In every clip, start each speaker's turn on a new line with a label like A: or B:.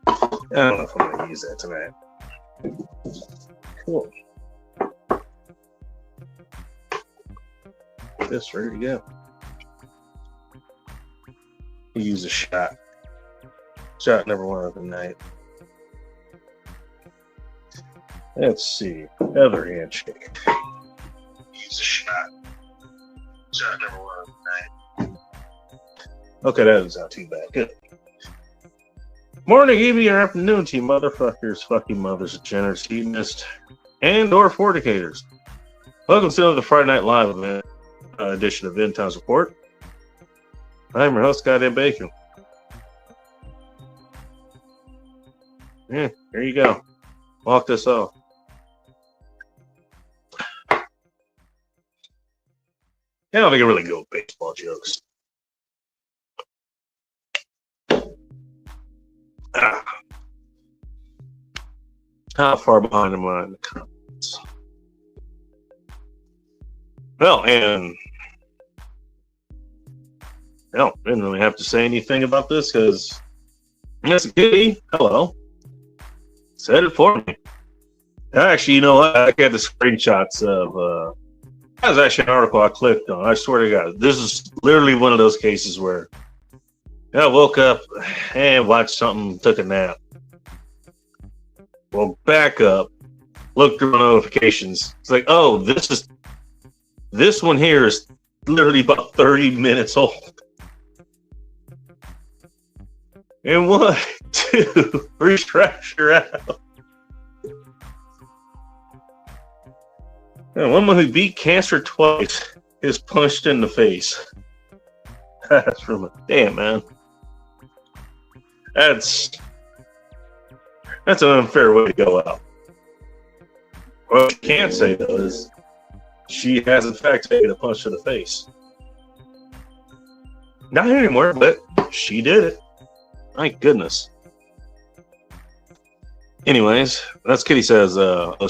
A: I don't know if I'm going to use that tonight. Cool. This ready to go. Use a shot. Shot number one of the night. Let's see. Other handshake. Use a shot. Shot number one of the night. Okay, that was not too bad. Good. Morning, evening, or afternoon to you motherfuckers, fucking mothers, degenerates, hedonists, and or fornicators. Welcome to the Friday Night Live event, edition of End Times Report. I'm your host, Goddamn Bacon. Yeah, there you go. Walk this off. I don't think I really go with baseball jokes. How far behind am I in the comments? Well, and no, didn't really have to say anything about this because that's Kitty. Hello. Said it for me. Actually, you know what? I got the screenshots of that was actually an article I clicked on. I swear to God, this is literally one of those cases where I woke up and watched something, took a nap. Well, back up, look through notifications. It's like, oh, this one here is literally about 30 minutes old. And 1, 2, restructure out. And one man who beat cancer twice is punched in the face. That's from a damn man. That's an unfair way to go out. What you can't say though is she has in fact taken a punch to the face. Not anymore, but she did it. Thank goodness. Anyways, that's Kitty says,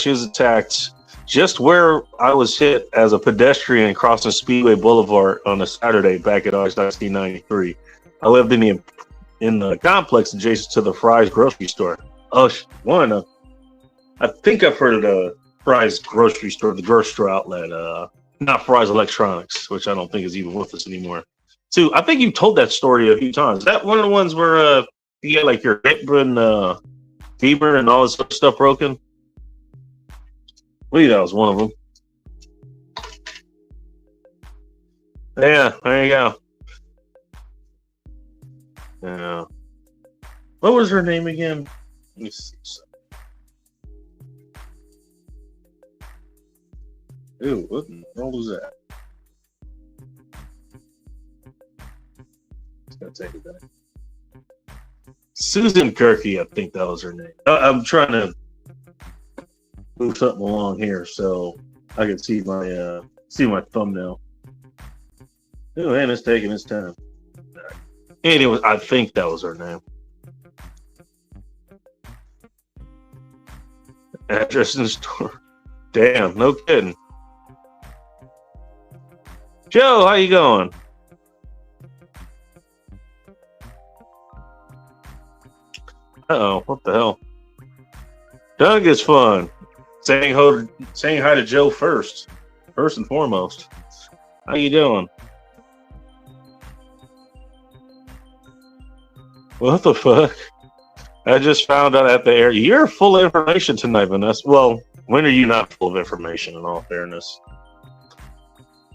A: she was attacked just where I was hit as a pedestrian crossing Speedway Boulevard on a Saturday back in August 1993. I lived in the complex adjacent to the Fry's grocery store. Oh, I think I've heard of the Fry's grocery store, the grocery store outlet, not Fry's Electronics, which I don't think is even with us anymore. So I think you told that story a few times. Is that one of the ones where you get like your hip and fever and all this other stuff broken? I believe that was one of them. Yeah, there you go. Yeah. What was her name again? Let me see. Ooh, what the hell was that? Just gonna take it back. Susan Kirky, I think that was her name. I'm trying to move something along here so I can see my thumbnail. Oh, and it's taking its time. Right. Anyway, I think that was her name. Address in the store. Damn, no kidding. Joe, how you going? Uh-oh, what the hell? Doug is fun. Saying hi to Joe first and foremost. How you doing? What the fuck? I just found out at the air. You're full of information tonight, Vanessa. Well, when are you not full of information, in all fairness?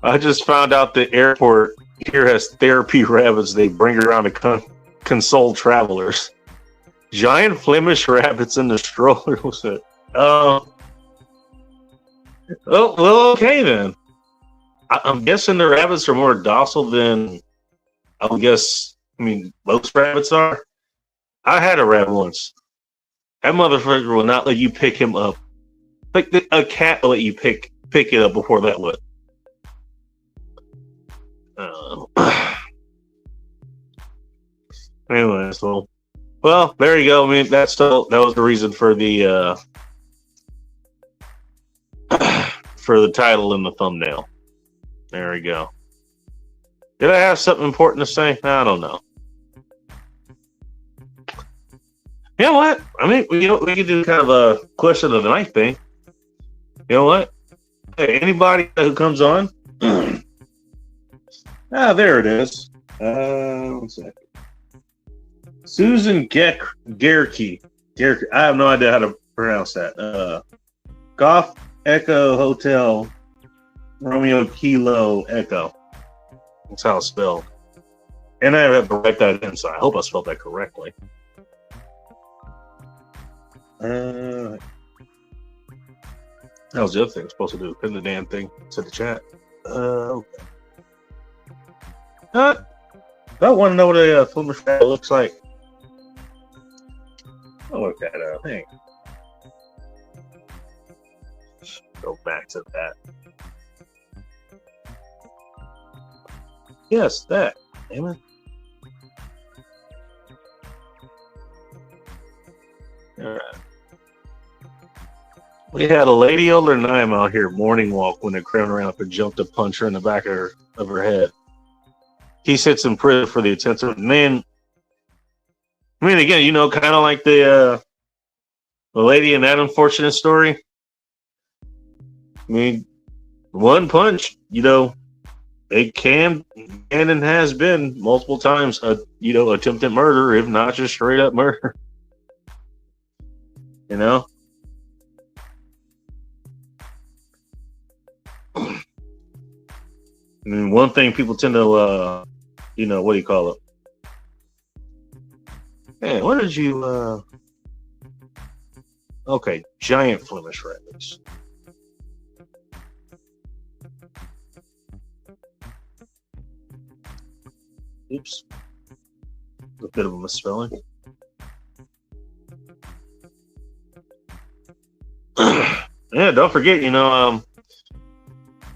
A: I just found out the airport here has therapy rabbits they bring around to console travelers. Giant Flemish rabbits in the stroller. What's it? Oh, well, okay then. I'm guessing the rabbits are more docile than most rabbits are. I had a rabbit once. That motherfucker will not let you pick him up. Like a cat will let you pick it up before that would. Anyways, well, there you go. I mean, that was the reason for the for the title and the thumbnail. There we go. Did I have something important to say? I don't know. You know what? I mean, we could do kind of a question of the night thing. You know what? Hey, anybody who comes on. There it is. One second. Susan Gerke. I have no idea how to pronounce that. Golf Echo Hotel Romeo Kilo Echo. That's how it's spelled. And I have to write that in, so I hope I spelled that correctly. That was the other thing I was supposed to do. Pin the damn thing to the chat. Okay. I want to know what a Flemish rabbit looks like. I'll look that up. Hey. Go back to that. Yes, that. Damn it. All right. We had a lady older than I am out here morning walk when they crammed around up and jumped to punch her in the back of her head. He sits in prison for the attempted man. I mean, again, kind of like the lady in that unfortunate story. I mean, one punch, it can and has been multiple times, attempted murder, if not just straight up murder. I mean, one thing people tend to, what do you call it? Hey, what did you, okay, giant Flemish rabbits. Oops. A bit of a misspelling. Yeah, don't forget,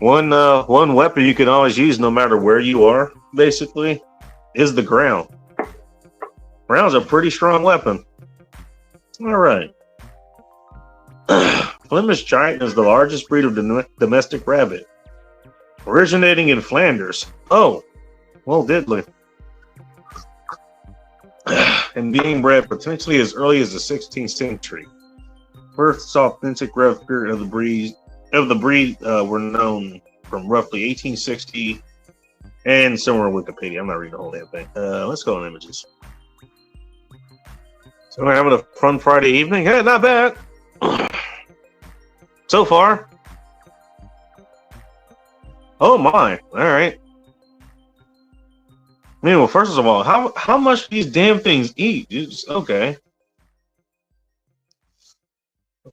A: one weapon you can always use no matter where you are, basically, is the ground. Ground's a pretty strong weapon. All right. Flemish Giant is the largest breed of domestic rabbit, originating in Flanders. Oh, well, diddly. And being bred potentially as early as the 16th century. First authentic record of the breed were known from roughly 1860 and somewhere in Wikipedia. I'm not reading the whole damn thing. Let's go on images. So we're having a fun Friday evening. Hey, not bad. So far. Oh my. All right. I mean, well, first of all, how much these damn things eat? Okay.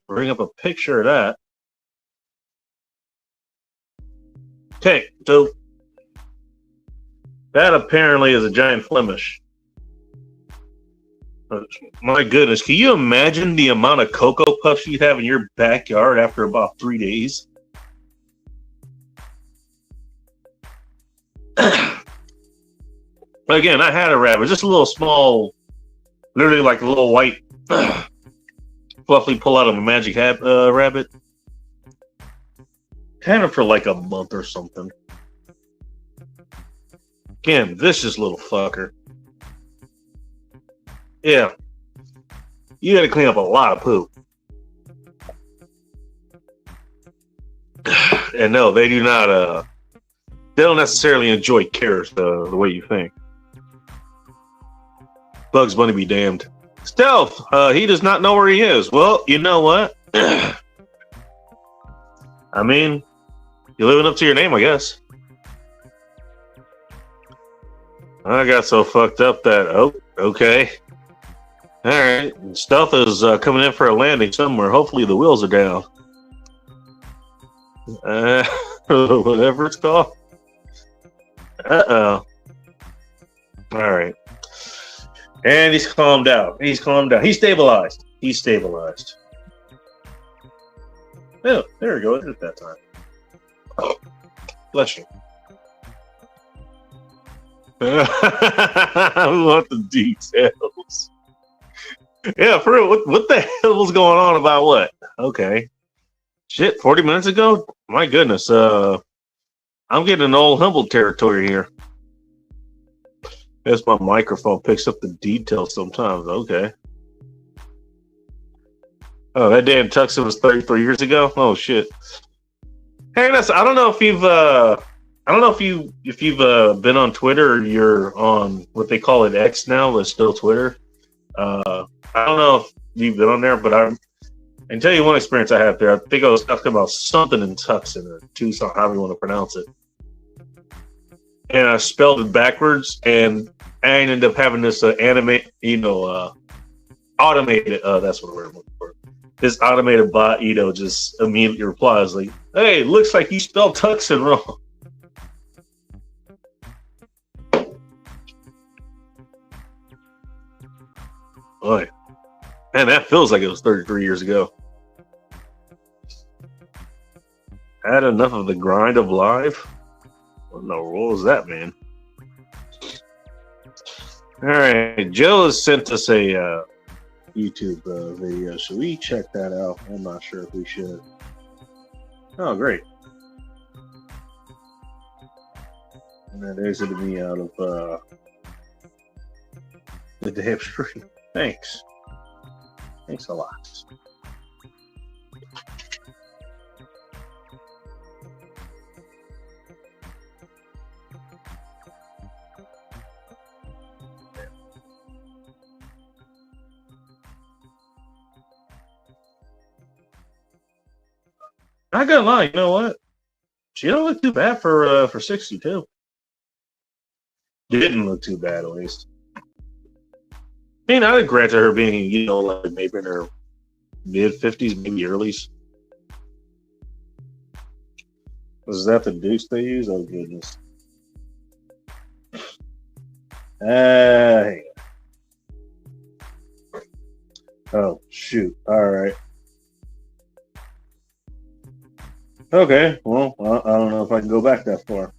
A: Bring up a picture of that. Okay, so that apparently is a giant Flemish. My goodness, can you imagine the amount of Cocoa Puffs you'd have in your backyard after about 3 days? Again, I had a rabbit, just a little small, literally like a little white, fluffy pull out of a magic hat rabbit. Had him for like a month or something. Again, vicious little fucker. Yeah. You gotta clean up a lot of poop. And no, they do not, they don't necessarily enjoy carrots the way you think. Bugs Bunny be damned. Stealth, he does not know where he is. Well, you know what? I mean, you're living up to your name, I guess. I got so fucked up that, okay. All right. Stealth is coming in for a landing somewhere. Hopefully the wheels are down. Whatever it's called. Uh-oh. All right. And he's calmed down. He's stabilized. Oh, there we go. At that time. Oh, bless you. We want the details. Yeah, for real. What the hell was going on about what? Okay. Shit, 40 minutes ago? My goodness. I'm getting an old humble territory here. As my microphone picks up the details sometimes. Okay. Oh, that damn Tucson was 33 years ago. Oh shit. Hey, I don't know if you've been on Twitter or you're on what they call it X now, but it's still Twitter. I don't know if you've been on there, but I can tell you one experience I had there. I think I was talking about something in Tucson or Tucson, however you want to pronounce it. And I spelled it backwards, and I ended up having this automated. That's what we're looking for. This automated bot, just immediately replies like, "Hey, looks like you spelled Tucson wrong." Boy, man, that feels like it was 33 years ago. Had enough of the grind of life. What in the world was that, man? All right, Joe has sent us a YouTube video. Should we check that out? I'm not sure if we should. Oh, great. And that exited me out of the damn stream. Thanks. Thanks a lot. I gotta lie, you know what? She don't look too bad for 62. Didn't look too bad, at least. I mean, I'd grant her being, like maybe in her mid-50s, maybe earlys. Was that the deuce they use? Oh, goodness. Hang on. Oh, shoot. All right. Okay, well, I don't know if I can go back that far.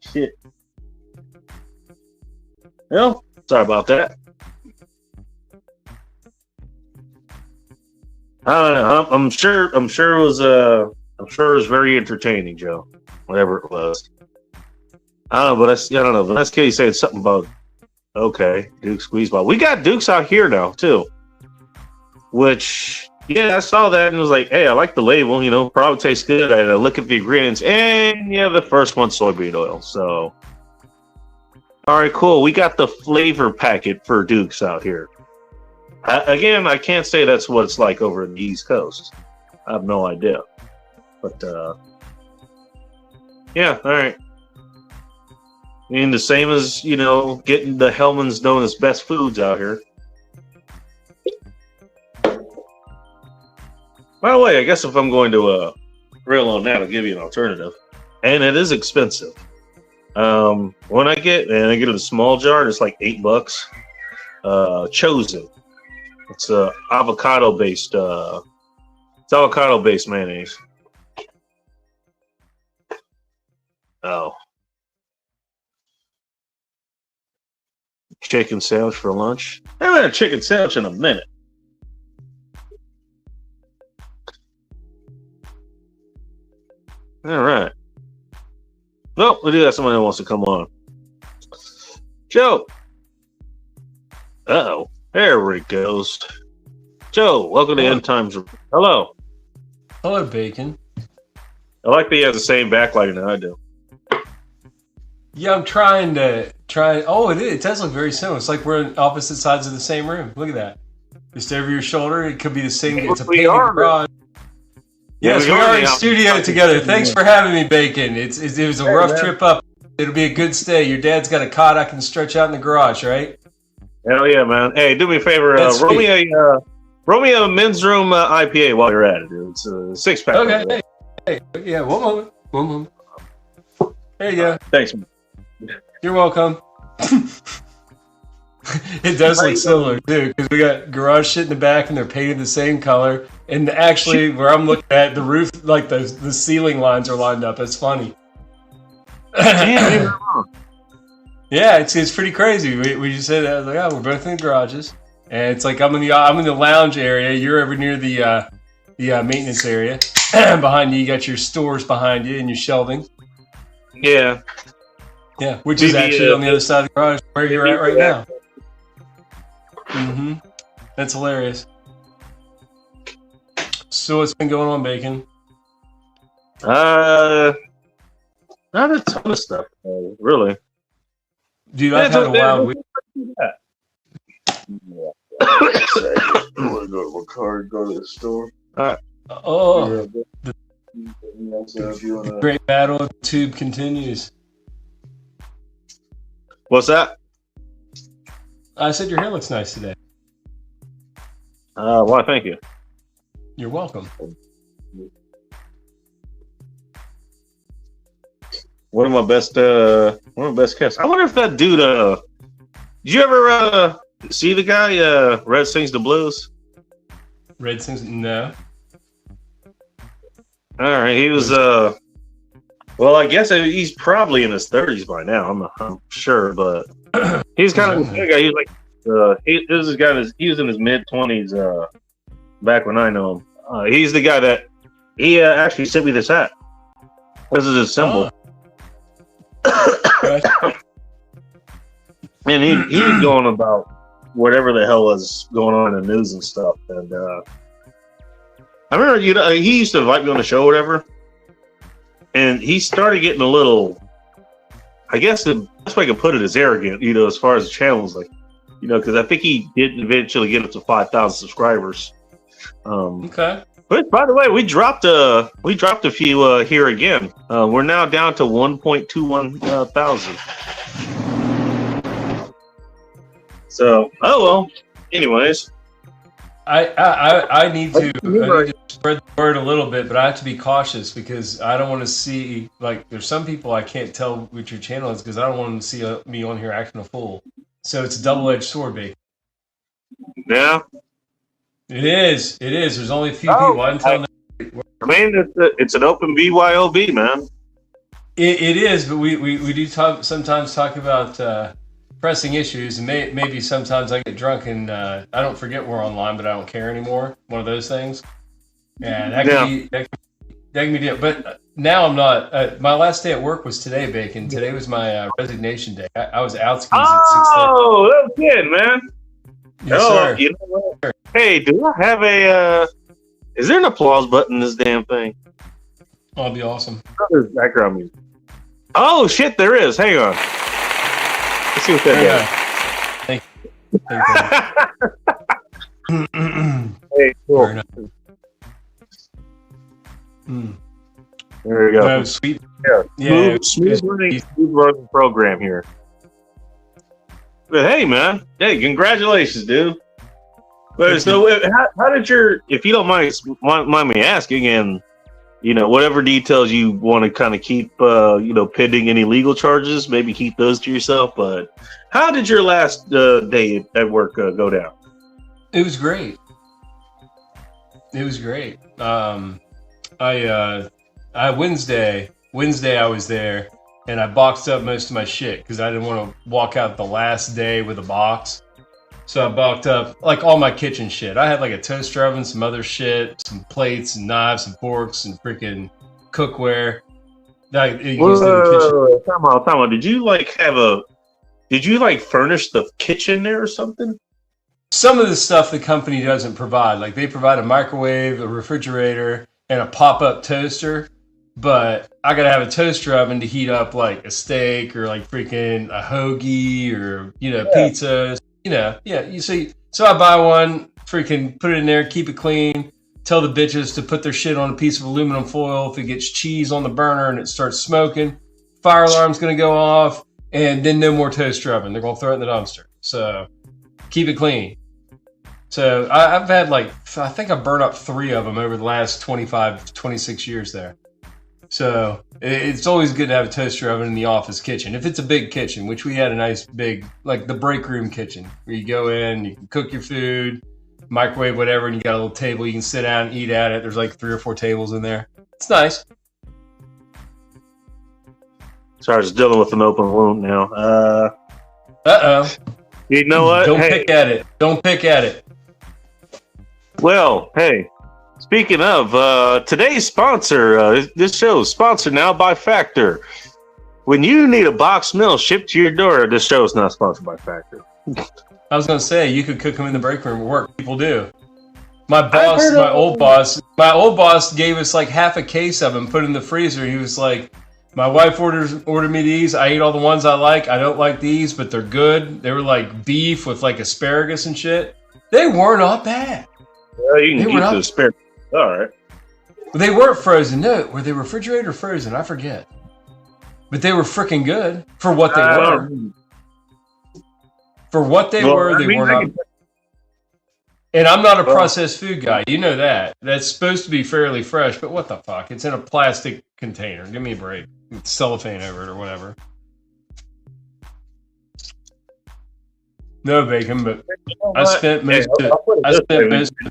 A: Shit. Well, sorry about that. I don't know. I'm sure it was very entertaining, Joe. Whatever it was. I don't know, but I don't know. But that's Katie saying something about Duke squeeze ball. We got Dukes out here now too, which. Yeah, I saw that and was like, hey, I like the label, probably tastes good. I had a look at the ingredients, and the first one, soybean oil. So, all right, cool. We got the flavor packet for Dukes out here. Again, I can't say that's what it's like over in the East Coast. I have no idea. But, yeah, all right. I mean, the same as, getting the Hellman's known as best foods out here. By the way, I guess if I'm going to rail on that, I'll give you an alternative. And it is expensive. When I get it in a small jar, it's like $8. Chosen. It's avocado-based mayonnaise. Oh. Chicken sandwich for lunch. I haven't had a chicken sandwich in a minute. All right. Well, we do have someone who wants to come on. Joe. Uh-oh. There he goes. Joe, welcome to End Times. Hello.
B: Hello, Bacon.
A: I like that he has the same backlighting that I do.
B: Yeah, I'm trying. Oh, it does look very similar. It's like we're on opposite sides of the same room. Look at that. Just over your shoulder. It could be the same. It's a painted garage. Yes, we are in studio together. Thanks for having me, Bacon. It was a rough trip up. It'll be a good stay. Your dad's got a cot I can stretch out in the garage, right?
A: Hell yeah, man. Hey, do me a favor. Roll me a men's room IPA while you're at it, dude. It's a 6-pack.
B: Okay. Hey, yeah, one moment. There you go.
A: Thanks, man.
B: You're welcome. It does look similar, too, because we got garage shit in the back, and they're painted the same color. And actually, where I'm looking at, the roof, like the ceiling lines are lined up. It's funny.
A: Damn,
B: yeah, it's pretty crazy. We just said that, like, we're both in the garages, and it's like I'm in the lounge area. You're over near the maintenance area. Behind you got your stores behind you and your shelving.
A: Yeah,
B: which is actually on the other side of the garage where you're at right now. Mm-hmm. That's hilarious. So what's been going on, Bacon?
A: Not a ton of stuff, really.
B: Dude, I've had a wild week.
C: I'm gonna go to my car and go to the store.
B: Oh, the great battle of the tube continues.
A: What's that?
B: I said your hair looks nice today.
A: Why? Thank you.
B: You're welcome.
A: One of my best guests. I wonder if that dude. Did you ever see the guy? Red Sings the Blues.
B: Red Sings? No.
A: All right, he was. Well, I guess he's probably in his 30s by now. I'm sure, but he's kind of a guy. He's like, this guy. He was in his mid 20s. Back when I know him, he's the guy that he actually sent me this hat. This is his symbol. And he was going about whatever the hell was going on in the news and stuff. And I remember, he used to invite me on the show or whatever. And he started getting a little, I guess the best way I could put it is arrogant, as far as the channel was like, because I think he did eventually get up to 5,000 subscribers.
B: Okay.
A: But by the way, we dropped a few here again. We're now down to 1.21 thousand. So, oh well. Anyways,
B: I need to spread the word a little bit, but I have to be cautious because I don't want to see, like, there's some people I can't tell what your channel is because I don't want them to see me on here acting a fool. So it's a double-edged sword, baby.
A: Yeah.
B: It is. There's only a few people. I
A: mean, it's an open BYOB, man.
B: It is, but we do sometimes talk about pressing issues, and maybe sometimes I get drunk and I don't forget we're online, but I don't care anymore. One of those things. And that can be deal. But now I'm not. My last day at work was today, Bacon. Today was my resignation day. I was out skis at 6:30.
A: Oh, that's good, man.
B: Yes, sir.
A: You know what? Hey, do I have a? Is there an applause button in this damn thing?
B: Oh, that'd be awesome.
A: There's background music. Oh shit, there is. Hang on. Let's see what that
B: does. Thank you.
A: Hey, cool. There we go.
B: No, sweet.
A: Yeah. Smooth running program here. But hey, man. Hey, congratulations, dude. But so, how did if you don't mind me asking, and whatever details you want to kind of keep, pending any legal charges, maybe keep those to yourself. But how did your last day at work go down?
B: It was great. Wednesday I was there, and I boxed up most of my shit because I didn't want to walk out the last day with a box. So I boxed up like all my kitchen shit. I had like a toaster oven, some other shit, some plates and knives and forks and freaking cookware.
A: Whoa, time out. Did you furnish the kitchen there or something?
B: Some of the stuff the company doesn't provide. Like they provide a microwave, a refrigerator, and a pop-up toaster. But I gotta have a toaster oven to heat up like a steak or like freaking a hoagie or pizza. So I buy one, freaking put it in there, keep it clean. Tell the bitches to put their shit on a piece of aluminum foil. If it gets cheese on the burner and it starts smoking, fire alarm's gonna go off, and then no more toaster oven. They're gonna throw it in the dumpster. So keep it clean. So I've had I think I burned up 3 of them over the last 25, 26 years there. So it's always good to have a toaster oven in the office kitchen. If it's a big kitchen, which we had a nice big, like the break room kitchen, where you go in, you can cook your food, microwave whatever, and you got a little table you can sit down and eat at it. There's like 3 or 4 tables in there. It's nice.
A: Sorry, I was dealing with an open wound now.
B: Uh-oh.
A: You know what?
B: Don't pick at it.
A: Well, hey. Speaking of, today's sponsor, this show is sponsored now by Factor. When you need a boxed meal shipped to your door, this show is not sponsored by Factor.
B: I was going to say, you could cook them in the break room at work. People do. My old boss gave us like half a case of them, put in the freezer. He was like, my wife ordered me these. I ate all the ones I like. I don't like these, but they're good. They were like beef with like asparagus and shit. They were not bad.
A: Well, you can keep the asparagus. All right.
B: They weren't frozen. No, were they refrigerated or frozen? I forget. But they were freaking good for what they were. For what they were, they were not. And I'm not a processed food guy. You know that. That's supposed to be fairly fresh, but what the fuck? It's in a plastic container. Give me a break. With cellophane over it or whatever. No bacon, but I spent most of the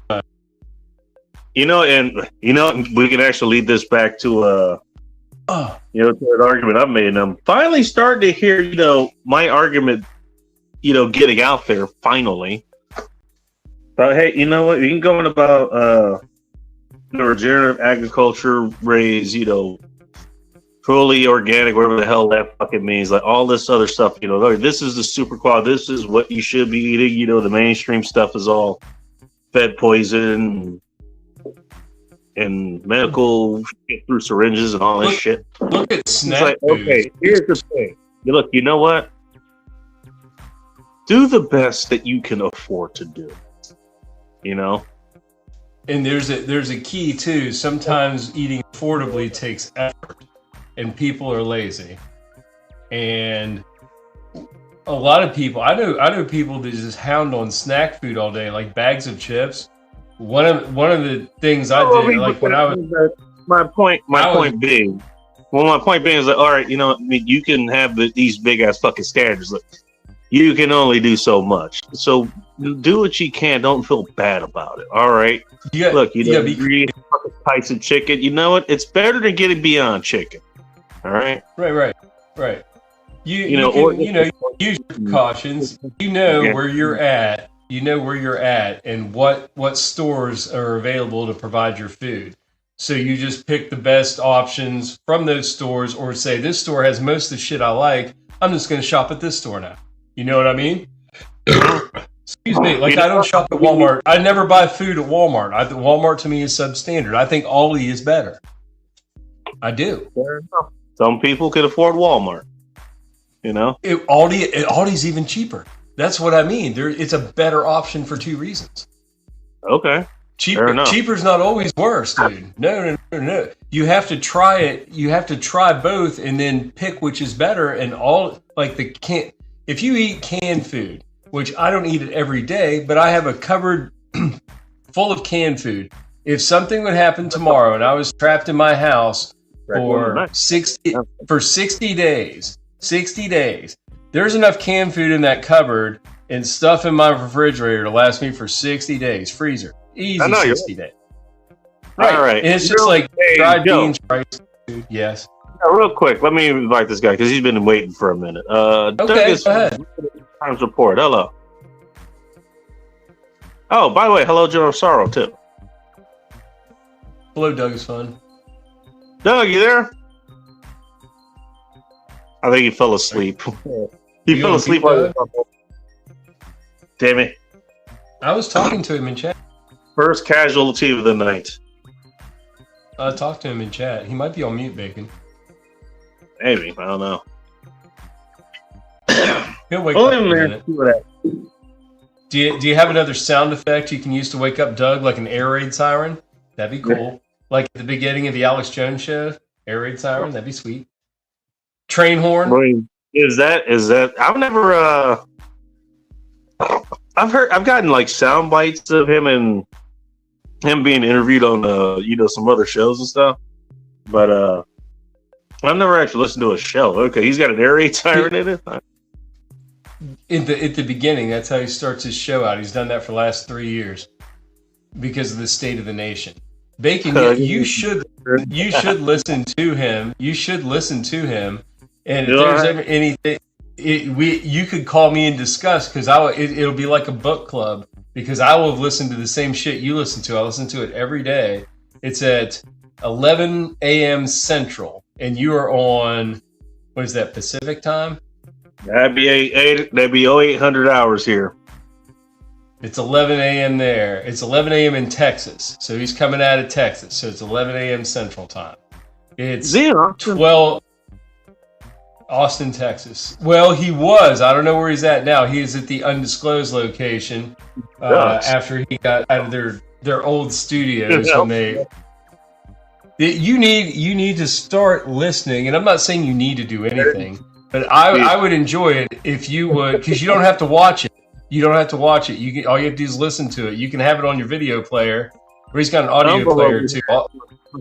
B: time.
A: And we can actually lead this back to to an argument I've made, and I'm finally starting to hear, my argument, getting out there finally. But hey, you know what? You can go on about regenerative agriculture, raise, fully organic, whatever the hell that fucking means, like all this other stuff. This is the super quality. This is what you should be eating. The mainstream stuff is all fed poison and medical shit through syringes and all this shit.
B: Look at snack
A: like, okay, here's the thing. Look, you know what? Do the best that you can afford to do.
B: And there's a key too. Sometimes eating affordably takes effort, and people are lazy. And a lot of people, I know people that just hound on snack food all day, like bags of chips. One of the things I did, like when I was
A: my point being is like, all right, you can have these big ass fucking standards. Look, you can only do so much. So do what you can. Don't feel bad about it. All right. Look, you eat pies of chicken. You know what? It's better than getting beyond chicken. All right.
B: Right. You use your precautions. Where you're at. You know where you're at and what stores are available to provide your food. So you just pick the best options from those stores, or say this store has most of the shit I like. I'm just going to shop at this store now. You know what I mean? Excuse me. Like, I don't shop at Walmart. I never buy food at Walmart. Walmart to me is substandard. I think Aldi is better. I do.
A: Fair enough. Some people can afford Walmart.
B: Aldi's even cheaper. That's what I mean. It's a better option for two reasons.
A: Okay.
B: Cheaper's not always worse, dude. No. You have to try it. You have to try both and then pick which is better. And if you eat canned food, which I don't eat it every day, but I have a cupboard full of canned food. If something would happen tomorrow and I was trapped in my house for 60 days, there's enough canned food in that cupboard and stuff in my refrigerator to last me for 60 days. Freezer. Easy 60 days. Right. All right. And it's just like dried beans, rice, food. Yes.
A: Real quick, let me invite this guy because he's been waiting for a minute.
B: Okay, go ahead.
A: Times report. Hello. Oh, by the way, hello, General Sorrow too.
B: Hello, Doug is fun.
A: Doug, you there? I think he fell asleep. He fell asleep. Damn it!
B: I was talking to him in chat.
A: First casualty of the night.
B: I talked to him in chat. He might be on mute, Bacon.
A: Maybe. I don't know.
B: He'll wake up in a minute. Do you have another sound effect you can use to wake up Doug, like an air raid siren? That'd be cool. Like at the beginning of the Alex Jones show, air raid siren. That'd be sweet. Train horn.
A: Is that? I've never. I've gotten like sound bites of him and him being interviewed on some other shows and stuff, but I've never actually listened to a show. Okay, he's got an air raid siren in it.
B: At the beginning, that's how he starts his show out. He's done that for the last 3 years because of the state of the nation. Bacon, you should listen to him. You should listen to him. And if there's ever anything, you could call me and discuss, because it'll be like a book club, because I will have listened to the same shit you listen to. I listen to it every day. It's at 11 a.m. Central, and you are on, what is that, Pacific time?
A: That'd be 0800 hours here.
B: It's 11 a.m. there. It's 11 a.m. in Texas. So he's coming out of Texas. So it's 11 a.m. Central Time. It's 12 Austin, Texas. Well, he was. I don't know where he's at now. He is at the undisclosed location after he got out of their old studios when they. You need to start listening, and I'm not saying you need to do anything, but I would enjoy it if you would, because you don't have to watch it. You don't have to watch it. All you have to do is listen to it. You can have it on your video player, or he's got an audio player too.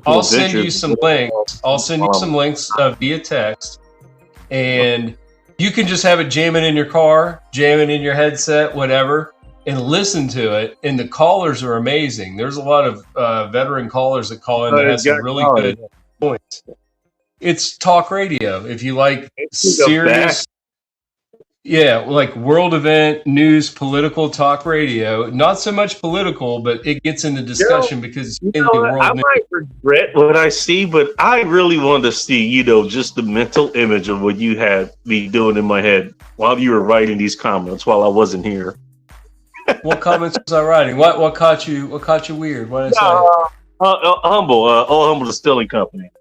B: I'll send you some links. I'll send you some links via text, and you can just have it jamming in your car, jamming in your headset, whatever, and listen to it. And the callers are amazing. There's a lot of veteran callers that call in that have some really good points. It's talk radio. If you like serious, like world event news, political talk radio. Not so much political, but it gets into discussion because it's in the world.
A: I might regret what I see, but I really wanted to see, just the mental image of what you had me doing in my head while you were writing these comments while I wasn't here.
B: What comments was I writing? What caught you? What caught you weird? What did I say?
A: Humble Distilling Company.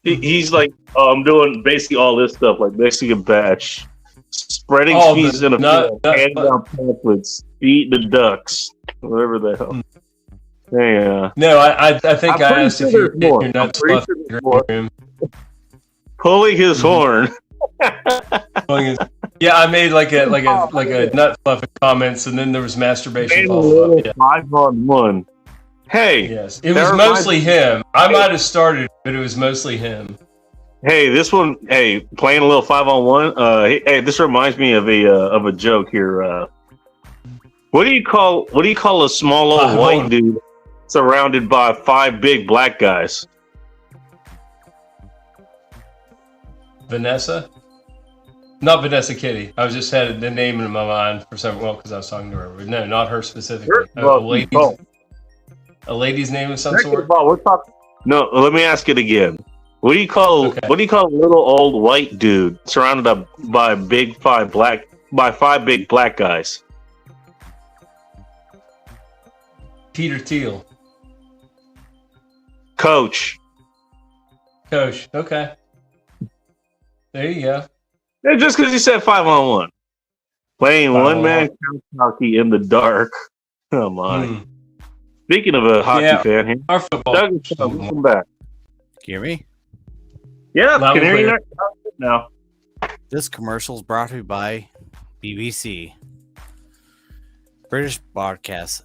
A: He's like, I'm doing basically all this stuff, like Mexican batch, spreading cheese in a field, handing down pamphlets, feeding the ducks, whatever the hell. Yeah.
B: No, I think I asked if you're nuts fluffing.
A: Pulling his horn.
B: Yeah, I made like a nut fluffing comments, and then there was masterbation follow up.
A: 5-on-1. Hey,
B: yes, it was mostly him. I might have started, but it was mostly him.
A: Hey, this one. Hey, playing a little 5-on-1. Hey, this reminds me of a joke here. What do you call a small old white dude surrounded by 5 big black guys?
B: Vanessa? Not Vanessa Kitty. I was just had the name in my mind for some because I was talking to her. But no, not her specifically. A lady's name of some sort.
A: No, let me ask it again. What do you call a little old white dude surrounded by 5 big black guys?
B: Peter Thiel.
A: Coach.
B: Okay. There you go.
A: Yeah, just because you said 5-on-1. Playing one-man hockey in the dark. Come on. Speaking of a hockey fan here,
B: our football.
A: Doug, welcome back.
D: Can you hear me?
A: Yeah, can hear you now.
D: This commercial is brought to you by BBC. British Broadcast.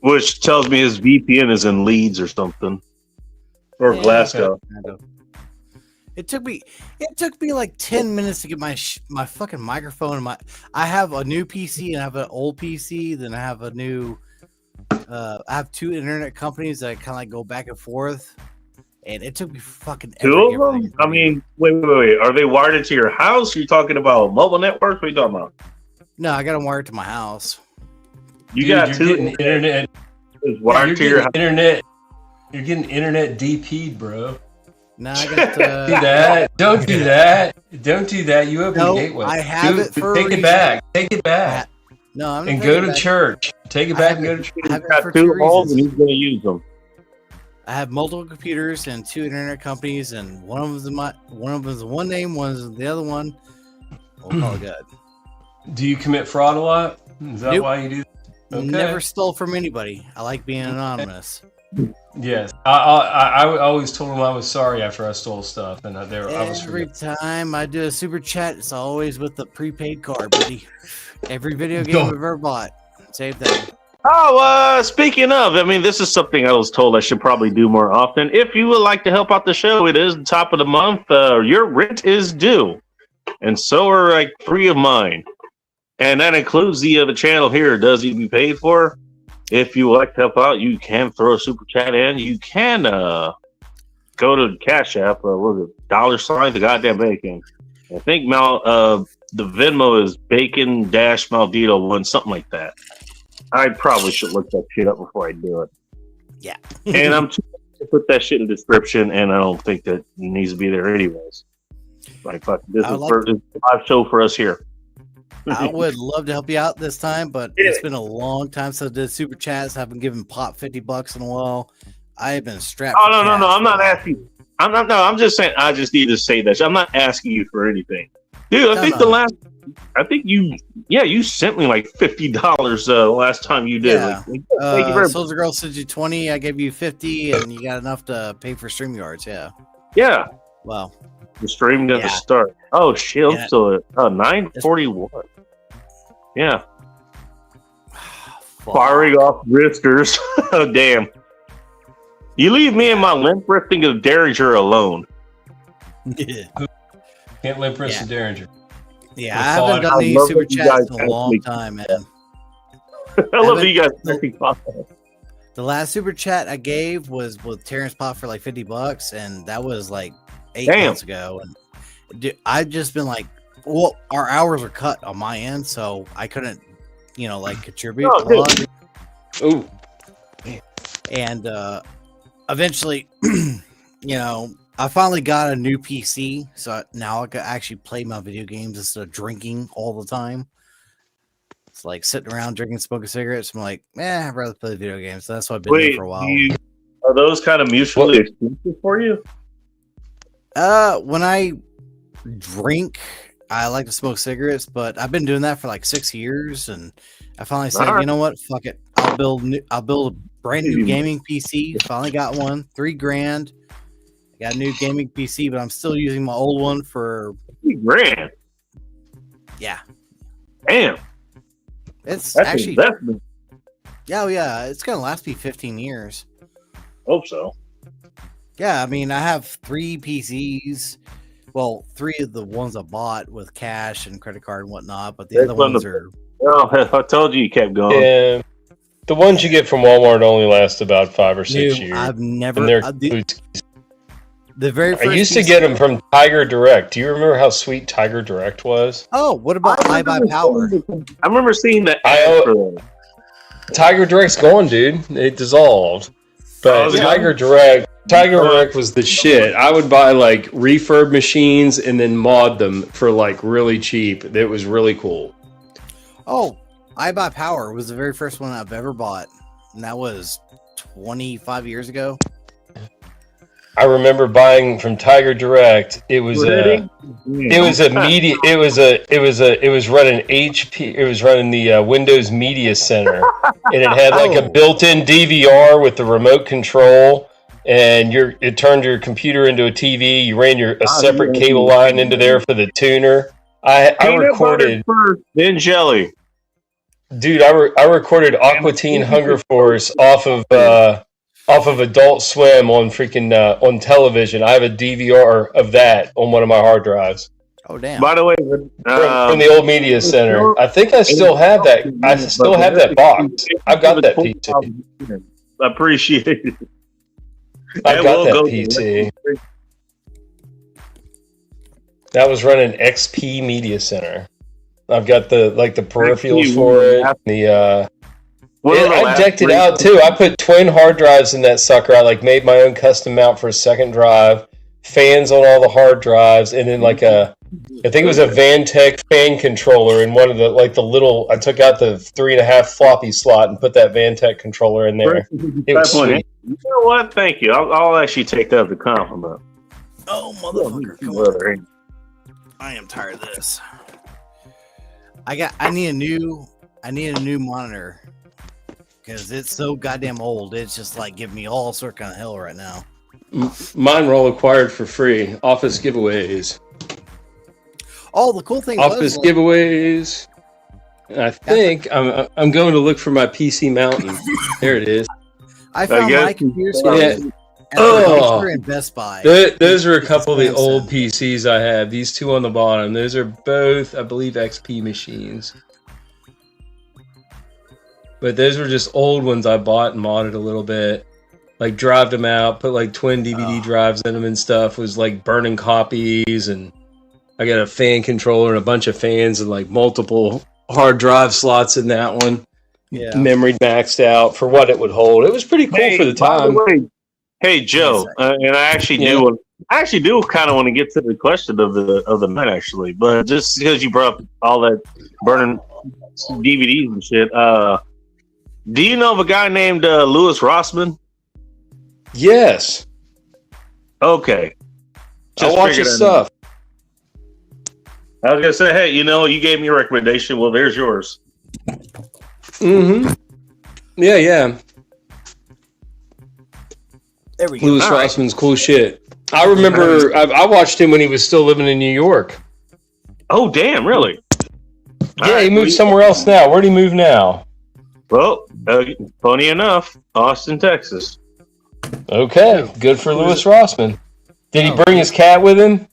A: Which tells me his VPN is in Leeds or something. Or Glasgow.
D: It took me like 10 minutes to get my fucking microphone. I have a new PC and I have an old PC. Then I have a new. I have 2 internet companies that I kind of like go back and forth, and it took me fucking
A: 2 of them. I mean, wait. Are they wired into your house? Are you talking about mobile networks? What are you talking about?
D: No, I got them wired to my house.
A: You're
B: getting internet.
A: Wired to your house.
B: Internet. You're getting internet DP'd, bro.
D: No, I got
B: Don't do that. Don't do that. You open the gateway.
D: I have it for
B: Take it back. Take it back.
D: No, I'm
B: and go to church. Take it back and go to church.
A: He's got 2 holes and he's going to use them.
D: I have multiple computers and 2 internet companies, and one of them is one name, one is the other one. We'll call it good.
B: Do you commit fraud a lot? Is that why you do that? Okay.
D: Never stole from anybody. I like being anonymous.
B: Yes, I always told them I was sorry after I stole stuff, and I was
D: every time I do a super chat, it's always with the prepaid card, buddy. Every video game I've ever bought, same thing.
A: Oh, speaking of, I mean, this is something I was told I should probably do more often. If you would like to help out the show, it is the top of the month. Your rent is due, and so are like 3 of mine, and that includes the channel here. Does he be paid for? If you would like to help out, you can throw a super chat in. You can go to Cash App. What was it? $, the goddamn bacon. I think the Venmo is bacon-Maldito1, something like that. I probably should look that shit up before I do it.
D: Yeah.
A: And I'm too to put that shit in the description, and I don't think that it needs to be there anyways. Like, fuck, this is a live show for us here.
D: I would love to help you out this time, but it's been a long time since I did super chats. I've been giving Pop $50 in a while. I have been strapped.
A: Oh no! I'm not asking. I'm not. No, I'm just saying. I just need to say that. I'm not asking you for anything, dude. I think you sent me like $50 last time you did.
D: Yeah.
A: Like, thank you very much.
D: Soldier Girl sent you 20. I gave you 50, and you got enough to pay for StreamYards. Yeah.
A: Yeah.
D: Wow.
A: The stream got to start. Oh shit! I'm still at 9:41. Yeah. Firing off riskers. Oh damn! You leave me and my limp wristing of Derringer alone.
B: Can't limp wrist a Derringer.
D: Yeah, I haven't done these super chats in a long time, man.
A: I love that you guys.
D: The last super chat I gave was with Terrence Pop for like $50, and that was like 8 months ago. And dude, I've just been like, well, our hours are cut on my end, so I couldn't, like contribute.
B: Oh,
D: and eventually, I finally got a new PC, so now I can actually play my video games instead of drinking all the time. It's like sitting around drinking, smoking cigarettes. I'm like, I'd rather play video games. So that's what I've been doing for a while.
A: Are those kind of mutually exclusive for you?
D: When I drink, I like to smoke cigarettes, but I've been doing that for like 6 years, and I finally said, you know what? Fuck it. I'll build a brand new gaming PC. Finally got one, $3,000. I got a new gaming PC, but I'm still using my old one for
A: $3,000.
D: Yeah.
A: Damn.
D: That's actually
A: investment.
D: Yeah, it's gonna last me 15 years.
A: Hope so.
D: Yeah, I mean, I have 3 PCs. Well, 3 of the ones I bought with cash and credit card and whatnot, but the other ones are.
A: Well, I told you kept going.
B: Yeah. The ones you get from Walmart only last about 5 or 6 years.
D: I've never.
B: The very first I used to get them from Tiger Direct. Do you remember how sweet Tiger Direct was?
D: Oh, what about iBuyPower?
A: I remember seeing that.
B: Tiger Direct's gone, dude. It dissolved. But Tiger Direct was the shit. I would buy like refurb machines and then mod them for like really cheap. It was really cool.
D: Oh, iBuyPower was the very first one I've ever bought, and that was 25 years ago.
B: I remember buying from Tiger Direct. It was running HP. It was running the Windows Media Center, and it had like a built-in DVR with the remote control, and it turned your computer into a TV. You ran a separate cable line into there for the tuner. I recorded
A: then jelly.
B: Dude, I recorded Aqua Teen Hunger Force off of Adult Swim on freaking on television. I have a DVR of that on one of my hard drives.
D: Oh damn!
A: By the way,
B: from the old media center, I think I still have that. I still have that box. I've got that PC.
A: Appreciate it.
B: I've got that PC. That was running XP Media Center. I've got the peripherals for it. I decked it out too. I put twin hard drives in that sucker. I made my own custom mount for a second drive, fans on all the hard drives, and then I think it was a Vantech fan controller in one of the little. I took out the 3.5 floppy slot and put that Vantech controller in there. It was sweet.
A: You know what? Thank you. I'll actually take that as a compliment.
D: Oh motherfucker! Come on. I am tired of this. I need a new monitor. Because it's so goddamn old. It's just giving me all sort of kind of hell right now.
B: Mine were all acquired for free. Office giveaways.
D: Oh, the cool thing
B: Office giveaways. I think I'm going to look for my PC Mountain. There it is.
D: I found my computer in Best Buy.
B: Those are a couple of the old PCs I have. These two on the bottom. Those are both, I believe, XP machines. But those were just old ones I bought and modded a little bit. Drived them out, put twin DVD drives in them and stuff. Was burning copies, and I got a fan controller and a bunch of fans and multiple hard drive slots in that one.
D: Yeah.
B: Memory maxed out for what it would hold. It was pretty cool for the time.
A: Hey, Joe, and I actually do I actually do kind of want to get to the question of the night, actually, but just because you brought up all that burning DVDs and shit, do you know of a guy named Louis Rossman?
B: Yes.
A: Okay.
B: I watch his stuff.
A: I was gonna say, hey, you gave me a recommendation. Well, there's yours.
B: Mm-hmm. Yeah.
D: There we go.
B: Louis Rossman's cool shit. I remember I watched him when he was still living in New York.
A: Oh, damn, really?
B: Yeah, he moved somewhere else now. Where'd he move now?
A: Well, funny enough, Austin, Texas.
B: Okay, good for Louis Rossman. Did he bring his cat with him?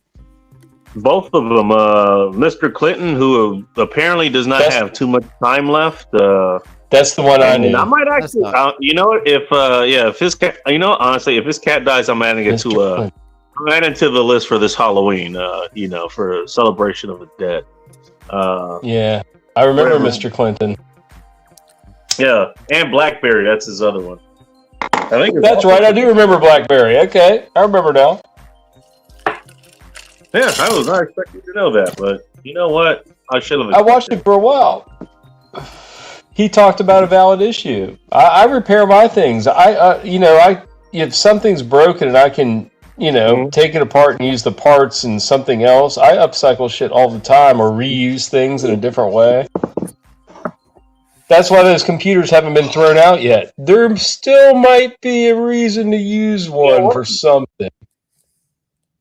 A: Both of them. Mr. Clinton, who apparently does not have too much time left.
B: That's the one I knew.
A: I might actually, if his cat, honestly, if his cat dies, I'm adding it to the list for this Halloween. For a celebration of the dead.
B: Yeah, I remember Mr. Clinton.
A: Yeah, and Blackberry. That's his other one. I think
B: that's right. I do remember Blackberry. Okay, I remember now.
A: Yeah, I was not expecting to know that, but you know what? I should have.
B: I watched it for a while. He talked about a valid issue. I repair my things. If something's broken and I can, take it apart and use the parts and something else, I upcycle shit all the time or reuse things in a different way. That's why those computers haven't been thrown out yet. There still might be a reason to use one for something.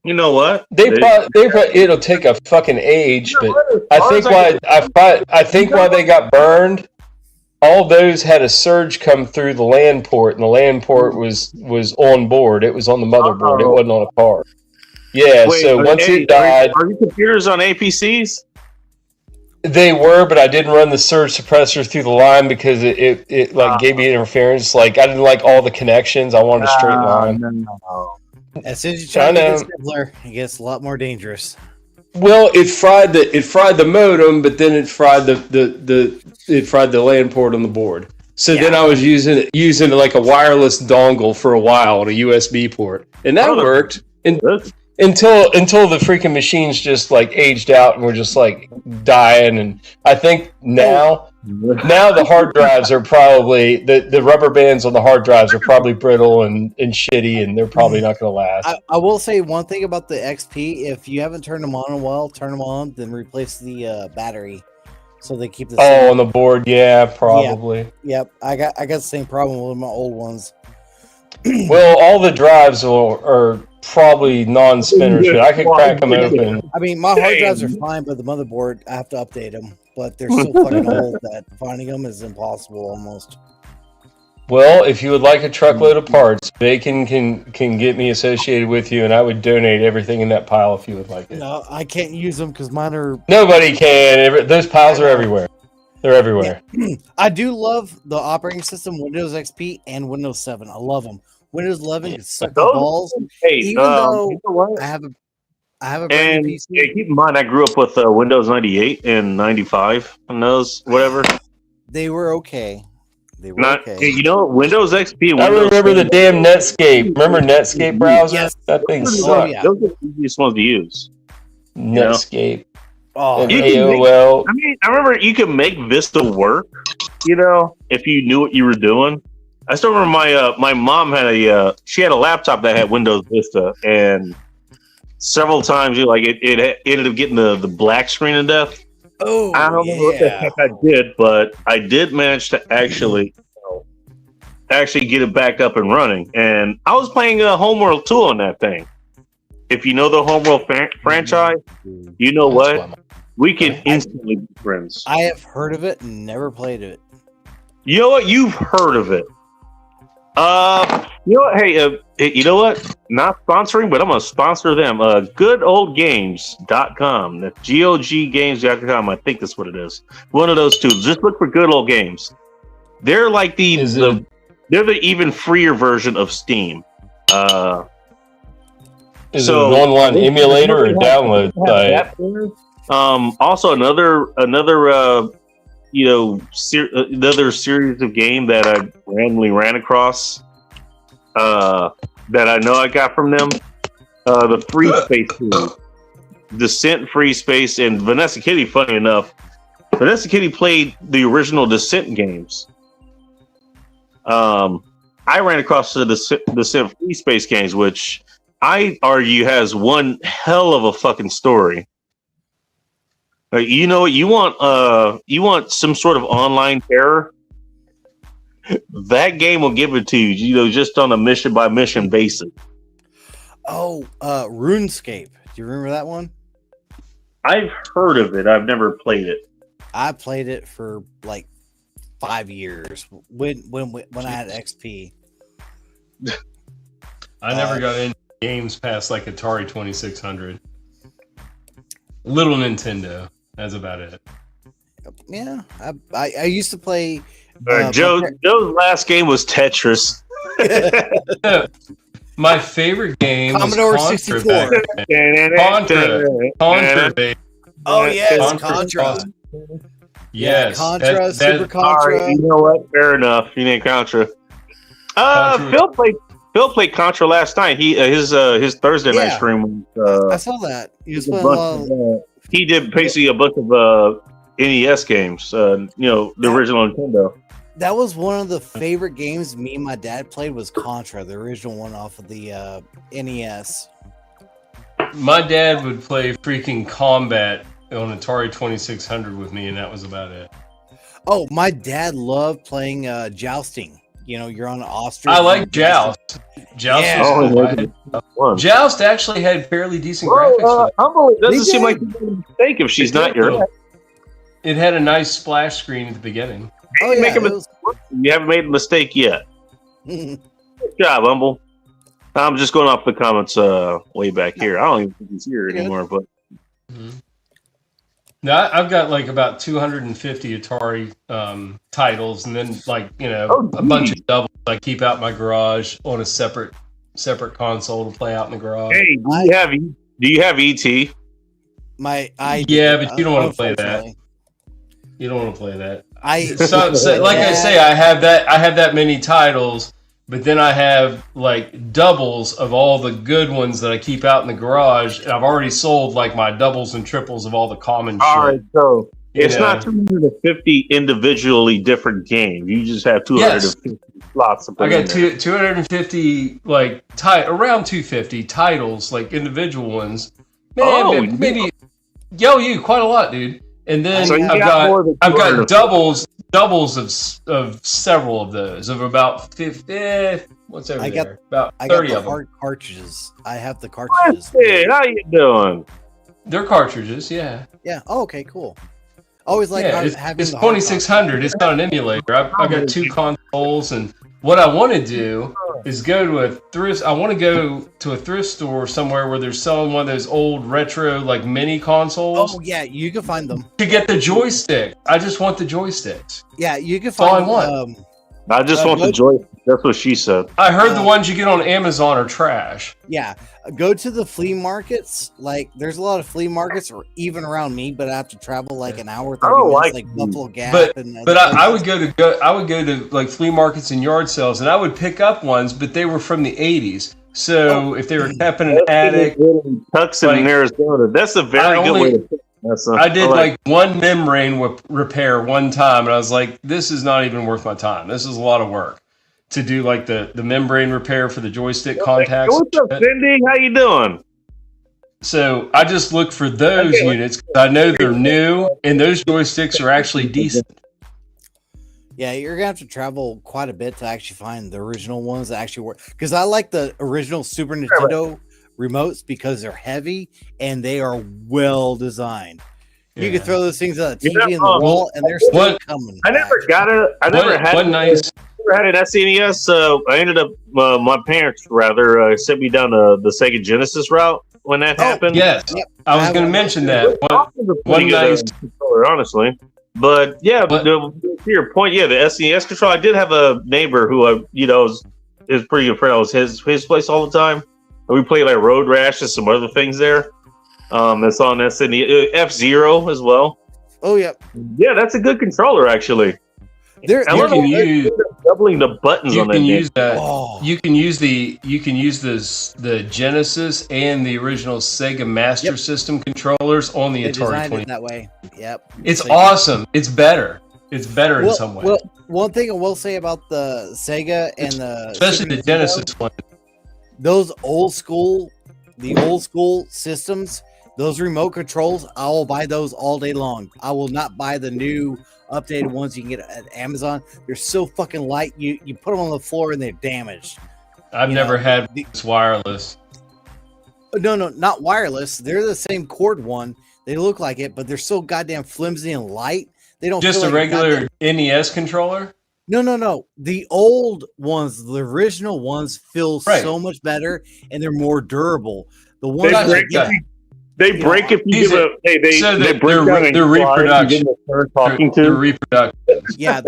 A: You know what?
B: It'll take a fucking age, but I think why they got burned. All those had a surge come through the LAN port, and the LAN port was on board. It was on the motherboard. It wasn't on a card. Yeah. Once it died,
A: are your computers on APCs?
B: They were, but I didn't run the surge suppressor through the line because it gave me interference. Like I didn't like all the connections. I wanted a straight line.
D: No. As soon as you try to get simpler, it gets a lot more dangerous.
B: Well, it fried the modem, but then it fried the LAN port on the board. So then I was using like a wireless dongle for a while on a USB port, and that worked until the freaking machines just like aged out and were just like dying. And I think now the hard drives are probably the rubber bands on the hard drives are probably brittle and shitty, and they're probably not going to last.
D: I will say one thing about the XP: if you haven't turned them on in a while, turn them on, then replace the battery so they keep the
B: on the board. Yeah, probably.
D: Yep. I got the same problem with my old ones.
B: Well, all the drives are probably non-spinners, but I could crack them open.
D: I mean, my hard drives are fine, but the motherboard, I have to update them. But they're so fucking old that finding them is impossible almost.
B: Well, if you would like a truckload of parts, Bacon can get me associated with you, and I would donate everything in that pile if you would like it.
D: No, I can't use them because mine are...
B: Nobody can. Those piles are everywhere. They're everywhere.
D: Yeah. I do love the operating system, Windows XP and Windows 7. I love them. Windows 11 can suck the balls.
A: Hey,
D: even though I have a brand new PC.
A: Yeah, keep in mind, I grew up with Windows 98 and 95 and those, whatever.
D: They were okay.
A: Okay. Windows XP.
B: I remember the damn Netscape. Remember Netscape browser?
D: Yes.
B: That thing sucked.
A: Those are the easiest ones to use.
B: Netscape.
A: And
B: AOL.
A: I remember you could make Vista work, if you knew what you were doing. I still remember my mom had she had a laptop that had Windows Vista, and several times it ended up getting the black screen to death.
D: Oh,
A: I don't know what the heck I did, but I did manage to actually get it back up and running. And I was playing Homeworld 2 on that thing. If you know the Homeworld franchise, you know what? We can instantly be friends.
D: I have heard of it and never played it.
A: You know what? You've heard of it. You know what? Hey, you know what? Not sponsoring, but I'm gonna sponsor them. Goodoldgames.com. That's GOGgames.com. I think that's what it is. One of those two. Just look for Good Old Games. They're like they're the even freer version of Steam.
B: Is it an online emulator or download site?
A: Also another series of game that I randomly ran across that I know I got from them the Free Space series. Descent, Free Space, and Vanessa Kitty. Funny enough, Vanessa Kitty played the original Descent games. I ran across the Descent Free Space games, which I argue has one hell of a fucking story. You know, you want some sort of online terror. That game will give it to you. You know, just on a mission by mission basis.
D: Oh, RuneScape. Do you remember that one?
A: I've heard of it. I've never played it.
D: I played it for like 5 years when I had XP.
B: I never got into games past like Atari 2600. Little Nintendo. That's about it.
D: Yeah, I used to play.
A: Joe's last game was Tetris.
B: My favorite game
D: Commodore
B: was
D: 64.
B: Contra, baby.
D: Oh yes,
B: Contra.
D: Contra.
B: Yes.
D: Contra, Super
A: All
D: Contra.
A: right, you know what? Fair enough. You named Contra. Phil played Contra last night. His Thursday night stream.
D: I saw that. He was playing
A: he did basically a bunch of NES games. The original Nintendo.
D: That was one of the favorite games me and my dad played was Contra, the original one off of the NES.
B: My dad would play freaking Combat on Atari 2600 with me, and that was about it.
D: Oh, my dad loved playing jousting. You know, you're on an ostrich.
B: I like Joust. Joust was cool. Joust actually had fairly decent graphics.
A: It doesn't seem like you made a mistake if she's not your right.
B: It had a nice splash screen at the beginning.
D: Oh, yeah,
A: you haven't made a mistake yet. Good job, Humble. I'm just going off the comments way back here. I don't even think he's here anymore. But
B: now I've got like about 250 Atari titles, and then a bunch of doubles I keep out in my garage on a separate console to play out in the garage.
A: Hey, do you have ET?
B: Yeah, but you don't want to play that. You don't want to play that. I have that many titles, but then I have like doubles of all the good ones that I keep out in the garage, and I've already sold like my doubles and triples of all the common shit.
A: All right, so it's not 250 individually different games. You just have 250 slots.
B: I got 250 around 250 titles, like individual ones. Man, maybe quite a lot, dude. And then
A: so
B: I've got doubles of several of those, of about 50. What's over there? About 30 of them.
D: Cartridges. I have the cartridges.
A: How you doing?
B: They're cartridges, yeah.
D: Yeah. Oh, okay, cool. Always
B: having it's 2600. It's not an emulator. I've got two consoles, and what I want to do is go to a thrift. I want to go to a thrift store somewhere where they're selling one of those old retro like mini consoles.
D: Oh yeah, you can find them.
B: To get the joystick, I just want the joysticks.
D: Yeah, you can find.
B: That's all I want.
A: I just want the joystick. That's what she said.
B: I heard the ones you get on Amazon are trash.
D: Yeah, go to the flea markets. Like, there's a lot of flea markets, or even around me, but I have to travel like an hour, 30 minutes, like Buffalo Gap.
B: But I would go to like flea markets and yard sales, and I would pick up ones, but they were from the 80s. So if they were kept in an attic,
A: Tucson in Arizona, that's a very good way to put it.
B: I did like one membrane repair one time, and I was like, this is not even worth my time. This is a lot of work to do like the membrane repair for the joystick contacts.
A: What's up, Cindy? How you doing?
B: So I just look for those units because I know they're new, and those joysticks are actually decent.
D: Yeah, you're gonna have to travel quite a bit to actually find the original ones that actually work. Because I like the original Super Nintendo remotes because they're heavy and they are well designed. You can throw those things on the TV in the wall, and they're still coming.
A: I never got it. I never had an SNES. I ended up my parents sent me down the Sega Genesis route when that happened.
B: Yes, I was going to mention that. One nice
A: controller, honestly. But yeah, to your point, the SNES controller. I did have a neighbor who is pretty good friend. I was his place all the time. We played like Road Rash and some other things there. That's on SNES. F-Zero as well.
D: Oh yeah,
A: that's a good controller actually.
B: You can use
A: doubling the buttons
B: You
A: on that.
B: can
A: Thing.
B: use that.
D: Oh.
B: You can use the Genesis and the original Sega Master
D: Yep.
B: System controllers on the
D: They
B: Atari
D: designed
B: 20.
D: it that way. Yep.
B: It's
D: Sega.
B: awesome. It's better. It's better in some way.
D: Well, one thing I will say about the Sega and the
B: Especially
D: Super
B: the
D: Nintendo,
B: Genesis one.
D: those old school systems, those remote controls, I will buy those all day long. I will not buy the new updated ones you can get at Amazon. They're so fucking light. You put them on the floor and they're damaged.
B: I've
D: You
B: never
D: know,
B: had
D: the-
B: this wireless.
D: No, not wireless. They're the same cord one. They look like it, but they're so goddamn flimsy and light. They don't
B: Just
D: feel
B: a
D: like
B: regular NES controller?
D: No. The old ones, the original ones, feel
B: Right.
D: so much better and they're more durable. The ones
B: Gotcha,
D: that
A: break
B: gotcha.
A: They break if you
B: These
A: give
B: are-
A: a. Hey, they
B: so
A: they
B: they're-
A: break
B: they're
A: down
B: re-
A: and
B: they're
A: slide, you
B: reproduction.
A: give them a turn talking
B: The
A: to.
B: reproduction.
D: yeah,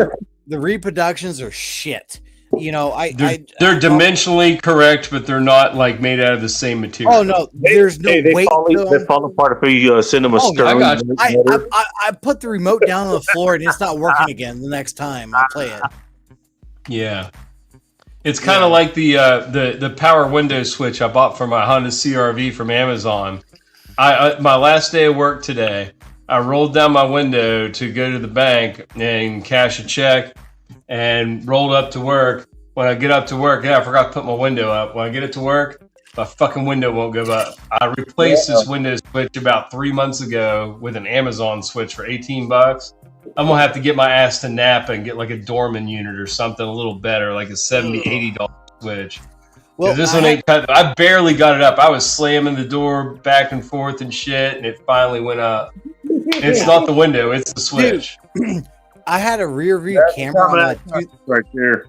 D: the reproductions are shit. You know,
B: They're dimensionally correct, but they're not like made out of the same material.
D: Oh no, there's no
A: They
D: weight
A: fall,
D: to
A: they
D: them.
A: fall apart if you send them a
D: Oh, I
A: Sterling.
B: got you.
A: motor.
D: I put the remote down on the floor and it's not working again the next time I play it.
B: Yeah. It's kind of like the power window switch I bought for my Honda CR-V from Amazon. I my last day of work today, I rolled down my window to go to the bank and cash a check and rolled up to work. When I get up to work, I forgot to put my window up. When I get it to work, my fucking window won't go up. I replaced this window switch about 3 months ago with an Amazon switch for $18. I'm gonna have to get my ass to Napa and get like a Dorman unit or something a little better, like a $70-$80 switch.
D: Well,
B: This one ain't cut. I barely got it up. I was slamming the door back and forth and shit, and it finally went up. It's not the window; it's the switch.
D: I had a rear view camera
A: right there.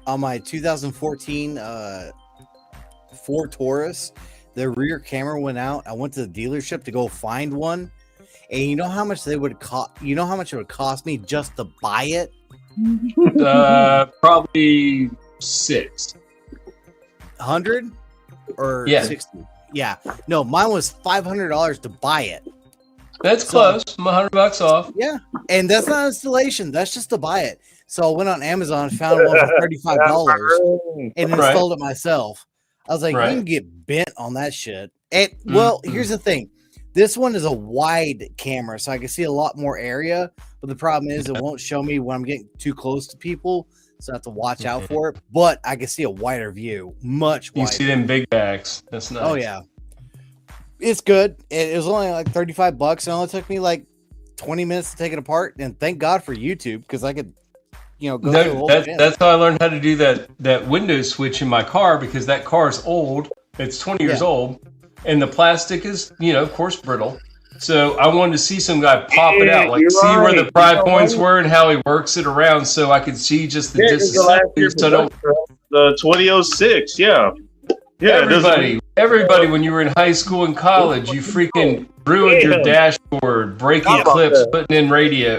D: on my 2014 Ford Taurus. The rear camera went out. I went to the dealership to go find one, and you know how much they would cost? You know how much it would cost me just to buy it?
B: Probably 6.
D: 100 or
B: Yeah.
D: 60? Yeah. No, mine was $500 to buy it.
B: That's close. I'm $100 off.
D: Yeah, and that's not installation. That's just to buy it. So I went on Amazon, found one for $35, and
B: Right.
D: installed it myself. I was like,
B: Right.
D: you can get bent on that shit. And well,
B: Mhm.
D: here's the thing: this one is a wide camera, so I can see a lot more area. But the problem is, it won't show me when I'm getting too close to people, so I have to watch out for it. But I can see a wider view, much
B: You
D: wider.
B: see them big backs. That's nice.
D: Oh yeah, it's good. It was only like $35. It only took me like 20 minutes to take it apart, and thank God for YouTube because I could, go through the whole thing.
B: That's how I learned how to do that window switch in my car, because that car is old. It's 20 years
D: Yeah.
B: old, and the plastic is, of course, brittle. So I wanted to see some guy pop it out, like
A: you're
B: see where the
A: right.
B: pry
A: You know
B: points
A: what?
B: were and how he works it around, so I could see just the
A: Yeah, it's the last year
B: distance. So I don't.
A: the 2006. Yeah. Yeah. it doesn't-
B: Everybody, when you were in high school and college, you freaking ruined your
A: Yeah.
B: dashboard, breaking
A: How about
B: clips,
A: that?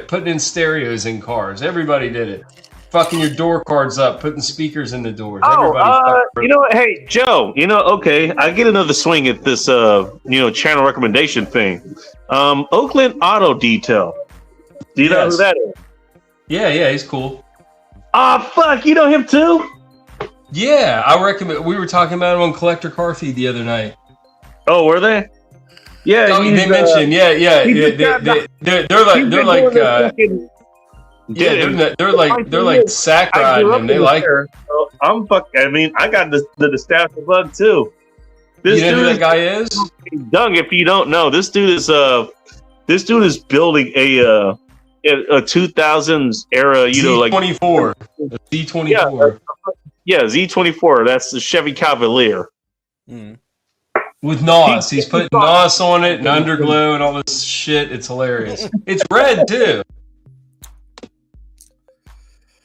B: putting in stereos in cars. Everybody did it. Fucking your door cards up, putting speakers in the doors. Everybody fucking
A: you know what? Hey, Joe, okay, I get another swing at this, channel recommendation thing. Oakland Auto Detail. Do you know
B: Yes.
A: who that is?
B: Yeah, he's cool.
A: Fuck, you know him too?
B: Yeah, I recommend. We were talking about him on Collector Car Feed the other night.
A: Oh, were they? Yeah,
B: Oh,
A: he's,
B: they mentioned, yeah.
A: he
B: They're
A: just got
B: they're like sack riding him. They like.
A: So I'm fucking. I mean, I got the nostalgia bug too. This
B: You know who
A: dude
B: that guy is?
A: is Doug. If you don't know, this dude is building a 2000s era.
B: Z24. Z24
A: Yeah, Z24. That's the Chevy Cavalier.
B: with NOS. He's putting NOS on it and underglow and all this shit. It's hilarious. It's red too.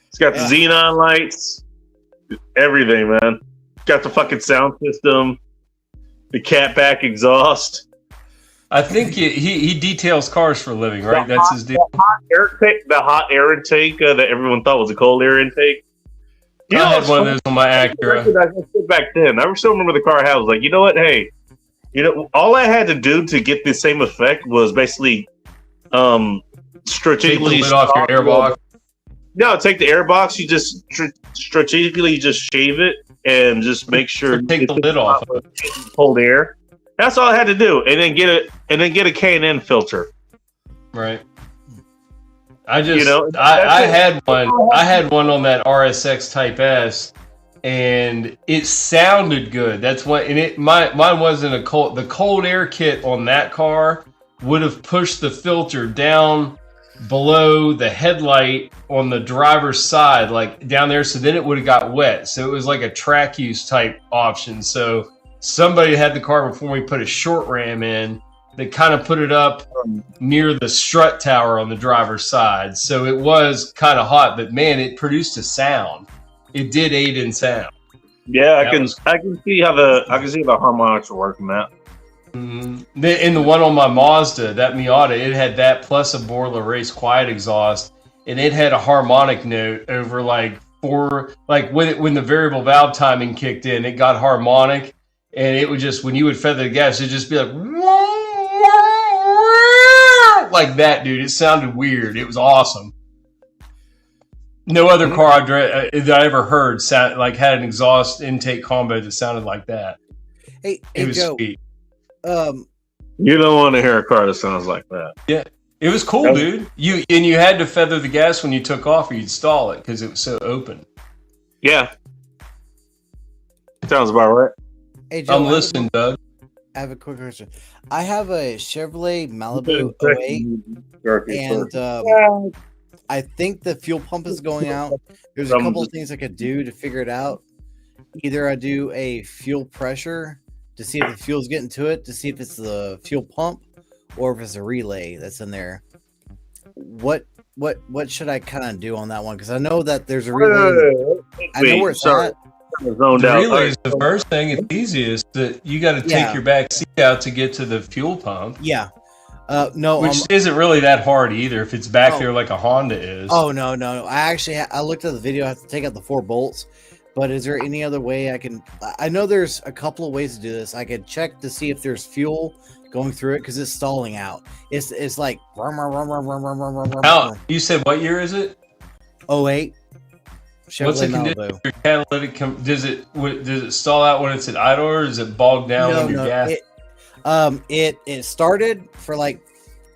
A: It's got the xenon lights, everything, man. Got the fucking sound system, the catback exhaust,
B: I think he details cars for a living, right? That's his deal.
A: the hot air intake that everyone thought was a cold air intake.
B: I had one of those on my Acura.
A: Back then. I still remember the car I had. I was like, you know what? Hey, all I had to do to get the same effect was basically
B: Take the
A: strategically
B: lid off your airbox.
A: No, take the air box. You just strategically just shave it and just make sure
B: Take the lid off of it.
A: cold air. That's all I had to do, and then get a K&N filter.
B: Right. I just,
A: You know,
B: I had one. I had one on that RSX Type S, and it sounded good. That's what. And mine wasn't a cold. The cold air kit on that car would have pushed the filter down below the headlight on the driver's side, like down there. So then it would have got wet. So it was like a track use type option. So somebody had the car before we put a short ram in. They kind of put it up near the strut tower on the driver's side. So it was kind of hot, but man, it produced a sound. It did aid in sound.
A: Yeah, I can see how the harmonics are working, Matt.
B: In the one on my Mazda, that Miata, it had that plus a Borla Race Quiet exhaust, and it had a harmonic note over like when the variable valve timing kicked in, it got harmonic, and it would just, when you would feather the gas, it'd just be like that, dude. It sounded weird. It was awesome. No other car that I ever heard had an exhaust intake combo that sounded like that.
D: Hey,
B: It was
D: Joe.
B: sweet.
A: You don't want to hear a car that sounds like that.
B: Yeah, it was cool, dude. You had to feather the gas when you took off, or you'd stall it because it was so open.
A: Yeah, sounds about right.
D: Hey, Joe,
B: I'm listening, Doug.
D: I have a quick question. I have a Chevrolet Malibu 08, and I think the fuel pump is going out. There's a couple of things I could do to figure it out. Either I do a fuel pressure to see if the fuel's getting to it, to see if it's the fuel pump, or if it's a relay that's in there. What should I kind of do on that one? Because I know that there's a relay. I know where it's at.
A: Zoned
B: The
A: out.
B: relay is the first thing. It's easiest. That you got to take your back seat out to get to the fuel pump.
D: Yeah. No,
B: which isn't really that hard either. If it's back there like a Honda is.
D: Oh no. I looked at the video. I have to take out the 4 bolts. But is there any other way I can? I know there's a couple of ways to do this. I could check to see if there's fuel going through it because it's stalling out. It's like.
B: You said what year is it?
D: 08. Chevrolet
B: What's the condition of your catalytic? Does it stall out when it's at idle, or does it bog down when you're gas?
D: It started for like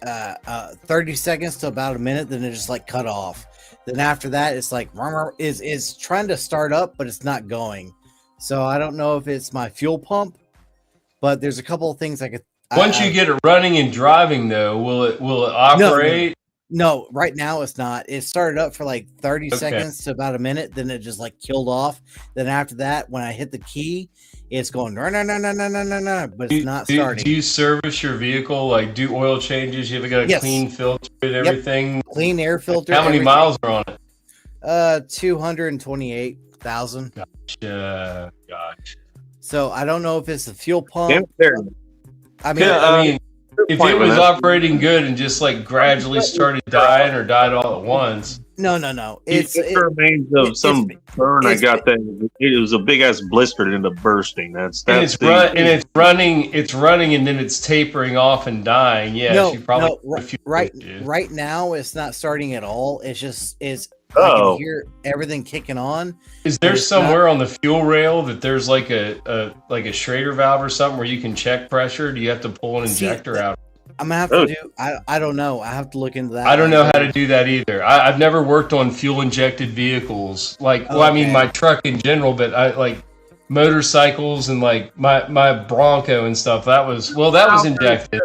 D: 30 seconds to about a minute, then it just like cut off. Then after that, it's like is trying to start up, but it's not going. So I don't know if it's my fuel pump, but there's a couple of things I could.
B: Once you get it running and driving, though, will it operate?
D: No, right now it's not. It started up for like 30 seconds to about a minute, then it just like killed off. Then after that, when I hit the key, it's going no, but it's not starting.
B: Do you service your vehicle? Like do oil changes? You ever got a clean filter and everything?
D: Clean air filter.
B: How many miles are on it?
D: 228,000.
B: Gotcha.
D: So I don't know if it's the fuel pump. I mean,
B: if it was operating good and just like gradually started dying or died all at once.
D: No.
A: It remains of some burn I got that it was a big ass blister that ended up bursting. It's running and then it's tapering off and dying. Yeah,
D: right now it's not starting at all. It's just I can hear everything kicking on.
B: Is there somewhere on the fuel rail that there's like a Schrader valve or something where you can check pressure? Do you have to pull an injector out?
D: I'm gonna have to do. I don't know. I have to look into that.
B: I don't know how to do that either. I've never worked on fuel injected vehicles. I mean my truck in general, but I like motorcycles and like my Bronco and stuff. That was injected.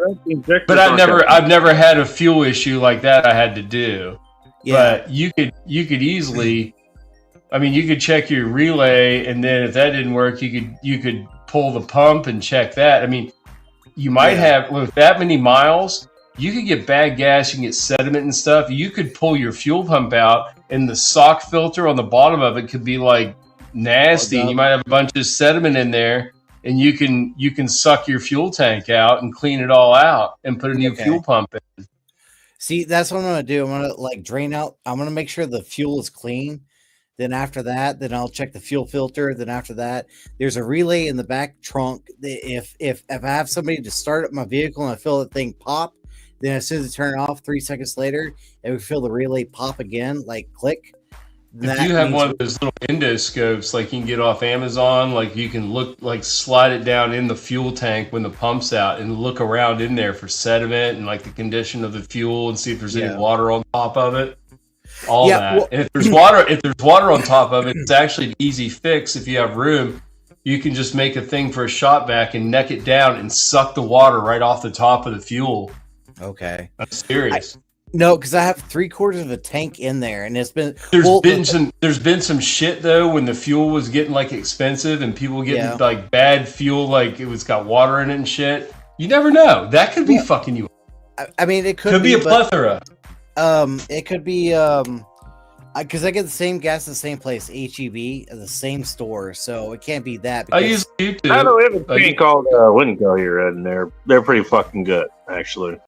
B: But I've never had a fuel issue like that I had to do. Yeah. But you could easily, I mean, you could check your relay, and then if that didn't work, you could pull the pump and check that. I mean, you might have with that many miles, you could get bad gas, you can get sediment and stuff. You could pull your fuel pump out, and the sock filter on the bottom of it could be like nasty. And you might have a bunch of sediment in there, and you can suck your fuel tank out and clean it all out and put a new fuel pump in.
D: See, that's what I'm going to do. I'm going to like drain out. I'm going to make sure the fuel is clean. Then after that, then I'll check the fuel filter. Then after that, there's a relay in the back trunk. If I have somebody to start up my vehicle and I feel the thing pop, then as soon as I turn it off, 3 seconds later, it would feel the relay pop again, like click.
B: If you have one of those little endoscopes, like you can get off Amazon, like you can look, like slide it down in the fuel tank when the pump's out, and look around in there for sediment and like the condition of the fuel, and see if there's any water on top of it. All that. Well, and if there's water on top of it, it's actually an easy fix. If you have room, you can just make a thing for a shop vac and neck it down and suck the water right off the top of the fuel.
D: Okay,
B: that's serious.
D: No, because I have 3/4 of a tank in there, and it's been
B: there's been some shit though when the fuel was getting like expensive and people getting like bad fuel, like it was got water in it and shit. You never know. That could be fucking you.
D: I mean, it could
B: be a plethora.
D: It could be because I get the same gas at the same place, HEB, at the same store, so it can't be that.
B: I use YouTube.
A: I know we have a thing called Winco here, and they're pretty fucking good, actually.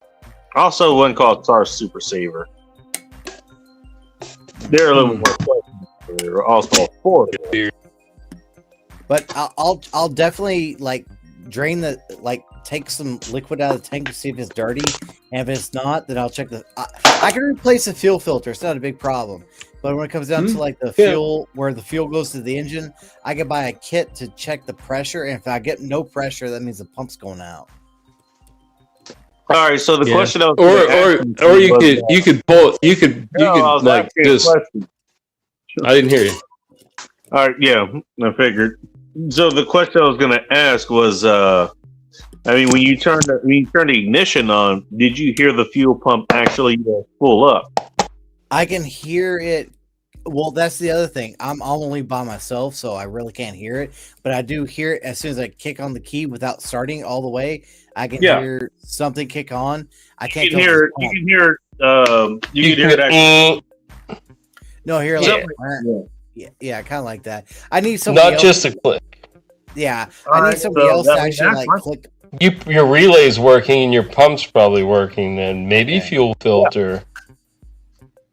A: Also, one called Star Super Saver. They're a little more flexible. They're also affordable.
D: But I'll definitely like drain take some liquid out of the tank to see if it's dirty, and if it's not, then I'll check I can replace the fuel filter. It's not a big problem. But when it comes down to like the fuel, where the fuel goes to the engine, I can buy a kit to check the pressure, and if I get no pressure, that means the pump's going out.
A: All right, so the question I was
E: or you could pull it, you could like just I didn't hear you.
A: All right, yeah, I figured. So the question I was going to ask was, I mean, when you turn the ignition on, did you hear the fuel pump actually pull up?
D: I can hear it. Well, that's the other thing. I'm only by myself, so I really can't hear it. But I do hear it as soon as I kick on the key without starting all the way. I can hear something kick on. I can't hear it.
A: You can hear it. Actually.
D: No, hear like yeah, kind of like that. I need
E: somebody else. Just a click.
D: Yeah, I need somebody else to actually like click.
E: Your relay's working and your pump's probably working. Then maybe fuel filter.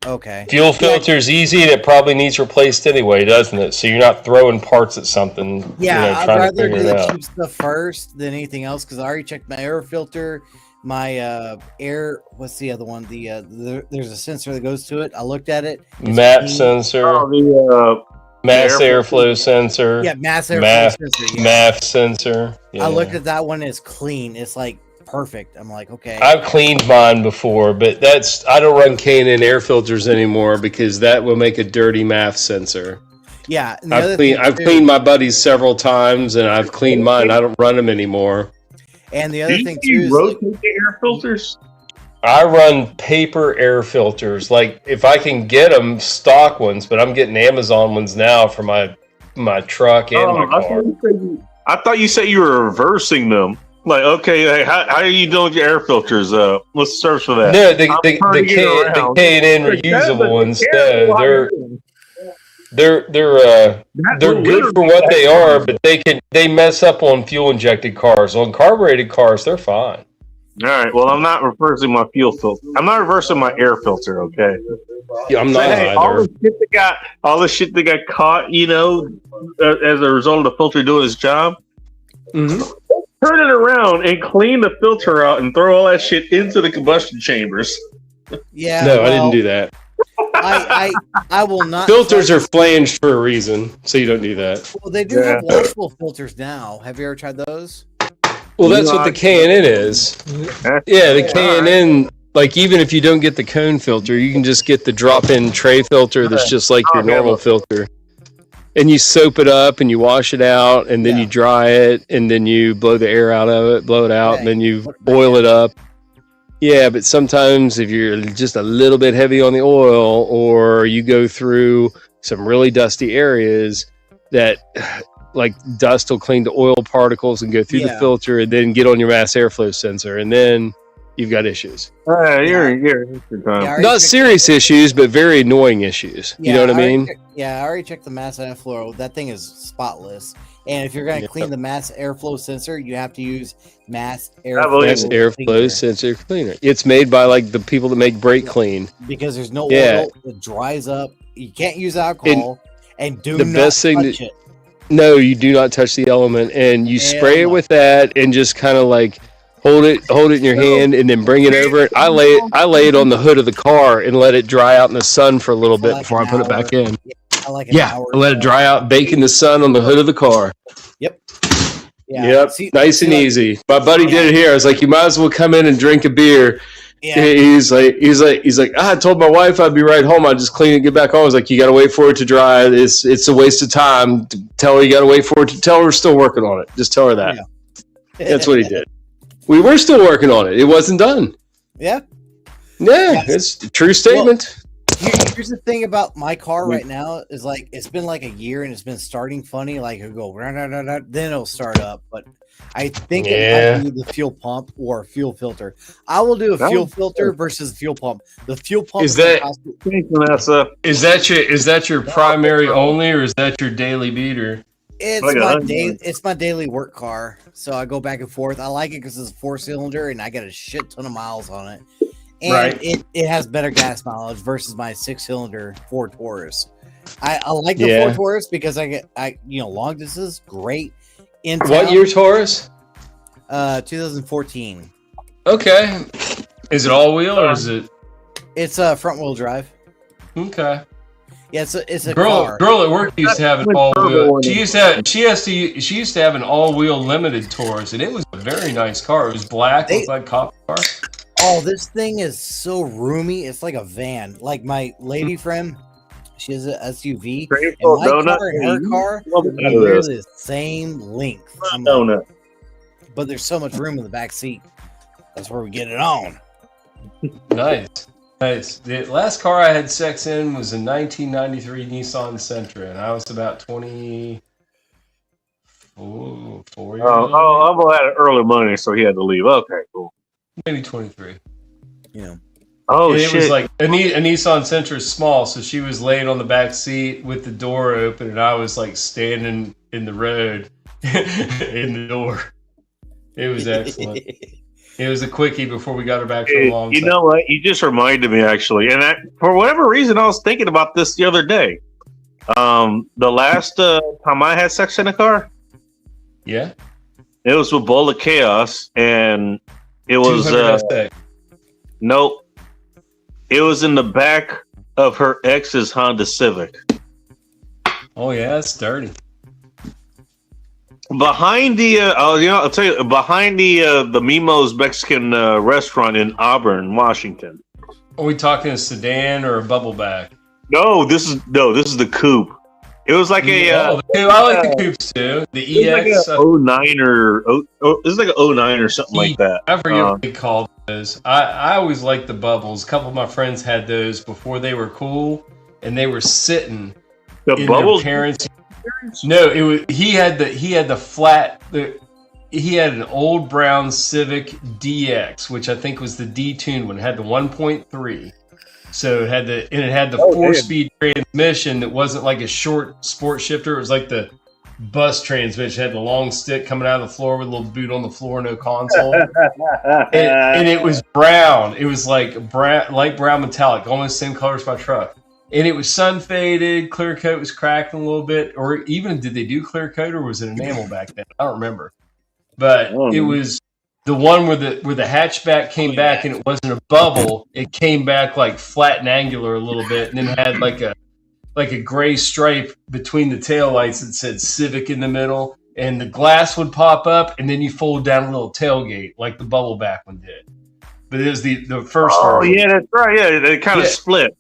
D: Okay.
E: Fuel filter's easy. It probably needs replaced anyway, doesn't it? So you're not throwing parts at something.
D: Yeah, I'd rather do the cheap stuff first than anything else, because I already checked my air filter, my air. What's the other one? There's a sensor that goes to it. I looked at it.
E: MAP sensor.
A: Oh,
E: mass airflow sensor.
D: Yeah, mass airflow sensor.
E: MAF sensor. Yeah.
D: I looked at that one. It's clean. It's like perfect. I'm like, okay.
E: I've cleaned mine before, but I don't run K&N air filters anymore because that will make a dirty MAF sensor.
D: Yeah,
E: I've cleaned my buddies several times, and I've cleaned mine. I don't run them anymore.
D: And the other thing too,
A: you rotate the air filters?
E: I run paper air filters. Like if I can get them, stock ones, but I'm getting Amazon ones now for my truck and my car.
A: I thought you said you were reversing them. Like, okay, how are you doing with your air filters? Let's search for that.
E: No, the K&N reusable ones. They're good for what they are, but they mess up on fuel injected cars. On carbureted cars, they're fine.
A: All right. Well, I'm not reversing my fuel filter. I'm not reversing my air filter. Okay.
E: Yeah, I'm not either.
A: All the shit that got caught, as a result of the filter doing its job.
E: Mm-hmm.
A: Turn it around and clean the filter out and throw all that shit into the combustion chambers.
D: Yeah.
E: No, I didn't do that.
D: I will not.
E: Filters are flanged for a reason, so you don't do that.
D: Well, they do have washable filters now. Have you ever tried those?
E: Well, that's what the K&N is. Yeah, the K&N, like even if you don't get the cone filter, you can just get the drop-in tray filter that's just like your normal filter. And you soap it up and you wash it out, and then you dry it, and then you blow the air out of it, blow it out, and then you oil it up. Yeah, but sometimes if you're just a little bit heavy on the oil, or you go through some really dusty areas, that like dust will clean the oil particles and go through the filter, and then get on your mass airflow sensor, and then you've got issues.
A: You're
E: not serious issues, but very annoying issues. You know what I mean?
D: I already checked the mass airflow. That thing is spotless. And if you're going to clean the mass airflow sensor, you have to use mass airflow
E: sensor cleaner. It's made by like the people that make brake clean.
D: Because there's no oil, it dries up. You can't use alcohol, and do not touch it.
E: No, you do not touch the element, and you spray it with that, and just kind of like hold it in your hand, and then bring it over it. I lay it on the hood of the car and let it dry out in the sun for a little bit before I put it back in.
D: like an hour.
E: I let it dry out, bake in the sun on the hood of the car.
D: Yep. Yeah.
E: Yep. Nice and easy. My buddy did it here. I was like, you might as well come in and drink a beer.
D: Yeah.
E: He's like, I told my wife I'd be right home. I'd just clean and get back home. I was like, you got to wait for it to dry. It's a waste of time. Tell her you got to wait for it. Tell her we're still working on it. Just tell her that.
D: Yeah.
E: That's what he did. We were still working on it. It wasn't done.
D: Yeah.
E: Yeah, it's a true statement.
D: Here's the thing about my car right now is like it's been like a year and it's been starting funny. Like it'll go, then it'll start up. But I think it might be the fuel pump or fuel filter. I will do a fuel filter versus the fuel pump. The fuel pump
E: Is that your primary only, or is that your daily beater?
D: It's my daily work car, so I go back and forth. I like it because it's a 4-cylinder and I got a shit ton of miles on it, and it has better gas mileage versus my 6-cylinder Ford Taurus. I like the Ford Taurus because I long distance great. In town,
E: what year Taurus?
D: 2014.
E: Okay, is it all wheel or is it?
D: It's a front wheel drive.
E: Okay.
D: Yeah, it's a
B: girl at work used to have an all wheel. She used to have an all wheel limited Taurus, and it was a very nice car. It was black, looked like copper car.
D: Oh, this thing is so roomy. It's like a van. Like my lady friend, she has an SUV. And my car and her car are the same length. But there's so much room in the back seat. That's where we get it on.
B: Nice. The last car I had sex in was a 1993 Nissan Sentra, and I was about 24 years old.
A: Uncle had an early money, so he had to leave. Okay, cool.
B: Maybe 23.
D: Yeah.
A: Oh,
B: and
A: shit.
B: It was like a Nissan Sentra is small, so she was laying on the back seat with the door open, and I was like standing in the road in the door. It was excellent. It was a quickie before we got her back from a long time.
A: You know what? You just reminded me, actually. And for whatever reason, I was thinking about this the other day. The last time I had sex in a car,
B: it
A: was with Bowl of Chaos, and it was nope. It was in the back of her ex's Honda Civic.
B: Oh yeah, it's dirty.
A: Behind the I'll tell you, behind the Mimo's Mexican restaurant in Auburn, Washington.
B: Are we talking a sedan or a bubble back?
A: No, this is the coupe. It was like
B: I like the coupes too. The EX,
A: like 09 or it's like an 09 or something like that.
B: I forget what they called those. I always liked the bubbles. A couple of my friends had those before they were cool, and they were sitting in
A: bubbles?
B: their parents'. No, it was he had the flat. He had an old brown Civic DX, which I think was the detuned one. It had the 1.3. So it had the 4-speed transmission that wasn't like a short sport shifter. It was like the bus transmission. It had the long stick coming out of the floor with a little boot on the floor, no console. and it was brown. It was like light brown metallic, almost the same color as my truck. And it was sun faded. Clear coat was cracking a little bit. Or even did they do clear coat, or was it enamel back then? I don't remember. But it was the one where the hatchback came back and it wasn't a bubble. It came back like flat and angular a little bit, and then had like a gray stripe between the taillights that said Civic in the middle, and the glass would pop up, and then you fold down a little tailgate like the bubble back one did. But it was the first one.
A: Oh yeah, that's right. Yeah, they kind of split.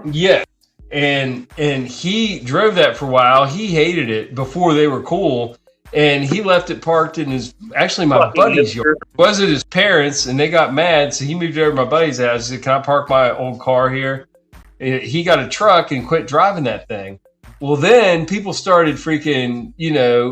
B: Yeah. And he drove that for a while. He hated it before they were cool. And he left it parked in my buddy's yard. It wasn't his parents, and they got mad, so he moved over to my buddy's house. He said, "Can I park my old car here?" And he got a truck and quit driving that thing. Well, then people started freaking,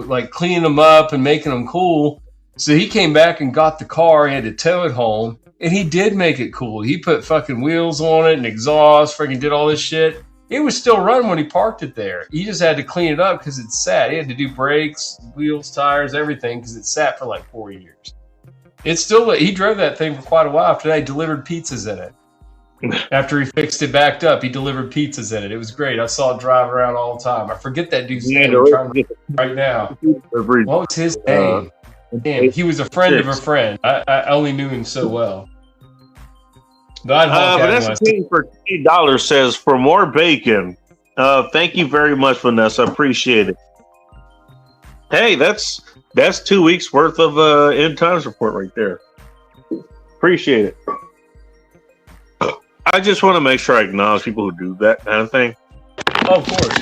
B: like cleaning them up and making them cool. So he came back and got the car. He had to tow it home, and he did make it cool. He put fucking wheels on it and exhaust, freaking did all this shit. It was still running when he parked it there. He just had to clean it up because it sat. He had to do brakes, wheels, tires, everything because it sat for like 4 years. He drove that thing for quite a while. After that, he delivered pizzas in it. After he fixed it backed up, he delivered pizzas in it. It was great. I saw it drive around all the time. I forget that dude's name. I'm trying to remember right now. What was his name? Damn, he was a friend of a friend. I only knew him so well. But
A: that's the thing for $8 says for more bacon, Thank you very much, Vanessa. Appreciate it. Hey, that's 2 weeks worth of End Times report right there. Appreciate it. I just want to make sure I acknowledge people who do that kind of thing.
B: Oh, of course.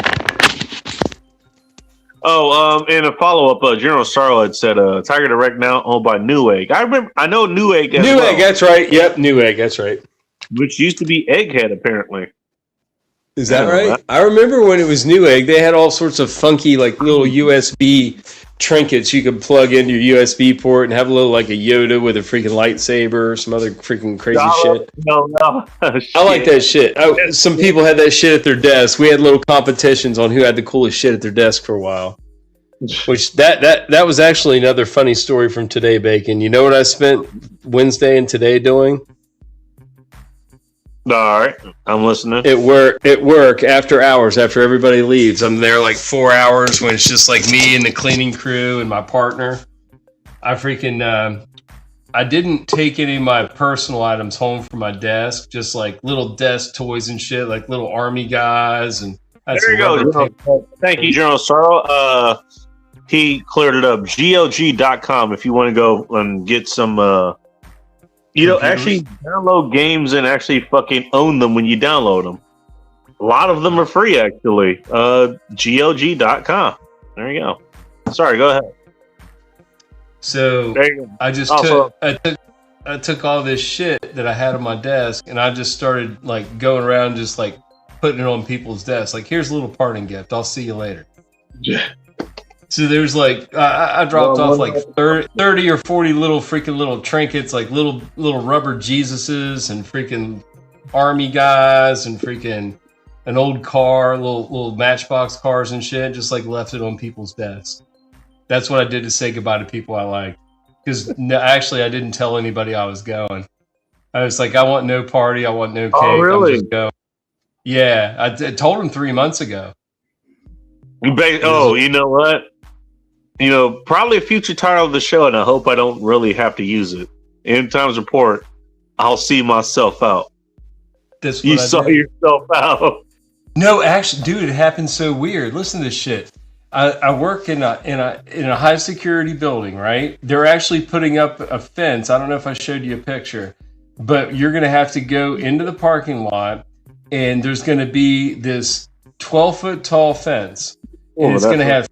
A: Oh, in a follow-up, General Sorrow had said, Tiger Direct now owned by Newegg. I know Newegg.
E: Newegg, that's right. Yep, Newegg, that's right.
A: Which used to be Egghead, apparently.
E: Is that right? I remember when it was Newegg, they had all sorts of funky, like, little USB trinkets you could plug into your USB port and have a little, like, a Yoda with a freaking lightsaber or some other freaking crazy shit.
A: No.
E: I like that shit. Some people had that shit at their desk. We had little competitions on who had the coolest shit at their desk for a while. Which that was actually another funny story from today, Bacon. You know what I spent Wednesday and today doing?
A: All right, I'm listening.
E: At work, after hours, after everybody leaves. I'm there like 4 hours when it's just like me and the cleaning crew and my partner. I freaking I didn't take any of my personal items home from my desk, just like little desk toys and shit, like little army guys. And
A: there you go. Thank you, General Sorrow. He cleared it up. GOG.com if you want to go and get some actually download games and actually fucking own them when you download them. A lot of them are free, actually. GOG.com. There you go. Sorry, go ahead.
B: So I just I took all this shit that I had on my desk and I just started like going around just like putting it on people's desks. Like, here's a little parting gift. I'll see you later.
A: Yeah.
B: So there's like I dropped off like 30 or 40 little trinkets, like little rubber Jesuses and freaking army guys and freaking an old car, little Matchbox cars and shit. Just like left it on people's desks. That's what I did to say goodbye to people I liked. Because actually, I didn't tell anybody I was going. I was like, I want no party, I want no cake.
A: Oh, really?
B: I'm just going. Yeah, I told him 3 months ago.
A: Oh, you know what? Probably a future title of the show, and I hope I don't really have to use it. End Times report. I'll see myself out. You saw yourself out.
B: No, actually, dude, it happened so weird. Listen to this shit. I work in a high security building, right? They're actually putting up a fence. I don't know if I showed you a picture, but you're going to have to go into the parking lot, and there's going to be this 12-foot tall fence. And it's going to have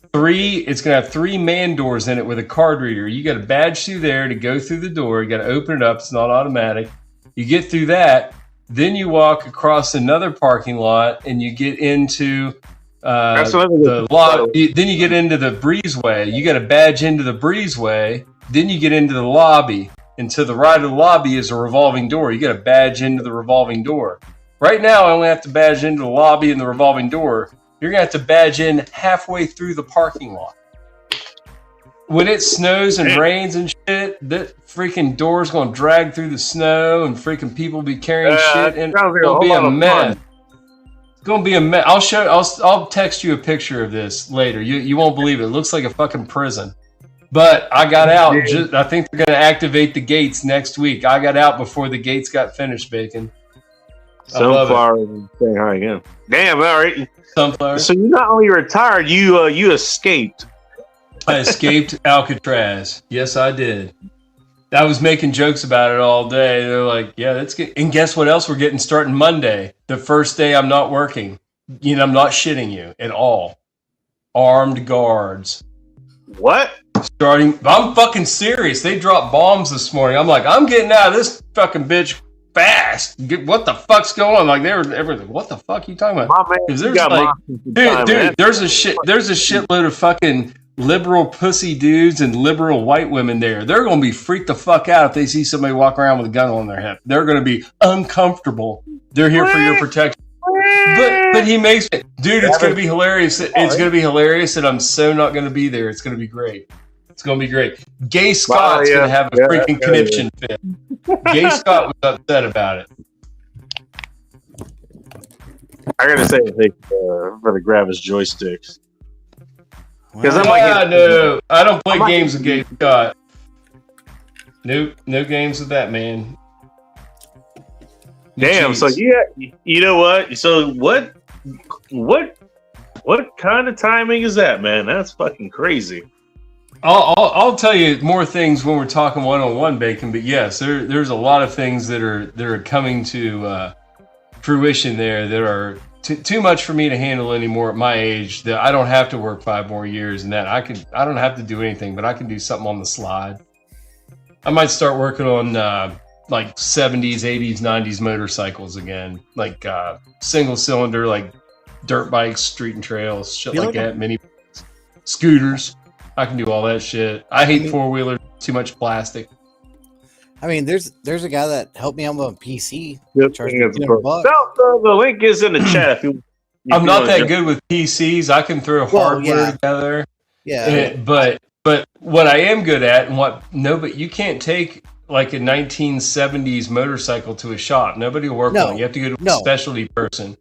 B: three man doors in it with a card reader. You got a badge through there to go through the door. You got to open it up. It's not automatic. You get through that. Then you walk across another parking lot and you get into the lot. Then you get into the breezeway. You got a badge into the breezeway. Then you get into the lobby. And to the right of the lobby is a revolving door. You got a badge into the revolving door. Right now, I only have to badge into the lobby and the revolving door. You're going to have to badge in halfway through the parking lot. When it snows and rains and shit, that freaking door's going to drag through the snow and freaking people be carrying shit. And it's going to be a mess. It's going to be a mess. I'll text you a picture of this later. You won't believe it. It looks like a fucking prison. But I got out. I think they're going to activate the gates next week. I got out before the gates got finished, Bacon.
A: Sunflower saying hi again. Damn, all right.
B: Sunflower.
A: So you not only retired, you escaped.
B: I escaped Alcatraz. Yes, I did. I was making jokes about it all day. They're like, yeah, that's good. And guess what else we're getting starting Monday? The first day I'm not working. I'm not shitting you at all. Armed guards.
A: What?
B: I'm fucking serious. They dropped bombs this morning. I'm like, I'm getting out of this fucking bitch fast. What the fuck's going on? Like, they were everything. What the fuck are you talking about? There's like, dude, there's a shitload of fucking liberal pussy dudes and liberal white women there. They're going to be freaked the fuck out if they see somebody walk around with a gun on their hip. They're going to be uncomfortable. They're here for your protection. But he makes it, dude. It's going to be hilarious. It's going to be hilarious, and I'm so not going to be there. It's going to be great. It's going to be great. Gay Scott's going to have a freaking conniption fit. Gay Scott was upset about it.
A: I got to say, I think brother grab his joysticks.
B: Because no, I don't play games with Gay Scott. No games with that man.
A: Damn. So yeah, you know what? So what what kind of timing is that, man? That's fucking crazy.
B: I'll tell you more things when we're talking one-on-one, Bacon. But yes, there's a lot of things that are coming to fruition there that are too much for me to handle anymore at my age. That I don't have to work 5 more years, and that I don't have to do anything, but I can do something on the slide. I might start working on like 70s, 80s, 90s motorcycles again, like single cylinder, like dirt bikes, street and trails, shit like that. Mini scooters. I can do all that shit. I hate four-wheelers. Too much plastic.
D: I mean, there's a guy that helped me out with a PC.
A: The link is in the chat.
B: I'm not that good with PCs. I can throw hardware together.
D: Yeah.
B: But what I am good at, but you can't take like a 1970s motorcycle to a shop. Nobody will work on it. You have to go to a specialty person.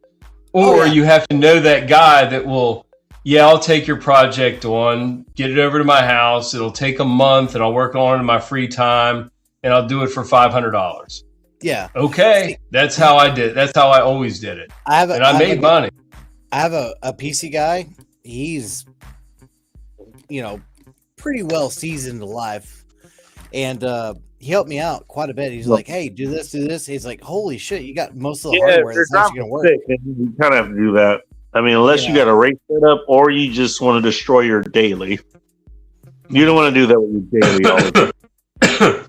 B: Or you have to know that guy that will, I'll take your project on, get it over to my house. It'll take a month and I'll work on it in my free time and I'll do it for $500.
D: Yeah.
B: Okay. That's how I did. That's how I always did it. I made money.
D: I have a PC guy. He's, pretty well seasoned alive. And he helped me out quite a bit. He's like, hey, do this. He's like, holy shit, you got most of the hardware that's actually going to work.
A: You kind of have to do that. I mean, unless you got a race set up or you just want to destroy your daily. You don't want to do that with your daily all the time.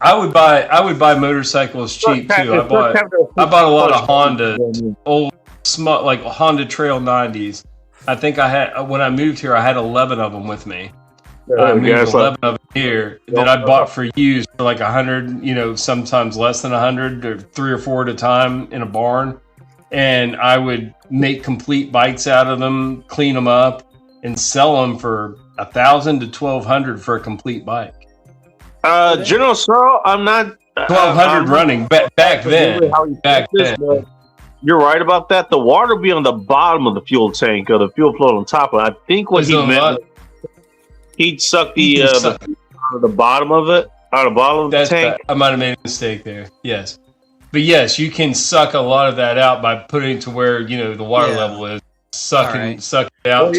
B: I would buy motorcycles cheap too. I bought a lot of Honda old smart, like Honda Trail 90s. I think I had, when I moved here, I had 11 of them with me. I moved 11 of them here that I bought for used for like 100, sometimes less than 100 or 3 or 4 at a time in a barn. And I would make complete bikes out of them, clean them up, and sell them for $1,000 to $1,200 for a complete bike.
A: General Sorrell, I'm not
B: 1,200 running back then.
A: You're right about that. The water be on the bottom of the fuel tank or the fuel float on top of it. I think what he meant, he'd suck the out of the bottom of it, out of the bottom of the tank.
B: I might have made a mistake there. Yes. But yes, you can suck a lot of that out by putting it to where, the water level is. Suck it out.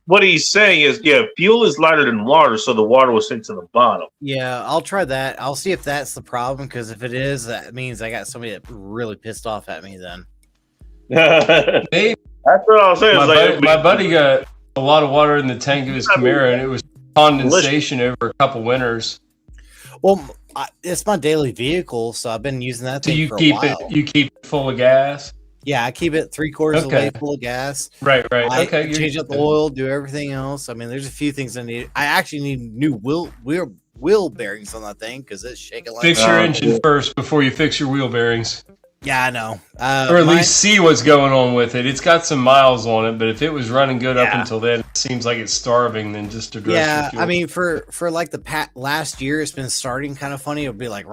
A: What he's saying is, fuel is lighter than water, so the water will sink to the bottom.
D: Yeah, I'll try that. I'll see if that's the problem, because if it is, that means I got somebody that really pissed off at me then.
A: That's what I was saying.
B: My buddy got a lot of water in the tank of his Camaro, and it was condensation over a couple winters.
D: Well, it's my daily vehicle, so I've been using that thing for a while.
B: You keep it full of gas?
D: Yeah, I keep it 3/4 of the way full of gas.
B: Right.
D: I change up the oil, do everything else. I mean, there's a few things I need. I actually need new wheel bearings on that thing because it's shaking like
B: Fix your engine first before you fix your wheel bearings.
D: Yeah, I know.
B: Or at least see what's going on with it. It's got some miles on it, but if it was running good up until then, it seems like it's starving. Then just address the fuel.
D: I mean, for like the last year, it's been starting kind of funny. It'll be like,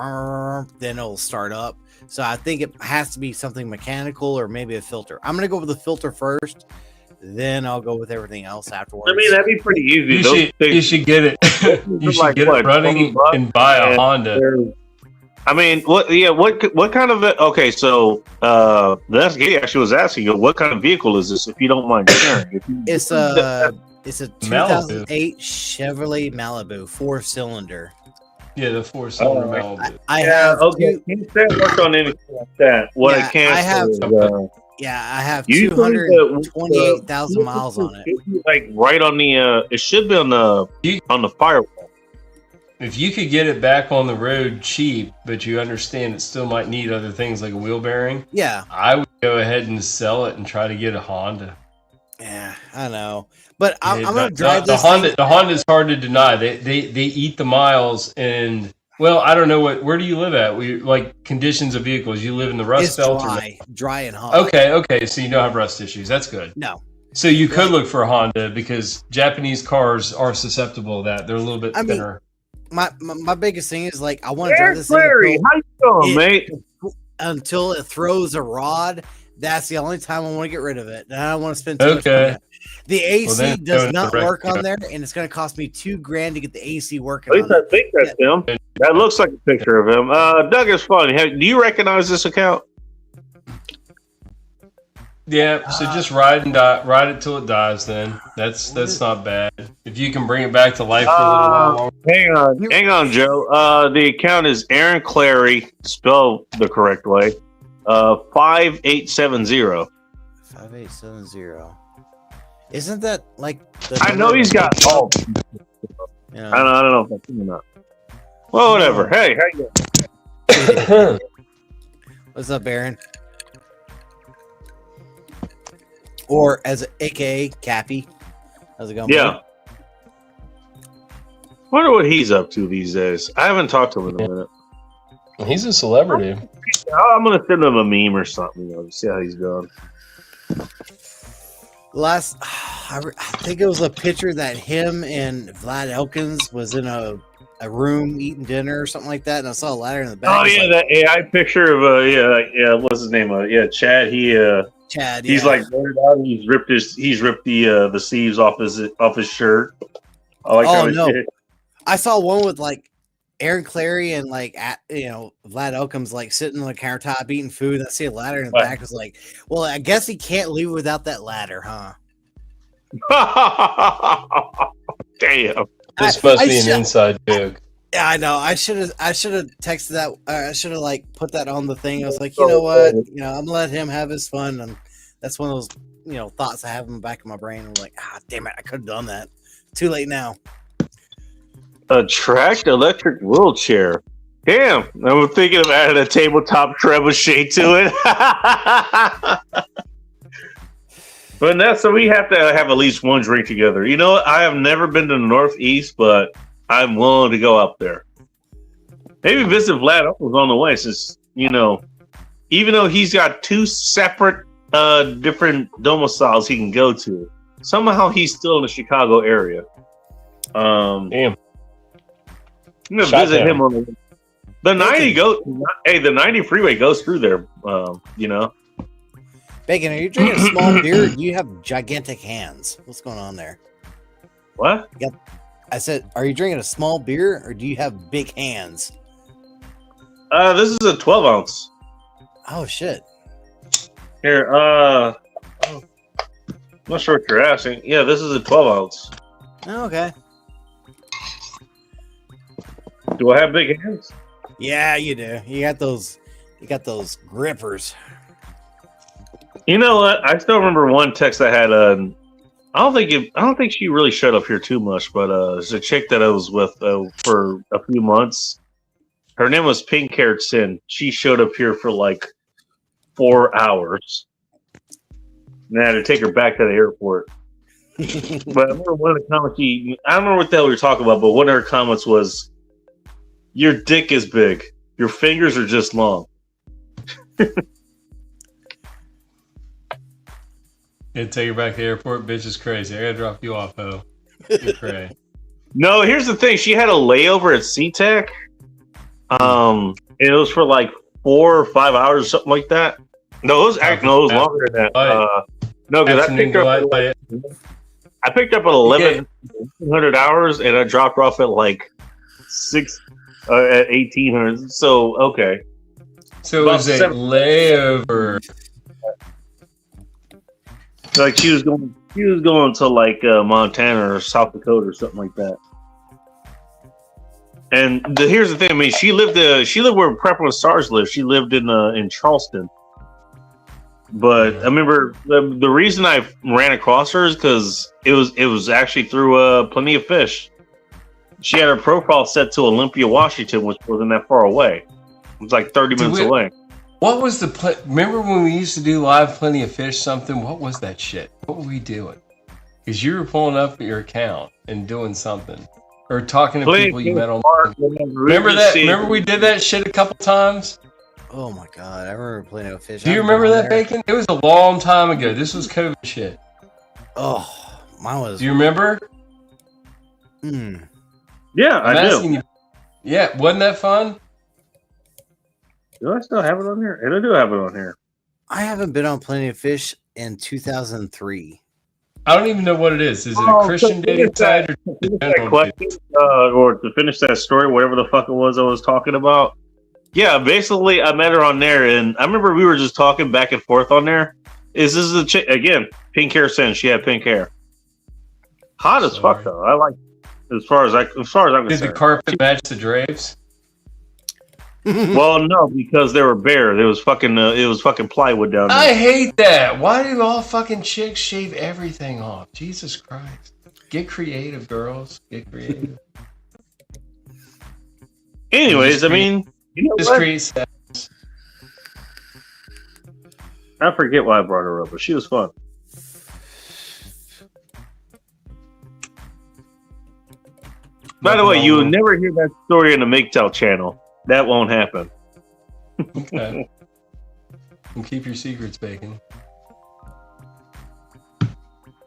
D: then it'll start up. So I think it has to be something mechanical or maybe a filter. I'm gonna go with the filter first, then I'll go with everything else afterwards.
A: I mean, that'd be pretty easy.
B: You should get it. You should get it running and buy a Honda.
A: I mean, what kind of okay? So that's Gay actually was asking you, what kind of vehicle is this? If you don't mind sharing,
D: it's a 2008 Chevrolet Malibu 4-cylinder.
B: Yeah, the 4-cylinder Malibu.
D: I have.
A: Okay, you said work on anything like that. What I can't.
D: I have 228,000 miles on it.
A: Like right on the. It should be on the firewall.
B: If you could get it back on the road cheap, but you understand it still might need other things like a wheel bearing.
D: Yeah,
B: I would go ahead and sell it and try to get a Honda.
D: Yeah, I know, but I'm gonna drive this.
B: The Honda's hard to deny. They eat the miles, and well, I don't know where do you live at? We like conditions of vehicles. You live in the rust belt,
D: dry and hot.
B: Okay, so you don't have rust issues. That's good.
D: No,
B: so you could look for a Honda because Japanese cars are susceptible to that. They're a little bit thinner.
D: My biggest thing is like I want to drive this
A: thing how you doing, mate?
D: Until it throws a rod. That's the only time I want to get rid of it. And I don't want to spend too much money on it. The AC does not work on there, and it's going to cost me $2,000 to get the AC working.
A: At least I think that's him. That looks like a picture of him. Doug is funny. Do you recognize this account?
B: Yeah, so just ride it till it dies. Then that's not bad. If you can bring it back to life for a little while longer.
A: Hang on, Joe. The account is Aaron Clary, spelled the correct way. 5870.
D: 5870. Isn't that like?
A: I know he's got. Oh,
D: Yeah.
A: I don't know if that's him or not. Well, whatever. Hey, how you doing?
D: What's up, Aaron? Or as AKA Cappy. How's it going?
A: Yeah. Wonder what he's up to these days. I haven't talked to him in a minute.
E: He's a celebrity.
A: I'm gonna send him a meme or something. See how he's doing.
D: I think it was a picture that him and Vlad Elkins was in a room eating dinner or something like that, and I saw a ladder in the back.
A: Oh yeah, that AI picture of what's his name? Chad.
D: Chad.
A: He's like blurred out. He's ripped the sleeves off his shirt. I like how
D: no.
A: did.
D: I saw one with like Aaron Clary and Vlad Elkins like sitting on the countertop eating food. And I see a ladder in the back. I was like, well, I guess he can't leave without that ladder, huh?
A: Damn.
E: This must be an inside joke.
D: Yeah, I know. I should have texted that. I should have put that on the thing. I was like, you know what? I'm gonna let him have his fun, and that's one of those thoughts I have in the back of my brain. I'm like, damn it, I could have done that. Too late now.
A: A tracked electric wheelchair. Damn, I'm thinking of adding a tabletop trebuchet to it. But that's so we have to have at least one drink together. You know what? I have never been to the Northeast, but I'm willing to go up there. Maybe visit Vlad Elkins on the way, since even though he's got two separate different domiciles he can go to, somehow he's still in the Chicago area.
E: Damn.
A: I'm gonna visit him on the 90 the 90 freeway goes through there.
D: Bacon, are you drinking a small beer? Or do you have gigantic hands? What's going on there?
A: What?
D: I said, are you drinking a small beer or do you have big hands?
A: This is a 12 ounce.
D: Oh shit.
A: Here, I'm not sure what you're asking. Yeah, this is a 12 ounce.
D: Oh, okay.
A: Do I have big hands?
D: Yeah, you do. You got those grippers.
A: You know what? I still remember one text I had. I don't think she really showed up here too much, but it's a chick that I was with for a few months. Her name was Pink Haired Sin. She showed up here for like 4 hours. And I had to take her back to the airport. But I remember one of the comments I don't remember what the hell we were talking about, but one of her comments was, "Your dick is big. Your fingers are just long."
B: And take her back to the airport. Bitch is crazy. I gotta drop you off, though. You're crazy.
A: No, here's the thing. She had a layover at SeaTac. It was for like 4 or 5 hours or something like that. No, it was longer than that. No, because I picked up at 1,100 hours and I dropped off at like 1,800. So okay.
B: So it was a layover.
A: Like she was going to like Montana or South Dakota or something like that. And here's the thing. I mean, she lived where Prepper with Stars lived. She lived in Charleston. But I remember the reason I ran across her is because it was actually through Plenty of Fish. She had her profile set to Olympia, Washington, which wasn't that far away. It was like 30 minutes away.
B: What was remember when we used to do live Plenty of Fish something? What was that shit? What were we doing? Because you were pulling up your account and doing something. Or talking to people you met on. Remember that? Remember we did that shit a couple times?
D: Oh my god, I remember Plenty of Fish.
B: Do you remember that, Bacon? It was a long time ago. This was COVID shit.
D: Oh, mine was.
B: Do you remember?
A: Yeah, I do.
B: You, yeah, wasn't that fun?
A: Do I still have it on here? And I do have it on here.
D: I haven't been on Plenty of Fish in 2003.
B: I don't even know what it is. Is it a Christian dating site or
A: or to finish that story, whatever the fuck it was I was talking about? Yeah, basically I met her on there, and I remember we were just talking back and forth on there, Is this the chick again? Pink hair since she had pink hair. Hot as fuck though. I like as far as I'm
B: Did
A: concerned.
B: the carpet match the drapes?
A: Well, no, because they were bare. It was fucking plywood down there.
B: I hate that. Why do all fucking chicks shave everything off? Jesus Christ. Get creative, girls. Get creative.
A: Anyways, I mean, you know
B: Just
A: what?
B: create sex.
A: I forget why I brought her up, but she was fun. By the way, you will never hear that story in the MGTOW channel. That won't happen.
B: Okay. And keep your secrets, Bacon.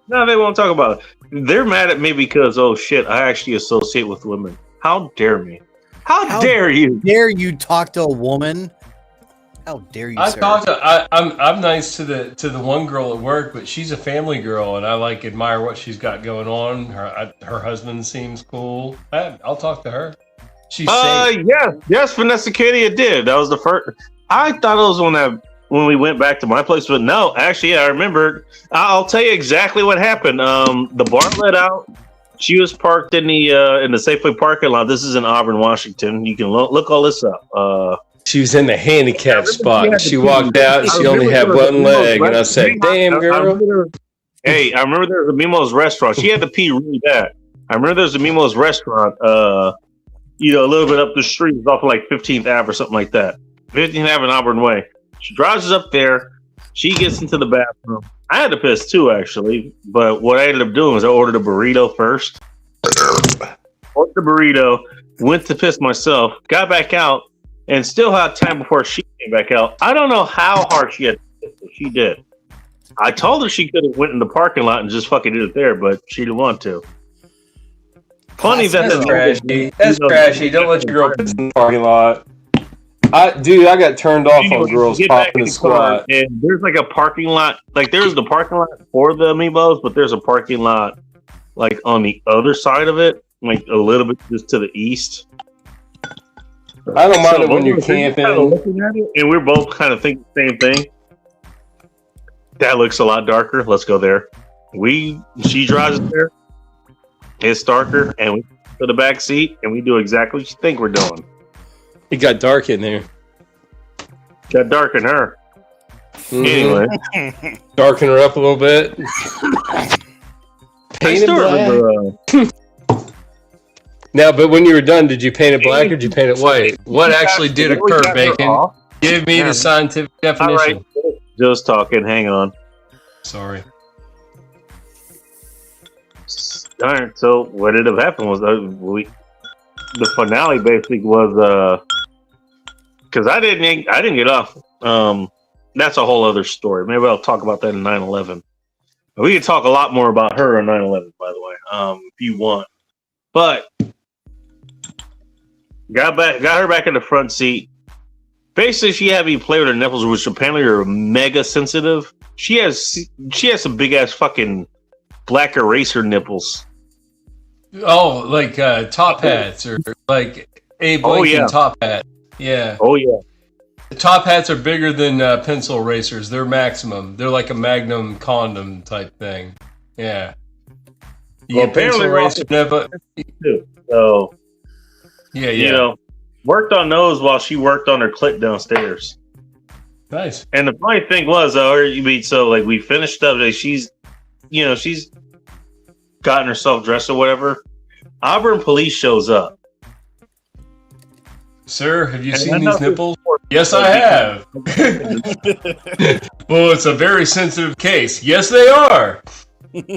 A: No, they won't talk about it. They're mad at me because, oh shit, I actually associate with women. How dare me? How dare you?
D: Dare you talk to a woman? How dare you? Sir?
B: I'm nice to the one girl at work, but she's a family girl, and I like admire what she's got going on. Her husband seems cool. I'll talk to her. She's safe.
A: Yes, Vanessa Katie, it did. That was the first. I thought it was when we went back to my place, but no, actually, I remember. I'll tell you exactly what happened. The bar let out. She was parked in the Safeway parking lot. This is in Auburn, Washington. You can look all this up.
E: She was in the handicap spot. She walked out and she only had one leg. And I said, damn, girl.
A: Hey, I remember there was a Mimo's restaurant. She had to pee really bad. I remember there was a Mimo's restaurant, a little bit up the street. It was off of like 15th Ave or something like that. 15th Ave in Auburn Way. She drives us up there. She gets into the bathroom. I had to piss too, actually. But what I ended up doing was I ordered a burrito first. Ordered the burrito, went to piss myself, got back out, and still had time before she came back out. I don't know how hard she had to piss, but she did. I told her she could have went in the parking lot and just fucking did it there, but she didn't want to. Funny
B: That's trashy. That's trashy. Don't let your girl piss in the parking lot.
E: I got turned off on girls popping the squat.
A: And there's like a parking lot. Like there's the parking lot for the Amiibos, but there's a parking lot like on the other side of it, like a little bit just to the east.
E: I don't mind it when you're camping.
A: Kind of looking at it, and we're both kind of thinking the same thing. That looks a lot darker. Let's go there. She drives us there. It's darker, and we to the back seat, and we do exactly what you think we're doing.
E: It got dark in there.
A: Got dark in her.
E: Mm-hmm.
A: Anyway,
E: Darken her up a little bit. Paint it black. Now, but when you were done, did you paint it black or did you paint it white? What actually did occur, Bacon? Give me the scientific definition.
A: All right. Just talking. Hang on.
B: Sorry.
A: All right. So what ended up happening was the finale basically was because I didn't get off. That's a whole other story. Maybe I'll talk about that in 9/11. We can talk a lot more about her on 9/11, by the way, if you want. But got her back in the front seat. Basically, she had me play with her nipples, which apparently are mega sensitive. She has some big ass fucking black eraser nipples.
B: Oh, like top hats or like Abe Lincoln top hat. Yeah.
A: Oh yeah.
B: The top hats are bigger than pencil erasers. They're maximum. They're like a Magnum condom type thing. Yeah. You get pencil eraser nipple.
A: So
B: yeah.
A: You know, worked on those while she worked on her clit downstairs.
B: Nice.
A: And the funny thing was, we finished up. She's gotten herself dressed or whatever. Auburn police shows up.
B: Sir, have you seen these nipples? Yes, I have. Well, it's a very sensitive case. Yes, they are.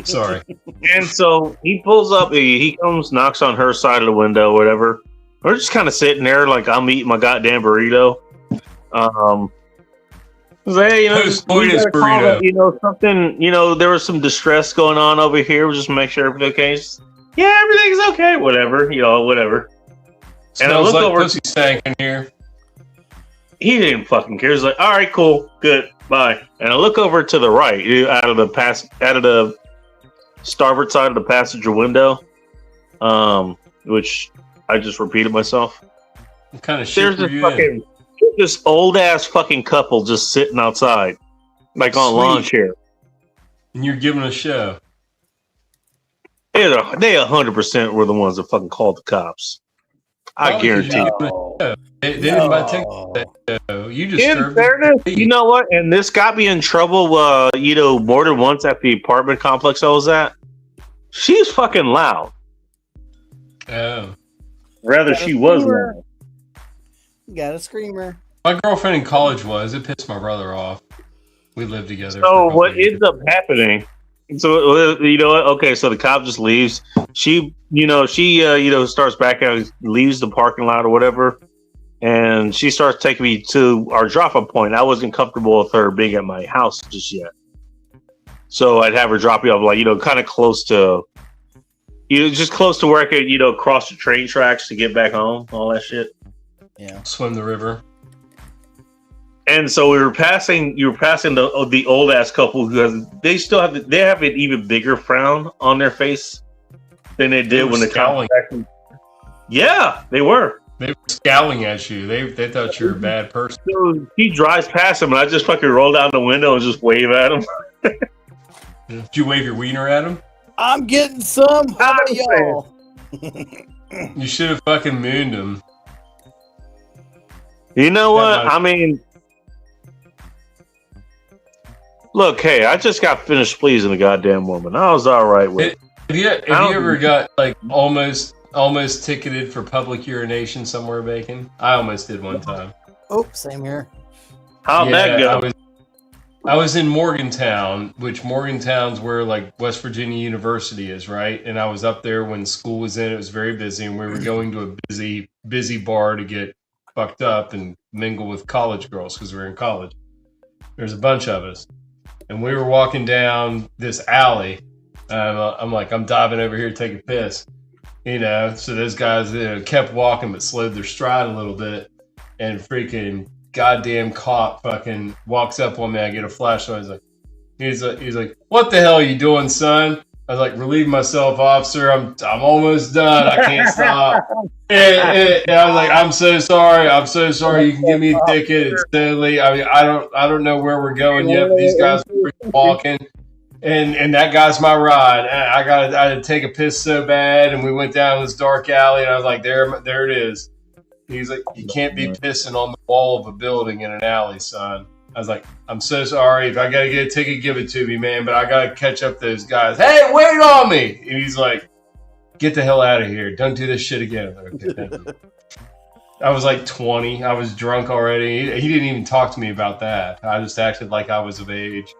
B: Sorry.
A: And so he pulls up. He comes, knocks on her side of the window, whatever. We're just kind of sitting there, like I'm eating my goddamn burrito. Hey, burrito. Something. There was some distress going on over here. We'll just make sure everything's okay. Yeah, everything's okay. Whatever. Whatever.
B: And I look like over. Pussy stank in here.
A: He didn't fucking care. He's like, all right, cool, good, bye. And I look over to the right, out of the starboard side of the passenger window, which I just repeated myself.
B: What kind of shit were you in?
A: This old ass fucking couple just sitting outside. like on lawn chair.
B: And you're giving a show.
A: They 100% were the ones that fucking called the cops. I guarantee you.
B: They didn't buy tickets. You just
A: In fairness, you know what? And this got me in trouble, more than once at the apartment complex I was at. She's fucking loud.
B: Oh.
A: Rather, she was loud.
D: You got a screamer.
B: My girlfriend in college was. It pissed my brother off. We lived together.
A: So what ends up happening? So you know what? Okay, so the cop just leaves. She starts back out, leaves the parking lot or whatever, and she starts taking me to our drop-off point. I wasn't comfortable with her being at my house just yet, so I'd have her drop me off, kind of close to, just close to where I could, cross the train tracks to get back home, all that shit.
D: Yeah,
B: swim the river.
A: And so you were passing the old ass couple who they have an even bigger frown on their face than they did when the
B: scowling.
A: Yeah, they were.
B: They were scowling at you. They thought you were a bad person.
A: So he drives past him, and I just fucking roll down the window and just wave at him.
B: Did you wave your wiener at him?
D: I'm getting some. How about y'all?
B: You should have fucking mooned him.
A: You know what? I mean, look, hey, I just got finished pleasing the goddamn woman. I was all right with it.
B: Have you ever got like almost ticketed for public urination somewhere, Bacon? I almost did one time.
D: Oh, same here.
A: How'd that go?
B: I was in Morgantown, which Morgantown's where like West Virginia University is, right? And I was up there when school was in. It was very busy, and we were going to a busy bar to get fucked up and mingle with college girls because we were in college. There's a bunch of us, and we were walking down this alley. I'm like, I'm diving over here to take a piss, So those guys kept walking but slowed their stride a little bit, and freaking goddamn cop fucking walks up on me. I get a flashlight. He's like, what the hell are you doing, son? I was like, relieve myself, officer. I'm almost done. I can't stop. And I was like, I'm so sorry. You can give me a ticket. It's totally. I mean, I don't know where we're going yet. But these guys are freaking walking. And that guy's my ride. I had to take a piss so bad, and we went down this dark alley, and I was like, there it is. He's like, you can't be pissing on the wall of a building in an alley, son. I was like, I'm so sorry. If I gotta get a ticket, give it to me, man. But I gotta catch up those guys. Hey, wait on me! And he's like, get the hell out of here. Don't do this shit again. Okay, thank you. I was like 20. I was drunk already. He didn't even talk to me about that. I just acted like I was of age.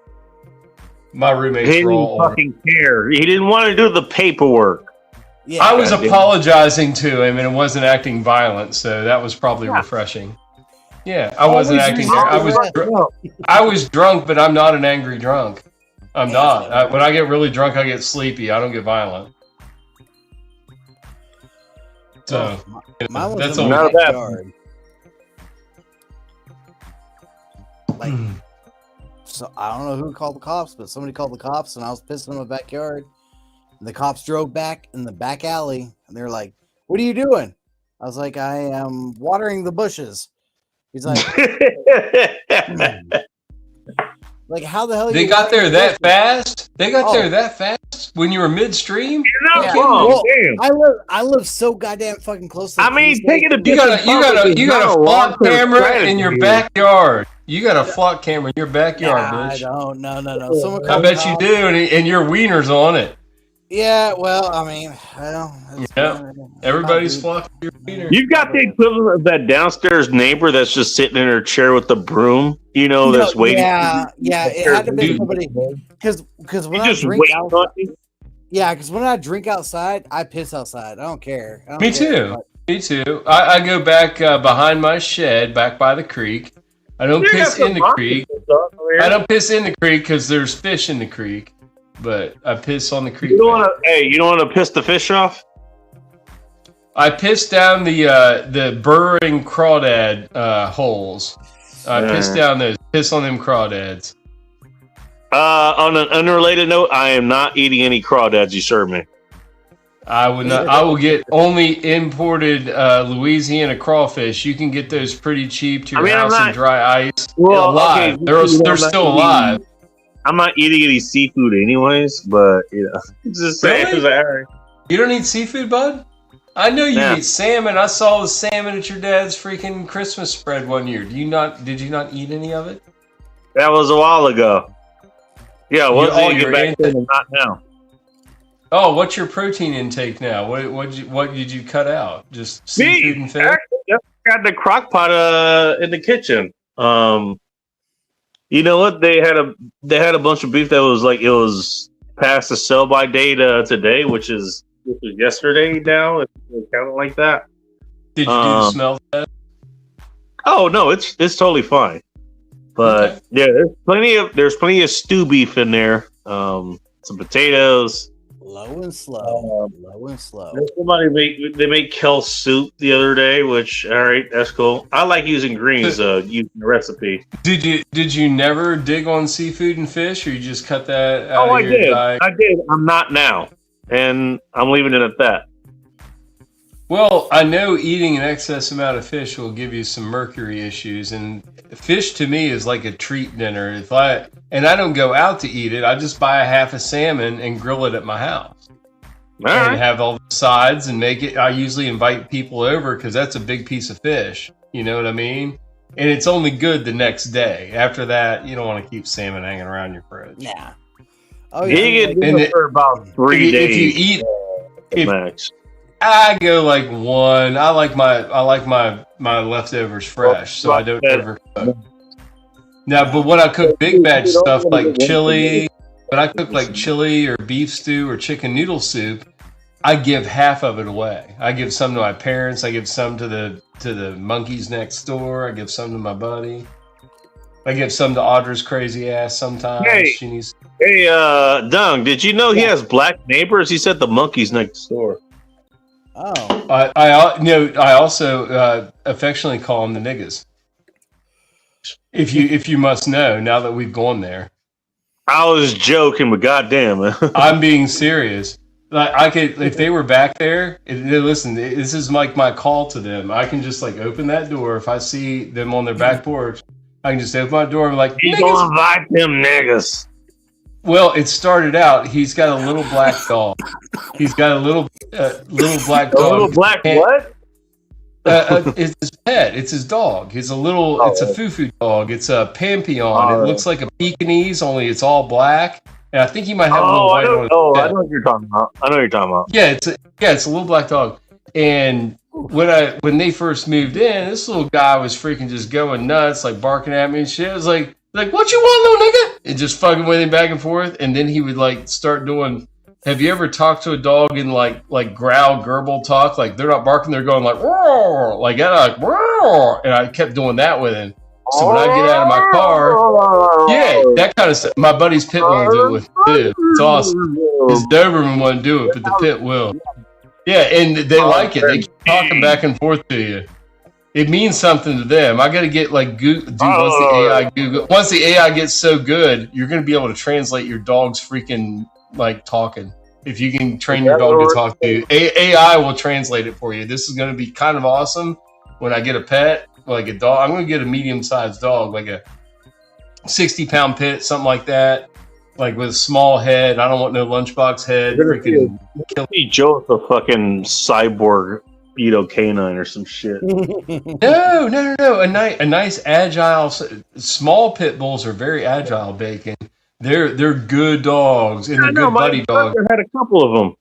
B: My roommates were all
A: fucking care. He didn't want to do the paperwork.
D: Yeah,
B: I was apologizing to him, and it wasn't acting violent, so that was probably refreshing. Yeah, I wasn't acting. I was drunk, but I'm not an angry drunk. I'm not. When I get really drunk, I get sleepy. I don't get violent. So that's all.
A: Not a bad.
D: Like, so I don't know who called the cops, but somebody called the cops, and I was pissing in my backyard. And the cops drove back in the back alley, and they're like, "What are you doing?" I was like, "I am watering the bushes." He's like, "Like, how the hell?"
B: They got there that fast? They got there that fast when you were midstream?
A: You're not wrong.
D: Well, I live so goddamn fucking close to.
A: I mean, taking a
B: you got a flock camera in your backyard. You got a flock camera in your backyard, bitch.
D: I don't. No. Someone
B: I bet you do, and your wiener's on it.
D: Yeah, well, I mean,
B: everybody's flocking your wiener.
A: You've got the equivalent of that downstairs neighbor that's just sitting in her chair with the broom, that's waiting.
D: Yeah, it had to be somebody because when I drink outside, because when I drink outside, I piss outside. I don't care.
B: Me too. I go back behind my shed, back by the creek. I don't piss in the creek. I don't piss in the creek because there's fish in the creek. But I piss on the creek.
A: You don't want to piss the fish off?
B: I piss down the burrowing crawdad holes. I piss down those. Piss on them crawdads.
A: On an unrelated note, I am not eating any crawdads you serve me.
B: I would not. I will get only imported Louisiana crawfish. You can get those pretty cheap to your house in dry ice.
A: Well,
B: alive.
A: okay,
B: they're still alive.
A: I'm not eating any seafood anyways, but just saying.
B: Really?
A: Like, all right.
B: You don't eat seafood, bud? I know you eat salmon. I saw the salmon at your dad's freaking Christmas spread one year. Did you not eat any of it?
A: That was a while ago. Yeah, get back then, not now.
B: Oh, what's your protein intake now? What did you cut out? Just seafood and fish?
A: I got the crock pot in the kitchen. You know what? They had a bunch of beef that was like it was past the sell by date today, which is yesterday now. If you count it like that.
B: Did you do the smell test?
A: Oh no, it's totally fine. But yeah, there's plenty of stew beef in there. Some potatoes.
D: Low and slow.
A: Somebody make kale soup the other day, which all right, that's cool. I like using greens using the recipe.
B: Did you never dig on seafood and fish, or you just cut that out of your diet?
A: I did. I'm not now, and I'm leaving it at that.
B: Well, I know eating an excess amount of fish will give you some mercury issues, and fish to me is like a treat dinner. I don't go out to eat it, I just buy a half a salmon and grill it at my house. Have all the sides and make it. I usually invite people over because that's a big piece of fish. You know what I mean? And it's only good the next day. After that, you don't want to keep salmon hanging around your fridge.
D: Nah. Oh
A: yeah. You can do it for about 3 days.
B: If you eat, max. I go like one. I like my leftovers fresh, so I don't overcook. Now, but when I cook big batch stuff like chili, when I cook like chili or beef stew or chicken noodle soup, I give half of it away. I give some to my parents. I give some to the monkeys next door. I give some to my buddy. I give some to Audra's crazy ass sometimes.
A: Hey, Dung, did you know he has black neighbors? He said the monkeys next door.
D: Oh,
B: I also affectionately call them the niggas. If you must know, now that we've gone there.
A: I was joking, but goddamn,
B: I'm being serious. Like I could, if they were back there, listen. This is like my call to them. I can just like open that door if I see them on their back porch. I can just open my door and be like,
A: you gonna invite them niggas.
B: Well, it started out. He's got a little black dog. He's got a little black dog.
A: A little black what?
B: It's his pet. It's his dog. It's a little. It's a fufu dog. It's a Pampion. It looks like a Pekingese, only it's all black. And I think he might have a little white on his
A: I know what you're talking about.
B: Yeah, it's a little black dog. And when they first moved in, this little guy was freaking just going nuts, like barking at me and shit. I was like, what you want, little nigga? And just fucking with him back and forth. And then he would like start doing. Have you ever talked to a dog in like growl gurgle talk? Like they're not barking, they're going like roar, like that, like roar. And I kept doing that with him. So when I get out of my car, yeah, that kind of stuff. My buddy's pit will do it with too. It's awesome. His Doberman won't do it, but the pit will. Yeah, and they like it. They keep talking back and forth to you. It means something to them. I got to get like once the AI gets so good, you're going to be able to translate your dog's freaking like talking. If you can train your dog to talk to you, AI will translate it for you. This is going to be kind of awesome. When I get a pet, like a dog, I'm going to get a medium-sized dog, like a 60-pound pit, something like that, like with a small head. I don't want no lunchbox head. Freaking
A: kill me. Joe's a fucking cyborg. Canine or some shit.
B: No. A nice agile. Small pit bulls are very agile. Bacon. They're good dogs and they're good buddy dogs.
A: I had a couple of them.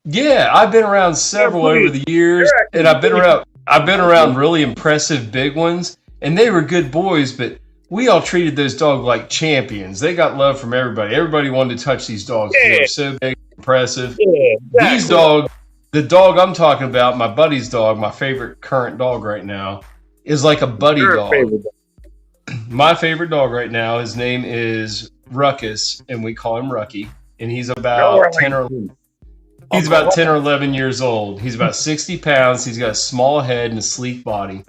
B: Yeah, I've been around several over the years, and I've been around really impressive big ones, and they were good boys. But we all treated those dogs like champions. They got love from everybody. Everybody wanted to touch these dogs. Yeah. They were so big, and impressive. Yeah, exactly. These dogs. The dog I'm talking about, my buddy's dog, my favorite current dog right now, is like a buddy dog. My favorite dog right now, his name is Ruckus, and we call him Rucky, and he's about 10 or 11 years old. He's about 60 pounds. He's got a small head and a sleek body,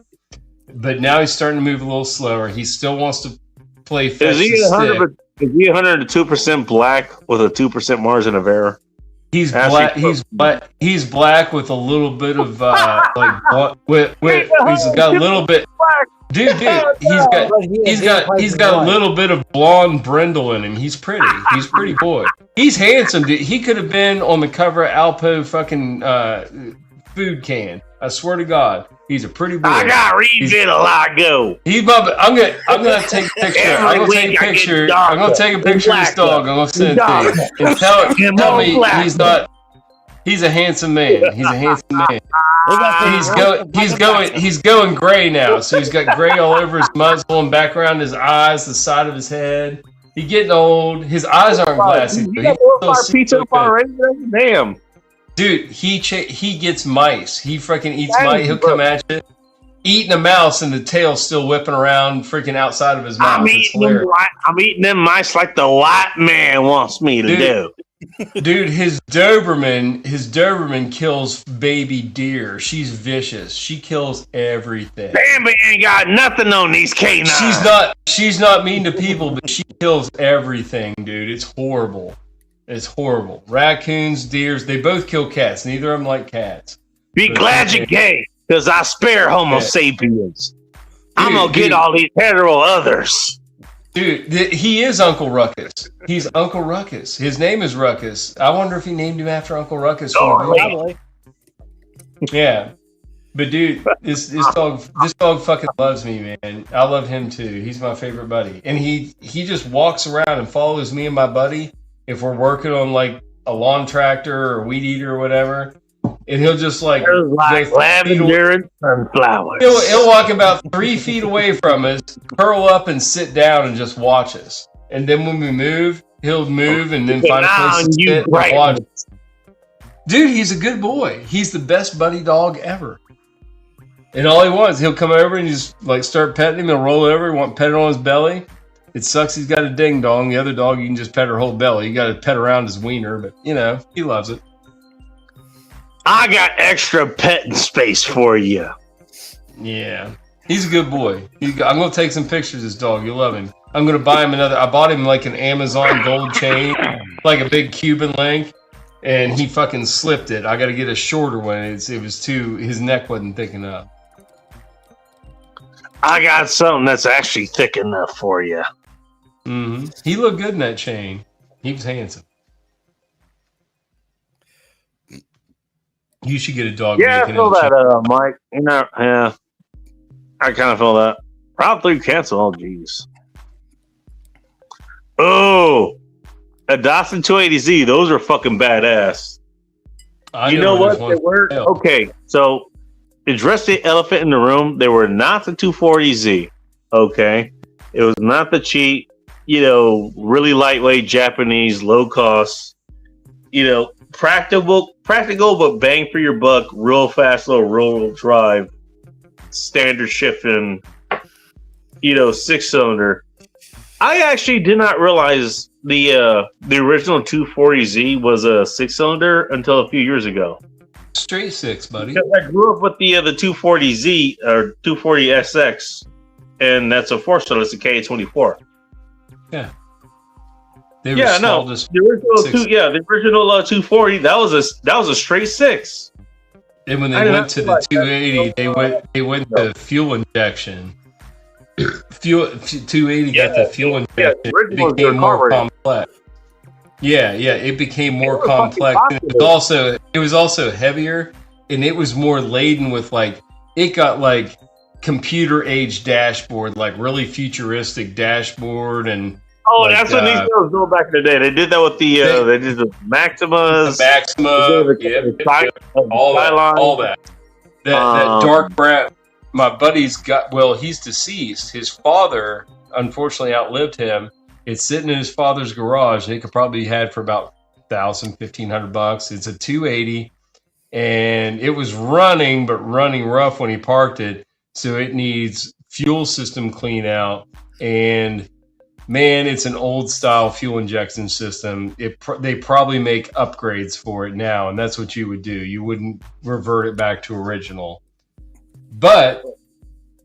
B: but now he's starting to move a little slower. He still wants to play fetch the stick.
A: Is he 102% black with a 2% margin of error?
B: He's black. He's black. He's black with a little bit of he's got a little bit. Dude, he's got a little bit of blonde brindle in him. He's pretty. He's a pretty boy. He's handsome, dude. He could have been on the cover of Alpo fucking food can. I swear to God, he's a pretty boy.
A: I got Reed a lot go.
B: I'm gonna take a picture. I'm gonna take a picture. I'm gonna take a picture of this dog. I'm gonna send it to you. And tell me he's not. He's a handsome man. He's a handsome man. He's going gray now. So he's got gray all over his muzzle and back around his eyes, the side of his head. He's getting old. His eyes aren't glassy.
A: Damn.
B: Dude, he gets mice. He freaking eats mice. He'll come at you, eating a mouse, and the tail's still whipping around freaking outside of his mouth.
A: I'm eating them mice like the white man wants me to do.
B: Dude, his Doberman kills baby deer. She's vicious. She kills everything.
A: Bambi ain't got nothing on these canines.
B: She's not mean to people, but she kills everything, dude. It's horrible. It's horrible. Raccoons, deers, they both kill cats. Neither of them like cats.
A: Be glad you're gay, because I spare Homo sapiens. I'm going to get all these hetero others.
B: Dude, he is Uncle Ruckus. He's Uncle Ruckus. His name is Ruckus. I wonder if he named him after Uncle Ruckus. Yeah. But dude, this dog fucking loves me, man. I love him too. He's my favorite buddy. And he just walks around and follows me and my buddy if we're working on like a lawn tractor or weed eater or whatever. And he'll just like
A: lavender and sunflowers.
B: He'll walk about 3 feet away from us, curl up and sit down and just watch us. And then when we move, he'll move and then find a place to sit and watch. Dude, he's a good boy. He's the best buddy dog ever. And all he wants, he'll come over and just like start petting him. He'll roll over, want pet it on his belly. It sucks he's got a ding dong. The other dog, you can just pet her whole belly. You got to pet around his wiener, but you know, he loves it.
A: I got extra petting space for you.
B: Yeah. He's a good boy. I'm going to take some pictures of this dog. You'll love him. I'm going to buy him another. I bought him like an Amazon gold chain, like a big Cuban link, and he fucking slipped it. I got to get a shorter one. His neck wasn't thick enough.
A: I got something that's actually thick enough for you.
B: Mm-hmm. He looked good in that chain. He was handsome. You should get a dog.
A: Yeah, I feel that, Mike. You know, yeah. I kind of feel that. Round 3 cancel. Oh, jeez. Oh, a Dawson 280Z. Those are fucking badass. You know what? They were okay. So, address the elephant in the room. They were not the 240Z. Okay, it was not the cheap. You know, really lightweight Japanese, low cost. You know, practical, but bang for your buck. Real fast, little rural drive, standard shifting. You know, 6-cylinder. I actually did not realize the original 240Z was a 6-cylinder until a few years ago.
B: Straight 6, buddy.
A: Because I grew up with the 240Z or 240SX, and that's a 4-cylinder. It's a K24.
B: Yeah.
A: The original the original 240 that was a straight 6.
B: And when they went to the 280, they went to fuel injection. 280 got the fuel injection. It became more complex. Yeah, it became more complex. And it was also heavier, and it was more laden with it got like computer age dashboard, like really futuristic dashboard and.
A: Oh, that's what these girls do back in the day. They did that with the they did the Maximas.
B: The Maxima, all that. That dark brown. My buddy's he's deceased. His father, unfortunately, outlived him. It's sitting in his father's garage, and it could probably be had for about $1,000, $1,500. It's a 280, and it was running rough when he parked it. So it needs fuel system clean out and. Man, it's an old style fuel injection system. They probably make upgrades for it now, and that's what you would do. You wouldn't revert it back to original. But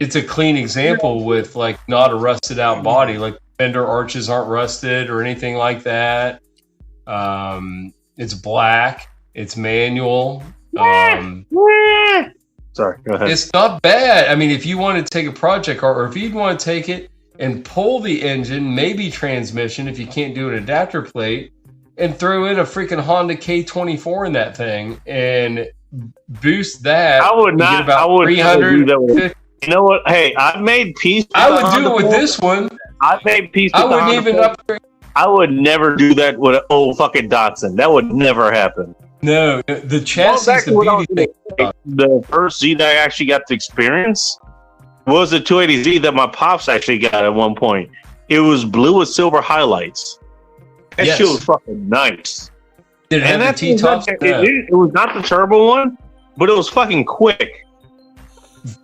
B: it's a clean example with not a rusted out body. Like fender arches aren't rusted or anything like that. It's black. It's manual.
A: Sorry, go ahead.
B: It's not bad. I mean, if you want to take a project car, or if you'd want to take it and pull the engine, maybe transmission, if you can't do an adapter plate, and throw in a freaking Honda K24 in that thing and boost that.
A: I would not.
B: Get about
A: I would
B: 300.
A: never do that with, you know what? Hey, I've made peace.
B: I would do it with this one.
A: I've made peace.
B: I wouldn't even upgrade.
A: I would never do that with an old fucking Datsun. That would never happen.
B: No, the chassis is the beauty thing.
A: The first Z that I actually got to experience was the 280Z that my pops actually got at one point. It was blue with silver highlights. That
B: Yes.
A: shit was fucking nice.
B: Did it have the T-tops?
A: It was not the turbo one, but it was fucking quick.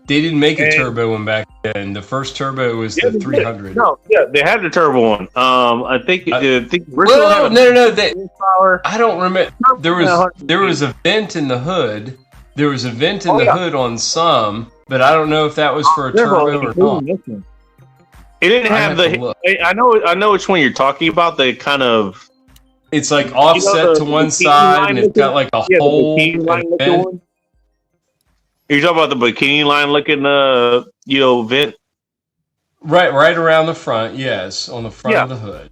B: They didn't make a
A: And-
B: turbo one back then. The first turbo was
A: Yeah,
B: the
A: they did.
B: 300.
A: No, yeah, they had the turbo one. I think Ritzel
B: Well,
A: had
B: no.
A: power.
B: I don't remember. There was a vent in the hood. There was a vent in the hood on some, but I don't know if that was for a turbo or not.
A: It didn't
B: I
A: have
B: have to
A: the.
B: look.
A: I know which one you're talking about. The kind of
B: It's like offset to one side, and it's got like a
A: the
B: hole.
A: bikini line
B: and a
A: looking
B: vent.
A: one. You're talking about the bikini line looking, vent.
B: Right around the front. Yes, on the front
A: Yeah.
B: of the hood.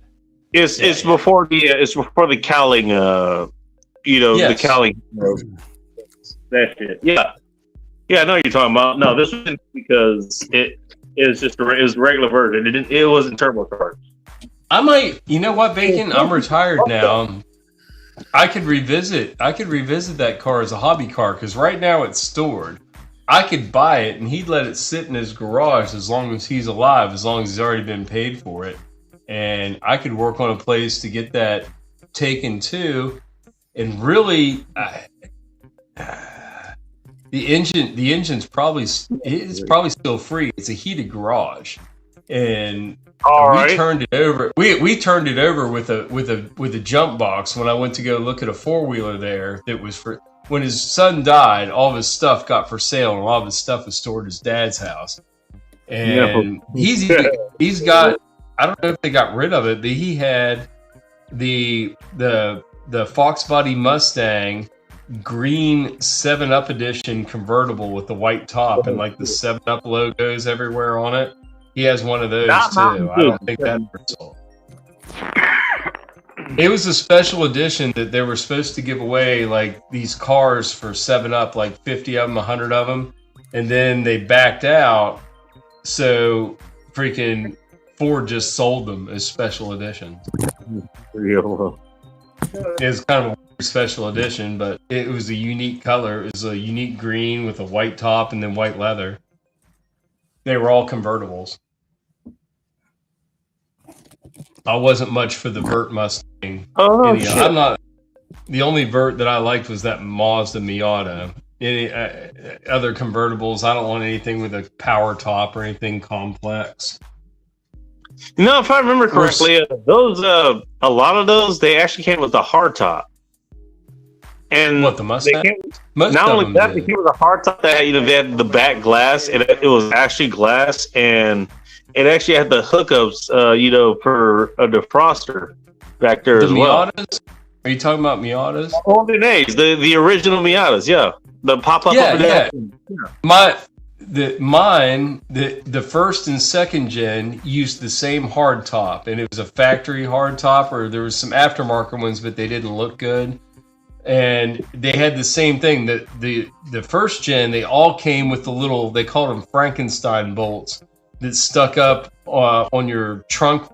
A: It's
B: Yeah,
A: it's
B: yeah.
A: before the cowling. The
B: Yes.
A: cowling. That shit. Yeah. Yeah, I know what you're talking about. No, this was because it was just it was a regular version. It wasn't turbocharged.
B: I might. You know what, Bacon? I'm retired now. I could revisit that car as a hobby car because right now it's stored. I could buy it and he'd let it sit in his garage as long as he's alive, as long as he's already been paid for it. And I could work on a place to get that taken too. And really, the engine's probably still free. It's a heated garage, and
A: All
B: we
A: right.
B: turned it over. We turned it over with a jump box when I went to go look at a 4-wheeler there. That was for when his son died. All of his stuff got for sale, and a lot of his stuff was stored at his dad's house. And he's got. I don't know if they got rid of it, but he had the Fox Body Mustang green 7-Up edition convertible with the white top and like the 7-Up logos everywhere on it. He has one of those
A: Not
B: too.
A: Mountain
B: I
A: Dew.
B: don't think that sold. It was a special edition that they were supposed to give away like these cars for 7-Up, like 50 of them, 100 of them, and then they backed out. So freaking Ford just sold them as special editions. It's kind of a weird special edition, but it was a unique color. It was a unique green with a white top and then white leather. They were all convertibles. I wasn't much for the Vert Mustang.
A: Oh,
B: shit. I'm not. The only Vert that I liked was that Mazda Miata. Any other convertibles, I don't want anything with a power top or anything complex.
A: No, if I remember correctly, those a lot of those they actually came with a hard top. And
B: What, the Mustang? Most
A: not
B: of
A: only
B: them
A: that,
B: did.
A: they came with a hard top that they had the back glass, and it was actually glass, and it actually had the hookups, for a defroster back there
B: The
A: as well.
B: Miatas? Are you talking about Miatas?
A: Golden Age, the original Miatas, yeah, the pop up.
B: Yeah. The first and second gen used the same hard top, and it was a factory hard top, or there was some aftermarket ones, but they didn't look good. And they had the same thing. The first gen, they all came with the little, they called them Frankenstein bolts that stuck up on your trunk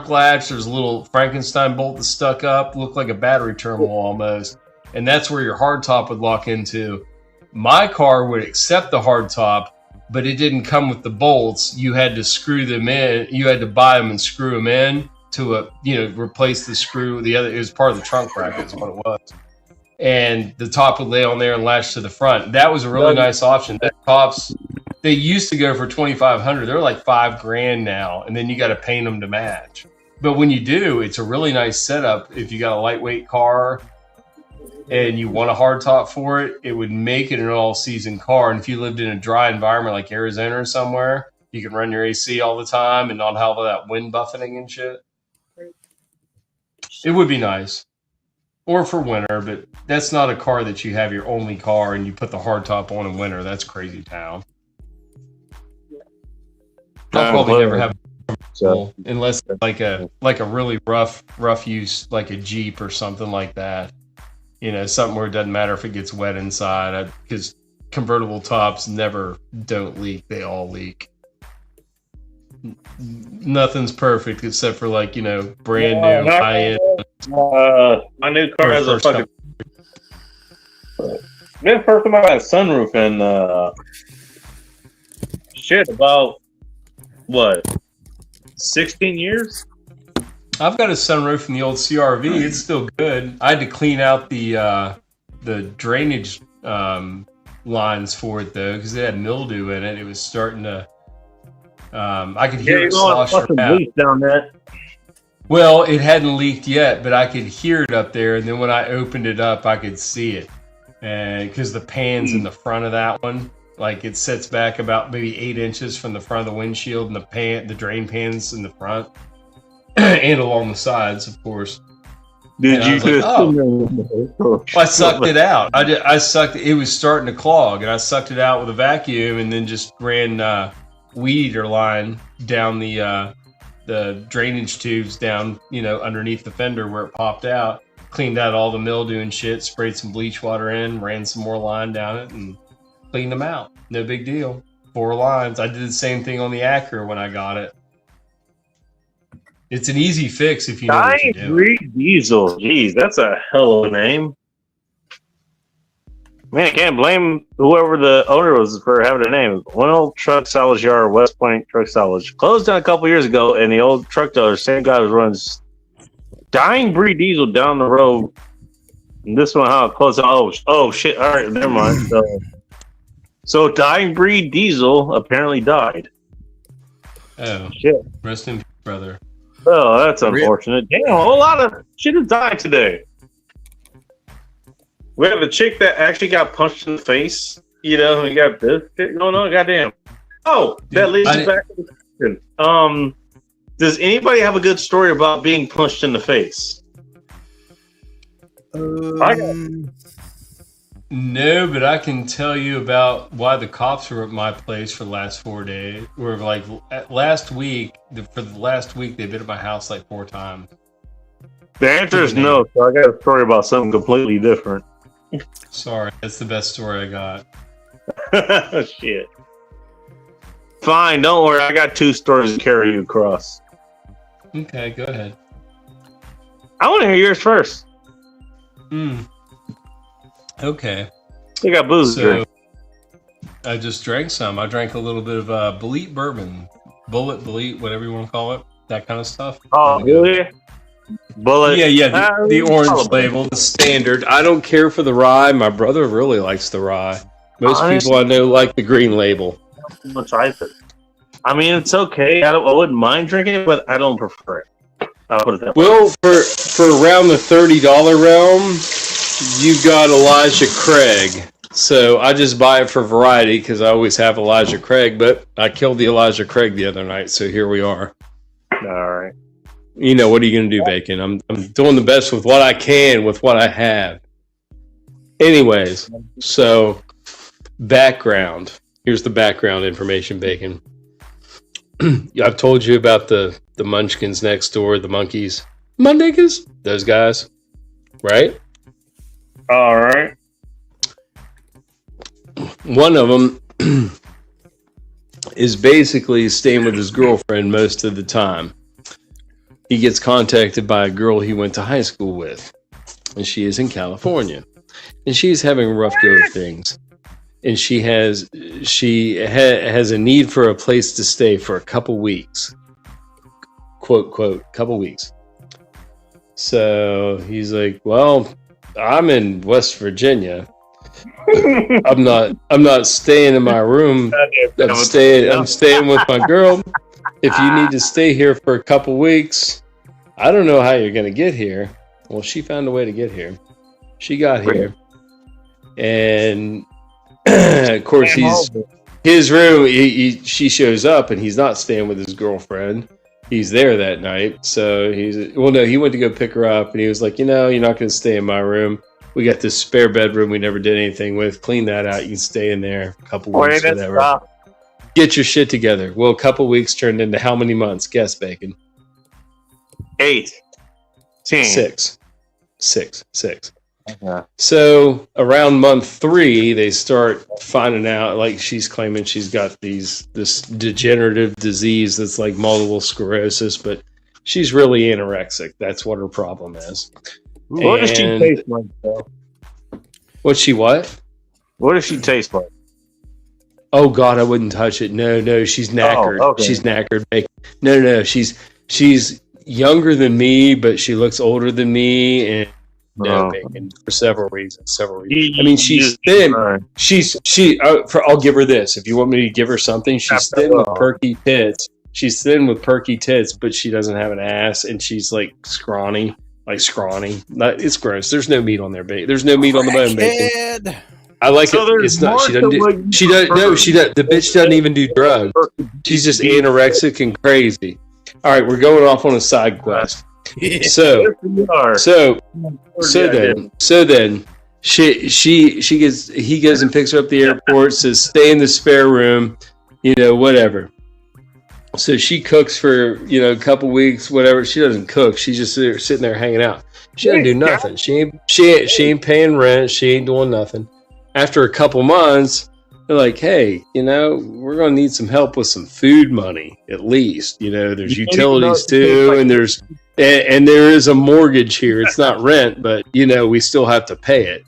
B: latch. There's a little Frankenstein bolt that stuck up, looked like a battery terminal almost, and that's where your hard top would lock into. My car would accept the hard top, but it didn't come with the bolts. You had to screw them in. You had to buy them and screw them in to replace the screw. It was part of the trunk bracket is what it was. And the top would lay on there and latch to the front. That was a really nice option. The tops, they used to go for $2,500. They're like $5,000 now, and then you got to paint them to match. But when you do, it's a really nice setup. If you got a lightweight car and you want a hard top for it, it would make it an all-season car. And if you lived in a dry environment like Arizona or somewhere, you can run your AC all the time and not have all that wind buffeting and shit. It would be nice. or for winter, but that's not a car that you have your only car and you put the hardtop on in winter. That's crazy town. I'll probably never have unless it's like a really rough use, like a Jeep or something like that. You know, something where it doesn't matter if it gets wet inside, because convertible tops never don't leak; they all leak. Nothing's perfect except for like, you know, brand new high end.
A: My new car has a fucking. This is the first time I got a sunroof in about what 16 years.
B: I've got a sunroof in the old CRV. It's still good. I had to clean out the drainage lines for it though, because it had mildew in it. It was starting to. I could hear it slosh around.
A: Down that.
B: Well, it hadn't leaked yet, but I could hear it up there. And then when I opened it up, I could see it, and because the pan's in the front of that one. Like it sits back about maybe 8 inches from the front of the windshield, and the drain pan's in the front and along the sides, of course.
A: Did you?
B: I sucked it out. I sucked. It was starting to clog, and I sucked it out with a vacuum, and then just ran weed eater line down the drainage tubes down, you know, underneath the fender where it popped out. Cleaned out all the mildew and shit. Sprayed some bleach water in. Ran some more line down it, and cleaned them out. No big deal. 4 lines. I did the same thing on the Acura when I got it. It's an easy fix if you know what you're doing.
A: Dying Breed Diesel. Jeez, that's a hell of a name. Man, I can't blame whoever the owner was for having a name. One old truck salvage yard, West Point Truck Salvage, closed down a couple years ago, and the old truck dealer, same guy who runs Dying Breed Diesel down the road. And this one, how it closed down. Oh shit! All right, never mind. So Dying Breed Diesel apparently died.
B: Oh
A: shit!
B: Rest in peace, brother.
A: Oh, that's unfortunate. Damn, a whole lot of shit has died today. We have a chick that actually got punched in the face. You know, we got this shit going on. Goddamn. Oh, that leads us back to the question. Does anybody have a good story about being punched in the face?
B: No, but I can tell you about why the cops were at my place for the last 4 days. Or like last week, for the last week, they've been at my house like 4 times.
A: The answer is no. So I got a story about something completely different.
B: Sorry, that's the best story I got.
A: Shit. Fine, don't worry. I got 2 stories to carry you across.
B: Okay, go ahead.
A: I want to hear yours first.
B: Okay.
A: You got booze to drink.
B: I just drank some. I drank a little bit of Bullet bourbon. Bullet, whatever you want to call it. That kind of stuff.
A: Oh, really? Bullet.
B: Yeah. The orange label, the standard. I don't care for the rye. My brother really likes the rye. Most people I know like the green label.
A: I mean, it's okay. I wouldn't mind drinking it, but I don't prefer it. I'll put it that way.
E: Well, for around the $30 realm, you got Elijah Craig. So I just buy it for variety because I always have Elijah Craig, but I killed the Elijah Craig the other night, so here we are.
A: All right.
E: You know, what are you going to do, Bacon? I'm doing the best with what I can, with what I have. Anyways, so background. Here's the background information, Bacon. I've told you about the munchkins next door, the monkeys. Mundiggers? Those guys. Right?
A: All right.
E: One of them is basically staying with his girlfriend most of the time. He gets contacted by a girl he went to high school with, and she is in California, and she's having a rough go of things, and she has a need for a place to stay for a couple weeks, quote couple weeks. So he's like, well, I'm in West Virginia. I'm not staying in my room. I'm staying with my girl. If you need to stay here for a couple weeks, I don't know how you're going to get here. Well, she found a way to get here. She got here. And of course, his room, she shows up and he's not staying with his girlfriend. he's there that night. So he went to go pick her up, and he was like, you're not going to stay in my room. We got this spare bedroom we never did anything with. Clean that out. You can stay in there a couple weeks, whatever. Get your shit together. Well, a couple weeks turned into how many months? Guess, Bacon.
A: 8, 10,
E: 6.
A: Okay.
E: So around month 3, they start finding out, like, she's claiming she's got this degenerative disease that's like multiple sclerosis, but she's really anorexic. That's what her problem is.
A: What does she taste like, though?
E: What's she what?
A: What does she taste like?
E: Oh God, I wouldn't touch it. No, she's knackered.
A: Oh, okay.
E: She's knackered. No, she's younger than me, but she looks older than me, and Bacon, for several reasons. I mean, she's thin. I'll give her this. If you want me to give her something, she's thin with perky tits. She's thin with perky tits, but she doesn't have an ass, and she's like scrawny. It's gross. There's no meat on there, Bacon. There's no meat on the bone, Bacon. I like it. It's not. She doesn't do. She doesn't. No, she does. The bitch doesn't even do drugs. She's just anorexic and crazy. All right, we're going off on a side quest. So then he goes and picks her up at the airport, says stay in the spare room, whatever. So she cooks for a couple weeks, whatever. She doesn't cook. She's just sitting there hanging out. She doesn't do nothing. She ain't paying rent. She ain't doing nothing. After a couple months, they're like, hey, we're going to need some help with some food money, at least. There's utilities too, and there is a mortgage here. It's not rent, but, we still have to pay it,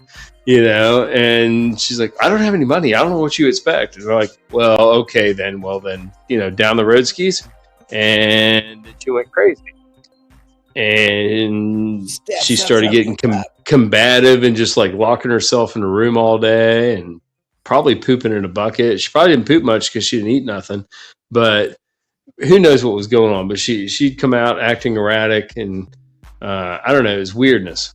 E: and she's like, I don't have any money. I don't know what you expect. And they're like, well, okay, then. Well, then, down the road skis. And she went crazy. And she started getting combative and just like locking herself in a room all day and probably pooping in a bucket. She probably didn't poop much because she didn't eat nothing, but who knows what was going on. But she'd come out acting erratic, and I don't know, it's weirdness.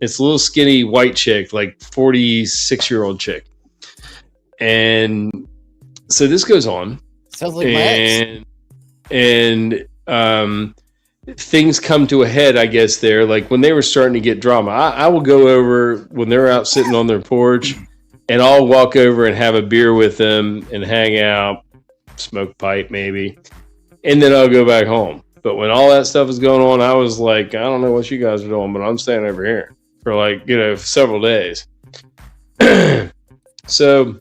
E: It's a little skinny white chick, like 46-year-old chick. And so this goes on.
D: Sounds like my ex.
E: And things come to a head, I guess, there. Like when they were starting to get drama, I will go over when they're out sitting on their porch, and I'll walk over and have a beer with them and hang out, smoke pipe maybe, and then I'll go back home. But when all that stuff was going on, I was like, I don't know what you guys are doing, but I'm staying over here for like, several days. So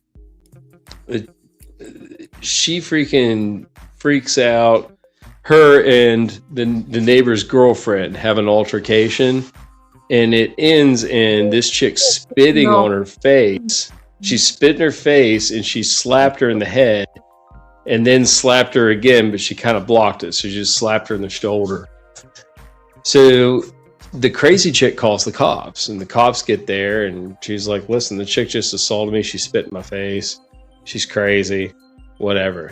E: she freaking freaks out. Her and the neighbor's girlfriend have an altercation, and it ends in this chick spitting on her face. She spit in her face, and she slapped her in the head, and then slapped her again, but she kind of blocked it, so she just slapped her in the shoulder. So the crazy chick calls the cops, and the cops get there, and she's like, listen, the chick just assaulted me. She spit in my face. She's crazy, whatever.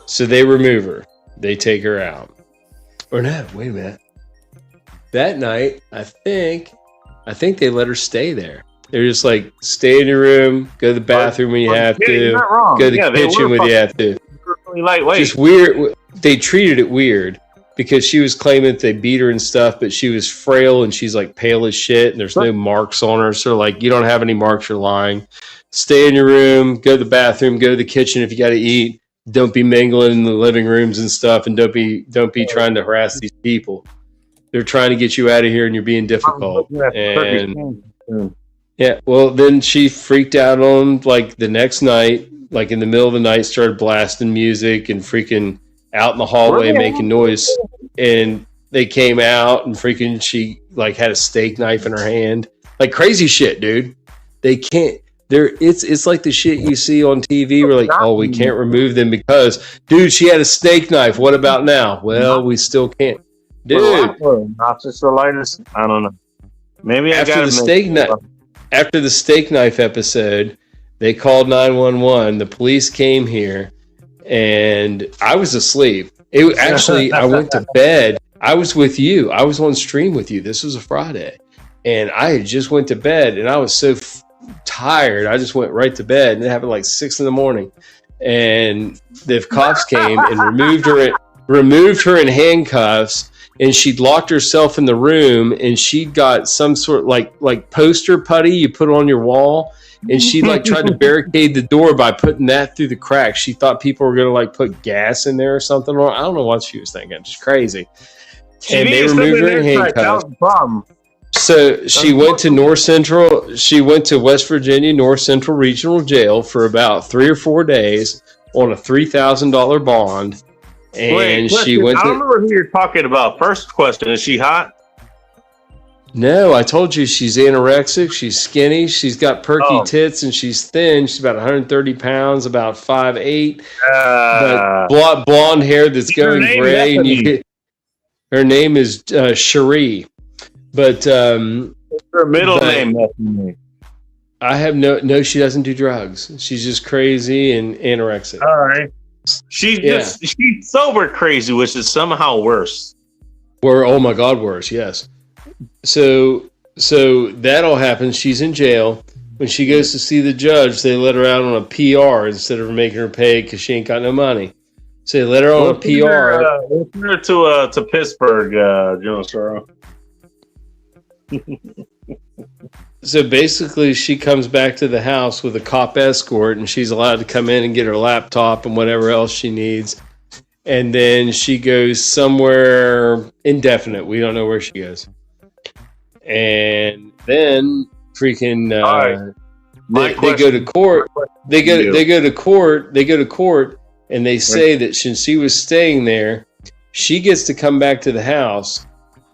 E: So they remove her. They take her out. Or no, wait a minute. That night, I think they let her stay there. They're just like, stay in your room, go to the bathroom when you have to, go to the kitchen when you have to. Just weird. They treated it weird because she was claiming that they beat her and stuff, but she was frail and she's like pale as shit, and there's no marks on her. So like, you don't have any marks, you're lying. Stay in your room, go to the bathroom, go to the kitchen if you got to eat. Don't be mingling in the living rooms and stuff, and don't be trying to harass these people. They're trying to get you out of here, and you're being difficult. And yeah, well, then she freaked out on like the next night, like in the middle of the night, started blasting music and freaking out in the hallway making noise. And they came out and freaking she like had a steak knife in her hand, like crazy shit, dude. They can't. It's like the shit you see on TV. We're like, oh, we can't remove them because, dude, she had a steak knife. What about now? Well, we still can't, dude.
A: Not just the lightest. I don't know. Maybe
E: after the steak knife episode, they called 911. The police came here, and I was asleep. I went to bed. I was with you. I was on stream with you. This was a Friday, and I had just went to bed, and I was so tired. I just went right to bed, and it happened like 6 a.m. and the cops came and removed her removed her in handcuffs, and she'd locked herself in the room, and she'd got some sort like poster putty you put on your wall, and she like tried to barricade the door by putting that through the crack. She thought people were gonna like put gas in there or something. I don't know what she was thinking. It's crazy. And they removed her in handcuffs.
A: That was the problem.
E: So she went to North Central. She went to West Virginia North Central Regional Jail for about 3 or 4 days on a $3,000 bond. And
A: Wait,
E: she went
A: I
E: to.
A: don't remember who you're talking about. First question: is she hot?
E: No, I told you she's anorexic. She's skinny. She's got perky tits, and she's thin. She's about 130 pounds, about 5'8", but blonde hair that's going gray. And her name is Cherie, but
A: her middle name.
E: I have no. She doesn't do drugs. She's just crazy and anorexic.
A: All right. She's sober crazy, which is somehow worse.
E: Oh my God, worse. Yes. So that all happens. She's in jail. When she goes to see the judge, they let her out on a PR instead of making her pay because she ain't got no money. So they let her on a PR.
A: Let's send her to Pittsburgh, Joe Sorrow.
E: So basically, she comes back to the house with a cop escort, and she's allowed to come in and get her laptop and whatever else she needs. And then she goes somewhere indefinite. We don't know where she goes. And then freaking they go to court. They go to court, and they say that since she was staying there, she gets to come back to the house.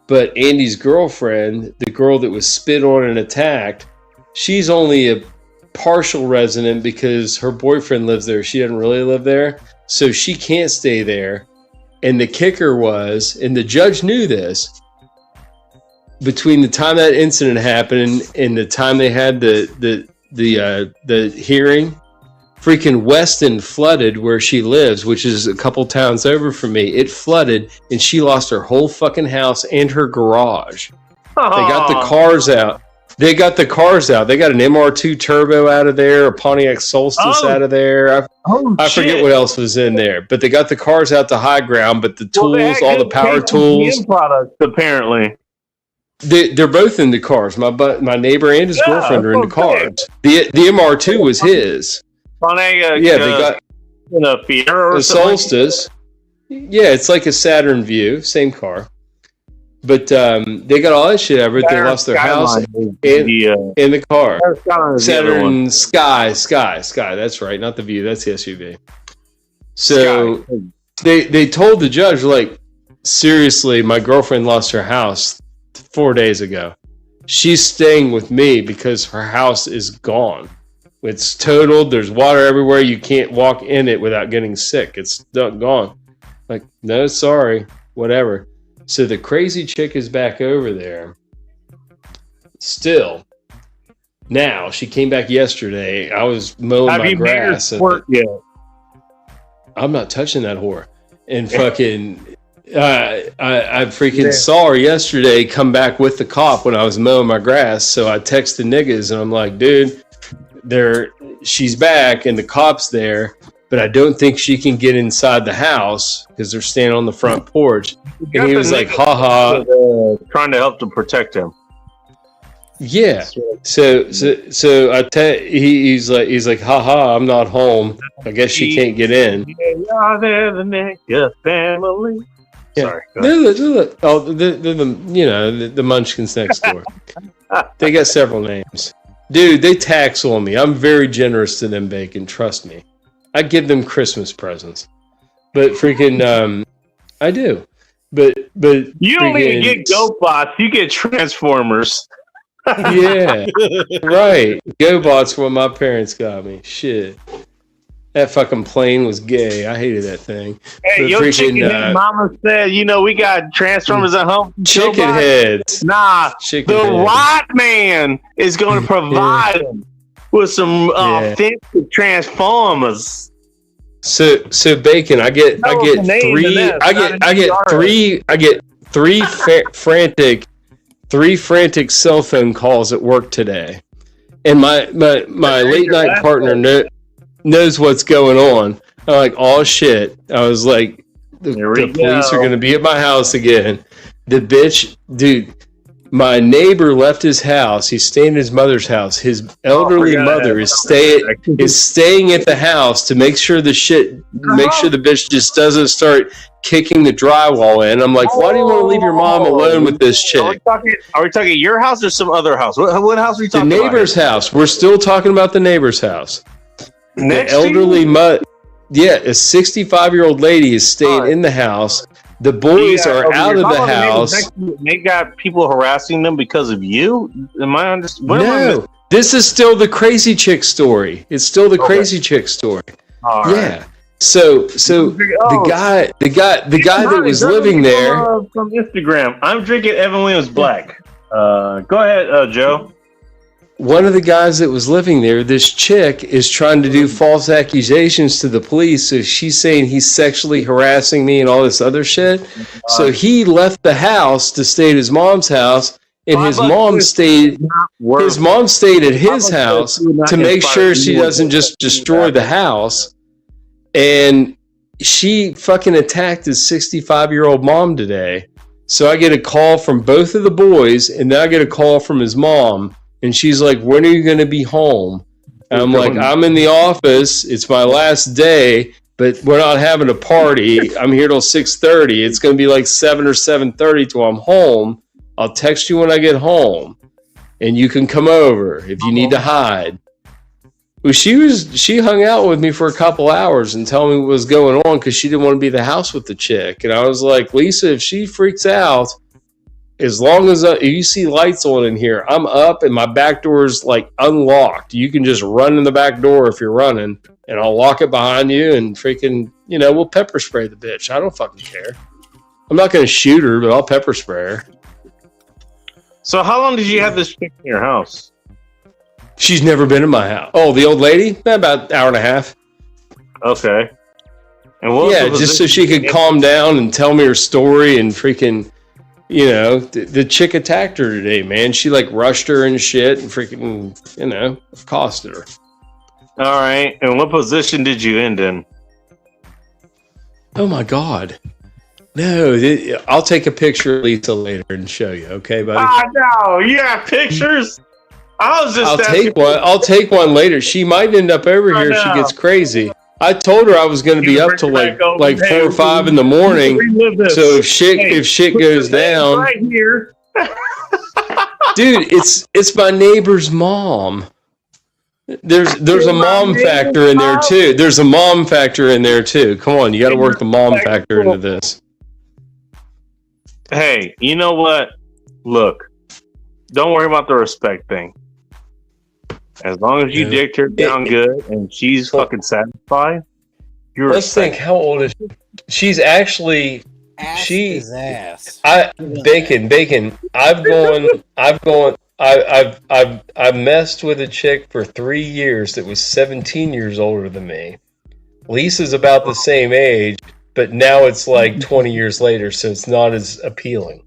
E: But Andy's girlfriend, the girl that was spit on and attacked, she's only a partial resident because her boyfriend lives there. She doesn't really live there. So she can't stay there. And the kicker was, and the judge knew this, between the time that incident happened and the time they had the hearing, freaking Weston flooded where she lives, which is a couple towns over from me. It flooded, and she lost her whole fucking house and her garage. They got the cars out. They got an MR2 Turbo out of there, a Pontiac Solstice out of there. I forget what else was in there, but they got the cars out to high ground. But the tools, all the power tools,
A: products apparently.
E: They're both in the cars. My neighbor and his girlfriend are in the cars. The MR2 was his. They got
A: a Fiero or
E: the Solstice. Yeah, it's like a Saturn View, same car. But they got all that shit over it. They lost their house and the car. Saturn Sky. That's right, not the View. That's the SUV. So they told the judge, like, seriously, my girlfriend lost her house 4 days ago. She's staying with me because her house is gone. It's totaled. There's water everywhere. You can't walk in it without getting sick. It's gone. Like, no, sorry, whatever. So the crazy chick is back over there. Still. Now, she came back yesterday. I was mowing my grass. I'm not touching that whore. And fucking, I freaking saw her yesterday come back with the cop when I was mowing my grass. So I texted niggas and I'm like, dude, she's back and the cop's there, but I don't think she can get inside the house because they're standing on the front porch. And he was like, haha.
A: Trying to help to protect him.
E: Yeah. So he's like, haha, I'm not home. I guess she can't get in.
A: Yeah, family.
E: Yeah.
A: Sorry.
E: They're the Munchkins next door. They got several names. Dude, they tax on me. I'm very generous to them, Bacon. Trust me. I give them Christmas presents. But freaking, I do. But
A: you don't even get GoBots. You get Transformers.
E: Yeah, right. GoBots were what my parents got me. Shit. That fucking plane was gay. I hated that thing.
A: Hey,
E: but
A: your chicken head mama said, we got Transformers at home.
E: Chicken heads.
A: Nah, white man is going to provide them with some authentic Transformers.
E: So Bacon, I get three frantic cell phone calls at work today, and my late night partner knows what's going on. I'm like, oh shit. I was like, The
A: Here we
E: police
A: go.
E: are going to be at my house again. The bitch, dude. My neighbor left his house. He's staying at his mother's house. His elderly
A: forgot
E: mother
A: that.
E: is staying at the house to make sure the bitch just doesn't start kicking the drywall in. I'm like, why do you want to leave your mom alone with this chick?
A: Are we talking your house or some other house? What house are we
E: The
A: talking
E: neighbor's house. We're still talking about the neighbor's house.
A: Next
E: The
A: to you?
E: elderly a 65-year-old lady is staying in the house. The boys are out of the house.
A: They got people harassing them because of you? Am I understanding?
E: No, this is still the crazy chick story. It's still the crazy chick story. Yeah. So the guy that was living there
A: from Instagram. I'm drinking Evan Williams Black. Go ahead, Joe.
E: One of the guys that was living there, this chick is trying to do false accusations to the police. So she's saying he's sexually harassing me and all this other shit. So he left the house to stay at his mom's house, and his mom stayed at his house to make sure she doesn't just destroy the house. And she fucking attacked his 65-year-old mom today. So I get a call from both of the boys, and then I get a call from his mom. And she's like, when are you going to be home? And I'm like, I'm in the office. It's my last day, but we're not having a party. I'm here till 6:30. It's going to be like 7 or 7:30 till I'm home. I'll text you when I get home, and you can come over if you need to hide. Well, she hung out with me for a couple hours and told me what was going on because she didn't want to be at the house with the chick. And I was like, Lisa, if she freaks out, as long as you see lights on in here, I'm up and my back door is like unlocked. You can just run in the back door if you're running, and I'll lock it behind you and freaking, we'll pepper spray the bitch. I don't fucking care. I'm not going to shoot her, but I'll pepper spray her.
A: So how long did you have this chick in your house?
E: She's never been in my house. Oh, the old lady? About an hour and a half.
A: Okay. And what was the
E: just so she could calm down and tell me her story and freaking... the chick attacked her today, man. She like rushed her and shit and freaking, accosted her.
A: All right. And what position did you end in?
E: Oh my God. No, I'll take a picture of Lisa later and show you. Okay, buddy?
A: No. You have pictures? I'll
E: take one later. She might end up over here if she gets crazy. I told her I was going to be up till like 4 or 5 in the morning. So if shit goes down,
A: right here,
E: dude, it's my neighbor's mom. There's a mom factor in there too. There's a mom factor in there too. Come on, you got to work the mom factor into this.
A: Hey, you know what? Look, don't worry about the respect thing. As long as you dicked her down good and she's fucking satisfied, you're.
E: Let's think. How old is she? She's actually.
D: His ass.
E: Bacon. I've messed with a chick for 3 years that was 17 years older than me. Lisa's about the same age, but now it's like 20 years later, so it's not as appealing.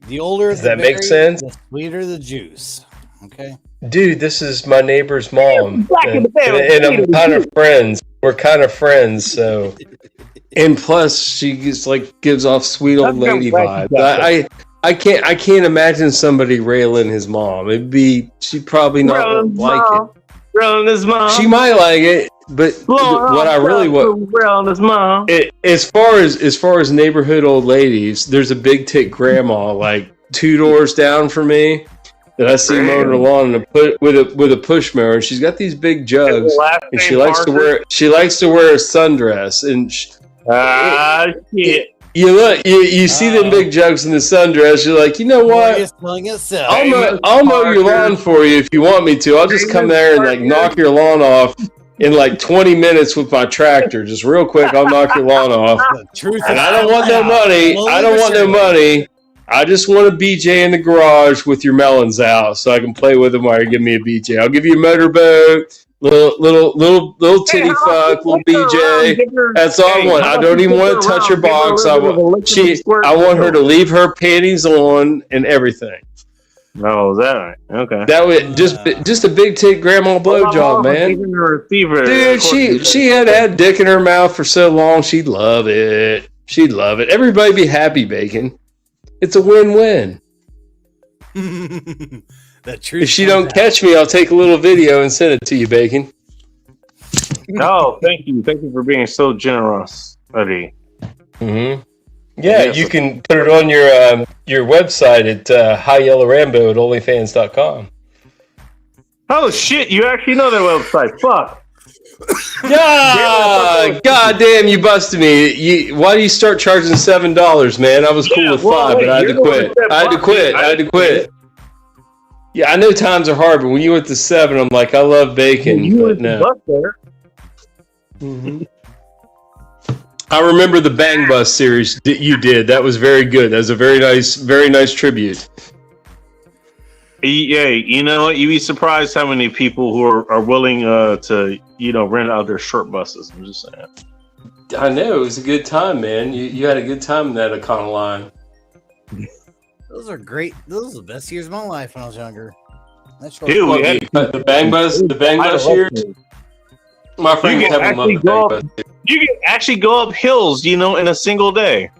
D: The older
E: Does that make sense?
D: The sweeter the juice. Okay.
E: Dude, this is my neighbor's mom, and I'm kind of friends. We're kind of friends, so. And plus, she gives off sweet old lady vibes. I can't imagine somebody railing his mom. She'd probably not like it.
A: Railing his mom.
E: She might like it, but what I really want.
A: Railing his mom.
E: As far as neighborhood old ladies, there's a big tit grandma like 2 doors down from me. That I see mowing her lawn with a push mower, and she's got these big jugs, and she likes to wear a sundress, and
A: shit.
E: You see them big jugs in the sundress. You're like, you know what? I'll mow your lawn for you if you want me to. I'll just come there and like knock your lawn off in like 20 minutes with my tractor, just real quick. I'll knock your lawn off, and I don't want no money. I just want a BJ in the garage with your melons out, so I can play with them while you give me a BJ. I'll give you a motorboat, little titty fuck, little BJ. That's all I want. I don't even want to touch her box. I want her to leave her panties on and everything.
A: No, is that right? Okay.
E: That would just a big tit grandma blowjob, man. Dude, she had dick in her mouth for so long, she'd love it. She'd love it. Everybody be happy, Bacon. It's a win-win.
D: The truth.
E: If she don't catch me, I'll take a little video and send it to you, Bacon.
A: Oh, thank you. Thank you for being so generous, Eddie.
E: Mm-hmm. Yeah, you can put it on your website at highyellowrambo at onlyfans.com.
A: Oh shit! You actually know that website? Fuck.
E: Yeah, God damn, you busted me. Why do you start charging $7, man? I was cool with $5, but I had to quit. Yeah, I know times are hard, but when you went to 7, I'm like, I love bacon.
A: You
E: but
A: went
E: no.
A: to bus there.
E: Mm-hmm. I remember the Bang Bus series that you did. That was very good. That was a very nice tribute.
A: Yeah, you know what? You'd be surprised how many people who are willing to rent out their short buses. I'm just saying.
E: I know, it was a good time, man. You had a good time in that Econoline.
D: Those are great. Those are the best years of my life when I was younger. That's
A: Dude,
E: the Bang Bus years. My friend was having love the Bang Bus.
A: You can actually go up hills, in a single day.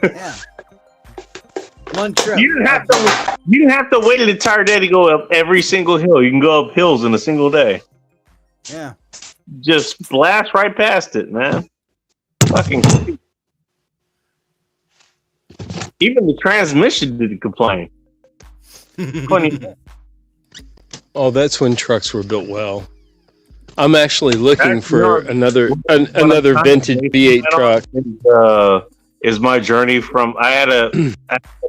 D: Yeah. One trip.
A: You didn't have to wait an entire day to go up every single hill. You can go up hills in a single day.
D: Yeah.
A: Just blast right past it, man. Fucking. Even the transmission didn't complain. Funny.
E: Oh, that's when trucks were built well. I'm actually looking for another vintage V8 truck.
A: Is my journey from I had a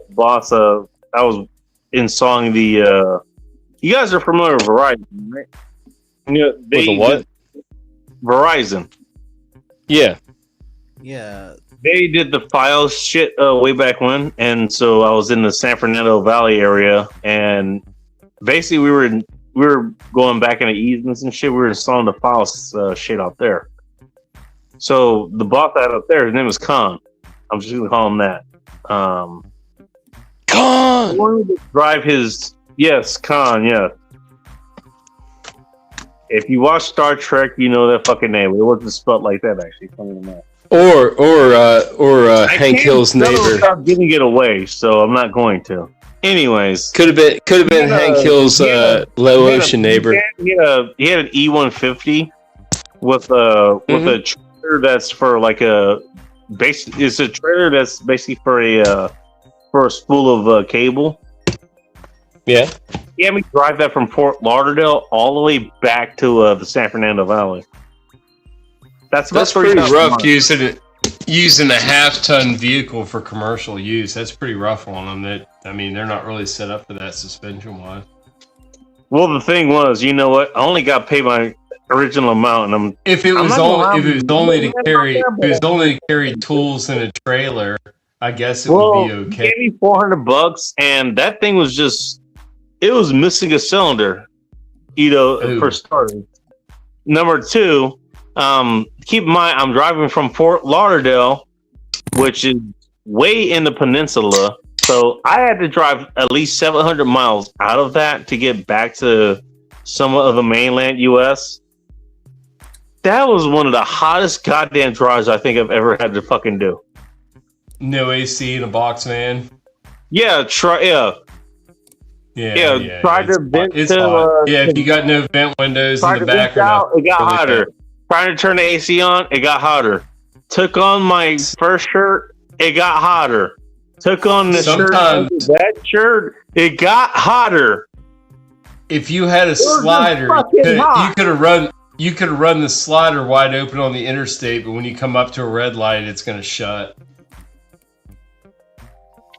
A: boss. I was installing the. You guys are familiar with Verizon, right?
E: With the what?
A: Verizon.
E: Yeah.
D: Yeah.
A: They did the Fios shit way back when, and so I was in the San Fernando Valley area, and basically we were going back into easements and shit. We were installing the Fios shit out there. So the boss I had up there, his name was Khan. I'm just gonna call him that.
E: Khan.
A: I wanted to drive his Khan. Yeah. If you watch Star Trek, you know that fucking name. It wasn't spelled like that actually.
E: Or Hank Hill's neighbor.
A: Without giving it away, so I'm not going to. Anyways,
E: could have been Hank Hill's low ocean neighbor.
A: He had an E150 with a trailer that's for like a basic. It's a trailer that's basically for a spool of cable.
E: Yeah.
A: He had me drive that from Fort Lauderdale all the way back to the San Fernando Valley. That's
E: pretty rough using a half-ton vehicle for commercial use. That's pretty rough on them. They're not really set up for that suspension-wise.
A: Well, the thing was, you know what? I only got paid my original amount, and
E: if it was only to carry tools in a trailer, I guess it would be okay.
A: It gave me $400, and that thing was it was missing a cylinder, for starting. Number two. Keep in mind, I'm driving from Fort Lauderdale, which is way in the peninsula. So I had to drive at least 700 miles out of that to get back to some of the mainland U.S. That was one of the hottest goddamn drives I think I've ever had to fucking do.
B: No AC in a box van.
A: Yeah, tried to vent to.
B: If you got no vent windows in the back,
A: it got hotter. Trying to turn the AC on, it got hotter. Took on my first shirt, it got hotter. Took on the that shirt, it got hotter.
B: If you had a slider, you could have run the slider wide open on the interstate, but when you come up to a red light, it's going to shut.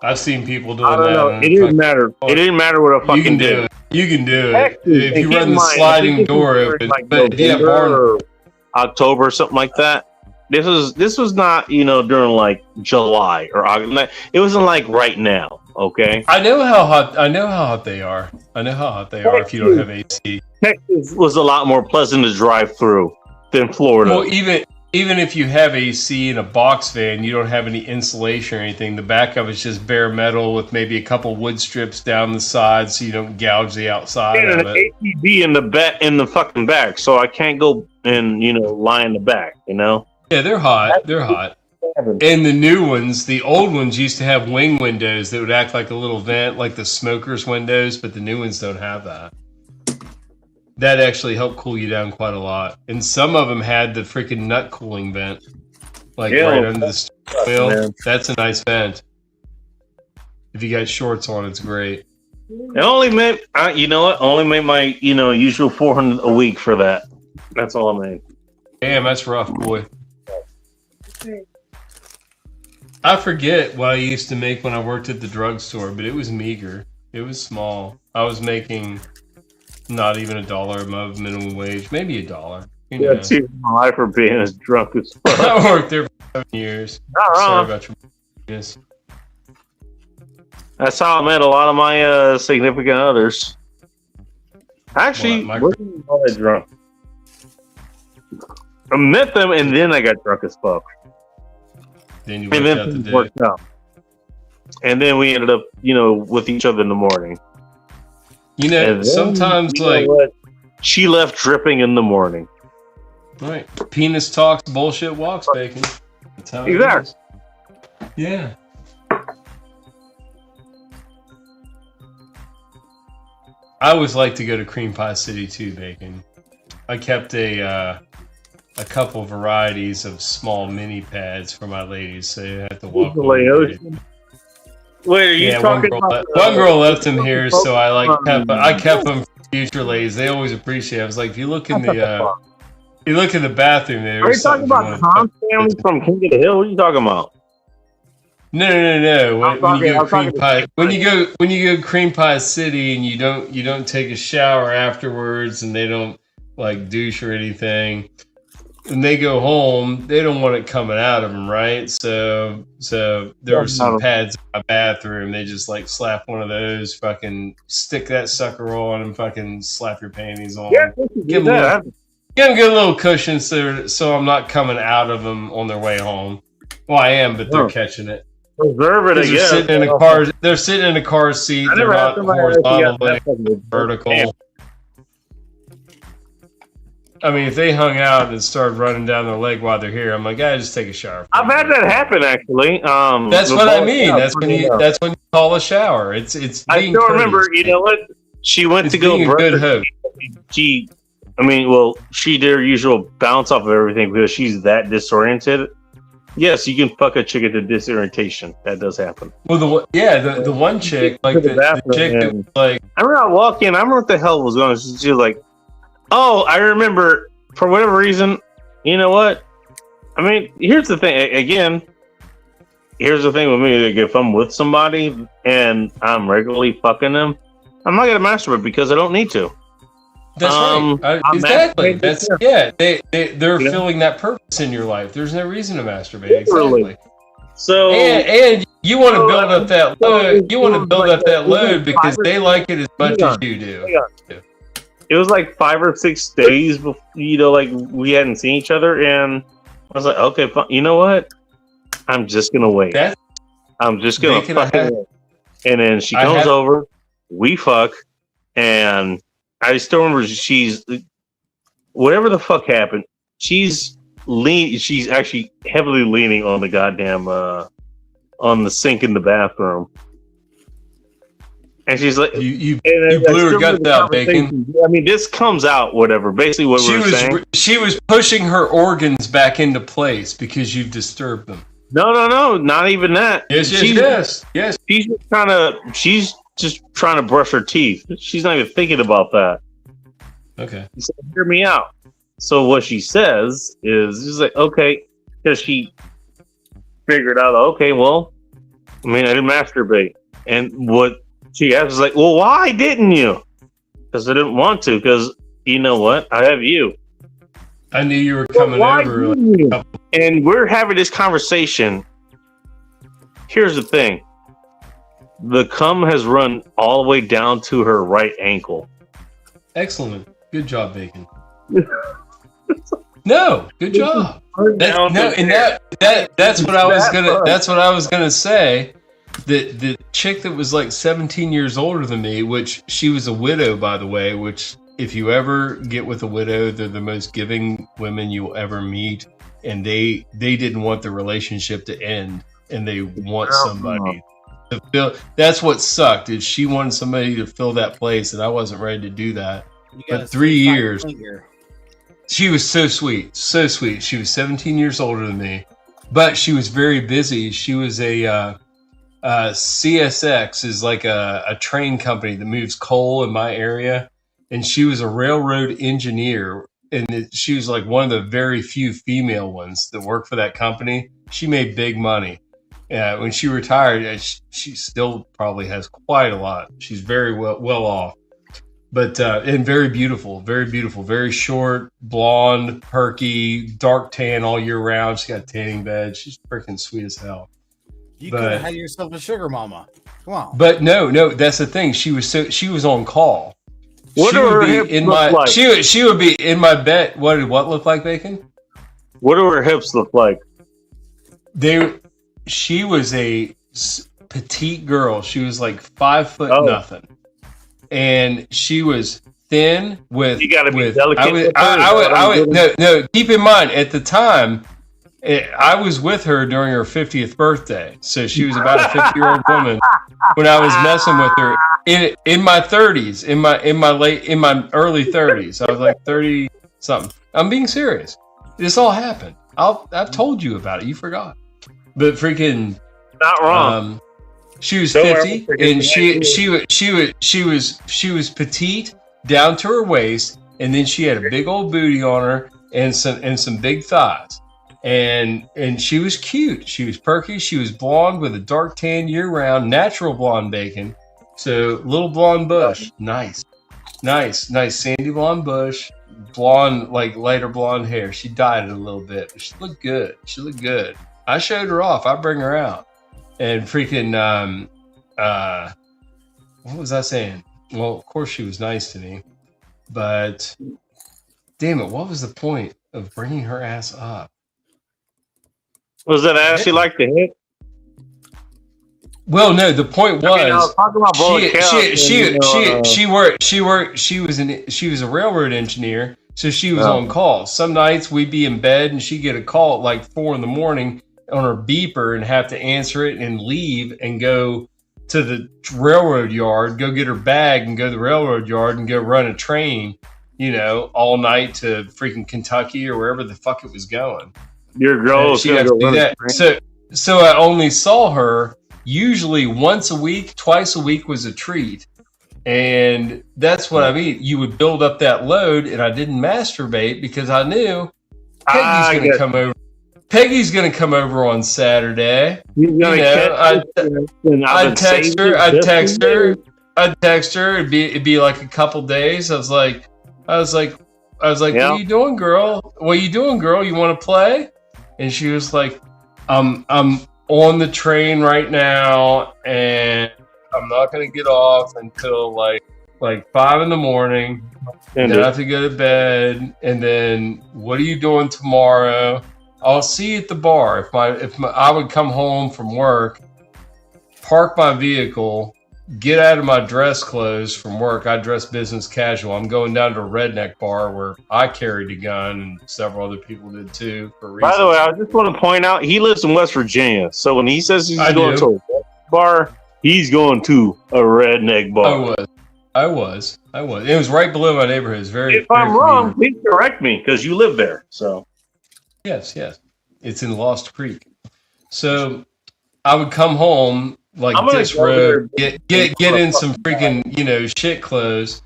B: I've seen people doing that.
A: I don't know. It didn't matter. It didn't matter what I fucking did.
B: You can do it. If you run the sliding door open. But yeah,
A: October, something like that. This was not, during like July or August. It wasn't like right now. Okay.
B: I know how hot they are. If you don't have AC.
A: Texas was a lot more pleasant to drive through than Florida.
B: Well, even if you have AC in a box van, you don't have any insulation or anything. The back of it's just bare metal with maybe a couple wood strips down the side, so you don't gouge the outside of it.
A: An ATV in the fucking back, so I can't go and lie in the back.
B: Yeah, they're hot. And the new ones, the old ones used to have wing windows that would act like a little vent, like the smokers' windows, but the new ones don't have that. That actually helped cool you down quite a lot. And some of them had the freaking nut cooling vent, like right under the steering wheel. Man. That's a nice vent. If you got shorts on, it's great.
A: It only made, you know what? Only made my, usual $400 a week for that. That's all I made.
B: Damn, that's rough, boy. I forget what I used to make when I worked at the drugstore, but it was meager. It was small. I was making not even $1 above minimum wage, maybe $1.
A: Yeah, too. My life for being as drunk as fuck.
B: I worked there for 7 years. Sorry about your business.
A: That's how I met a lot of my significant others. Actually, wasn't all that drunk. I met them and then I got drunk as fuck.
B: Then you worked out.
A: And then we ended up, with each other in the morning.
B: Sometimes
A: she left dripping in the morning.
B: Right. Penis talks, bullshit walks, bacon. That's how it is. Yeah. I always like to go to Cream Pie City too, bacon. I kept a couple varieties of small mini pads for my ladies, so you have to walk away.
A: Wait, are you talking about
B: one girl left them here, so I kept them for future ladies. They always appreciate it. I was like, if you look in the bathroom there.
A: Are you talking about Tom's family from King of the Hill? What are you talking about?
B: No. When you go Cream Pie, when you go Cream Pie City and you don't take a shower afterwards, and they don't like douche or anything. When they go home, they don't want it coming out of them, right? So there were some pads in my bathroom. They just like slap one of those, fucking stick that sucker on, and fucking slap your panties on.
A: Yeah,
B: give them a good little cushion so I'm not coming out of them on their way home. Well, I am, but they're catching it.
A: Preserve it again.
B: They're sitting in a car. They're sitting in a car seat. They're not horizontal, vertical. Damn. I mean, if they hung out and started running down their leg while they're here, I'm like, just take a shower.
A: I've had that happen actually.
B: That's what I mean. That's when you call a shower. It's.
A: I still remember. You know what? She went to go.
B: A good host.
A: She did her usual bounce off of everything because she's that disoriented. Yes, you can fuck a chick into disorientation. That does happen.
B: Well, the one chick, like the chick that was like,
A: I remember I walked in. I remember what the hell was going on. She was like, "Oh, I remember." For whatever reason, you know what? I mean, here's the thing. Again, here's the thing with me. Like, if I'm with somebody and I'm regularly fucking them, I'm not gonna masturbate because I don't need to.
B: That's right. Exactly. That's They're filling that purpose in your life. There's no reason to masturbate. Exactly.
A: So
B: and you want to build up that load. You want to build up that load because they like it as much as you do.
A: It was like 5 or 6 days before, like we hadn't seen each other, and I was like, okay, you know what? I'm just gonna wait. I'm just gonna fucking wait. And then she comes over, we fuck, and I still remember she's whatever the fuck happened. She's actually heavily leaning on the goddamn on the sink in the bathroom. And she's like,
B: you blew her guts out, bacon.
A: I mean, this comes out, whatever. Basically, what we were saying.
B: She was pushing her organs back into place because you've disturbed them.
A: No, not even that.
B: Yes.
A: She's just trying to brush her teeth. She's not even thinking about that.
B: Okay.
A: So hear me out. So what she says is, she's like, okay, because she figured out, okay, well, I mean, I didn't masturbate, and what. She was like, well, why didn't you? Because I didn't want to, because you know what? I have you.
B: I knew you were coming over.
A: And we're having this conversation. Here's the thing. The cum has run all the way down to her right ankle.
B: Excellent. Good job, Bacon. No, good job. That's what I was gonna say. The chick that was like 17 years older than me, which she was a widow, by the way, which if you ever get with a widow, they're the most giving women you'll ever meet, and they didn't want the relationship to end, and they want somebody to fill. That's what sucked, is she wanted somebody to fill that place, and I wasn't ready to do that. But 3 years, she was so sweet, so sweet. She was 17 years older than me, but she was very busy. She was a CSX, is like a train company that moves coal in my area, and she was a railroad engineer, and she was like one of the very few female ones that worked for that company. She made big money. When she retired, she still probably has quite a lot. She's very well off, but and very beautiful, very short, blonde, perky, dark tan all year round. She got a tanning bed. She's freaking sweet as hell.
D: You could have had yourself a sugar mama. Come on.
B: But no, that's the thing. She was on call.
A: What do her hips look like?
B: She would be in my bed. What look like, Bacon?
A: What do her hips look like?
B: She was a petite girl. She was like 5 foot nothing, and she was thin. With
A: you got to be delicate.
B: No. Keep in mind, at the time, I was with her during her 50th birthday, so she was about a 50-year-old woman when I was messing with her in my 30s, in my early 30s. I was like 30 something. I'm being serious. This all happened. I've told you about it. You forgot. But freaking
A: not wrong.
B: She was 50, and she was petite down to her waist, and then she had a big old booty on her and some big thighs. And she was cute. She was perky. She was blonde with a dark tan year round, natural blonde, Bacon. So little blonde bush. Nice. Sandy blonde bush, blonde, like lighter blonde hair. She dyed it a little bit, but she looked good. I showed her off. I bring her out. And freaking, what was I saying? Well, of course she was nice to me, but damn it, what was the point of bringing her ass up?
A: Was that ass she liked to hit?
B: Well, no. The point was,
A: I was talking about
B: she was a railroad engineer, so she was on call. Some nights we'd be in bed and she'd get a call at like 4 a.m. on her beeper and have to answer it and leave and go to the railroad yard, go get her bag and go to the railroad yard and go run a train, all night to freaking Kentucky or wherever the fuck it was going.
A: Your girl
B: she had to do that. So I only saw her usually once a week. Twice a week was a treat. And that's what I mean. You would build up that load, and I didn't masturbate because I knew Peggy's going to come over. Peggy's going to come over on Saturday. I'd text her. It'd be like a couple days. I was like, what are you doing, girl? You want to play? And she was like, I'm on the train right now, and I'm not going to get off until like 5 a.m. Then I have to go to bed. And then what are you doing tomorrow? I'll see you at the bar. If I would come home from work, park my vehicle, get out of my dress clothes from work. I dress business casual. I'm going down to a redneck bar where I carried a gun, and several other people did too.
A: By the way, I just want to point out he lives in West Virginia, so when he says he's going to a bar, he's going to a redneck bar.
B: I was. It was right below my neighborhood. It's very.
A: If I'm wrong, please correct me because you live there. So.
B: Yes. It's in Lost Creek. So I would come home like this road, get in some freaking, shit clothes,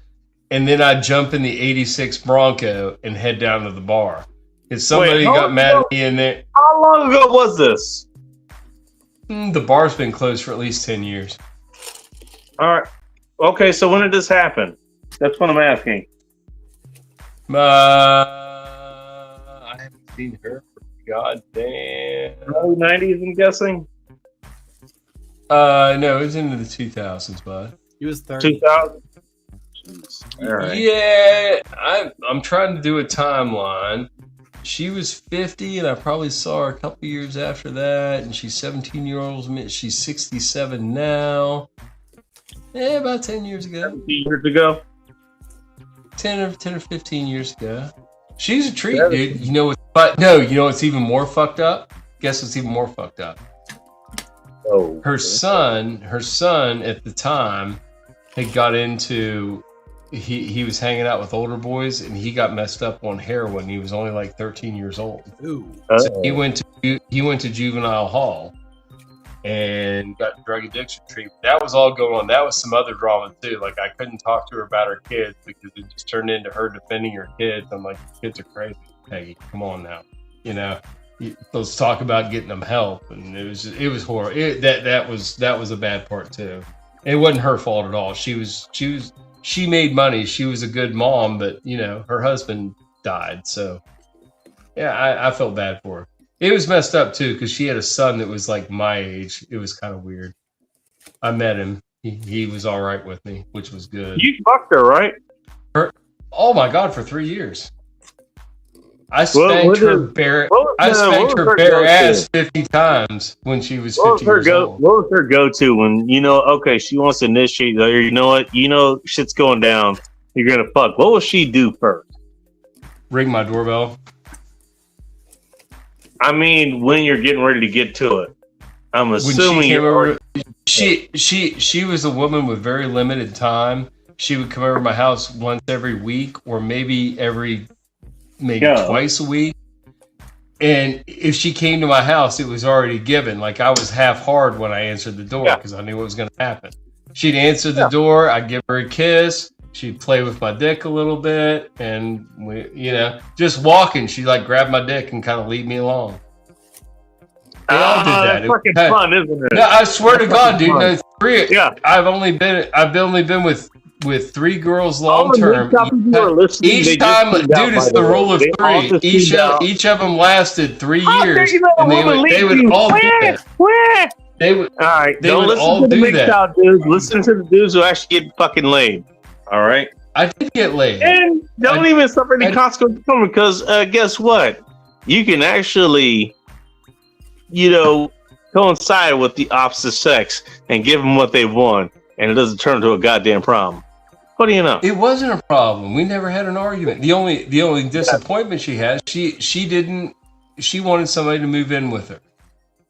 B: and then I'd jump in the 86 Bronco and head down to the bar. If somebody got mad at me in there.
A: How long ago was this?
B: The bar's been closed for at least 10 years.
A: All right. Okay, so when did this happen? That's what I'm asking.
B: I haven't seen her for goddamn
A: early 90s, I'm guessing.
B: No, it was into the 2000s, bud.
D: He was 30.
A: 2000. All right.
B: Yeah, I'm trying to do a timeline. She was 50, and I probably saw her a couple years after that. And she's 17 years old. She's 67 now. Yeah, about 10 years ago.
A: 17 years ago.
B: 10 or 15 years ago. She's a treat, dude. You know what? But no, you know what's even more fucked up? Guess what's even more fucked up?
A: Oh,
B: Her son at the time had got into. He was hanging out with older boys, and he got messed up on heroin. He was only like 13 years old.
D: Ooh.
B: So he went to juvenile hall and got drug addiction treatment. That was all going on. That was some other drama too. Like I couldn't talk to her about her kids because it just turned into her defending her kids. I'm like, kids are crazy. Hey, come on now. You know, let's talk about getting them help. And it was horrible. That was a bad part too. It wasn't her fault at all. She made money. She was a good mom, but you know, her husband died. So yeah, I felt bad for her. It was messed up too because she had a son that was like my age. It was kind of weird. I met him. He was all right with me, which was good.
A: you fucked her, right?
B: Oh my God, for 3 years. I spanked her bare ass 50 times when she was 50 years old.
A: What was her go-to when, you know, okay, she wants to initiate, or you know what, shit's going down, you're going to fuck. What will she do first?
B: Ring my doorbell.
A: I mean, when you're getting ready to get to it. I'm assuming
B: she was a woman with very limited time. She would come over to my house once every week or maybe twice a week. And if she came to my house, it was already given. Like I was half hard when I answered the door because I knew what was going to happen. She'd answer the door. I'd give her a kiss. She'd play with my dick a little bit. And, just walking, she'd like grab my dick and kind of lead me along. They all did that.
A: It's fucking fun, isn't it?
B: No, I swear to God, dude. No,
A: I've
B: only been with 3 girls long term. Each time, dude, it's the rule of 3. Each of them lasted 3 years, and they would all do that. They would. All right,
A: don't listen to the mixed out dudes. Listen to the dudes who actually get fucking laid. All right.
B: I did get laid,
A: and don't even suffer any consequences because guess what? You can actually, coincide with the opposite sex and give them what they want, and it doesn't turn into a goddamn problem. What do you know?
B: It wasn't a problem. We never had an argument. The only disappointment she had, she wanted somebody to move in with her.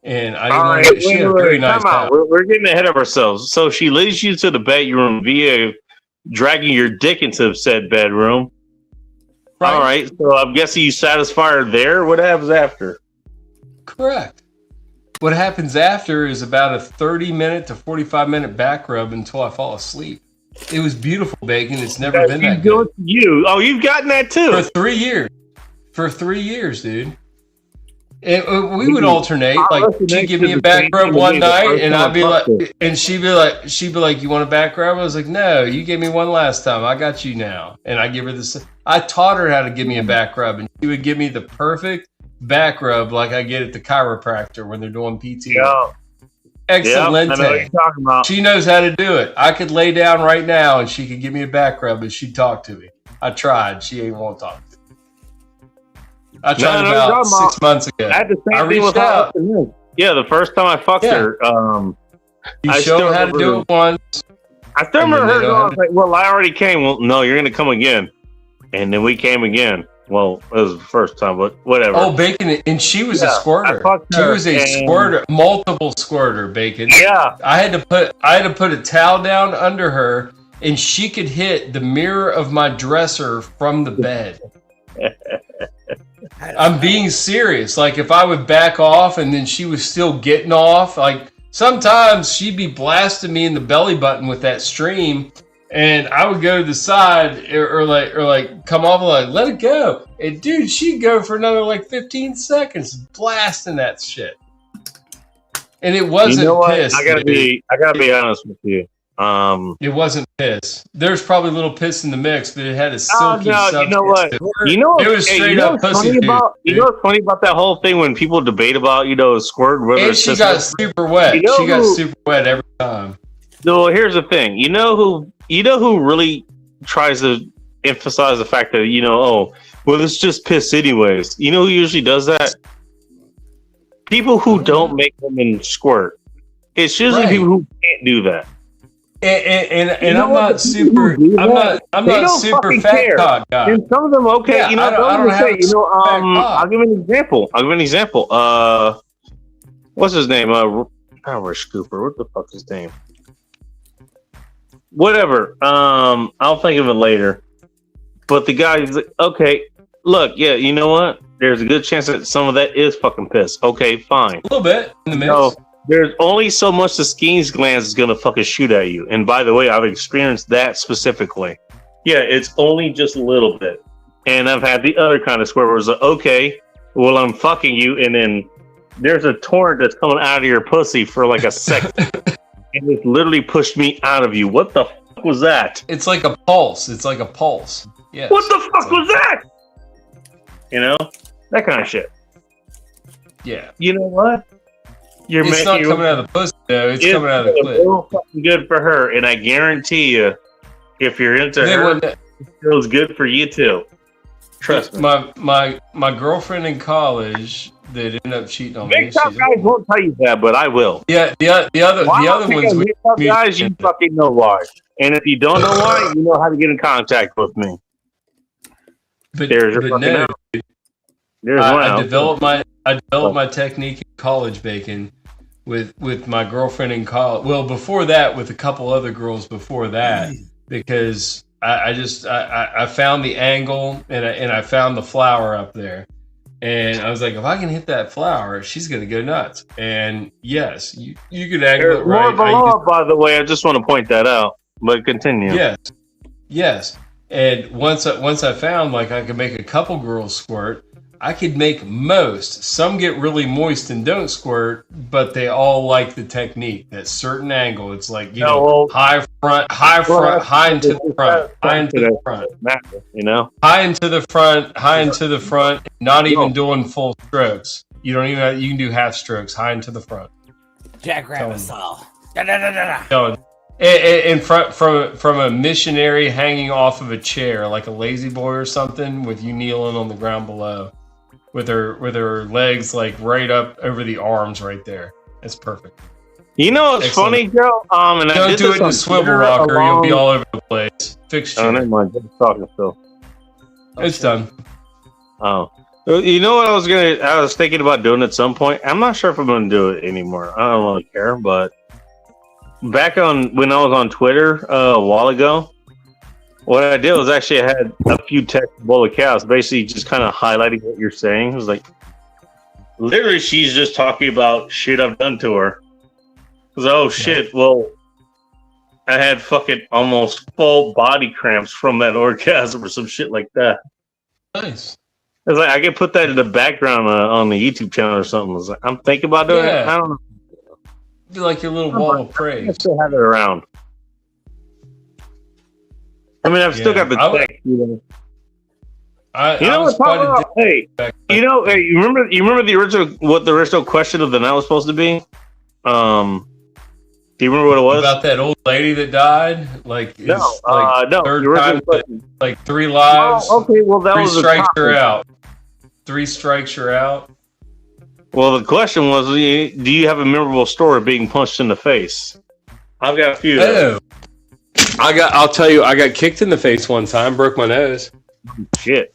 B: And I didn't she had a very nice house.
A: We're getting ahead of ourselves. So she leads you to the bedroom via dragging your dick into said bedroom. Right. All right. So I'm guessing you satisfy her there. What happens after?
B: Correct. What happens after is about a 30-minute to 45-minute back rub until I fall asleep. It was beautiful, Bacon. It's never been that good.
A: You've gotten that too.
B: For 3 years. For 3 years, dude. And we would alternate. Like she'd give me a back rub one night, and I'd be like, and she'd be like, "You want a back rub?" I was like, "No, you gave me one last time. I got you now." And I give her this. I taught her how to give me a back rub, and she would give me the perfect back rub, like I get at the chiropractor when they're doing PT.
A: Yeah.
B: Excellent.
A: I know what you're talking about.
B: She knows how to do it. I could lay down right now, and she could give me a back rub, and she'd talk to me. I tried. She ain't won't talk to me. I tried about 6 months ago.
A: I had the same thing with her. Yeah, the first time I fucked her,
B: you showed her how to do it once.
A: I still remember her going, like, well, I already came. Well, no, you're going to come again. And then we came again. Well, it was the first time, but whatever.
B: Oh, Bacon, and she was a squirter. She was a squirter, multiple squirter, Bacon.
A: Yeah.
B: I had to put a towel down under her, and she could hit the mirror of my dresser from the bed. I'm being serious. Like if I would back off and then she was still getting off, like sometimes she'd be blasting me in the belly button with that stream, and I would go to the side or like come off and like let it go. And dude, she'd go for another like 15 seconds blasting that shit. And it wasn't piss.
A: I gotta be honest with you.
B: It wasn't piss. There's probably a little piss in the mix, but it had a silky substance.
A: You know what?
B: It was straight up pussy.
A: You know what's funny about that whole thing when people debate about squirt?
B: And she got super wet. She got super wet every time.
A: So here's the thing. You know who really tries to emphasize the fact that well, it's just piss anyways. You know who usually does that? People who don't make women squirt. It's usually people who can't do that.
B: And I'm not super. I'm not super fat cock guy.
A: And some of them, okay,
B: Yeah,
A: you know,
B: I don't have a fat cock.
A: I'll give you an example. What's his name? Rich Cooper. What the fuck is his name? Whatever. I'll think of it later. But the guy is like, okay, look, yeah, you know what? There's a good chance that some of that is fucking piss. Okay, fine.
B: A little bit in the mix.
A: So there's only so much the Skeens glands is gonna fucking shoot at you. And by the way, I've experienced that specifically. Yeah, it's only just a little bit. And I've had the other kind of squirt where it's like, okay, well, I'm fucking you, and then there's a torrent that's coming out of your pussy for like a second. And it literally pushed me out of you. What the fuck was that?
B: It's like a pulse. It's like a pulse. Yes.
A: What the fuck was that? You know? That kind of shit.
B: Yeah.
A: You know what?
B: It's not coming out of the pussy, though. It's coming out of the clit.
A: Real fucking good for her, and I guarantee you, if you're into her, it feels good for you too. Trust me.
B: My girlfriend in college that ended up cheating on me.
A: Big top guys won't tell you that, but I will.
B: Yeah, the other ones.
A: Big top guys, you fucking know why. And if you don't know why, you know how to get in contact with me.
B: But
A: there's your fucking
B: no,
A: out. There's one
B: I
A: out.
B: developed my technique in college baking with my girlfriend in college. Well, before that, with a couple other girls before that, because I found the angle and I found the flour up there, and I was like, if I can hit that flour, she's gonna go nuts. And yes, you could angle it right.
A: More below, by the way, I just want to point that out. But continue.
B: Yes. And once I found like I could make a couple girls squirt, I could make most. Some get really moist and don't squirt, but they all like the technique. That certain angle. It's like high into the front.
A: You know,
B: high into the front. Not even doing full strokes. You don't even. You can do half strokes. High into the front.
D: Jackrabbit style.
B: In front from a missionary hanging off of a chair, like a lazy boy or something, with you kneeling on the ground below, with her legs like right up over the arms, right there. It's perfect.
A: You know what's funny, Joe? And
B: don't do it in a swivel rocker; you'll be all over the place. Fixture.
A: Oh, never mind. I'm talking still.
B: It's done.
A: Oh, you know what I was thinking about doing at some point. I'm not sure if I'm going to do it anymore. I don't really care, but. Back when I was on Twitter a while ago, what I did was actually I had a few textable accounts, basically just kind of highlighting what you're saying. It was like, literally, she's just talking about shit I've done to her. I was like, oh shit, well, I had fucking almost full body cramps from that orgasm or some shit like that.
B: Nice.
A: I was like, I could put that in the background on the YouTube channel or something. I was like, I'm thinking about doing it. I don't know.
B: Be like your little wall of praise.
A: I still have it around. I mean, I've still got the text. You remember the original question of the night was supposed to be? Do you remember what it was?
B: About that old lady that died?
A: No.
B: Third time, like 3 lives.
A: Oh, okay, well that was
B: 3 strikes her out. 3 strikes her out.
A: Well, the question was, do you have a memorable story being punched in the face? I've got a few.
B: Oh.
E: I'll tell you, I got kicked in the face one time, broke my nose.
A: Shit.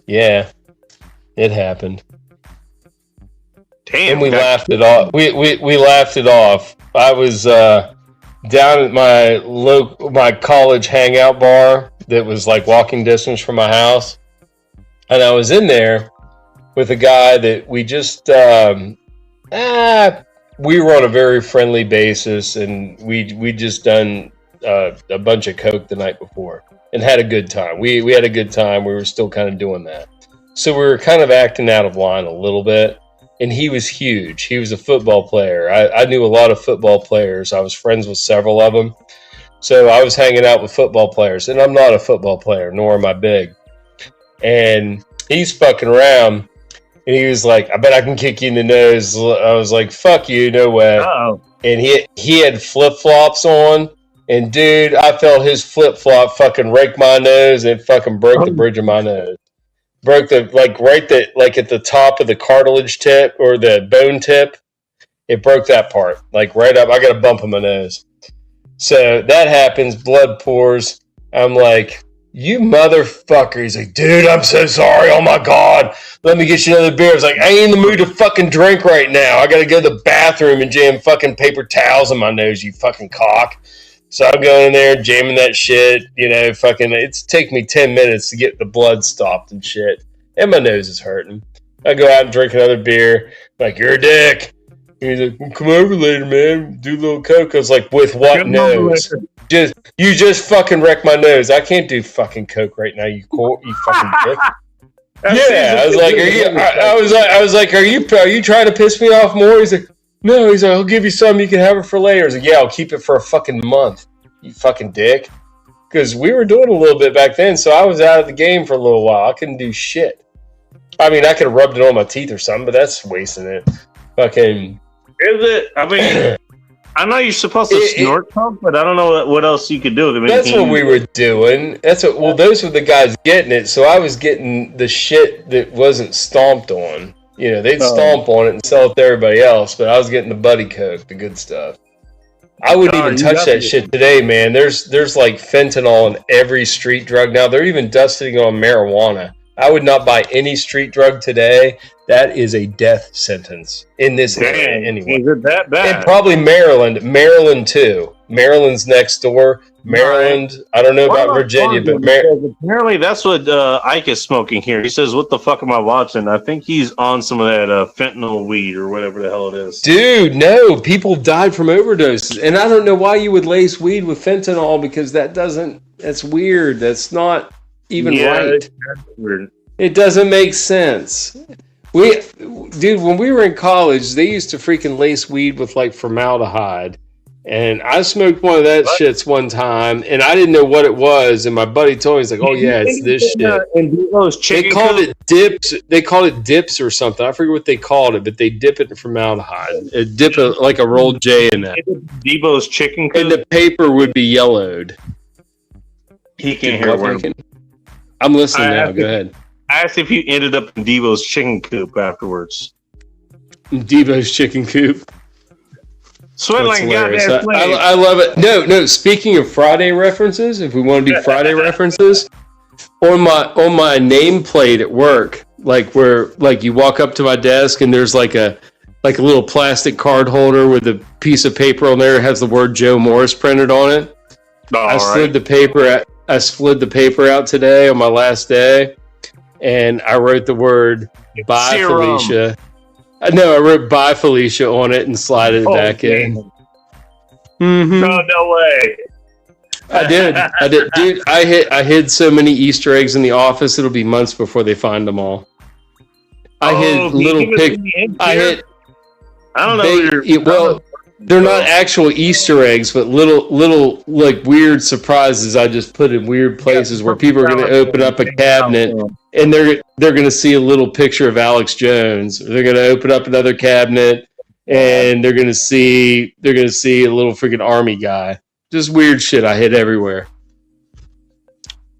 E: Yeah, it happened.
A: Damn.
E: And we laughed it off. We laughed it off. I was down at my college hangout bar that was like walking distance from my house, and I was in there with a guy that we just we were on a very friendly basis, and we just done a bunch of coke the night before and had a good time. We had a good time. We were still kind of doing that, so we were kind of acting out of line a little bit. And he was huge. He was a football player. I knew a lot of football players. I was friends with several of them, so I was hanging out with football players. And I'm not a football player, nor am I big. And he's fucking around. And he was like, I bet I can kick you in the nose. I was like, fuck you, no way.
A: Uh-oh.
E: And he had flip-flops on. And, dude, I felt his flip-flop fucking rake my nose, and it fucking broke the bridge of my nose. Broke at the top of the cartilage tip or the bone tip. It broke that part, like right up. I got a bump in my nose. So that happens. Blood pours. I'm like, you motherfucker. He's like, dude, I'm so sorry. Oh my God. Let me get you another beer. I was like, I ain't in the mood to fucking drink right now. I got to go to the bathroom and jam fucking paper towels in my nose, you fucking cock. So I'm going in there, jamming that shit. You know, fucking, it's taken me 10 minutes to get the blood stopped and shit. And my nose is hurting. I go out and drink another beer. Like, you're a dick. And he's like, well, come over later, man. Do a little coke. I was like, with what nose? You just fucking wrecked my nose. I can't do fucking coke right now. You fucking dick. Yeah, I was like, I was like, are you trying to piss me off more? He's like, no. He's like, I'll give you some. You can have it for later. I was like, yeah, I'll keep it for a fucking month. You fucking dick. Because we were doing a little bit back then, so I was out of the game for a little while. I couldn't do shit. I mean, I could have rubbed it on my teeth or something, but that's wasting it. Fucking.
A: Is it? I mean, I know you're supposed to snort coke, but I don't know what else you could do. I mean,
E: that's what we were doing. Well, those were the guys getting it, so I was getting the shit that wasn't stomped on. You know, they'd stomp on it and sell it to everybody else, but I was getting the buddy coke, the good stuff. I wouldn't even touch that shit today, man. There's like fentanyl in every street drug now. They're even dusting on marijuana. I would not buy any street drug today. That is a death sentence in this area anyway.
A: Is it that bad?
E: And probably Maryland too. Maryland's next door. Maryland, I don't know about Virginia, but
A: apparently that's what Ike is smoking here. He says, what the fuck am I watching? I think he's on some of that fentanyl weed or whatever the hell it is.
E: Dude, no. People died from overdoses. And I don't know why you would lace weed with fentanyl because that's weird. That's not even right.
A: That's weird.
E: It doesn't make sense. Dude, when we were in college, they used to freaking lace weed with like formaldehyde. And I smoked one of that shits one time, and I didn't know what it was. And my buddy told me, he's like, "Oh yeah, it's this shit." They called it dips. They called it dips or something. I forget what they called it, but they dip it in formaldehyde. Dip it like a rolled J in that.
A: Debo's chicken coop.
E: And the paper would be yellowed.
A: He can't hear what
E: I'm listening now. Go ahead.
A: I asked if you ended up in Debo's chicken coop afterwards.
E: Debo's chicken coop.
A: Sweat like goddamn flame.
E: I love it. No. Speaking of Friday references, if we want to do Friday references, on my nameplate at work, like where like you walk up to my desk and there's like a little plastic card holder with a piece of paper on there that has the word Joe Morris printed on it. I slid the paper out today on my last day, and I wrote the word "Bye, Felicia." No, I wrote "Bye, Felicia" on it and slided it back in. Mm-hmm.
A: No way.
E: I did, dude. I hid so many Easter eggs in the office. It'll be months before they find them all. I hid little pic. I don't know. Well, they're not actual Easter eggs, but little like weird surprises I just put in weird places where people are going to open up a cabinet and they're going to see a little picture of Alex Jones. They're going to open up another cabinet and they're going to see a little freaking army guy. Just weird shit I hid everywhere.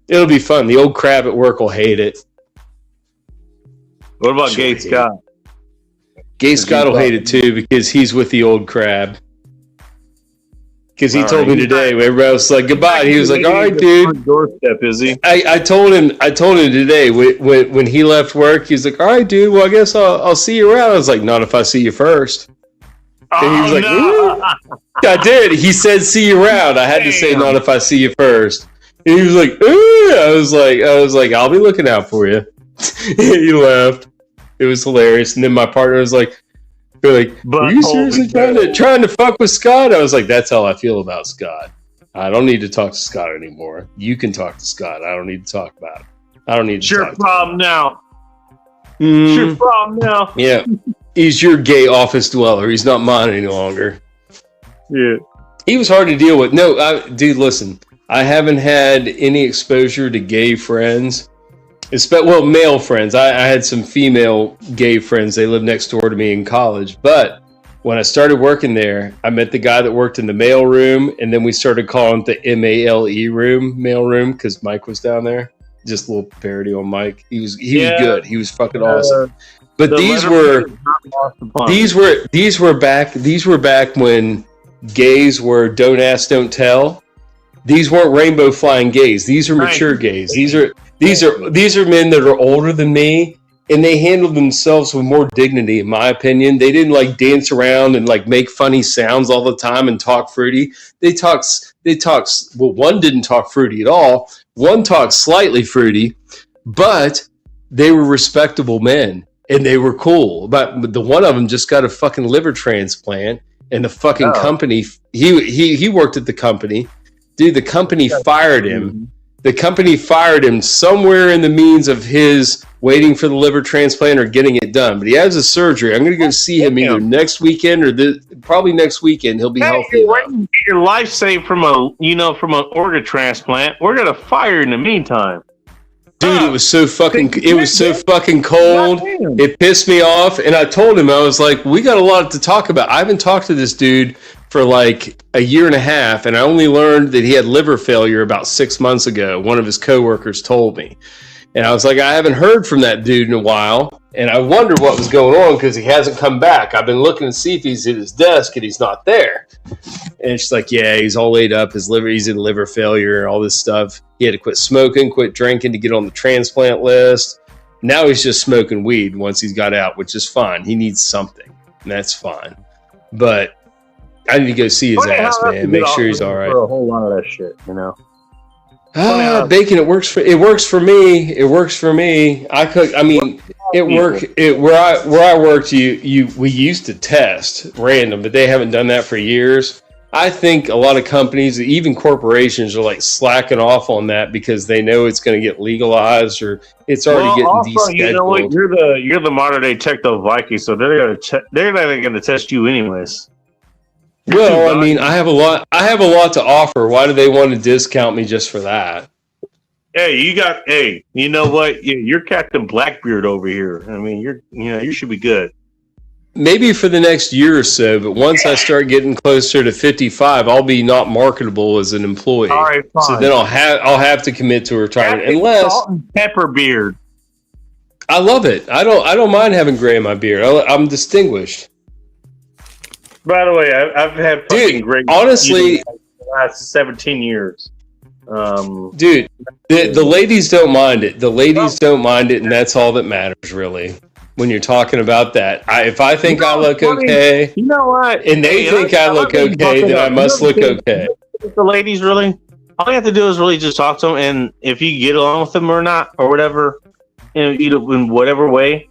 E: It'll be fun. The old crab at work will hate it.
A: What about Gay Scott?
E: Gay Scott will hate it too because he's with the old crab. Because he told me today, everybody was like, goodbye. And he was like, all right, dude.
A: Doorstep, is he?
E: I told him today when he left work, he's like, all right, dude, well, I guess I'll see you around. I was like, not if I see you first. And he was like, no. I did. He said, see you around. I had to say, not if I see you first. And he was like, ooh. I was like, I'll be looking out for you. He left. It was hilarious. And then my partner was like, are you seriously trying to fuck with Scott? I was like, that's how I feel about Scott. I don't need to talk to Scott anymore. You can talk to Scott. I don't need to talk about it. I don't need to talk to him.
A: Now. It's your problem now.
E: Yeah. He's your gay office dweller. He's not mine any longer.
A: Yeah.
E: He was hard to deal with. No, dude, listen. I haven't had any exposure to gay friends. Well, male friends. I had some female gay friends. They lived next door to me in college. But when I started working there, I met the guy that worked in the mail room, and then we started calling it the MALE room, mail room, because Mike was down there. Just a little parody on Mike. He was good. He was fucking awesome. But these were back when gays were don't ask, don't tell. These weren't rainbow flying gays. These are mature gays. These are men that are older than me, and they handled themselves with more dignity, in my opinion. They didn't like dance around and like make funny sounds all the time and talk fruity. They talk. Well, one didn't talk fruity at all. One talked slightly fruity, but they were respectable men and they were cool. But the one of them just got a fucking liver transplant, and the fucking company. He worked at the company. Dude, the company fired him. The company fired him somewhere in the means of his waiting for the liver transplant or getting it done. But he has a surgery. I'm going to go see him either next weekend or probably next weekend. He'll be healthy.
A: Your life saved from an organ transplant. We're going to fire in the meantime.
E: Dude, it was so fucking cold. It pissed me off. And I told him, I was like, we got a lot to talk about. I haven't talked to this dude for like a year and a half, and I only learned that he had liver failure about 6 months ago. One of his coworkers told me. And I was like, I haven't heard from that dude in a while, and I wondered what was going on because he hasn't come back. I've been looking to see if he's at his desk, and he's not there. And she's like, yeah, he's all laid up. He's in liver failure and all this stuff. He had to quit smoking, quit drinking to get on the transplant list. Now he's just smoking weed once he's got out, which is fine. He needs something, and that's fine. But I need to go see his ass, man. Make sure he's all right.
A: For a whole lot of that shit, you know.
E: Bacon. It works for me. It works for me. I cook. I mean, where I worked. We used to test random, but they haven't done that for years. I think a lot of companies, even corporations, are like slacking off on that because they know it's going to get legalized or it's already getting descheduled.
A: You know what? You're the modern day techno Viking, so they're not going to test you anyways.
E: Well, I mean, I have a lot to offer. Why do they want to discount me just for that?
A: Hey, you know what? You're Captain Blackbeard over here. I mean, you should be good.
E: Maybe for the next year or so, but once I start getting closer to 55, I'll be not marketable as an employee.
A: All right, fine.
E: So then I'll have to commit to retirement. Unless
A: Salt and Pepper beard.
E: I love it. I don't mind having gray in my beard. I'm distinguished.
A: By the way, I've had fucking great.
E: Honestly,
A: the last 17 years.
E: Dude, the ladies don't mind it. The ladies don't mind it, and that's all that matters, really. When you're talking about that, if I think I look okay,
A: you know what,
E: and they think I look okay, then I must look okay.
A: The ladies really, all you have to do is really just talk to them, and if you get along with them or not, or whatever, in whatever way,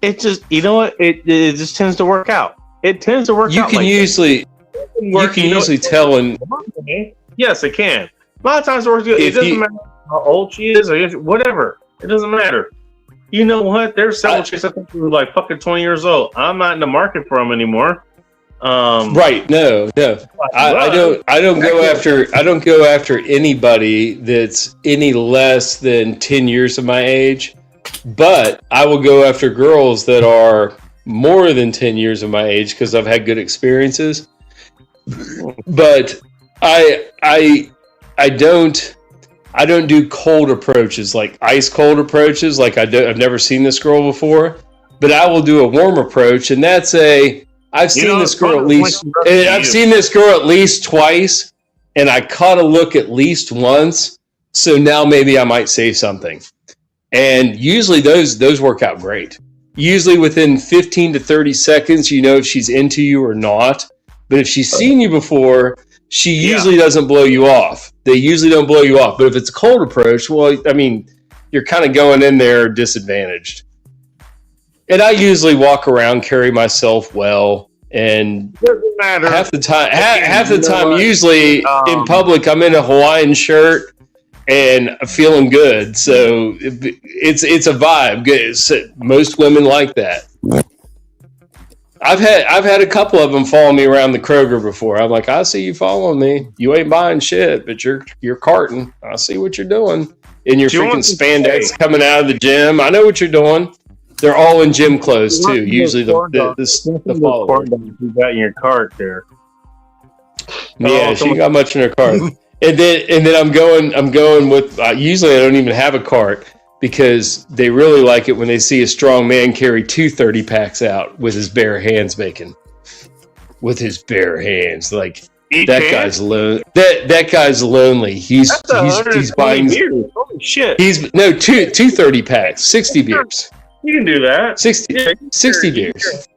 A: it just, you know what, it just tends to work out. It tends to work out.
E: You can usually tell. And
A: yes, it can. A lot of times it works good. It doesn't matter how old she is or whatever. It doesn't matter. You know what? There's several chicks I think who are like fucking 20 years old. I'm not in the market for them anymore.
E: Right? No. I don't go after anybody that's any less than 10 years of my age. But I will go after girls that are more than 10 years of my age because I've had good experiences. But I don't do cold approaches, like ice cold approaches. Like I've never seen this girl before, but I will do a warm approach, and that's I've seen this girl at least twice, and I caught a look at least once. So now maybe I might say something, and usually those work out great. Usually within 15 to 30 seconds, you know if she's into you or not. But if she's seen you before, she usually doesn't blow you off. They usually don't blow you off. But if it's a cold approach, well, I mean, you're kind of going in there disadvantaged. And I usually walk around, carry myself well, and
A: doesn't matter.
E: half the time, usually in public, I'm in a Hawaiian shirt and feeling good. So it's a vibe. Most women like that. I've had a couple of them follow me around the Kroger before. I'm like, I see you following me. You ain't buying shit, but you're carting. I see what you're doing. In your freaking spandex coming out of the gym. I know what you're doing. They're all in gym clothes too. Usually the follower.
A: You got in your cart there.
E: Yeah, she got much in her cart. And then I'm going with usually I don't even have a cart because they really like it when they see a strong man carry 2 30-packs out with his bare hands making. with his bare hands. Like
A: Each
E: that
A: hand?
E: guy's lonely. That guy's lonely. He's buying.
A: Holy shit!
E: He's no two 30 packs, 60 beers,
A: You can do that.
E: 60
A: Yeah,
E: 60 beers.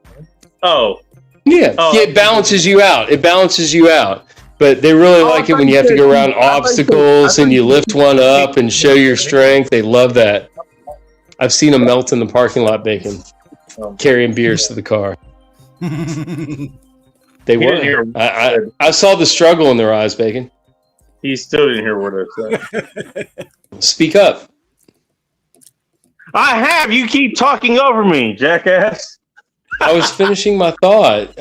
A: Oh,
E: Yeah,
A: Oh.
E: yeah, it balances you out. It balances you out. But they really like it when you have to go around obstacles and you lift one up and show your strength. They love that. I've seen them melt in the parking lot, Bacon, carrying beers to the car. They
A: He didn't hear
E: were. I saw the struggle in their eyes, Bacon.
A: he still didn't hear what I said.
E: Speak up.
A: I have. You keep talking over me, jackass.
E: I was finishing my thought.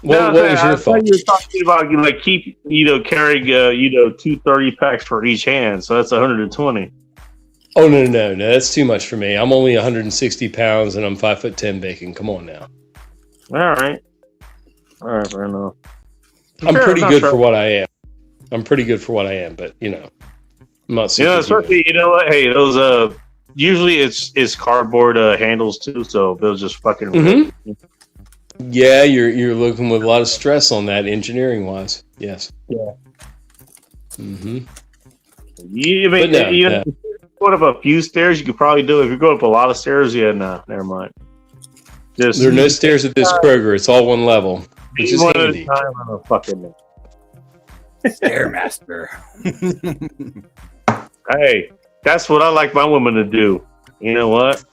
E: What was your thought?
A: You were talking about keep carrying 230 packs for each hand, so that's 120.
E: Oh no, that's too much for me. I'm only 160 pounds and I'm 5'10", Bacon. Come on now.
A: All right, fair enough.
E: I'm
A: Fair
E: pretty
A: enough,
E: good
A: fair
E: for what I am. But I'm not super.
A: Especially what? Hey, those usually it's cardboard handles too, so they'll just fucking.
E: Mhm. Yeah, you're looking with a lot of stress on that engineering wise. Yes.
A: Yeah.
E: Mm-hmm.
A: Going up a few stairs, you could probably do it. If you go up a lot of stairs, yeah, no, never mind.
E: There are no stairs at this Kroger. It's all one level, which is
A: one
E: handy.
A: at a time on a fucking.
D: Stairmaster.
A: Hey, that's what I like my women to do. You know what?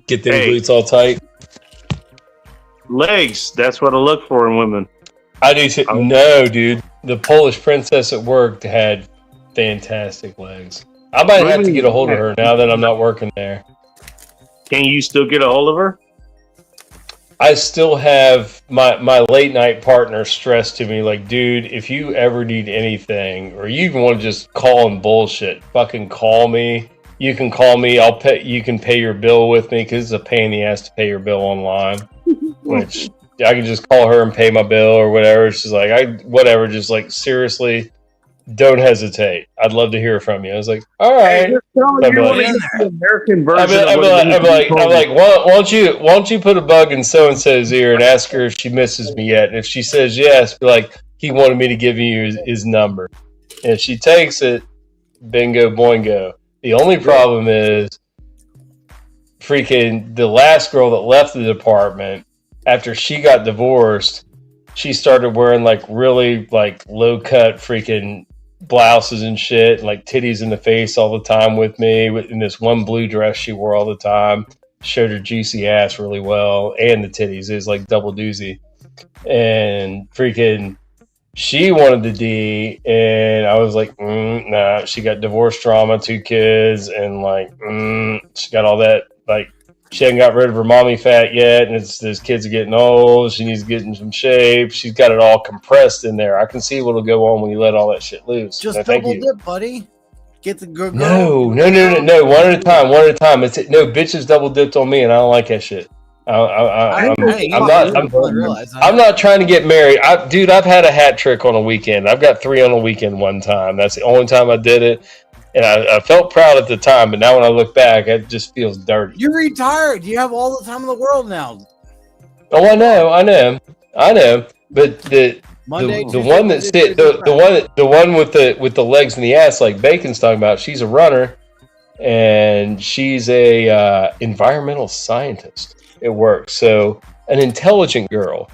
E: Get them glutes all tight.
A: Legs. That's what I look for in women.
E: I do too. No, dude. The Polish princess at work had fantastic legs. I might have to get a hold of her now that I'm not working there.
A: Can you still get a hold of her?
E: I still have my late night partner stress to me like, dude, if you ever need anything or you even want to just call and bullshit, fucking call me. You can call me. I'll pay. You can pay your bill with me because it's a pain in the ass to pay your bill online. Which I can just call her and pay my bill or whatever. She's like, whatever. Just like seriously, don't hesitate. I'd love to hear from you. I was like, all right.
A: American version.
E: I'm like, why don't you put a bug in so and so's ear and ask her if she misses me yet? And if she says yes, be like, he wanted me to give you his number. And if she takes it, bingo boingo. The only problem is freaking the last girl that left the department after she got divorced, she started wearing like really like low cut freaking blouses and shit, like titties in the face all the time with me in this one blue dress she wore all the time. Showed her juicy ass really well and the titties. It was like double doozy. And freaking she wanted the D, and I was like, nah. She got divorce trauma, 2 kids, and like, she got all that. Like, she hadn't got rid of her mommy fat yet, and those kids are getting old. She needs to get in some shape. She's got it all compressed in there. I can see what'll go on when you let all that shit loose.
D: Just
E: no,
D: double dip, buddy. Get the girl.
E: No. One at a time. It's no bitches double dipped on me, and I don't like that shit. I'm not trying to get married. I've had a hat trick on a weekend. I've got 3 on a weekend one time. That's the only time I did it. And I felt proud at the time, but now when I look back, it just feels dirty.
D: You're retired. You have all the time in the world now.
E: Oh, I know. But the one that sit the one with the legs and the ass, like Bacon's talking about, she's a runner, and she's a environmental scientist at work. So an intelligent girl.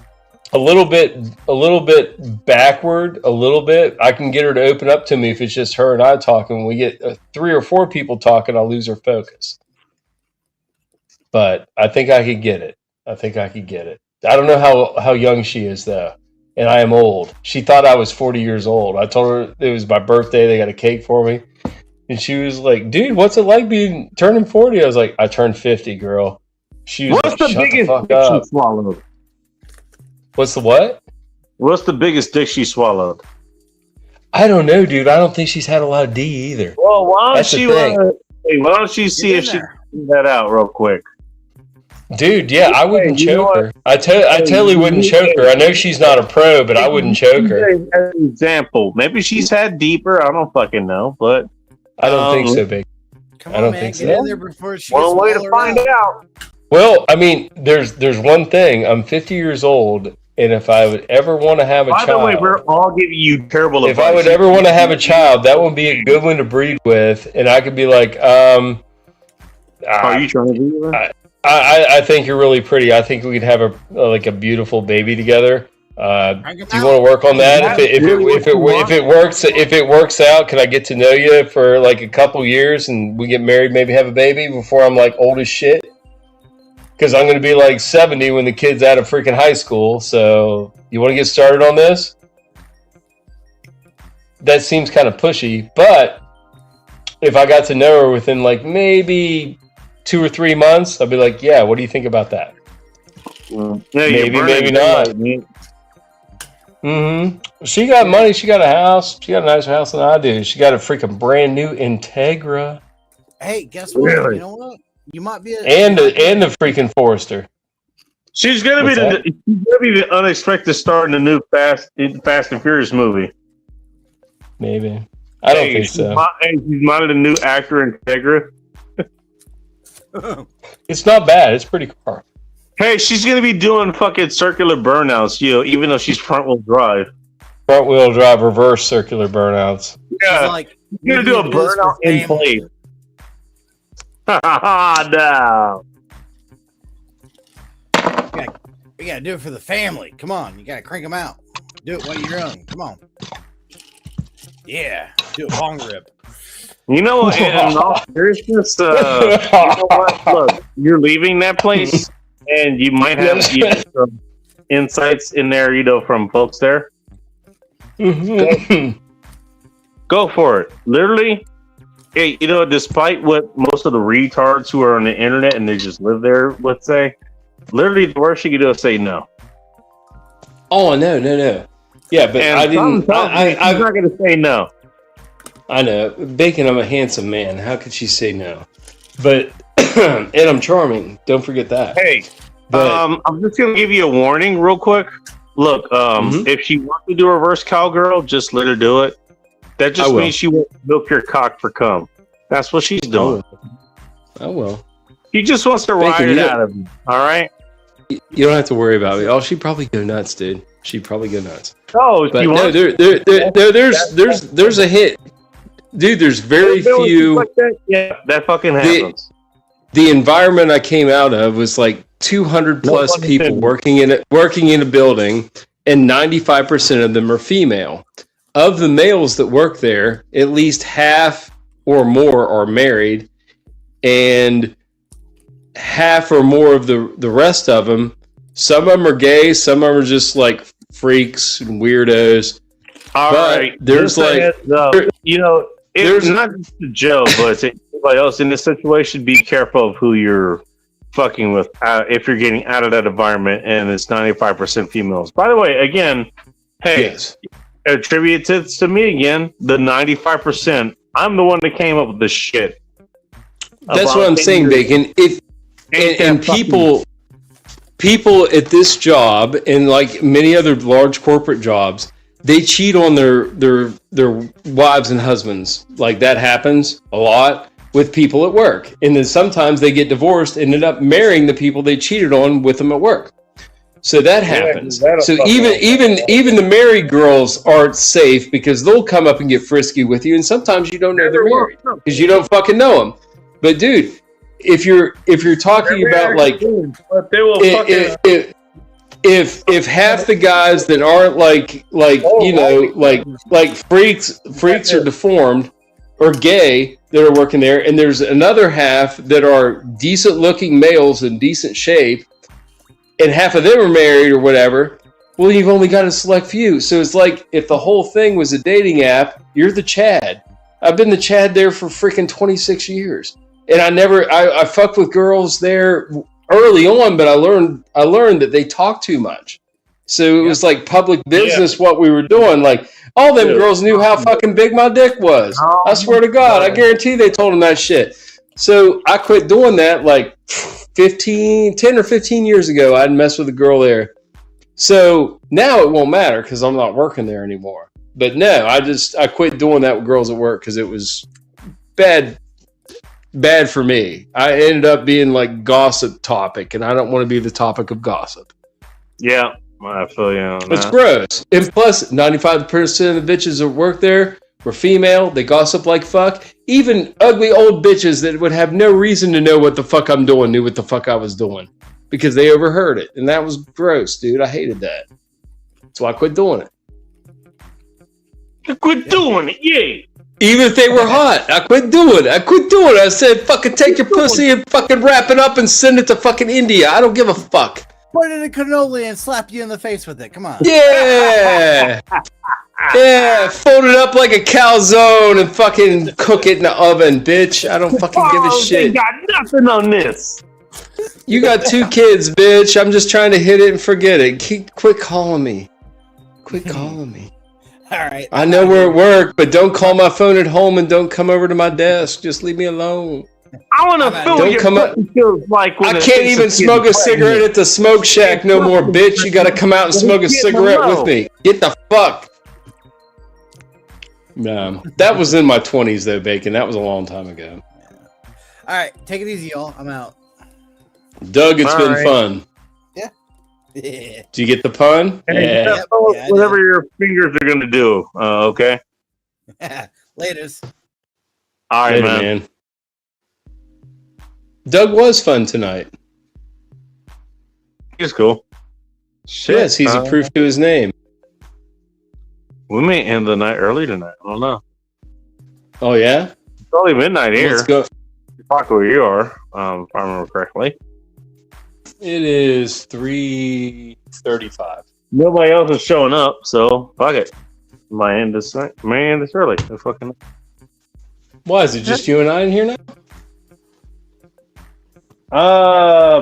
E: A little bit backward, a little bit. I can get her to open up to me if it's just her and I talking. When we get 3 or 4 people talking, I'll lose her focus. But I think I could get it. I don't know how young she is, though. And I am old. She thought I was 40 years old. I told her it was my birthday. They got a cake for me. And she was like, dude, what's it like turning 40? I was like, I turned 50, girl. She was
A: What's
E: like,
A: the biggest dick she swallowed?
E: What's the what?
A: What's the biggest dick she swallowed?
E: I don't know, dude. I don't think she's had a lot of D either.
A: Well, why
E: That's the
A: why don't you see if she can figure that out real quick?
E: Dude, yeah, I wouldn't choke her. I totally wouldn't choke her. I know she's not a pro, but I wouldn't choke her.
A: As an example, maybe she's had deeper. I don't fucking know, but
E: I don't think so, big.
D: Come on, man, get in there before she
A: one
D: gets
A: way to
D: smaller
A: find
D: out.
A: out.
E: Well, I mean, there's one thing. I'm 50 years old, and if I would ever want to have a
A: By
E: child,
A: the way, we're all giving you terrible
E: if
A: advice.
E: I would ever want to have a child, that would be a good one to breed with, and I could be like,
A: Are you trying to do that?
E: I think you're really pretty. I think we could have a beautiful baby together. Do you want to work on that? If it works out, can I get to know you for like a couple years and we get married, maybe have a baby before I'm like old as shit? Because I'm going to be like 70 when the kid's out of freaking high school. So you want to get started on this? That seems kind of pushy, but if I got to know her within like maybe 2 or 3 months, I'd be like, yeah, what do you think about that?
A: Yeah,
E: maybe not. Mm-hmm. She got money. She got a house. She got a nicer house than I do. She got a freaking brand new Integra.
D: Hey, guess what?
A: Really?
D: You know what? You might be
E: And the freaking Forester.
A: She's gonna be the unexpected star in the new Fast and Furious movie.
E: Maybe. I don't think so.
A: She's mounted a new actor in Integra.
E: It's not bad. It's pretty car.
A: Hey, she's gonna be doing fucking circular burnouts, even though she's front wheel drive.
E: Front wheel drive, reverse circular burnouts.
A: Yeah,
D: like,
A: she's gonna do a burnout in place. No.
D: You gotta do it for the family. Come on, you gotta crank them out. Do it while you're young. Come on. Yeah, do a bong rip.
A: You know what? In all seriousness, you know what? Look, you're leaving that place, and you might have some insights in there, from folks there. Go for it. Literally, hey, despite what most of the retards who are on the internet and they just live there would say, literally the worst you can do is say no.
E: Oh, no. Yeah, but
A: and
E: I didn't.
A: I'm not going to say no.
E: I know. Bacon, I'm a handsome man. How could she say no? But, and I'm charming. Don't forget that.
A: Hey, I'm just going to give you a warning real quick. Look, if she wants to do reverse cowgirl, just let her do it. That just means she won't milk your cock for cum. That's what she's doing.
E: Oh, well.
A: She just wants to ride it out of you. All right?
E: You don't have to worry about me. Oh, she'd probably go nuts, dude. She'd probably go nuts.
A: Oh,
E: but no, there's a hit. Dude, there's very few.
A: Like that? Yeah, that fucking happens.
E: The environment I came out of was like 200 plus people working in a building, and 95% of them are female. Of the males that work there, at least half or more are married, and half or more of the rest of them, some of them are gay, some of them are just like freaks and weirdos.
A: All right,
E: there's like,
A: it's not just a joke, but to anybody else in this situation, be careful of who you're fucking with if you're getting out of that environment and it's 95% females. By the way, again, hey, attribute it to me again, the 95%. I'm the one that came up with this shit.
E: That's what I'm saying, Bacon. And people at this job and like many other large corporate jobs, they cheat on their wives and husbands. Like that happens a lot with people at work. And then sometimes they get divorced and end up marrying the people they cheated on with them at work. So that happens. So even the married girls aren't safe because they'll come up and get frisky with you, and sometimes you don't know they're married because you don't fucking know them. But dude, if you're talking about like if half the guys that aren't like freaks or deformed or gay that are working there, and there's another half that are decent looking males in decent shape, and half of them are married or whatever, well, you've only got a select few. So it's like if the whole thing was a dating app, you're the Chad. I've been the Chad there for freaking 26 years. And I fucked with girls there early on, but I learned that they talk too much. So it was like public business what we were doing. Like all them girls knew how fucking big my dick was. I swear to God, I guarantee they told them that shit. So I quit doing that like 10 or 15 years ago. I'd mess with a girl there. So now it won't matter because I'm not working there anymore. But no, I quit doing that with girls at work because it was bad bad for me. I ended up being like gossip topic, and I don't want to be the topic of gossip.
A: Yeah, I feel you on
E: It's
A: that.
E: gross. And plus, 95% of the bitches that work there were female. They gossip like fuck. Even ugly old bitches that would have no reason to know what the fuck I'm doing knew what the fuck I was doing because they overheard it. And that was gross, dude. I hated that. So I quit doing it.
A: Quit doing it, yeah.
E: Even if they were hot, I quit doing it. I said, fucking take your pussy and fucking wrap it up and send it to fucking India. I don't give a fuck.
D: Put it in cannoli and slap you in the face with it. Come on.
E: Yeah. Yeah, fold it up like a calzone and fucking cook it in the oven, bitch. I don't fucking give a
A: They
E: shit.
A: got nothing on this.
E: You got 2 kids, bitch. I'm just trying to hit it and forget it. Quit calling me. Quit calling me.
D: All right.
E: I know we're at work, but don't call my phone at home and don't come over to my desk. Just leave me alone.
A: I want to feel
E: Don't
A: your
E: come up-
A: pussy feels like when
E: I
A: it
E: can't
A: takes
E: even
A: kid
E: smoke a
A: pregnant.
E: cigarette at the smoke shack no more, bitch. You gotta come out and smoke a cigarette with me. Get the fuck. No, that was in my 20s though, Bacon. That was a long time ago.
D: All right. Take it easy, y'all. I'm out.
E: Doug, it's
A: All
E: been
A: right.
E: fun.
D: Yeah.
E: Do you get the pun?
A: Hey,
E: Yeah.
A: just follow
D: Yeah, I
A: whatever your fingers are going to do. Okay.
D: Laters.
A: All right,
E: Later,
A: man.
E: Doug was fun tonight.
A: He's cool. Shit.
E: Yes, he's a proof to his name.
A: We may end the night early tonight. I don't know.
E: Oh yeah.
A: It's probably midnight here.
E: Let's go.
A: Fuck where you are, if I remember correctly.
E: It is 3:35.
A: Nobody else is showing up, so fuck it. My end is early. So fucking.
E: Why is it just you and I in here now?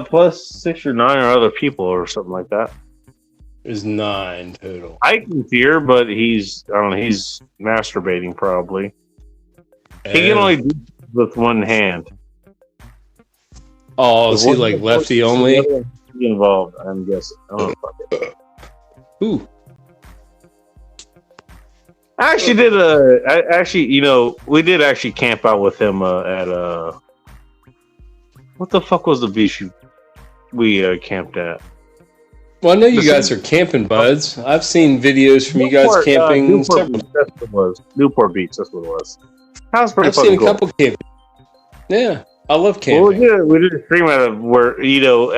A: Plus 6 or 9 or other people or something like that.
E: There's 9 total.
A: Ike's here, but he's masturbating probably. He can only do with one hand.
E: Oh, is he like lefty only?
A: Involved, I'm guessing. I don't know. Fuck it.
E: Ooh.
A: I actually we did actually camp out with him at what the fuck was the beach we camped at?
E: Well, I know you guys are camping buds. I've seen videos from you guys camping.
A: Newport Beach, that's what it was. Newport Beach, that's what it was. That was pretty
E: I've seen
A: fucking
E: a
A: cool.
E: couple camping. Yeah, I love
A: Well,
E: camping.
A: we did a stream at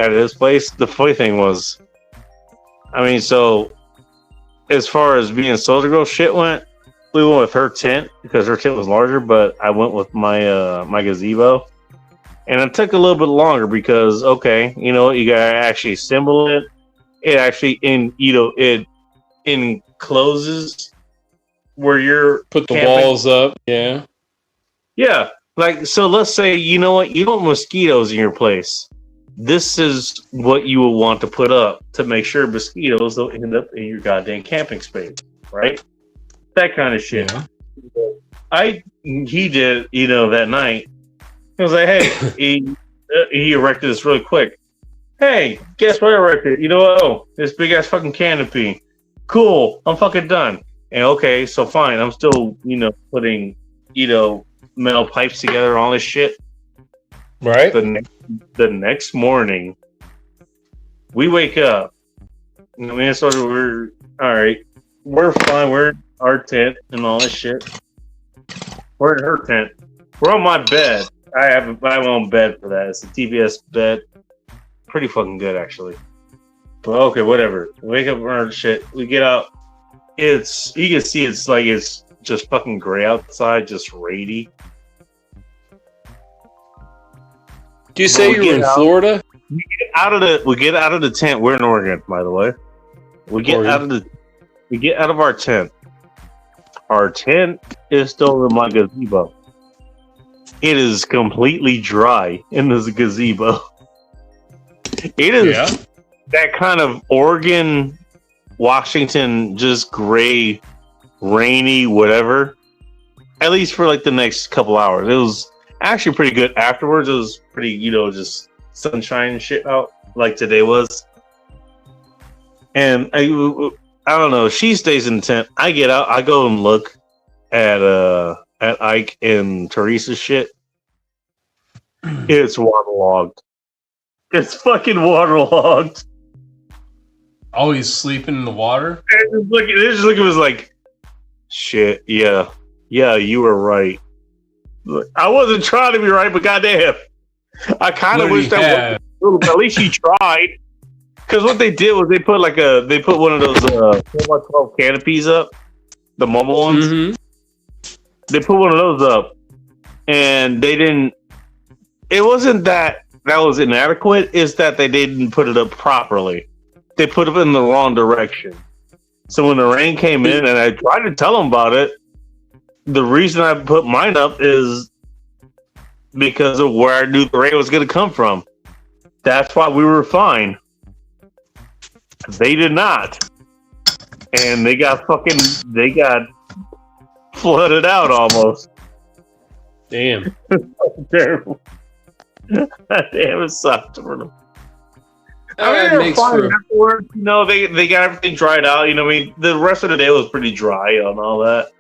A: at his place. The funny thing was, I mean, so as far as being Soldier Girl shit went, we went with her tent because her tent was larger, but I went with my my gazebo. And it took a little bit longer because you gotta actually assemble it. It actually it encloses where you're
E: Put the
A: camping.
E: walls up. Yeah.
A: Yeah. Like, so let's say, you know what, you don't want mosquitoes in your place. This is what you will want to put up to make sure mosquitoes don't end up in your goddamn camping space, right? That kind of shit.
E: Yeah.
A: He did, that night. He was like, hey, he erected this really quick. Hey, guess what I erected? You know what? Oh, this big ass fucking canopy. Cool. I'm fucking done. And okay, so fine. I'm still, putting, metal pipes together and all this shit.
E: Right.
A: The next morning, we wake up. And me and Soldier, we're all right. We're fine. We're in our tent and all this shit. We're in her tent. We're on my bed. I have my own bed for that. It's a TBS bed. Pretty fucking good, actually. But okay, whatever. We wake up from our shit. We get out. You can see it's just fucking gray outside, just rainy.
E: Do you say
A: Well, we
E: you were
A: get
E: in
A: out.
E: Florida?
A: We get out of the tent. We're in Oregon, by the way. We get out of our tent. Our tent is still in my gazebo. It is completely dry in this gazebo. It is that kind of Oregon, Washington, just gray, rainy, whatever. At least for like the next couple hours. It was actually pretty good. Afterwards, it was pretty, just sunshine and shit out like today was. And I don't know. She stays in the tent. I get out. I go and look at Ike and Teresa's shit. It's waterlogged. It's fucking waterlogged.
B: Oh, he's sleeping in the water?
A: They just look at us like, shit, yeah, you were right. Look, I wasn't trying to be right, but goddamn, I kind of wish that at least you tried. Because what they did was they put one of those 12x12 canopies up, the mobile ones. Mm-hmm. They put one of those up, and they didn't. It wasn't that was inadequate. It's that they didn't put it up properly. They put it in the wrong direction. So when the rain came in, and I tried to tell them about it, the reason I put mine up is because of where I knew the rain was going to come from. That's why we were fine. They did not, and they got flooded out almost.
E: Damn.
A: Terrible. Damn, it sucked for them.
E: I mean,
A: they were fine afterwards. You know, they got everything dried out. You know, I mean, the rest of the day was pretty dry and all that.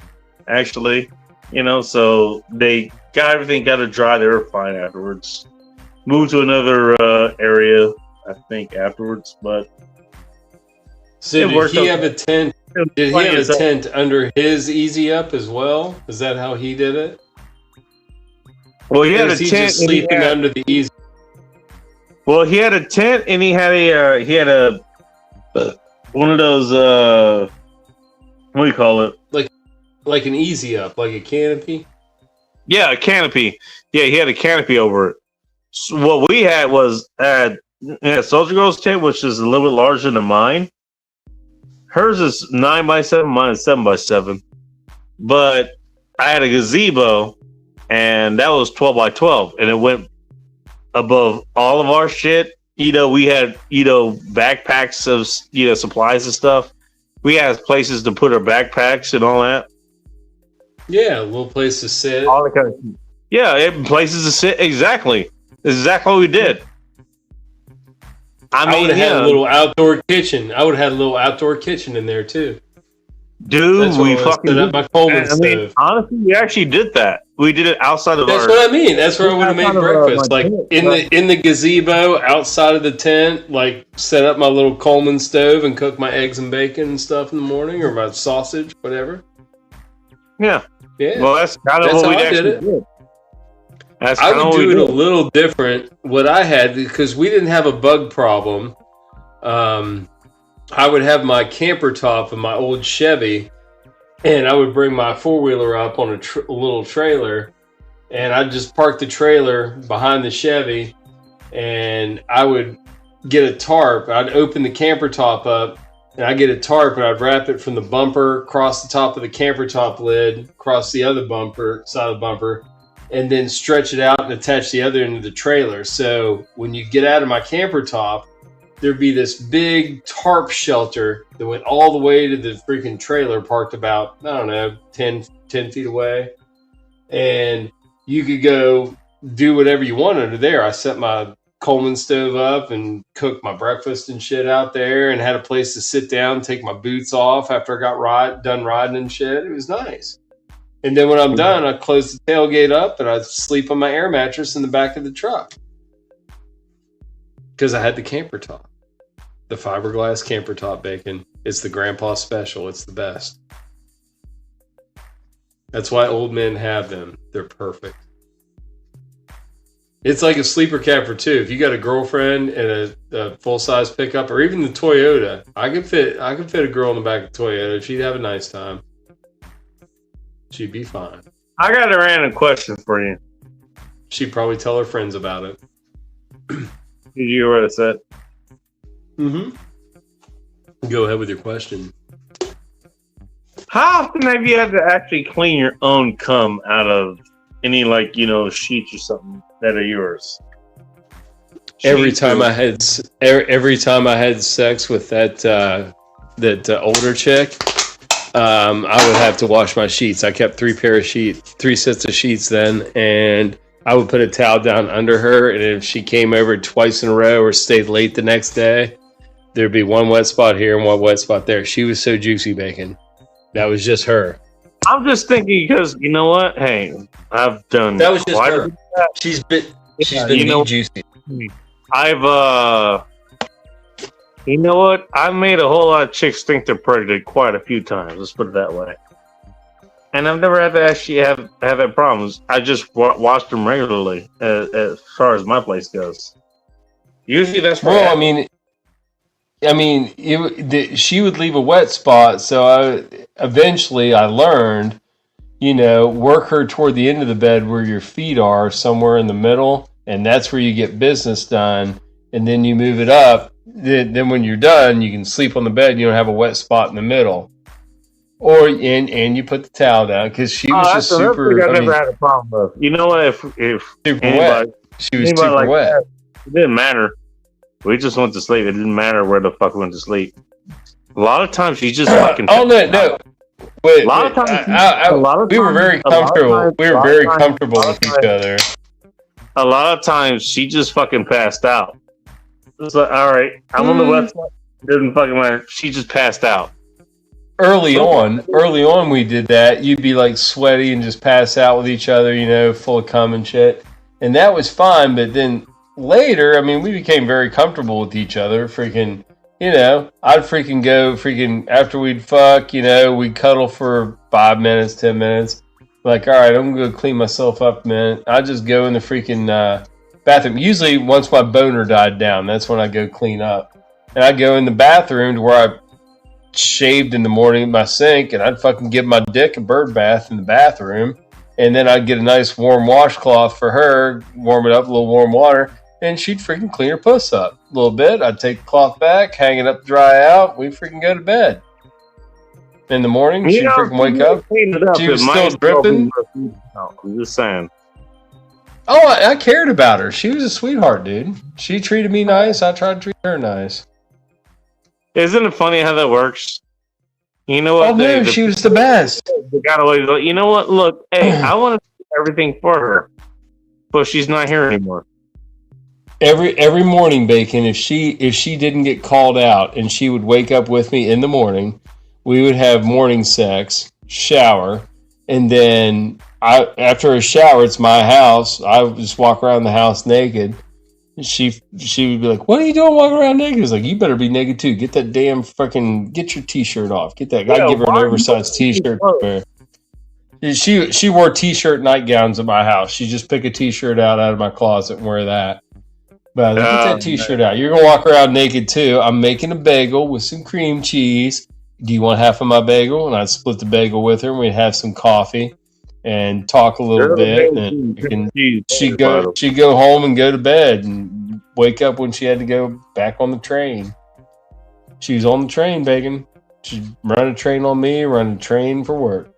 A: Actually, you know, so they got it dry. They were fine afterwards. Moved to another area, I think, afterwards, but.
E: So did he have a tent? Did he have a tent under his Easy Up as well? Is that how he did it?
A: Well, he had a tent.
E: Just sleeping under the Easy.
A: Well, he had a tent, and he had a one of those what do you call it?
E: Like an Easy Up, like a canopy.
A: Yeah, a canopy. Yeah, he had a canopy over it. So what we had was Soldier Girl's tent, which is a little bit larger than mine. Hers is 9x7, mine is 7x7. But I had a gazebo, and that was 12x12, and it went above all of our shit. You know, we had, backpacks of, supplies and stuff. We had places to put our backpacks and all that.
E: Yeah, a little place to sit.
A: All that kind of, places to sit. Exactly. That's exactly what we did.
E: I would have had a little outdoor kitchen. I would have had a little outdoor kitchen in there too.
A: Dude, we fucking
E: set up my Coleman stove.
A: Honestly, we actually did that. We did it outside of
E: That's what I mean. That's where I would have made breakfast. Like in the gazebo, outside of the tent, like set up my little Coleman stove and cook my eggs and bacon and stuff in the morning, or my sausage, whatever.
A: Yeah.
E: Yeah.
A: Well, that's kind of what we actually did.
E: I would do it a little different. What I had, because we didn't have a bug problem, I would have my camper top of my old Chevy, and I would bring my four-wheeler up on a little trailer, and I'd just park the trailer behind the Chevy, and I would get a tarp. I'd open the camper top up, and I'd get a tarp, and I'd wrap it from the bumper across the top of the camper top lid, across the other side of the bumper, and then stretch it out and attach the other end of the trailer. So when you get out of my camper top, there'd be this big tarp shelter that went all the way to the freaking trailer, parked about, I don't know, 10 feet away. And you could go do whatever you want under there. I set my Coleman stove up and cooked my breakfast and shit out there, and had a place to sit down, take my boots off after I got done riding and shit. It was nice. And then when I'm done, I close the tailgate up and I sleep on my air mattress in the back of the truck. Because I had the camper top. The fiberglass camper top bacon. It's the grandpa special. It's the best. That's why old men have them. They're perfect. It's like a sleeper camper too. If you got a girlfriend and a full-size pickup, or even the Toyota, I could fit a girl in the back of the Toyota. She'd have a nice time. She'd be fine.
A: I got a random question for you.
E: She'd probably tell her friends about it.
A: Did you hear what I said?
E: Mm-hmm. Go ahead with your question.
A: How often have you had to actually clean your own cum out of any, sheets or something that are yours?
E: Every time I had sex with that older chick, I would have to wash my sheets. I kept 3 sets of sheets then, and I would put a towel down under her, and if she came over twice in a row or stayed late the next day, there'd be one wet spot here and one wet spot there. She was so juicy bacon. That was just her. I'm
A: just thinking because, you know what? Hey, I've done...
E: That was just her. She's been meat juicy.
A: I've you know what? I've made a whole lot of chicks think they're pregnant quite a few times. Let's put it that way. And I've never had to actually have that problems. I just watch them regularly as far as my place goes. Usually that's where
E: she would leave a wet spot. So eventually I learned, work her toward the end of the bed where your feet are, somewhere in the middle, and that's where you get business done. And then you move it up. Then when you're done, you can sleep on the bed. You don't have a wet spot in the middle. And you put the towel down because she was just super.
A: I never had a problem with. You know what? If
E: super wet, she was super like wet.
A: It didn't matter. We just went to sleep. It didn't matter where the fuck we went to sleep. A lot of times she just fucking.
E: Oh no. Wait, a lot of times we were very comfortable. We were very comfortable with each other.
A: A lot of times she just fucking passed out. It's like, all right, I'm on the wet spot. Didn't fucking matter. She just passed out.
E: Early on, we did that. You'd be like sweaty and just pass out with each other, full of cum and shit. And that was fine. But then later, we became very comfortable with each other. Freaking, I'd freaking go after we'd fuck, we'd cuddle for 5 minutes, 10 minutes. Like, all right, I'm going to clean myself up a minute. I'd just go in the freaking bathroom. Usually once my boner died down, that's when I go clean up. And I'd go in the bathroom to where I shaved in the morning at my sink, and I'd fucking give my dick a bird bath in the bathroom, and then I'd get a nice warm washcloth for her, warm it up, a little warm water, and she'd freaking clean her puss up a little bit. I'd take the cloth back, hang it up, dry out, we'd freaking go to bed. In the morning, she'd freaking wake up, she was still dripping.
A: I'm just saying.
E: Oh, I cared about her. She was a sweetheart, dude. She treated me nice, I tried to treat her nice.
A: Isn't it funny how that works? You know what?
E: Oh, no, she was the best.
A: They got away. You know what? Look, hey, I want to do everything for her, but she's not here anymore.
E: Every morning, Bacon, if she didn't get called out and she would wake up with me in the morning, we would have morning sex, shower, and then after a shower, it's my house. I would just walk around the house naked. She would be like, "What are you doing walking around naked?" It's like, "You better be naked too. Get that damn fucking get your t-shirt off. Get that." I give her an oversized t-shirt to wear. She wore t-shirt nightgowns at my house. She just pick a t-shirt out of my closet and wear that. But get that t-shirt out. You're gonna walk around naked too. I'm making a bagel with some cream cheese. Do you want half of my bagel? And I'd split the bagel with her, and we'd have some coffee and talk a little bit, and she'd go home and go to bed and wake up when she had to go back on the train. She was on the train, Bacon. She'd run a train on me, run a train for work.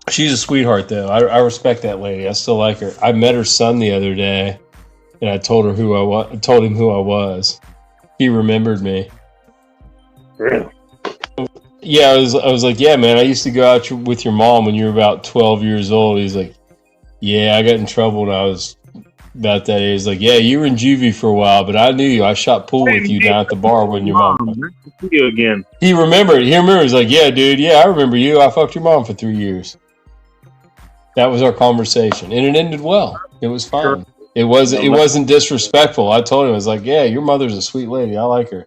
E: She's a sweetheart, though. I respect that lady. I still like her. I met her son the other day, and I told her who I was. Told him who I was. He remembered me.
A: Really?
E: Yeah, I was like, yeah, man, I used to go out with your mom when you were about 12 years old. He's like, yeah, I got in trouble when I was about that age. He's like, yeah, you were in juvie for a while, but I knew you. I shot pool with you down at the bar when your mom.
A: Nice to see you again.
E: He remembered. He's like, yeah, dude, yeah, I remember you. I fucked your mom for 3 years. That was our conversation, and it ended well. It was fine. Sure. It wasn't disrespectful. I told him, I was like, yeah, your mother's a sweet lady. I like her.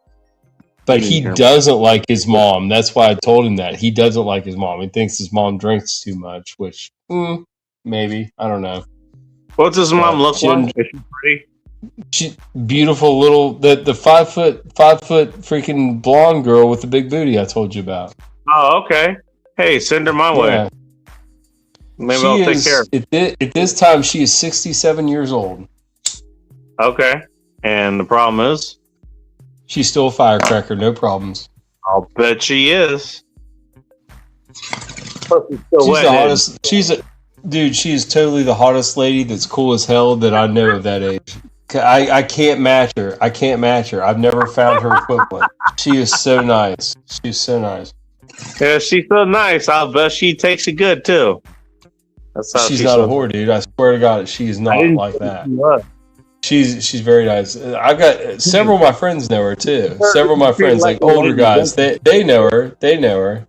E: But he doesn't like his mom. That's why I told him that. He doesn't like his mom. He thinks his mom drinks too much, which maybe. I don't know.
A: What's his mom look like? Is she pretty?
E: She beautiful little the 5 foot freaking blonde girl with the big booty I told you about.
A: Oh, okay. Hey, send her my way. Maybe I'll take care of
E: it. At this time, she is 67 years old.
A: Okay. And the problem is?
E: She's still a firecracker, no problems.
A: I'll bet she is.
E: She's the hottest. She's totally the hottest lady that's cool as hell that I know of that age. I can't match her. I've never found her equivalent. She is so nice. She's so nice.
A: Yeah, she's so nice. I'll bet she takes it good too. That's how
E: she's not a whore, dude. I swear to God, she is not like that. She's very nice. I've got several of my friends know her too. Several of my friends, like older guys, they know her. They know her.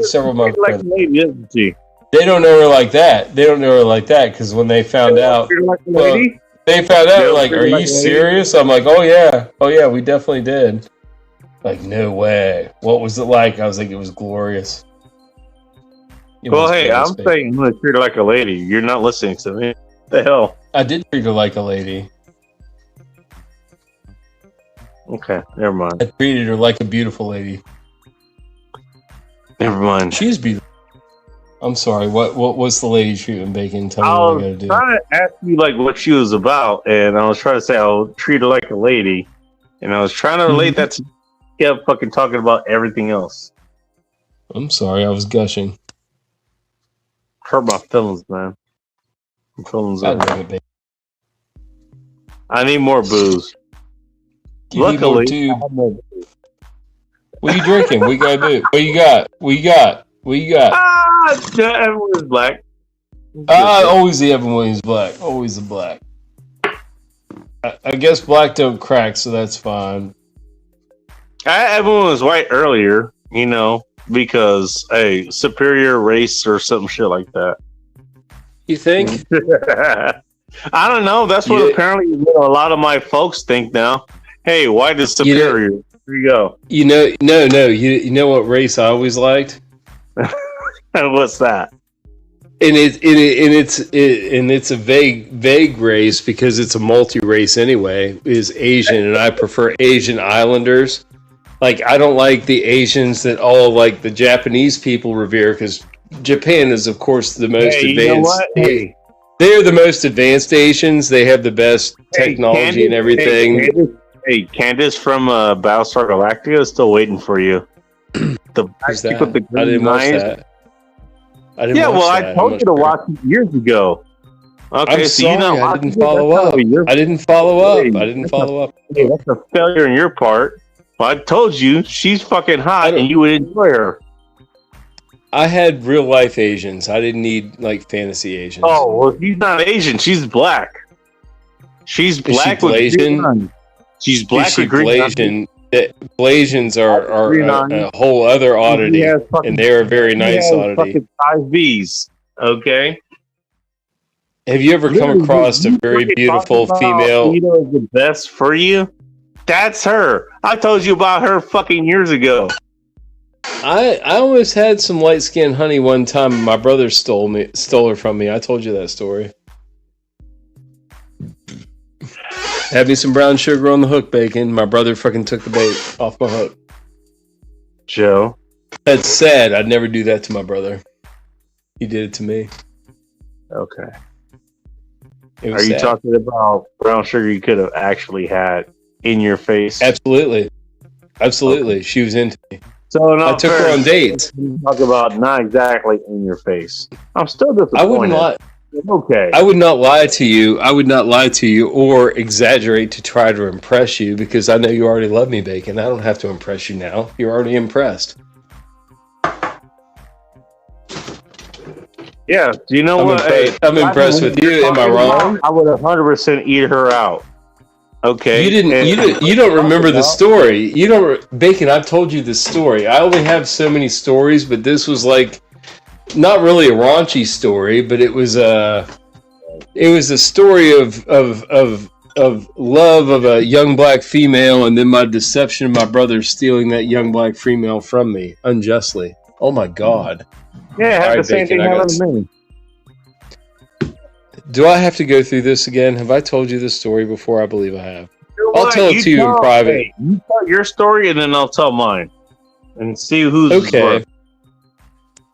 E: Several of my friends.
A: Lady, isn't she?
E: They don't know her like that. They don't know her like that because when they found out,
A: Like a
E: well,
A: lady?
E: they found out,
A: Yeah,
E: like, are
A: like
E: you
A: a
E: serious? I'm like, oh yeah, we definitely did. Like, no way. What was it like? I was like, it was glorious. It
A: Well,
E: was
A: hey,
E: glorious,
A: I'm
E: baby.
A: saying I'm gonna treat her like a lady. You're not listening to me. What the hell?
E: I did treat her like a lady.
A: Okay, never mind.
E: I treated her like a beautiful lady.
A: Never mind.
E: She's beautiful. I'm sorry. What's the lady treatment, Bacon? Tell me
A: I
E: what I
A: was
E: gotta do.
A: trying to ask you like what she was about, and I was trying to say I'll treat her like a lady, and I was trying to relate that to kept fucking talking about everything else.
E: I'm sorry. I was gushing.
A: Hurt my feelings, man. My feelings
E: God
A: are
E: damn it, Bacon.
A: I need more booze.
E: You need more
A: Luckily,
E: tube.
A: I have more booze.
E: What are you drinking? What you gotta do? What you got? What you got? What you got?
A: Everyone's black.
E: Always the Evan Williams black. Always the black. I guess black don't crack, so that's fine.
A: Everyone was white earlier, you know, because a superior race or some shit like that.
E: You think?
A: I don't know. That's what
E: Yeah.
A: apparently a lot of my folks think now. Hey, white is superior. Here you go.
E: You know, no. You know what race I always liked?
A: What's that?
E: And it's a vague race because it's a multi-race anyway. Is Asian, and I prefer Asian Islanders. Like, I don't like the Asians that all like the Japanese people revere because Japan is, of course, the most
A: Hey,
E: advanced.
A: you know what? Hey,
E: They're the most advanced Asians. They have the best technology and everything.
A: Candace from Battlestar Galactica is still waiting for you. The
E: Who's
A: chick
E: that?
A: with the
E: I didn't
A: green
E: watch
A: eyes.
E: that. I didn't
A: Yeah,
E: watch
A: well,
E: that.
A: I
E: I'm
A: told
E: not
A: you to
E: sure.
A: watch it years ago. Okay,
E: I'm
A: so
E: sorry,
A: you know
E: I didn't follow up. I didn't follow up.
A: Hey, that's a failure on your part. Well, I told you she's fucking hot, and you would enjoy her.
E: I had real life Asians. I didn't need like fantasy Asians.
A: Oh, well, she's not Asian. She's black. She's black with green eyes. She's black with green eyes.
E: Blasian. Blasians are
A: Green eyes.
E: a whole other oddity, and they're a very nice oddity.
A: Fucking 5Bs, okay?
E: Have you ever come across a very beautiful female?
A: Is the best for you? That's her. I told you about her fucking years ago.
E: I almost had some light skinned honey one time. My brother stole her from me. I told you that story. Had me some brown sugar on the hook, Bacon. My brother fucking took the bait off my hook.
A: Joe.
E: That's sad. I'd never do that to my brother. He did it to me.
A: Okay.
E: It was
A: Are you
E: sad.
A: talking about brown sugar you could have actually had in your face?
E: Absolutely. Okay. She was into me.
A: So
E: I took her on dates.
A: Talk about not exactly in your face. I'm still disappointed.
E: I wouldn't lie.
A: Okay.
E: I would not lie to you. I would not lie to you or exaggerate to try to impress you because I know you already love me, Bacon. I don't have to impress you now. You're already impressed.
A: Yeah. Do you know what?
E: I'm impressed with you. Am I wrong?
A: I would 100% eat her out. Okay.
E: You don't remember the story. You don't, Bacon. I've told you this story. I only have so many stories, but this was like not really a raunchy story, but it was a story of love of a young black female, and then my deception of my brother stealing that young black female from me unjustly. Oh my God.
A: Yeah, it had the same
E: Bacon,
A: thing happen to me.
E: Do I have to go through this again? Have I told you this story before? I believe I have.
A: You know
E: I'll tell it to you in private.
A: Hey, you tell your story, and then I'll tell mine, and see who's
E: okay.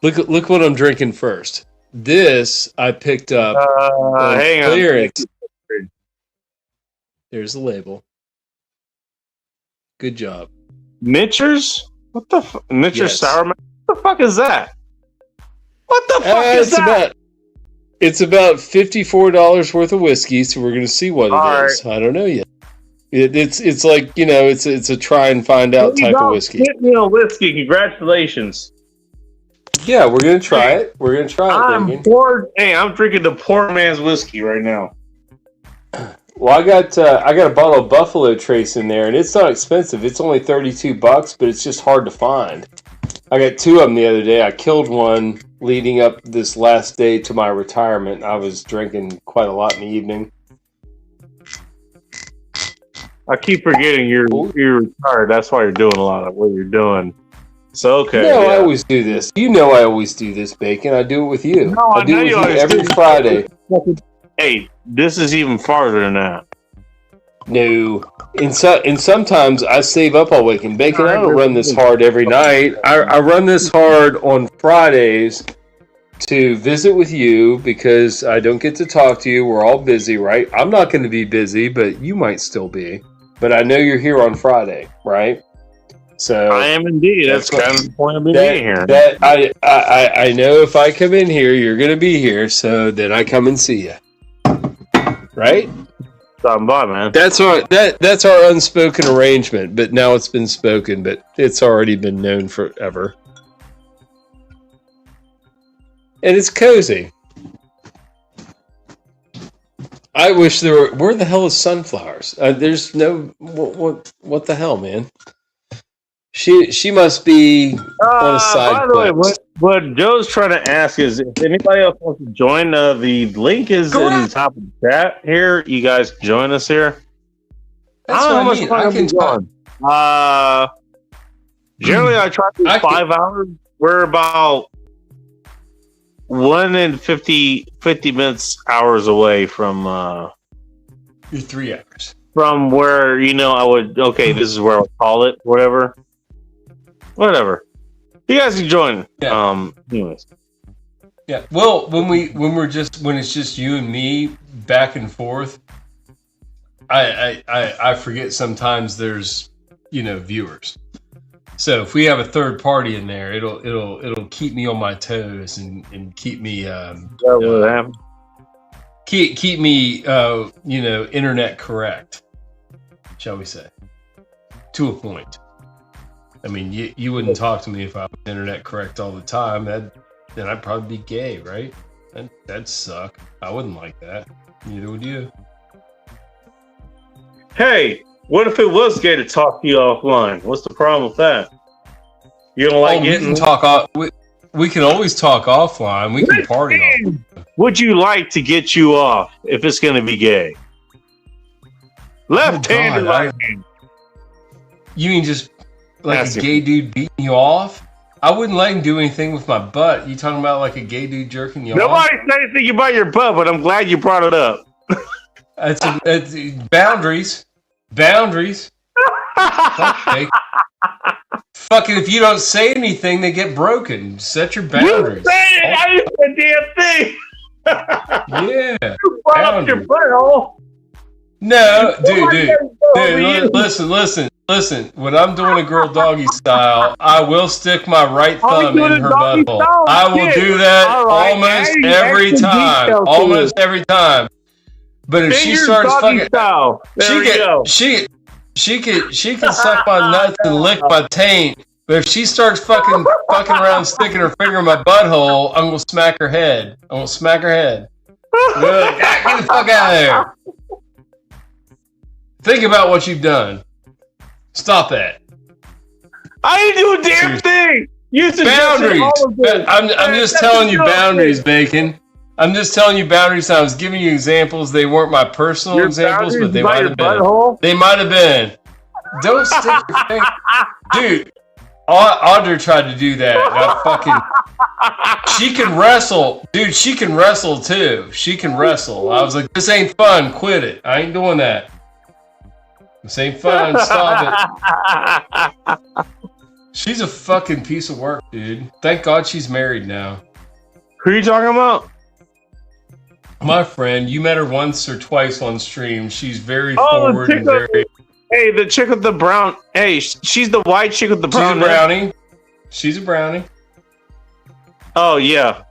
E: Look what I'm drinking first. This I picked up.
A: Hang
E: clearance.
A: on.
E: There's the label. Good job.
A: Mitchers? What the fuck? Mitchers
E: Yes.
A: Sour Mash? What the fuck is that? What the fuck is that?
E: It's about $54 worth of whiskey, so we're gonna see what it is. I don't know yet. It's like, you know, it's a try and find out type of whiskey.
A: Get me a whiskey. Congratulations.
E: Yeah, we're gonna try it. We're gonna try it.
A: I'm
E: Bacon.
A: bored. Hey, I'm drinking the poor man's whiskey right now.
E: Well, I got a bottle of Buffalo Trace in there, and it's not expensive. It's only $32, but it's just hard to find. I got two of them the other day. I killed one leading up this last day to my retirement, I was drinking quite a lot in the evening.
A: I keep forgetting you're retired. That's why you're doing a lot of what you're doing. So okay.
E: No, I always do this. You know I always do this, Bacon. I do it with you.
A: No,
E: I do it with you every Friday.
A: Hey, this is even farther than that.
E: No. And sometimes I save up all week. And Bacon, I don't run this hard every night. I run this hard on Fridays to visit with you because I don't get to talk to you. We're all busy, right? I'm not going to be busy, but you might still be. But I know you're here on Friday, right? So
A: I am indeed. That's kind of the point of being here.
E: I know if I come in here, you're going to be here. So then I come and see you, right?
A: Stopping by, man.
E: That's our unspoken arrangement. But now it's been spoken. But it's already been known forever, and it's cozy. I wish there were. Where the hell is Sunflowers? There's no. What the hell, man? She must be on a side.
A: By the way, what Joe's trying to ask is if anybody else wants to join, the link is in the top of the chat here. You guys can join us here.
B: That's what I mean. I can join.
A: Generally, I try to do 5 hours. We're about 1 and 50 minutes hours away from.
B: You're 3 hours
A: from where I would. Okay, this is where I'll call it. Whatever. You guys can join.
B: Yeah.
A: Anyways.
B: Yeah. Well, when it's just you and me back and forth, I forget sometimes there's viewers. So if we have a third party in there, it'll keep me on my toes and keep me keep me internet correct, shall we say, to a point. I mean, you wouldn't talk to me if I was internet correct all the time. Then I'd probably be gay, right? That'd suck. I wouldn't like that. Neither would you.
A: Hey, what if it was gay to talk to you offline? What's the problem with that? You don't like
B: getting... We can talk off. We can always talk offline. We can party off.
A: Would you like to get you off if it's going to be gay? Left-handed, right-handed.
B: You mean just like a gay dude beating you off? I wouldn't let him do anything with my butt. You talking about like a gay dude jerking you off?
A: Nobody said anything about your butt, but I'm glad you brought it up.
B: It's boundaries. Boundaries. Fucking if you don't say anything, they get broken. Set your boundaries.
A: You said it! I didn't say a damn thing!
B: Yeah.
A: You brought up your butthole.
B: No, dude, listen. When I'm doing a girl doggy style, I will stick my right thumb in her butthole. I will do that almost every time. Almost every time. But if she starts fucking, she can suck my nuts and lick my taint. But if she starts fucking around sticking her finger in my butthole, I'm gonna smack her head. Get the fuck out of there. Think about what you've done. Stop that.
A: I didn't do a damn thing. You
B: boundaries. I'm just telling you boundaries, Bacon. I'm just telling you boundaries. I was giving you examples. They weren't my personal examples, but they might have been. They might have been. Don't stick your finger. Dude, Audra tried to do that. She can wrestle. Dude, she can wrestle too. She can wrestle. I was like, this ain't fun. Quit it. I ain't doing that. This ain't fun. Stop it. She's a fucking piece of work, dude. Thank God she's married now.
A: Who are you talking about?
B: My friend. You met her once or twice on stream. She's very forward and very...
A: Hey, the chick with the brown... Hey, she's the white chick with the brown...
B: She's a brownie. She's a brownie.
A: Oh, yeah.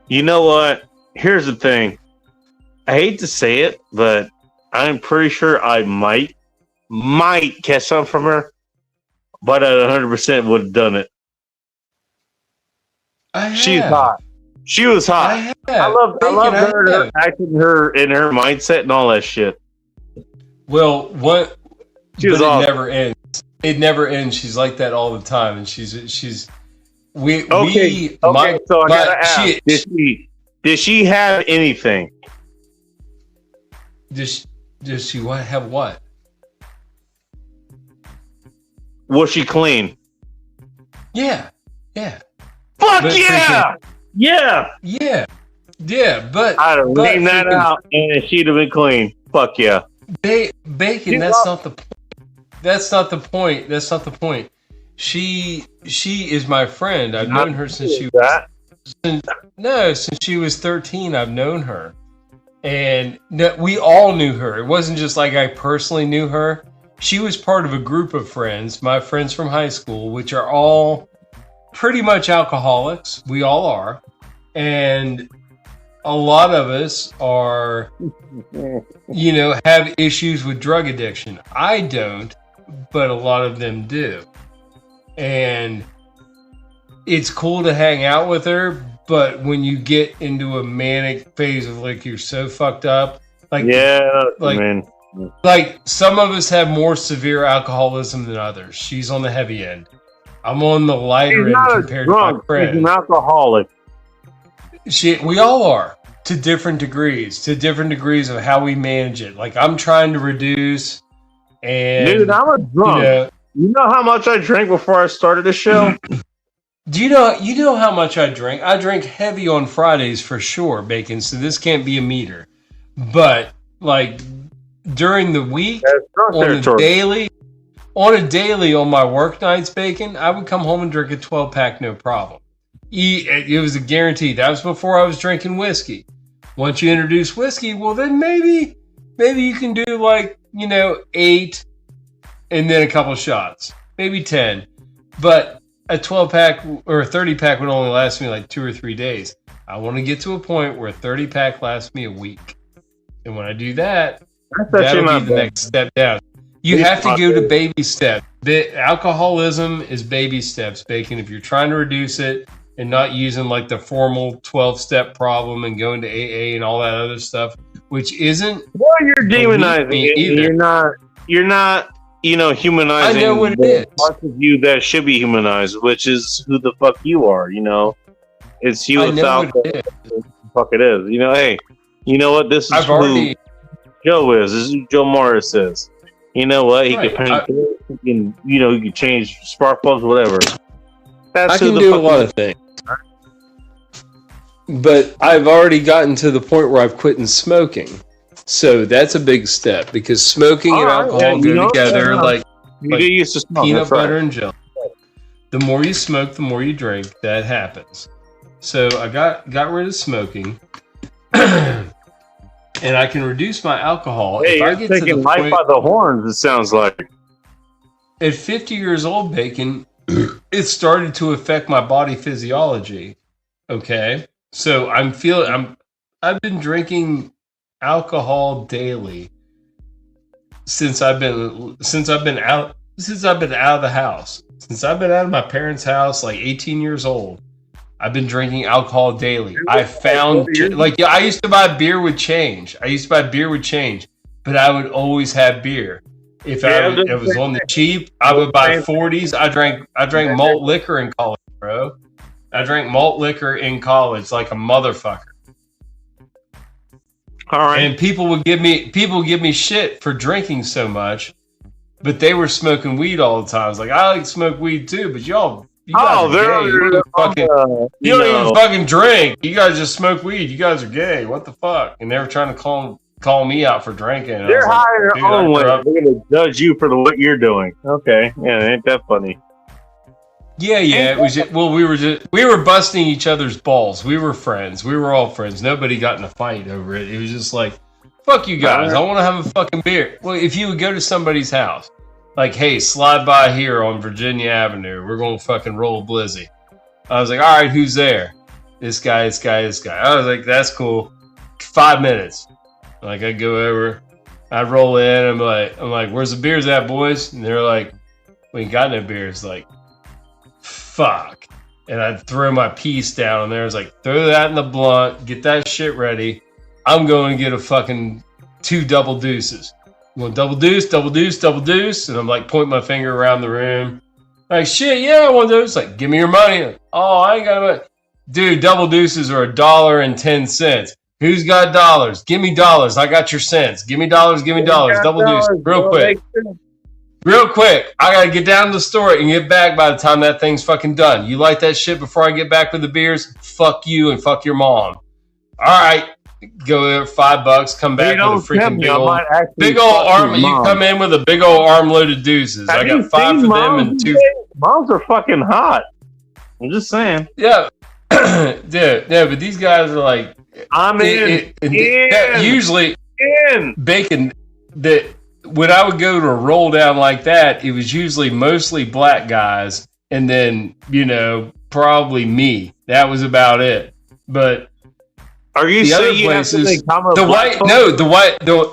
A: You know what? Here's the thing. I hate to say it, but I'm pretty sure I might catch something from her, but I 100% would have done it. She's hot. She was hot. I love her acting, her in her mindset and all that shit.
B: Well, what?
A: She was
B: awesome. It never ends. It never ends. She's like that all the time, and she's
A: Okay, so I gotta ask: did she have anything?
B: Does she have what?
A: Was she clean?
B: Yeah.
A: Fuck
B: But
A: yeah! Yeah!
B: But
A: I'd have leaned that out and she'd have been clean. Fuck yeah.
B: Bacon, that's not the point. That's not the point. That's not the point. She is my friend. I've known her since she was since she was 13. I've known her. And we all knew her. It wasn't just like I personally knew her. She was part of a group of friends, my friends from high school, which are all pretty much alcoholics. We all are. And a lot of us are, have issues with drug addiction. I don't, but a lot of them do. And it's cool to hang out with her, but when you get into a manic phase of like you're so fucked up, like
A: man.
B: Like some of us have more severe alcoholism than others. She's on the heavy end. I'm on the lighter end compared to my friend.
A: She's an alcoholic.
B: We all are to different degrees of how we manage it. Like I'm trying to reduce, and
A: dude, I'm a drunk. You know how much I drank before I started the show?
B: Do you know how much I drink? I drink heavy on Fridays for sure, Bacon. So this can't be a meter, but like during the week on a daily on my work nights, Bacon, I would come home and drink a 12-pack, no problem. It was a guarantee. That was before I was drinking whiskey. Once you introduce whiskey, well then maybe you can do 8 and then a couple shots, maybe 10, but a 12-pack or a 30-pack would only last me like 2 or 3 days. I want to get to a point where a 30-pack lasts me a week. And when I do that, that'll be the next step down. You have to go to baby steps. Alcoholism is baby steps, Bacon. If you're trying to reduce it and not using like the formal 12-step problem and going to AA and all that other stuff, which isn't...
A: Well, you're demonizing it. You're not humanizing.
B: I know what it is.
A: Parts of you that should be humanized, which is who the fuck you are. It's you without the fuck it is. Hey, you know what? This is who Joe is. This is who Joe Morris is. You know what? He can paint. He can change spark plugs, whatever.
E: I can do a lot of things. But I've already gotten to the point where I've quit smoking. So that's a big step because smoking and alcohol go together like
A: used to smoke,
B: peanut butter and jelly. The more you smoke, the more you drink. That happens. So I got rid of smoking, and I can reduce my alcohol.
A: Hey, you're taking life by the horns. It sounds like.
B: At 50 years old, Bacon, it started to affect my body physiology. Okay, so I've been drinking alcohol daily since I've been out of the house. Since I've been out of my parents' house, like 18 years old, I've been drinking alcohol daily. I found I used to buy beer with change. But I would always have beer. If it was on the cheap, I would buy 40s. I drank malt liquor in college, bro. I drank malt liquor in college like a motherfucker.
A: All right.
B: And people would give me shit for drinking so much, but they were smoking weed all the time. I was like, I like to smoke weed too, but you guys are gay. You don't even fucking drink. You guys just smoke weed. You guys are gay. What the fuck? And they were trying to call me out for drinking. And
A: they're higher own way. They're gonna judge you for what you're doing. Okay, yeah, ain't that funny?
B: Yeah. It was we were busting each other's balls. We were friends. We were all friends. Nobody got in a fight over it. It was just like, fuck you guys. I want to have a fucking beer. Well, if you would go to somebody's house, like, hey, slide by here on Virginia Avenue. We're gonna fucking roll a blizzy. I was like, all right, who's there? This guy. I was like, that's cool. 5 minutes. Like, I go over, I roll in. I'm like, where's the beers at, boys? And they're like, we ain't got no beers. Like, fuck. And I'd throw my piece down and there. I was like, throw that in the blunt, get that shit ready. I'm going to get a fucking 2 double deuces. I'm going double deuce. And I'm like, pointing my finger around the room. Like, shit, yeah, I want those. Like, give me your money. Oh, I ain't got money. Dude, double deuces are $1.10. Who's got dollars? Give me dollars. I got your cents. Give me dollars. Give me dollars. Double deuces. Real quick. Real quick. I got to get down to the store and get back by the time that thing's fucking done. You like that shit before I get back with the beers? Fuck you and fuck your mom. All right. Go there, $5. Come back with a freaking big old arm. You come in with a big old armload of deuces. I got 5 for them and 2.
A: Moms are fucking hot. I'm just saying.
B: Yeah. Yeah, but these guys are like,
A: I'm in.
B: Usually, bacon. That when I would go to a roll down like that, it was usually mostly black guys, and then probably me. That was about it. But
A: are you saying you have something in common with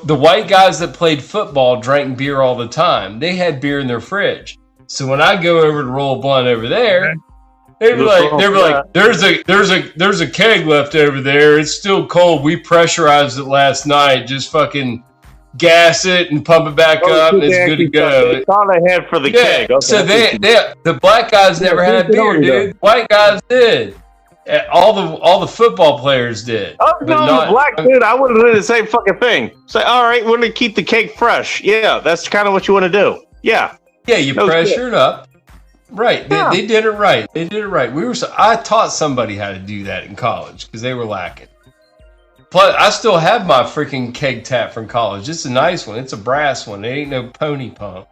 B: the white guys that played football drank beer all the time. They had beer in their fridge. So when I go over to roll a blunt over there. They were like, there's a keg left over there. It's still cold. We pressurized it last night. Just fucking gas it and pump it back up, and it's good to go.
A: That's all they had for the keg. Okay.
B: So the black guys never had beer, dude. White guys did. All the football players did.
A: Oh no, the black dude. I would have done the same fucking thing. Say, all right, we're gonna keep the cake fresh. Yeah, that's kind of what you want to do. Yeah.
B: Yeah, you pressure it up. Right, they did it right. They did it right. I taught somebody how to do that in college because they were lacking. Plus, I still have my freaking keg tap from college. It's a nice one. It's a brass one. It ain't no pony pump.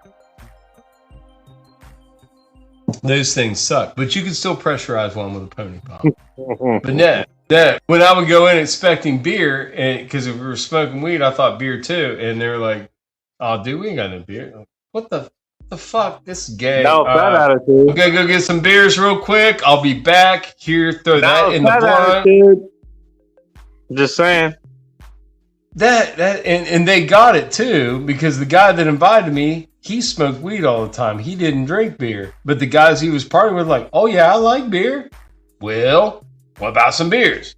B: Those things suck, but you can still pressurize one with a pony pump. But when I would go in expecting beer, and because if we were smoking weed, I thought beer too, and they were like, "Oh, dude, we ain't got no beer." What the fuck? This is gay.
A: No, bad attitude.
B: I'm gonna go get some beers real quick. I'll be back. Here, throw that in the blunt.
A: Just saying.
B: And they got it too, because the guy that invited me, he smoked weed all the time. He didn't drink beer. But the guys he was partying with like, oh yeah, I like beer. Well, what about some beers?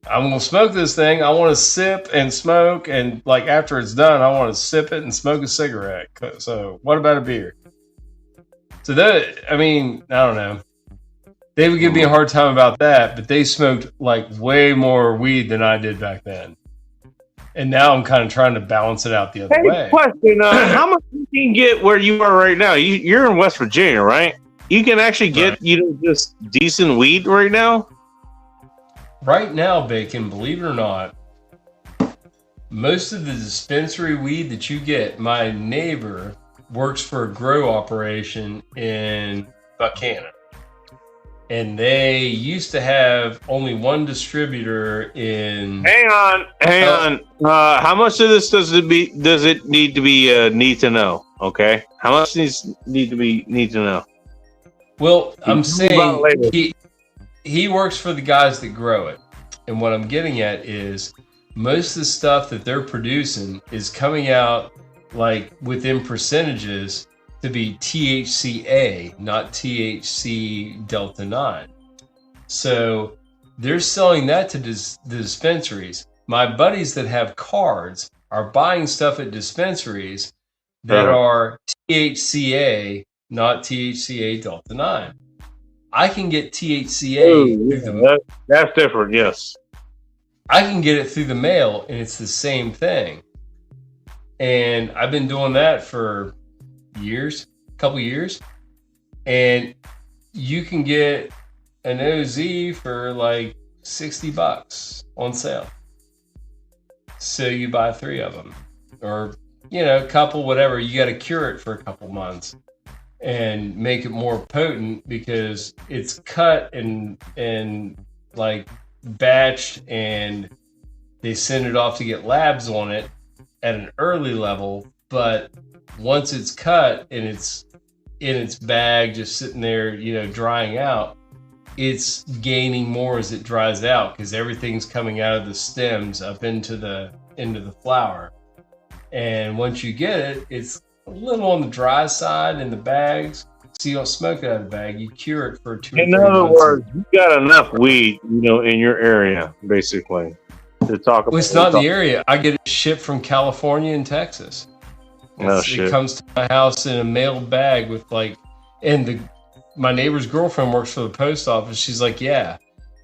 B: I'm gonna smoke this thing. I want to sip and smoke, and like after it's done, I want to sip it and smoke a cigarette. So what about a beer? So I don't know. They would give me a hard time about that, but they smoked like way more weed than I did back then. And now I'm kind of trying to balance it out the other way.
A: Question: how much you can get where you are right now? You're in West Virginia, right? You can actually get just decent weed right now.
B: Right now, Bacon, believe it or not, most of the dispensary weed that you get, my neighbor works for a grow operation in Buchanan. And they used to have only one distributor in...
A: Hang on. How much of this does it need to be need to know? Okay? How much need to know?
B: Well, I'm saying he works for the guys that grow it. And what I'm getting at is most of the stuff that they're producing is coming out like within percentages to be THCA, not THC Delta 9. So they're selling that to the dispensaries. My buddies that have cards are buying stuff at dispensaries that are THCA, not THCA Delta 9. I can get THCA.
A: That's different, yes.
B: I can get it through the mail, and it's the same thing. And I've been doing that for couple years. And you can get an OZ for like $60 on sale. So you buy 3 of them. Or, a couple, whatever. You got to cure it for a couple months and make it more potent because it's cut and like batched, and they send it off to get labs on it at an early level. But once it's cut and it's in its bag, just sitting there, drying out, it's gaining more as it dries out because everything's coming out of the stems up into the flower. And once you get it, it's a little on the dry side in the bags, so you don't smoke it out of the bag. You cure it for 2 or 3 months.
A: In other words, you got enough weed, in your area, basically, to talk about.
B: Well, it's not the area. I get it shipped from California and Texas. It comes to my house in a mailed bag with and my neighbor's girlfriend works for the post office. She's like, yeah,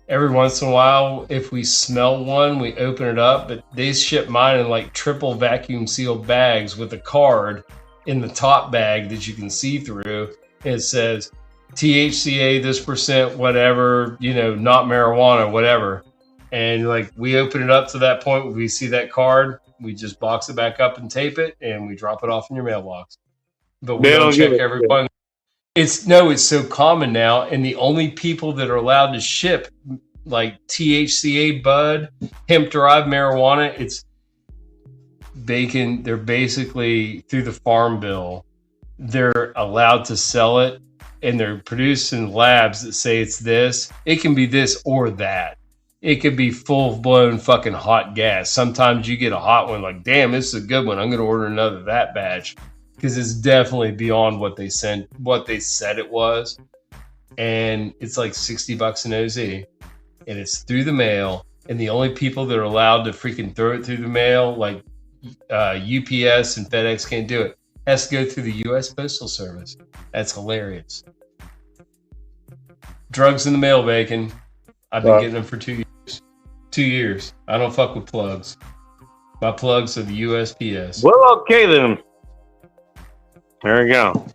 B: every once in a while, if we smell one, we open it up. But they ship mine in like triple vacuum sealed bags with a card in the top bag that you can see through. And it says THCA, this percent, whatever, not marijuana, whatever. And like we open it up to that point where we see that card, we just box it back up and tape it, and we drop it off in your mailbox. But we don't check every one. It's so common now, and the only people that are allowed to ship like THCA bud, hemp derived marijuana, it's bacon. They're basically through the farm bill. They're allowed to sell it, and they're produced in labs that say it's this. It can be this or that. It could be full blown fucking hot gas. Sometimes you get a hot one, like, damn, this is a good one. I'm going to order another that batch, because it's definitely beyond what they said it was. And it's like $60 an OZ, and it's through the mail. And the only people that are allowed to freaking throw it through the mail, like UPS and FedEx, can't do it. It has to go through the U.S. Postal Service. That's hilarious. Drugs in the mail, bacon. I've been getting them for 2 years. 2 years. I don't fuck with plugs. My plugs are the USPS.
A: Well, okay then. There we go.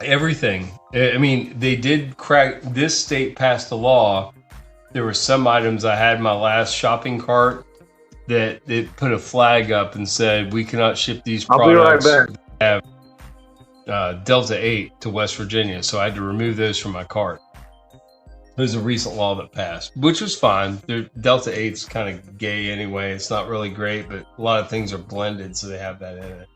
B: Everything. I mean, they did crack. This state passed a law. There were some items I had in my last shopping cart that it put a flag up and said we cannot ship these products.
A: I'll be right back.
B: That have Delta 8 to West Virginia, so I had to remove those from my cart. There's a recent law that passed, which was fine. Delta 8's kind of gay anyway. It's not really great, but a lot of things are blended, so they have that in it.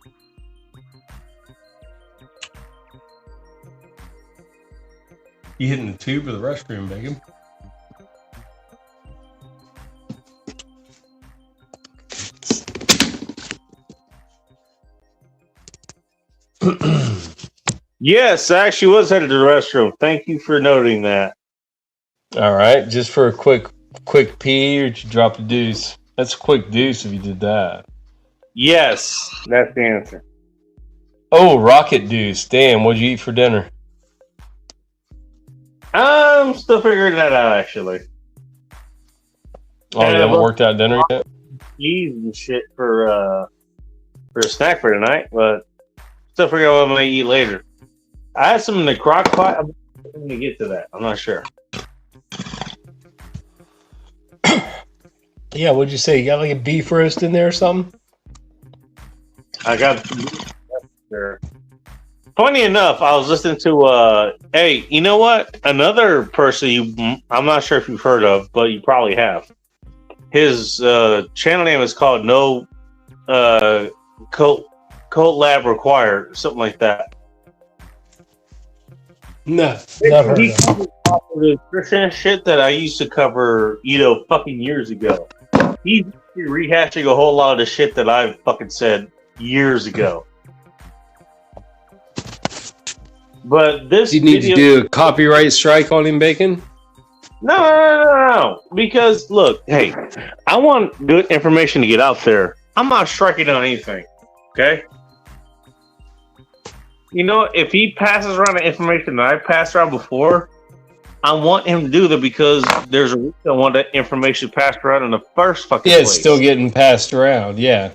B: You hitting the tube or the restroom, Bacon?
A: Yes, I actually was headed to the restroom. Thank you for noting that.
B: All right, just for a quick pee, or did you drop a deuce? That's a quick deuce if you did that.
A: Yes, that's the answer.
B: Oh, rocket deuce. Damn, what'd you eat for dinner?
A: I'm still figuring that out, actually.
B: Oh, you haven't worked out dinner yet?
A: Cheese and shit for a snack for tonight, but still figuring out what I'm going to eat later. I had some in the crock pot. I'm going to get to that. I'm not sure.
B: Yeah, what'd you say? You got like a beef roast in there or something?
A: I got there. Funny enough, I was listening to hey, you know what? Another person I'm not sure if you've heard of, but you probably have. His channel name is called No Cult Lab Required, something like that.
B: No, not heard
A: He
B: of.
A: covers the Christian shit that I used to cover, fucking years ago. He's rehashing a whole lot of the shit that I fucking said years ago. But this
B: You need to do a copyright strike on him, Bacon?
A: No. Because, look, hey, I want good information to get out there. I'm not striking on anything, okay? If he passes around the information that I passed around before, I want him to do that because there's a reason I want that information passed around in the first fucking place.
B: Yeah, it's still getting passed around, yeah.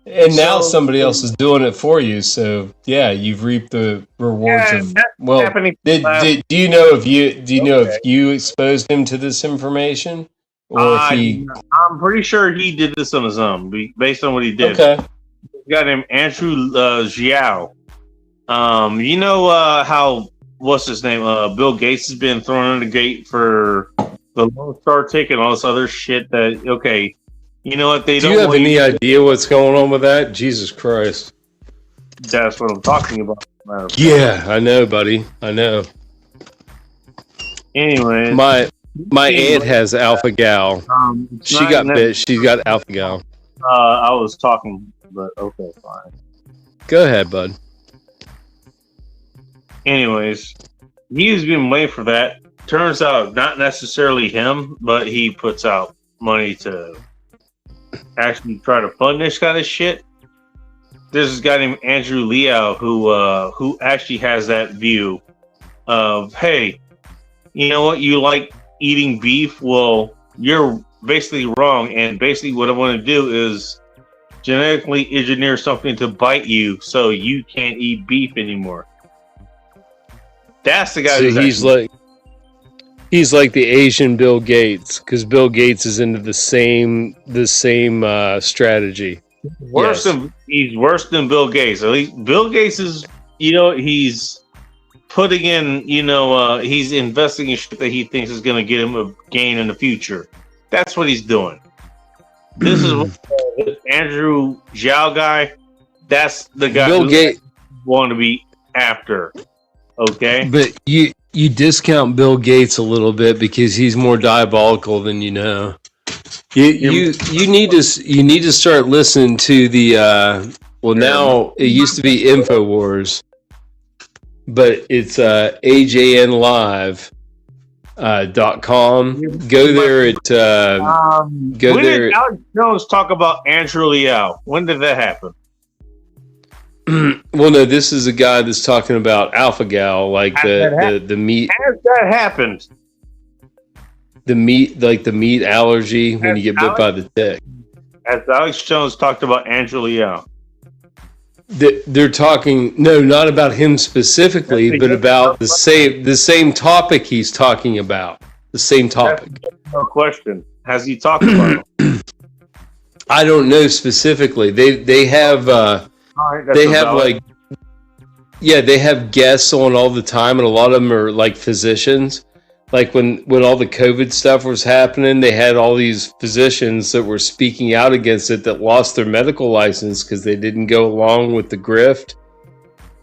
B: And now somebody else is doing it for you, so yeah, you've reaped the rewards of. Well, do you know if you exposed him to this information, or if he?
A: I'm pretty sure he did this on his own, based on what he did.
B: Okay.
A: We got him Andrew Zhao. How what's his name? Bill Gates has been thrown in the gate for the Lone Star ticket and all this other shit. That okay. You know what?
B: Do you have any idea what's going on with that? Jesus Christ.
A: That's what I'm talking about.
B: Yeah, I know, buddy. I know.
A: Anyway.
B: My aunt has alpha gal. She got bit. She's got alpha gal.
A: I was talking, but okay, fine.
B: Go ahead, bud.
A: Anyways, he's been waiting for that. Turns out, not necessarily him, but he puts out money to actually try to fund this kind of shit. there's this guy named Andrew Liao who actually has that view of, hey, you know what, you like eating beef? Well, you're basically wrong. And basically what I want to do is genetically engineer something to bite you so you can't eat beef anymore. That's the guy.
E: So he's like the Asian Bill Gates, because Bill Gates is into the same strategy.
A: He's worse than Bill Gates. At least Bill Gates is, he's putting in, he's investing in shit that he thinks is going to get him a gain in the future. That's what he's doing. This is this Andrew Zhao guy. That's the guy
E: Bill Gates
A: want to be after. Okay,
E: but you discount Bill Gates a little bit because he's more diabolical than you know. You need to start listening to the now it used to be InfoWars, but it's AJNlive.com. Go there at
A: when did Alex Jones talk about Andrew Liao? When did that happen?
E: Well, no, this is a guy that's talking about AlphaGal, like the meat.
A: Has that happened?
E: The meat, like the meat allergy when you get bit by the tick.
A: As Alex Jones talked about Andrew Liao.
E: They're talking, no, not about him specifically, but about the same topic he's talking about. The same topic.
A: No question. Has he talked about it?
E: I don't know specifically. They have they have guests on all the time, and a lot of them are like physicians. Like when all the COVID stuff was happening, they had all these physicians that were speaking out against it that lost their medical license because they didn't go along with the grift.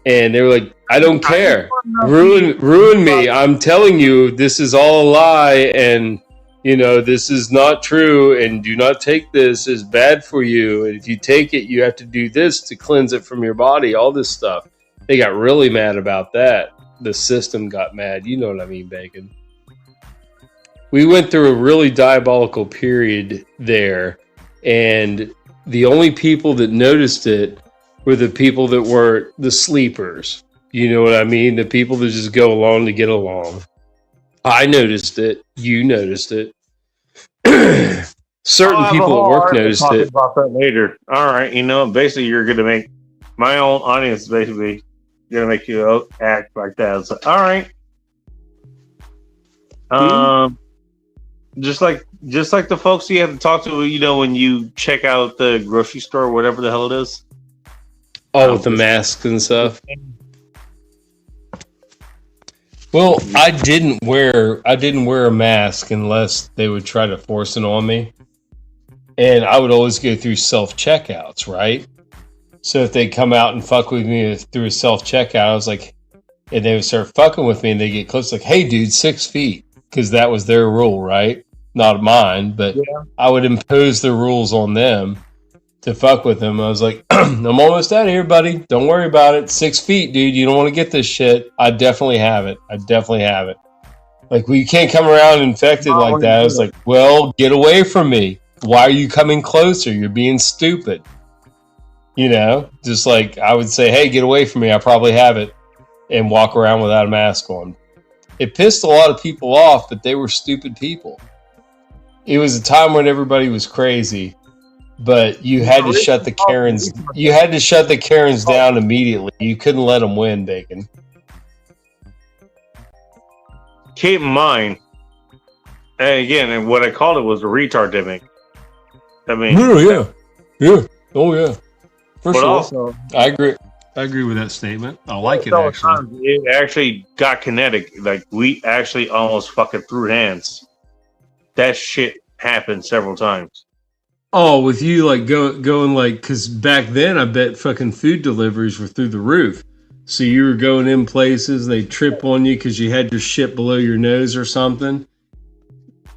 E: And they were like, I don't care. Ruin me. I'm telling you, this is all a lie. And, this is not true. And do not take this. It's bad for you. And if you take it, you have to do this to cleanse it from your body. All this stuff. They got really mad about that. The system got mad. You know what I mean, Bacon? We went through a really diabolical period there, and the only people that noticed it were the people that were the sleepers. You know what I mean? The people that just go along to get along. I noticed it. You noticed it. Certain people at work noticed it.
A: About that later. All right, basically you're going to make my own audience basically going to make you act like that. It's like, all right. Just like the folks you have to talk to, when you check out the grocery store or whatever the hell it is.
E: Oh, with the masks and stuff. Well, I didn't wear a mask unless they would try to force it on me. And I would always go through self-checkouts, right? So if they come out and fuck with me through a self-checkout, I was like, and they would start fucking with me and they get close, like, hey, dude, 6 feet. Because that was their rule, right? Not mine, but yeah. I would impose the rules on them to fuck with them. I was like, I'm almost out of here, buddy. Don't worry about it. 6 feet, dude. You don't want to get this shit. I definitely have it. Like, well, you can't come around infected like that. I was like, well, get away from me. Why are you coming closer? You're being stupid. Just like I would say, hey, get away from me. I probably have it. And walk around without a mask on. It pissed a lot of people off, but they were stupid people. It was a time when everybody was crazy, but you had to shut the Karens. You had to shut the Karens down immediately. You couldn't let them win, Bacon.
A: Keep in mind, and again, and what I called it was a retardemic. I mean,
E: Oh yeah, for sure.
A: Also,
E: I agree with that statement. I like it actually.
A: It actually got kinetic. Like we actually almost fucking threw hands. That shit happened several times.
E: Oh, with you like going like, because back then I bet fucking food deliveries were through the roof. So you were going in places, they trip on you because you had your shit below your nose or something.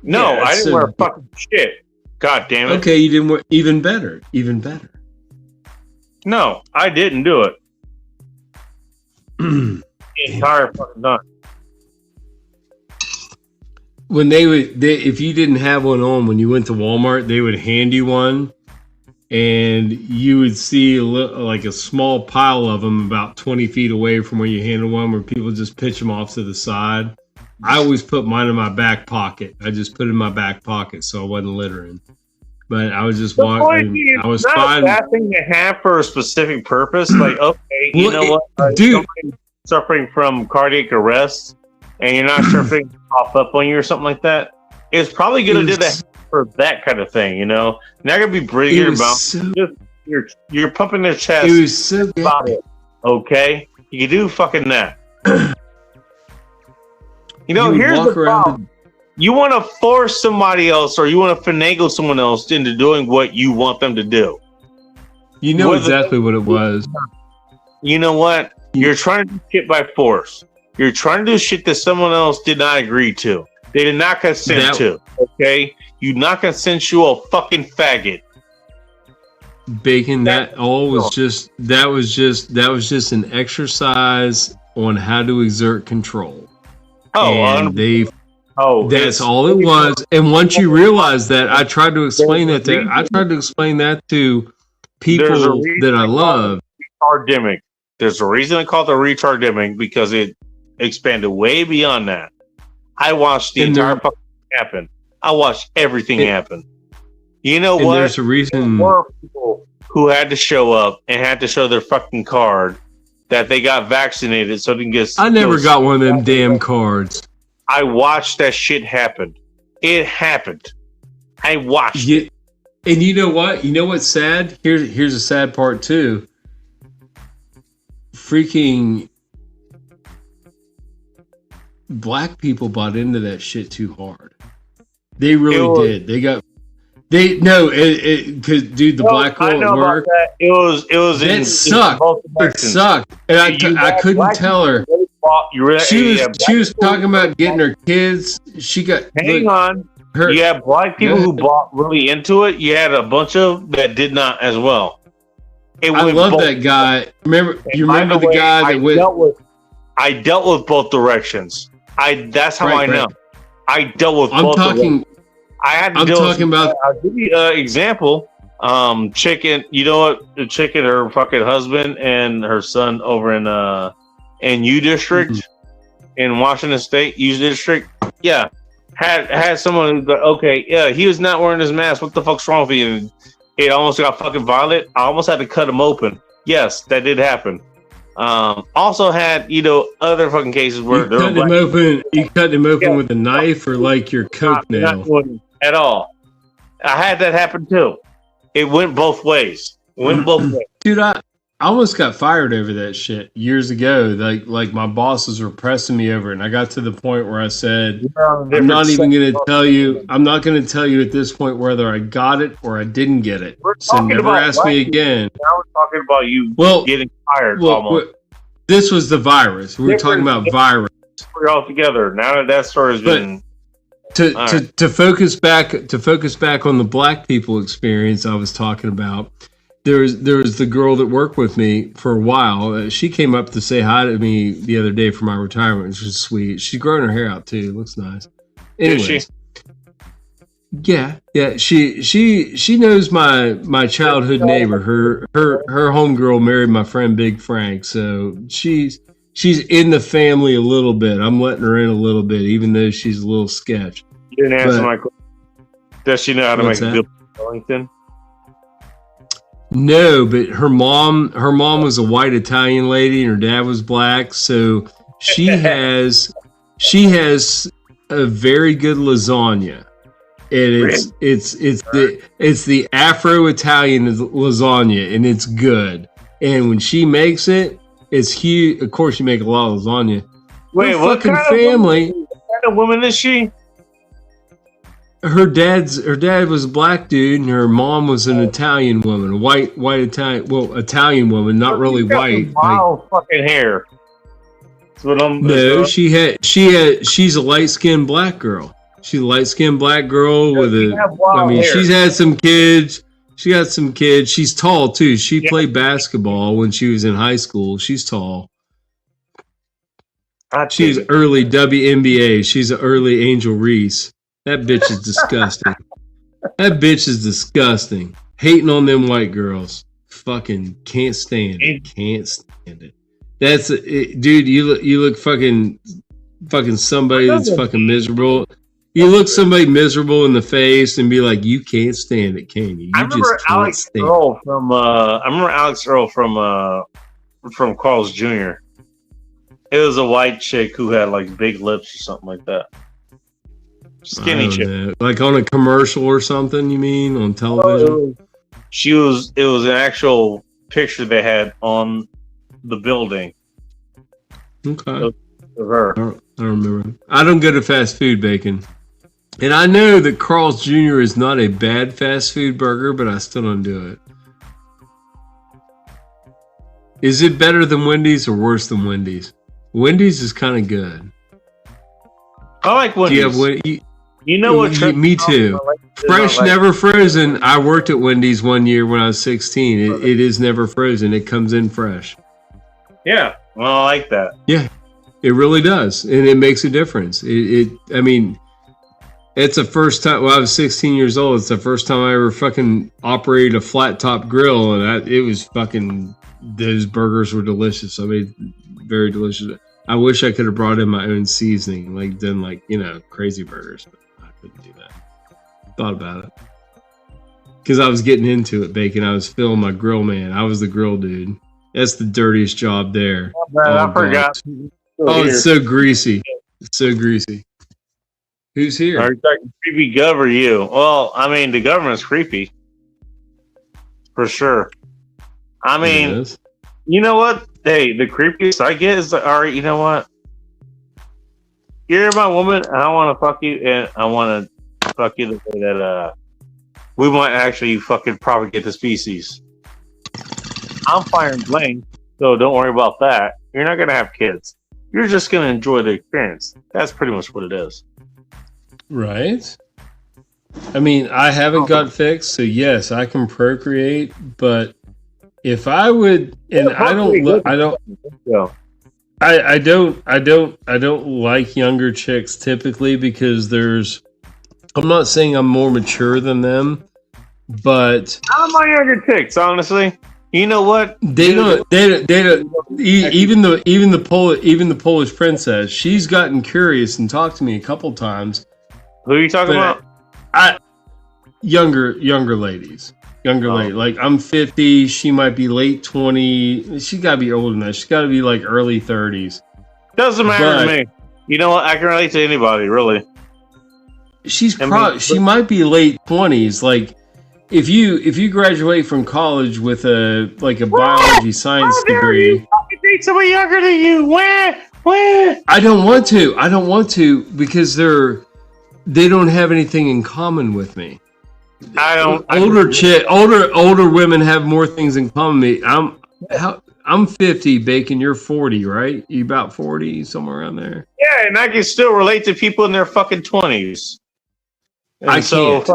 A: No, yeah, I didn't wear fucking shit. God damn it.
E: Okay, you didn't wear. Even better.
A: No, I didn't do it. The entire fucking time.
E: When if you didn't have one on, when you went to Walmart, they would hand you one,
B: and you would see like a small pile of them about 20 feet away from where you handle one, where people just pitch them off to the side. I always put mine in my back pocket. I just put it in my back pocket so I wasn't littering. But I was just walking. I was fine.
A: Not a bad thing to have for a specific purpose. Like, okay, you know what,
B: dude,
A: suffering from cardiac arrest, and you're not sure if things pop up on you or something like that. It's probably gonna do that for that kind of thing. You know, you're not gonna be breathing about. So, you're pumping their chest.
B: It was so good.
A: Okay, you can do fucking that. You know, here's the problem. You want to force somebody else, or you want to finagle someone else into doing what you want them to do.
B: You know exactly what it was.
A: You know what? You're trying to do shit by force. You're trying to do shit that someone else did not agree to. They did not consent to. Okay? You not consensual fucking faggot.
B: Bacon, that was just an exercise on how to exert control. That's all it was. And once you realize that, I tried to explain that to people that I love.
A: Retardemic. There's a reason I call it the retardemic, because it expanded way beyond that. I watched the entire fucking happen. I watched everything happen. You know what?
B: There's a reason.
A: There were people who had to show up and had to show their fucking card that they got vaccinated so they can get.
B: I never got one of them damn cards.
A: I watched that shit happen. It happened. I watched it.
B: And you know what? You know what's sad? Here's a sad part too. Freaking black people bought into that shit too hard. They really did. Because dude, the black girl at work.
A: It
B: sucked. It sucked, and I couldn't tell her. She was talking about getting her kids. She got.
A: Hang on. You had black people who bought really into it. You had a bunch of that did not as well.
B: I love that guy. You remember the guy that went.
A: I dealt with both directions. That's how I know. I dealt with both. I had to deal with. I'll give you an example. Chicken. You know what? The chicken, her fucking husband and her son over in U District in Washington State, U District. Yeah. Had someone who got, okay, yeah, he was not wearing his mask. What the fuck's wrong with you? And it almost got fucking violent. I almost had to cut him open. Yes, that did happen. Also had, other fucking cases where
B: you cut him open with a knife or like your coke nail.
A: At all. I had that happen too. It went both ways.
B: Dude, I almost got fired over that shit years ago. Like my bosses were pressing me over it, and I got to the point where I said, I'm not going to tell you at this point whether I got it or I didn't get it. So never ask me again.
A: Now we're talking about you getting fired almost.
B: This was the virus. We were talking about virus.
A: We're all together. Now that story has been
B: to focus back on the black people experience I was talking about. There was the girl that worked with me for a while. She came up to say hi to me the other day for my retirement, which was sweet. She's growing her hair out too. It looks nice. Anyway, yeah. She knows my childhood neighbor. Her homegirl married my friend Big Frank, so she's in the family a little bit. I'm letting her in a little bit, even though she's a little sketch.
A: You didn't answer my question. Does she know how to make a good Wellington?
B: No, but her mom was a white Italian lady and her dad was black, so she has a very good lasagna. And it's the Afro-Italian lasagna, and it's good. And when she makes it, it's huge. Of course, you make a lot of lasagna.
A: Wait, what kind of woman is she?
B: Her dad was a black dude, and her mom was an Italian woman, a white Italian woman, not really white.
A: Wild fucking hair.
B: She's a light-skinned black girl. She's a light-skinned black girl with hair. She's had some kids. She got some kids. She's tall too. She played basketball when she was in high school. She's tall. She's early WNBA. She's an early Angel Reese. That bitch is disgusting.
E: Hating on them white girls. Fucking can't stand it. Can't stand it. That's it, dude. You look fucking somebody that's fucking miserable. You look somebody miserable in the face and be like, you can't stand it, can you?
A: I remember Alex Earl from Carl's Jr. It was a white chick who had like big lips or something like that. Skinny chick.
E: Know. Like on a commercial or something, you mean? On television?
A: It was an actual picture they had on the building.
E: Okay.
A: Of her.
E: I don't remember. I don't go to fast food, Bacon. And I know that Carl's Jr. is not a bad fast food burger, but I still don't do it. Is it better than Wendy's or worse than Wendy's? Wendy's is kind of good.
A: I like Wendy's. You know what?
E: Me too. Fresh, never frozen. I worked at Wendy's one year when I was 16. It is never frozen. It comes in fresh.
A: Yeah, well, I like that.
E: Yeah, it really does, and it makes a difference. I mean, it's the first time. Well, I was 16 years old. It's the first time I ever fucking operated a flat top grill, and it was fucking. Those burgers were delicious. I mean, very delicious. I wish I could have brought in my own seasoning, done crazy burgers, but I couldn't do that. Thought about it because I was getting into it, Bacon. I was filling my grill man. I was the grill dude. That's the dirtiest job there.
A: Oh, man, I forgot.
E: Oh, it's so greasy. It's so greasy. Who's here?
A: Are you talking creepy gov or you? Well, I mean, the government's creepy. For sure. I mean, you know what? Hey, the creepiest I get is, all right, you know what? You're my woman, and I want to fuck you, and I want to fuck you the way that we might actually fucking propagate the species. I'm firing blank, so don't worry about that. You're not going to have kids. You're just going to enjoy the experience. That's pretty much what it is.
E: Right. I mean, I haven't got fixed, so yes, I can procreate, but if I would, and I don't like younger chicks typically because I'm not saying I'm more mature than them, but
A: I don't mind younger chicks, honestly. You know what?
E: They don't. Even the Polish princess, she's gotten curious and talked to me a couple times.
A: Who are you talking about?
E: Younger ladies. Lady. Like I'm 50, she might be late 20. She got to be older than that. She's got to be like early 30s.
A: Doesn't matter to me. You know what? I can relate to anybody, really.
E: She might be late 20s. Like if you graduate from college with a biology science degree,
A: you date somebody younger than you. Where?
E: I don't want to because they don't have anything in common with me. Older women have more things in common with me. I'm 50, Bacon. You're 40, right? You about 40, somewhere around there.
A: Yeah, and I can still relate to people in their fucking 20s.
E: I can't.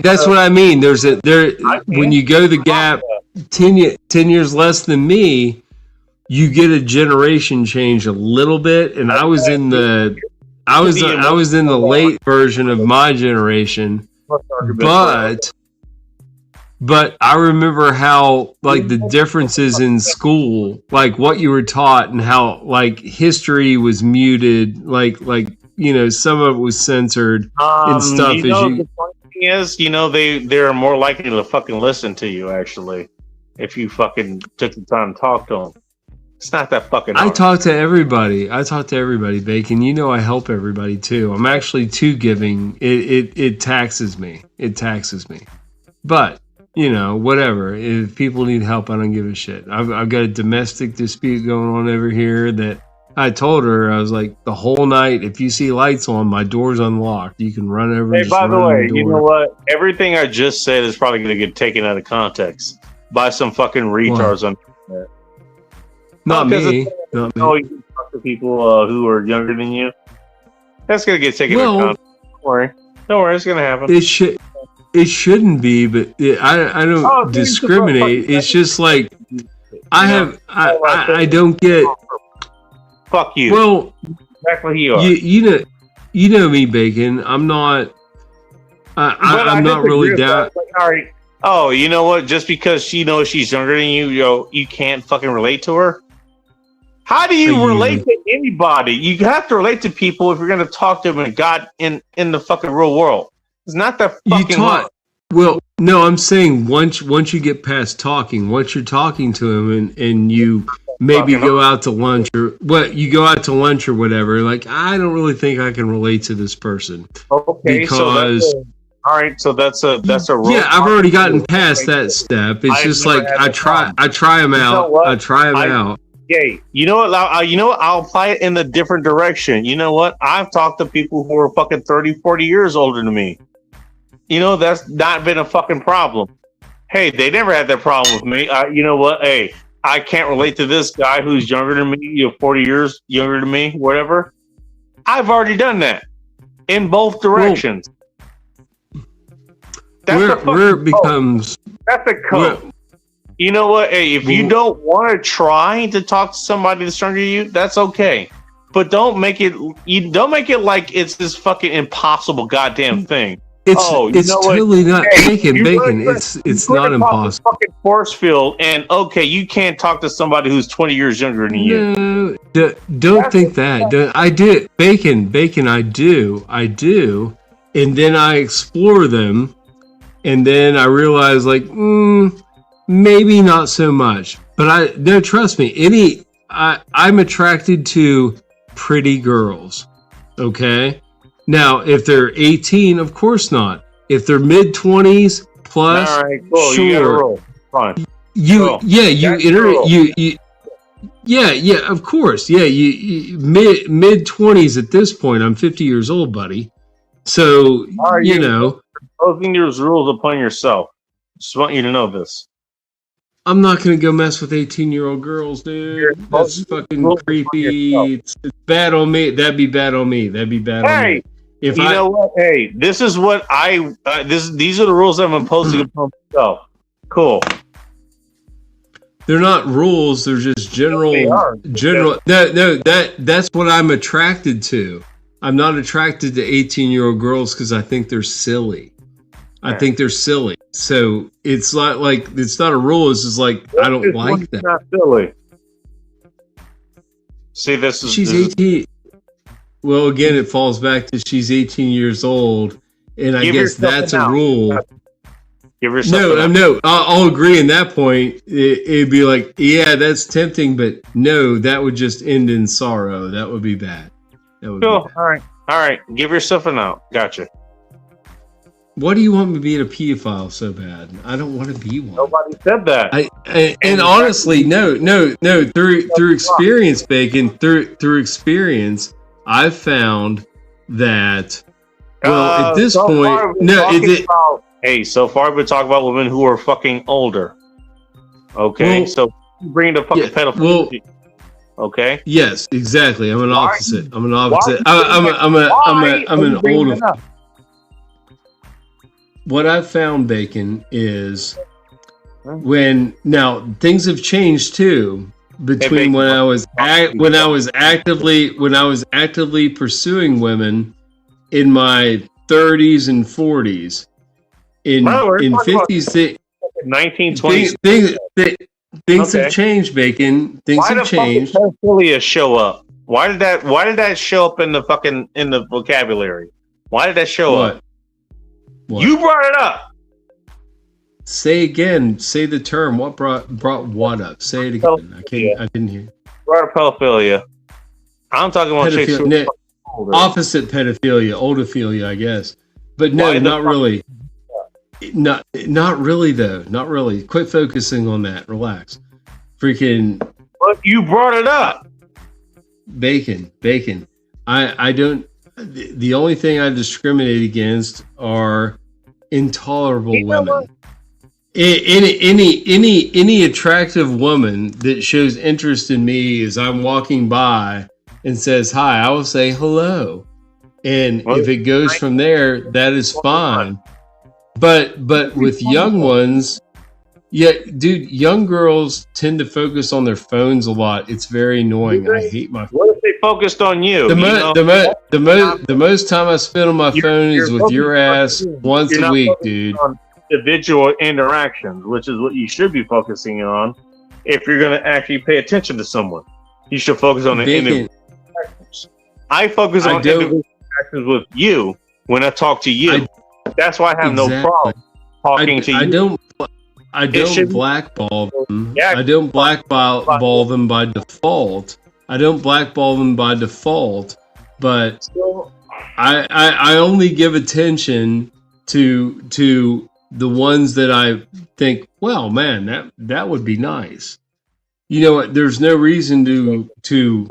E: That's what I mean. When you go the gap 10 years less than me, you get a generation change a little bit. And I was in the late version of my generation. But I remember how the differences in school, like what you were taught and how history was muted, some of it was censored and stuff.
A: The funny thing is, they're more likely to fucking listen to you actually if you fucking took the time to talk to them. It's not that fucking hard.
E: I talk to everybody, Bacon. I help everybody too. I'm actually too giving. It taxes me. But, whatever. If people need help, I don't give a shit. I've got a domestic dispute going on over here that I told her, I was like, the whole night, if you see lights on, my door's unlocked. You can run over.
A: Hey, by the way, you know what? Everything I just said is probably going to get taken out of context by some fucking retards on the internet.
E: Not me.
A: You can talk to people who are younger than you. That's going to get taken into account. Don't worry. It's going to happen.
E: It shouldn't be, but I don't discriminate. It's just like I don't get.
A: Fuck you.
E: Well,
A: exactly who you are.
E: You know me, Bacon. I'm not. I'm not really down.
A: Like, all right. Oh, you know what? Just because she knows she's younger than you, you can't fucking relate to her. How do you relate to anybody? You have to relate to people if you're going to talk to them in the fucking real world. It's not the fucking world.
E: Well, no, I'm saying once you get past talking, once you're talking to him and you maybe go out to lunch or whatever, like, I don't really think I can relate to this person.
A: Okay,
E: because
A: all right, so that's a rule.
E: Yeah, I've already gotten past that step. It's just like I try them out. I try them out.
A: Yeah, you know what? I'll apply it in the different direction. You know what? I've talked to people who are fucking 30, 40 years older than me. You know, that's not been a fucking problem. Hey, they never had that problem with me. You know what? Hey, I can't relate to this guy who's younger than me, 40 years younger than me, whatever. I've already done that in both directions.
E: That's where it becomes...
A: That's a code. You know what? Hey, if you don't want to try to talk to somebody that's younger than you, that's okay. But don't make it like it's this fucking impossible goddamn thing.
E: It's totally not bacon. It's not impossible.
A: Fucking force field, and okay, you can't talk to somebody who's 20 years younger than you.
E: No, don't think that. I do bacon. I do, and then I explore them, and then I realize like, maybe not so much. But trust me. I'm attracted to pretty girls. Okay. Now, if they're 18, of course not. If they're mid-20s plus,
A: all right, cool.
E: Sure.
A: You gotta roll. Fine.
E: Of course. Yeah, you mid-20s at this point. I'm 50 years old, buddy. So, you know.
A: Imposing those rules upon yourself. Just want you to know this.
E: I'm not going to go mess with 18-year-old girls, dude. That's fucking creepy. It's bad on me. That'd be bad on me. On me.
A: If you know what? Hey, this is what these are the rules I'm imposing upon myself. Cool.
E: They're not rules. They're just general. No, that's what I'm attracted to. I'm not attracted to 18-year-old girls because I think they're silly. I think they're silly. So it's not like it's not a rule. It's just like I don't like that.
A: Not silly. See, she's
E: 18. Well, again, it falls back to she's 18 years old, and I guess that's a rule.
A: Give yourself
E: no. I'll agree in that point. It'd be like, yeah, that's tempting, but no, that would just end in sorrow. That would be bad.
A: Cool. All right. Give yourself an out. Gotcha.
E: What do you want me to be a pedophile so bad? I don't want to be one.
A: Nobody said that.
E: And honestly, no. Through experience, Bacon. Through experience, I've found that. Well, at this point,
A: so far we've been talking about women who are fucking older. Okay, well, so bring the fucking pedophilia. Okay.
E: Yes, exactly. I'm an opposite. I'm an older. What I've found, Bacon, is now things have changed too between when I was actively pursuing women in my 30s and 40s. In 50s,
A: 1920s.
E: Things have changed, Bacon. Things have changed.
A: Why did pedophilia show up? Why did that show up in the vocabulary? Why did that show up? What? You brought it up.
E: Say again. Say the term. What brought what up? Say it again. I didn't hear.
A: Brought up pedophilia. I'm talking about chicks
E: opposite pedophilia, oldophilia, I guess. But no, not really. Not really though. Not really. Quit focusing on that. Relax. Freaking.
A: But you brought it up.
E: Bacon. I don't. The only thing I discriminate against are intolerable women. Any attractive woman that shows interest in me as I'm walking by and says hi, I will say hello, and if it goes from there, that is fine. But with young ones, Yeah, dude, young girls tend to focus on their phones a lot. It's very annoying. I hate my phone.
A: What if they focused on you?
E: The most time I spend on my phone is with your ass once a week, dude.
A: On individual interactions, which is what you should be focusing on if you're going to actually pay attention to someone. You should focus on the individual interactions. I focus on individual interactions with you when I talk to you. That's why I have no problem talking to you.
E: I don't blackball them. I don't blackball them by default. But I only give attention to the ones that I think, well, man, that would be nice. You know what? There's no reason to.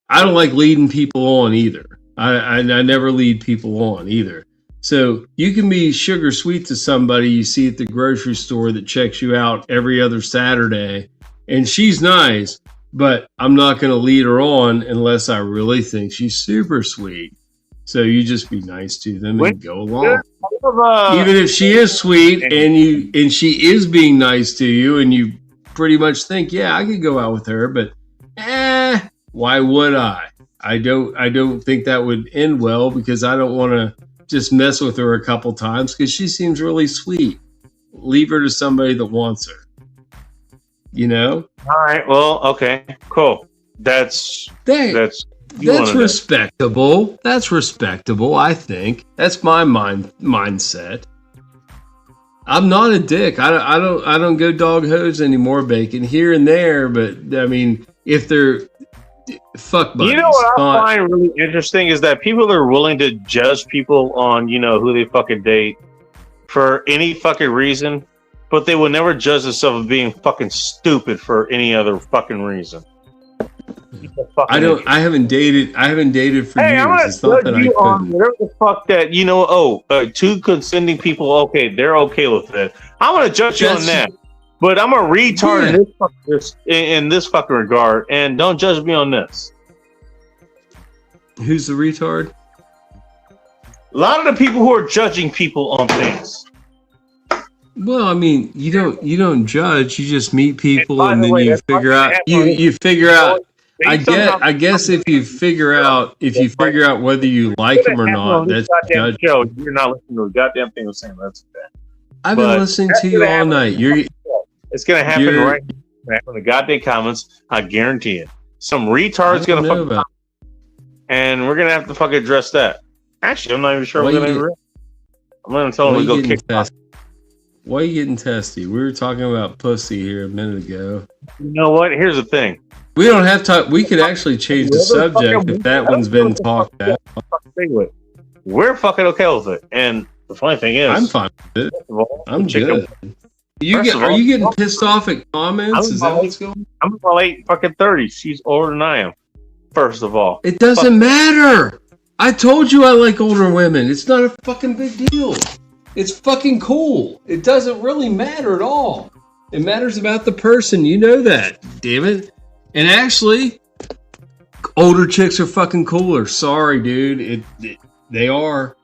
E: I don't like leading people on either. I never lead people on either. So you can be sugar sweet to somebody you see at the grocery store that checks you out every other Saturday, and she's nice, but I'm not going to lead her on unless I really think she's super sweet. So you just be nice to them and go along. Even if she is sweet and she is being nice to you, and you pretty much think, yeah, I could go out with her, but why would I? I don't think that would end well, because I don't want to just mess with her a couple times because she seems really sweet. Leave her to somebody that wants her. You know?
A: All right. Well, okay. Cool. That's
E: respectable. That's respectable, I think. That's my mindset. I'm not a dick. I don't go dog hose anymore, Bacon, here and there, but I mean, if they're fuck buddies.
A: You know what I find really interesting is that people are willing to judge people on, who they fucking date for any fucking reason, but they will never judge themselves as being fucking stupid for any other fucking reason.
E: I haven't dated for years. It's not that I couldn't.
A: Whatever the fuck that, two consenting people, okay, they're okay with it. I'm gonna judge you on that. But I'm a retard in this fucking regard, and don't judge me on this.
E: Who's the retard?
A: A lot of the people who are judging people on things.
E: Well, I mean, you don't judge. You just meet people, and then you figure out. You figure out. I guess if you figure out whether you like them or not, that's judge.
A: You're not listening to a goddamn thing I'm saying. That's bad.
E: I've been listening to you all night.
A: It's going to happen right now in the goddamn comments. I guarantee it. Some retard's going to fucking comment, and we're going to have to fucking address that. Actually, I'm not even sure we're going to. I'm going to tell them to go kick off.
E: Why are you getting testy? We were talking about pussy here a minute ago.
A: You know what? Here's the thing.
E: We don't have to. We could actually change the subject if that one's been talked about.
A: We're fucking okay with it. And the funny thing is,
E: I'm fine with it. I'm good. Are you getting pissed off at comments? Is that what's going on?
A: I'm in my late fucking 30s. She's older than I am. First of all,
E: it doesn't matter. I told you I like older women. It's not a fucking big deal. It's fucking cool. It doesn't really matter at all. It matters about the person. You know that. Damn it. And actually, older chicks are fucking cooler. Sorry, dude. They are.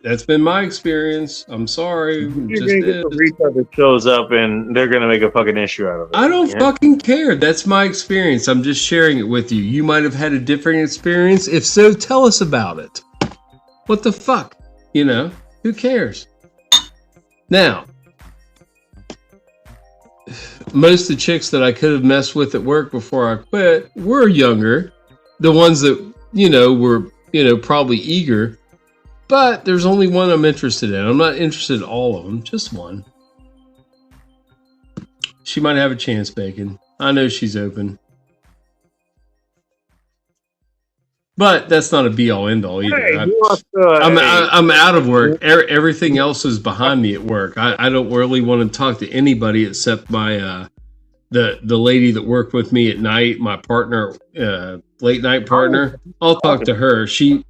E: That's been my experience. I'm sorry.
A: You're gonna get the retard that shows up and they're gonna make a fucking issue out of it.
E: I don't fucking care. That's my experience. I'm just sharing it with you. You might have had a different experience. If so, tell us about it. What the fuck? Who cares? Now, most of the chicks that I could have messed with at work before I quit were younger. The ones that, were, probably eager. But there's only one I'm interested in. I'm not interested in all of them, just one. She might have a chance, Bacon. I know she's open. But that's not a be-all, end-all either.
A: Hey,
E: I'm out of work. Everything else is behind me at work. I don't really want to talk to anybody except my the lady that worked with me at night, my partner, late night partner. I'll talk to her. She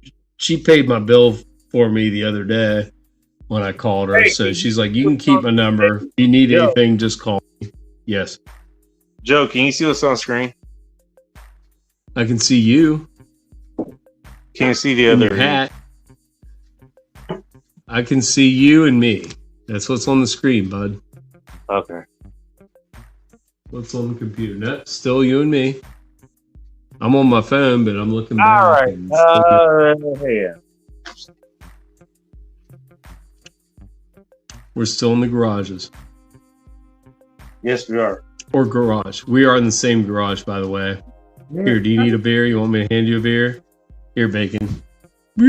E: paid my bill for me the other day when I called her. So she's like, you can keep my number. If you need anything, just call me. Yes.
A: Joe, can you see what's on screen?
E: I can see you.
A: Can you see the other
E: hat? I can see you and me. That's what's on the screen, bud.
A: Okay.
E: What's on the computer? No, still you and me. I'm on my phone, but I'm looking back.
A: All right.
E: and
A: Yeah.
E: we're still in the garages.
A: Yes, we are.
E: Or garage. We are in the same garage, by the way. Here, do you need a beer? You want me to hand you a beer? Here, Bacon. There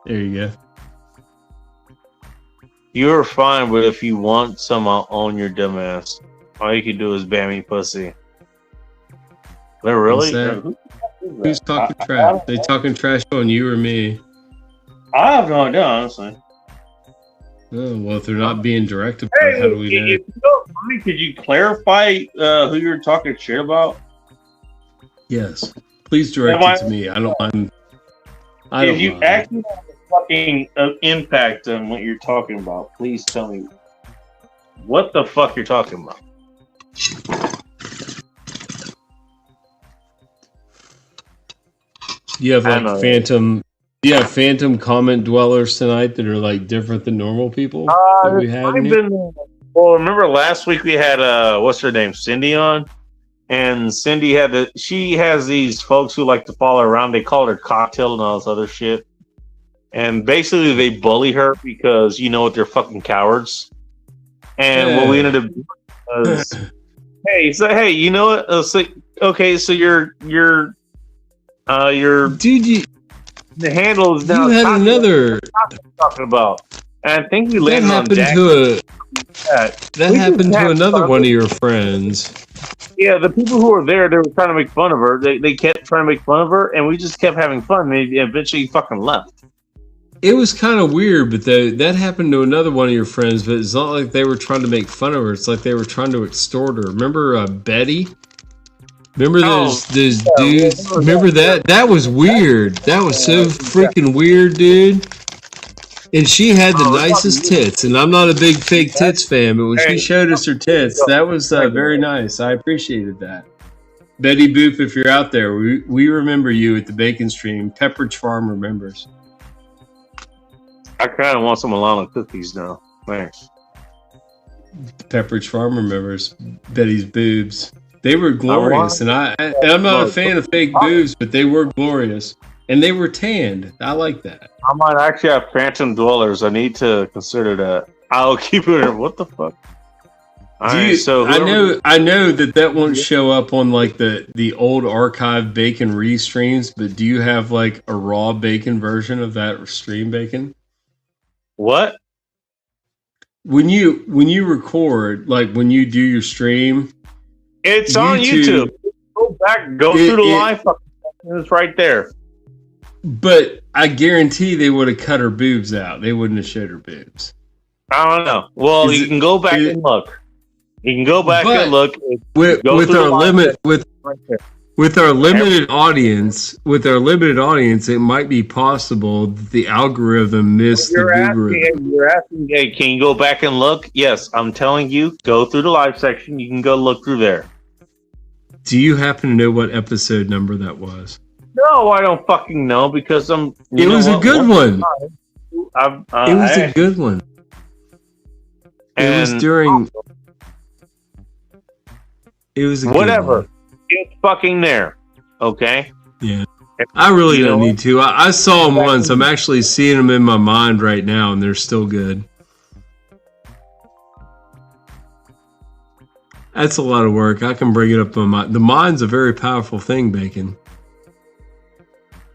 E: you go.
A: You're fine, but if you want some, I'll own your dumb ass. All you can do is bammy pussy. They're really?
E: Who's talking trash? They talking trash on you or me?
A: I have no idea, honestly.
E: Oh, well, if they're not being directed, how do we know?
A: If you don't mind, could you clarify who you're talking shit about?
E: Yes. Please direct it to me. I don't mind.
A: If you actually have a fucking impact on what you're talking about, please tell me what the fuck you're talking about.
E: You have like phantom comment dwellers tonight that are like different than normal people that we had.
A: Well, remember last week we had what's her name, Cindy on, and Cindy she has these folks who like to follow her around. They call her Cocktail and all this other shit, and basically they bully her because they're fucking cowards. And what we ended up doing was, hey, you know what? So you're
E: dude,
A: the handle is now.
E: You had another
A: talking about, and I think we landed on
E: Jack. That happened to another one of your friends.
A: Yeah, the people who were there, they were trying to make fun of her. They kept trying to make fun of her, and we just kept having fun. They eventually fucking left.
E: It was kind of weird, but that happened to another one of your friends. But it's not like they were trying to make fun of her. It's like they were trying to extort her. Remember Betty? Remember those dudes? Remember that? That was weird. That was so freaking weird, dude. And she had the nicest tits. And I'm not a big fake tits fan, but when she showed us her tits, that was very nice. I appreciated that. Betty Boop, if you're out there, we remember you at the Bacon Stream. Pepperidge Farm remembers.
A: I kind of want some Alana cookies now. Thanks.
E: Pepperidge Farm remembers Betty's boobs. They were glorious, and I'm not a fan of fake boobs, but they were glorious, and they were tanned. I like that.
A: I might actually have phantom dwellers. I need to consider that. I'll keep it. What the fuck?
E: I know that won't show up on like the old archive Bacon restreams, but do you have like a raw Bacon version of that stream, Bacon?
A: What?
E: When you record, like when you do your stream,
A: it's on YouTube. Go back, go through the live. It's right there.
E: But I guarantee they would have cut her boobs out. They wouldn't have showed her boobs.
A: I don't know. Well, you can go back and look. You can go back and look.
E: With our limited audience, it might be possible that the algorithm missed the algorithm.
A: You're asking, hey, can you go back and look? Yes, I'm telling you, go through the live section. You can go look through there.
E: Do you happen to know what episode number that was?
A: No, I don't fucking know because I'm.
E: It was a good one. It was a good one. It was during. It was a
A: whatever.
E: Good one.
A: It's fucking there. Okay.
E: Yeah. I really don't need to. I saw them once. I'm actually seeing them in my mind right now, and they're still good. That's a lot of work. I can bring it up on my. The mind's a very powerful thing, Bacon.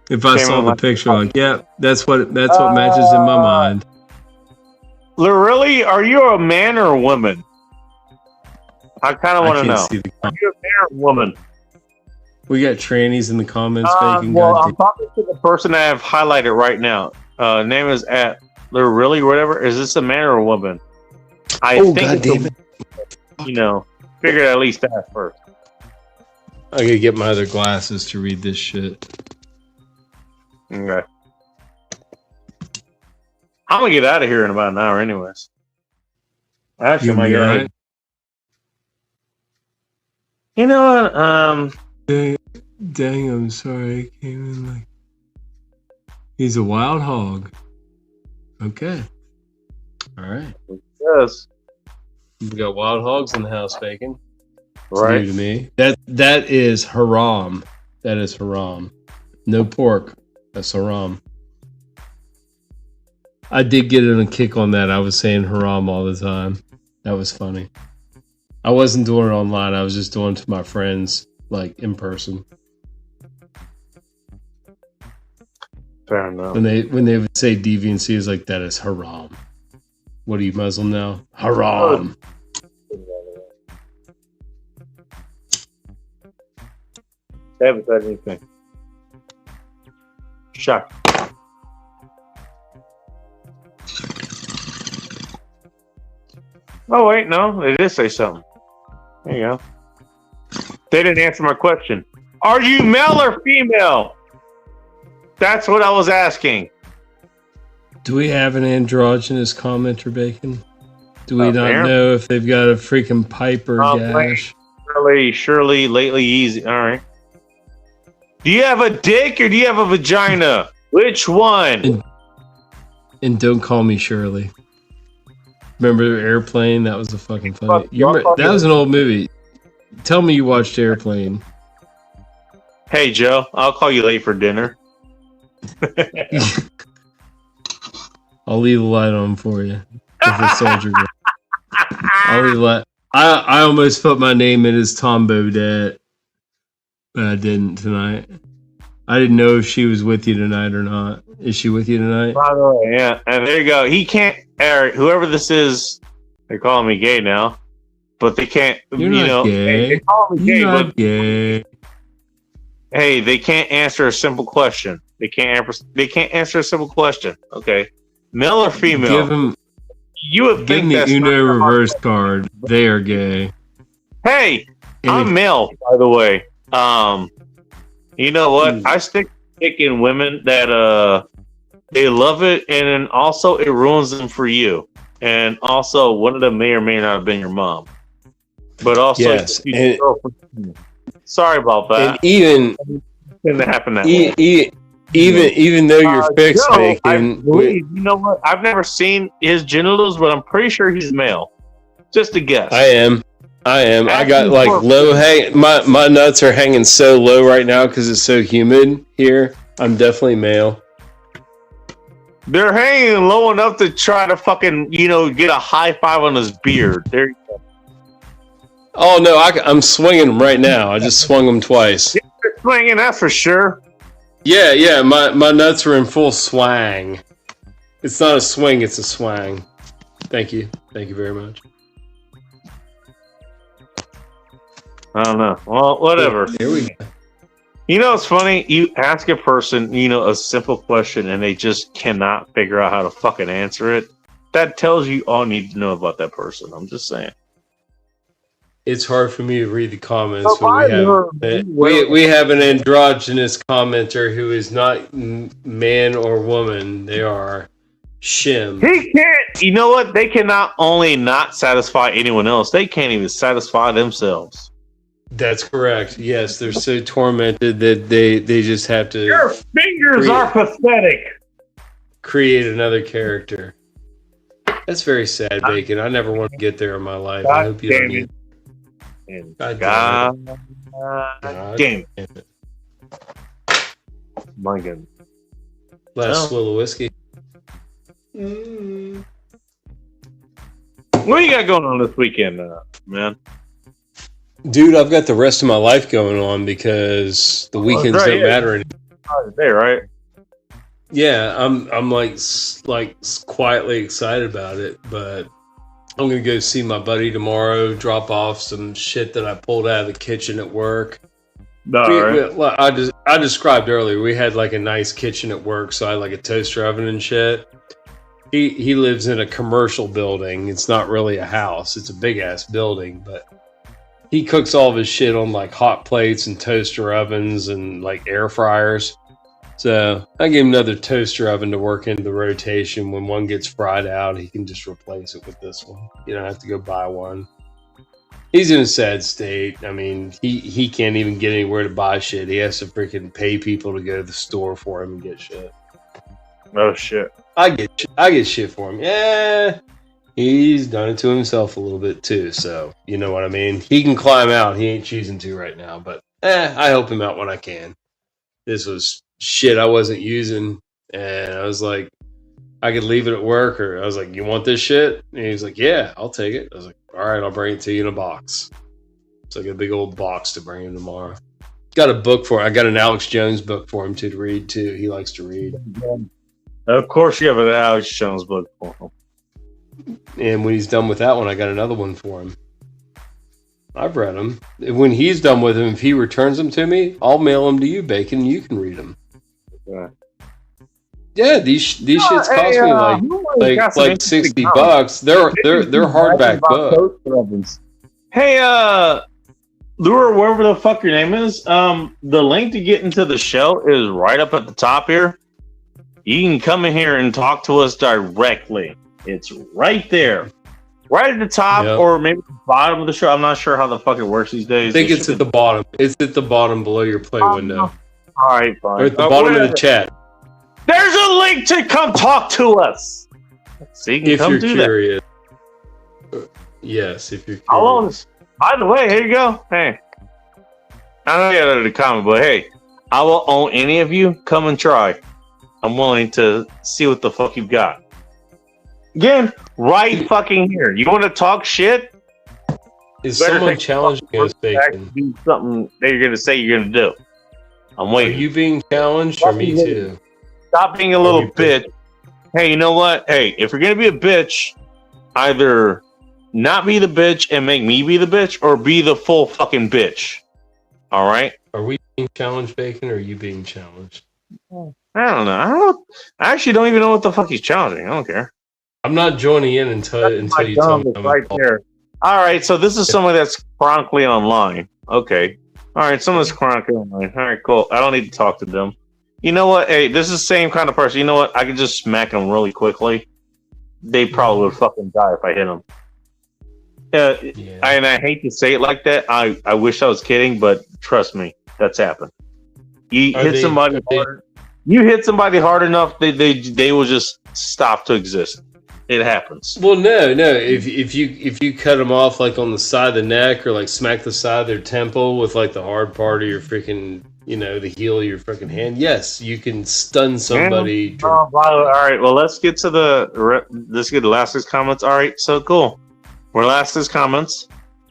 E: If I saw the picture, like, yeah, that's what matches in my mind.
A: Really, are you a man or a woman? I kind of want to know. Are you a man or a woman?
E: We got trannies in the comments. Bacon.
A: Well, I'm talking to the person I have highlighted right now. Name is at Really, whatever. Is this a man or a woman? I think. God damn it! Figured at least that first.
E: I gotta get my other glasses to read this shit.
A: Okay. I'm gonna get out of here in about an hour, anyways. Actually, my God. Right? You know what?
E: Dang, I'm sorry. I came in like he's a wild hog. Okay. All right.
A: Yes.
E: We got wild hogs in the house, Bacon.
A: Right.
E: New to me. That is haram. That is haram. No pork. That's haram. I did get in a kick on that. I was saying haram all the time. That was funny. I wasn't doing it online. I was just doing it to my friends, like in person.
A: Fair enough.
E: When they would say deviancy is like, that is haram. What are you, Muslim now? Haram.
A: They haven't said anything. Shock. Oh wait, no, they did say something. There you go. They didn't answer my question. Are you male or female? That's what I was asking.
E: Do we have an androgynous commenter, Bacon? Do we not
A: Apparently.
E: know if they've got a freaking pipe or gash?
A: Shirley, lately easy. All right. Do you have a dick or do you have a vagina? Which one?
E: And don't call me Shirley. Remember Airplane? That was a fucking funny. That was an old movie. Tell me you watched Airplane.
A: Hey Joe, I'll call you late for dinner.
E: I'll leave the light on for you. If it's Soldier Girl. I'll leave the light. I almost put my name in as Tom Bodette, but I didn't tonight. I didn't know if she was with you tonight or not. Is she with you tonight?
A: By the way, yeah, and there you go. He can't. Eric, whoever this is, they're calling me gay now, but they can't.
E: You're not gay.
A: They call me gay,
E: You're
A: but
E: not gay.
A: hey, they can't answer a simple question. They can't answer a simple question. Okay, male or female?
E: Give them.
A: You would
E: Give
A: think
E: me
A: that's
E: Uno
A: not hard.
E: reverse card. They are gay.
A: Hey,
E: And
A: I'm male, by the way. You know what? I stick in women that they love it, and then also it ruins them for you. And also, one of them may or may not have been your mom, but also,
E: Yes, and-
A: sorry about that.
E: And even
A: Didn't happen that way.
E: even though you're fixed,
A: Joe,
E: Bacon.
A: you know what? I've never seen his genitals, but I'm pretty sure he's male. Just a guess.
E: I am. I got like low hang. My nuts are hanging so low right now because it's so humid here. I'm definitely male.
A: They're hanging low enough to try to fucking, get a high five on his beard. There you go.
E: Oh no, I'm swinging them right now. I just swung them twice.
A: You're swinging, that's for sure.
E: Yeah. My nuts are in full swang. It's not a swing, it's a swang. Thank you very much.
A: I don't know. Well, whatever.
E: Here we go.
A: You know, it's funny. You ask a person, a simple question, and they just cannot figure out how to fucking answer it. That tells you all you need to know about that person. I'm just saying.
E: It's hard for me to read the comments
A: Oh,
E: when we have an androgynous commenter who is not man or woman. They are shim.
A: He can't. You know what? They can not only not satisfy anyone else, they can't even satisfy themselves.
E: That's correct. Yes, they're so tormented that they just have to
A: Your fingers are pathetic.
E: create another character. That's very sad, Bacon. I never want to get there in my life. I hope you don't need. God damn it. God
A: Game.
E: damn it.
A: My goodness.
E: Last swill of whiskey.
A: What do you got going on this weekend, man?
E: Dude, I've got the rest of my life going on because the weekends
A: right,
E: don't
A: yeah.
E: matter anymore.
A: Today, right?
E: Yeah, I'm like quietly excited about it, but I'm gonna go see my buddy tomorrow. Drop off some shit that I pulled out of the kitchen at work. I described earlier. We had like a nice kitchen at work, so I had like a toaster oven and shit. He lives in a commercial building. It's not really a house. It's a big ass building, but he cooks all of his shit on like hot plates and toaster ovens and like air fryers. So I gave him another toaster oven to work into the rotation. When one gets fried out, he can just replace it with this one. You don't have to go buy one. He's in a sad state. I mean, he can't even get anywhere to buy shit. He has to freaking pay people to go to the store for him and get shit.
A: Oh shit.
E: I get shit for him. Yeah, He's done it to himself a little bit too, so you know what I mean. He can climb out. He ain't choosing to right now, but I help him out when I can. This was shit I wasn't using, and I was like, I could leave it at work, or I was like, you want this shit? And he was like, yeah, I'll take it. I was like, all right, I'll bring it to you in a box. It's like a big old box to bring him tomorrow. Got a book for him. I got an Alex Jones book for him to read too. He likes to read.
A: Of course, you have an Alex Jones book for him.
E: And when he's done with that one, I got another one for him. I've read them. When he's done with them, if he returns them to me, I'll mail them to you, Bacon. You can read them. Yeah, these shits cost me like $60. They're hardback books.
A: Hey, Lure, wherever the fuck your name is, the link to get into the show is right up at the top here. You can come in here and talk to us directly. It's right there. Right at the top, or maybe the bottom of the show. I'm not sure how the fuck it works these days.
E: I think it's at the bottom. It's at the bottom below your play window.
A: All right, fine.
E: Or at the bottom of the chat.
A: There's a link to come talk to us. So you can
E: if
A: come
E: you're
A: do
E: curious. Yes, if you're curious.
A: How long is... By the way, here you go. Hey. I know you had a comment, but hey, I will own any of you. Come and try. I'm willing to see what the fuck you've got. Again, right fucking here. You want to talk shit?
E: Is someone challenging us, Bacon?
A: Do something that you're going to say you're going to do. I'm waiting.
E: Are you being challenged or me too?
A: Stop being a little bitch. Hey, you know what? Hey, if you're going to be a bitch, either not be the bitch and make me be the bitch, or be the full fucking bitch. All right?
E: Are we being challenged, Bacon, or are you being challenged?
A: I don't know. I actually don't even know what the fuck he's challenging. I don't care.
E: I'm not joining in until you tell me.
A: Right there. All right, so this is someone that's chronically online. Okay. All right, someone's chronically online. All right, cool. I don't need to talk to them. You know what? Hey, this is the same kind of person. You know what? I can just smack them really quickly. They probably would fucking die if I hit them. And I hate to say it like that. I wish I was kidding, but trust me, that's happened. You hit somebody hard enough, they will just stop to exist. It happens.
E: Well, no. If you cut them off like on the side of the neck, or like smack the side of their temple with like the hard part of your freaking, the heel of your freaking hand, yes, you can stun somebody.
A: All right. Well, let's get to the last comments. All right. So cool. We're last his comments,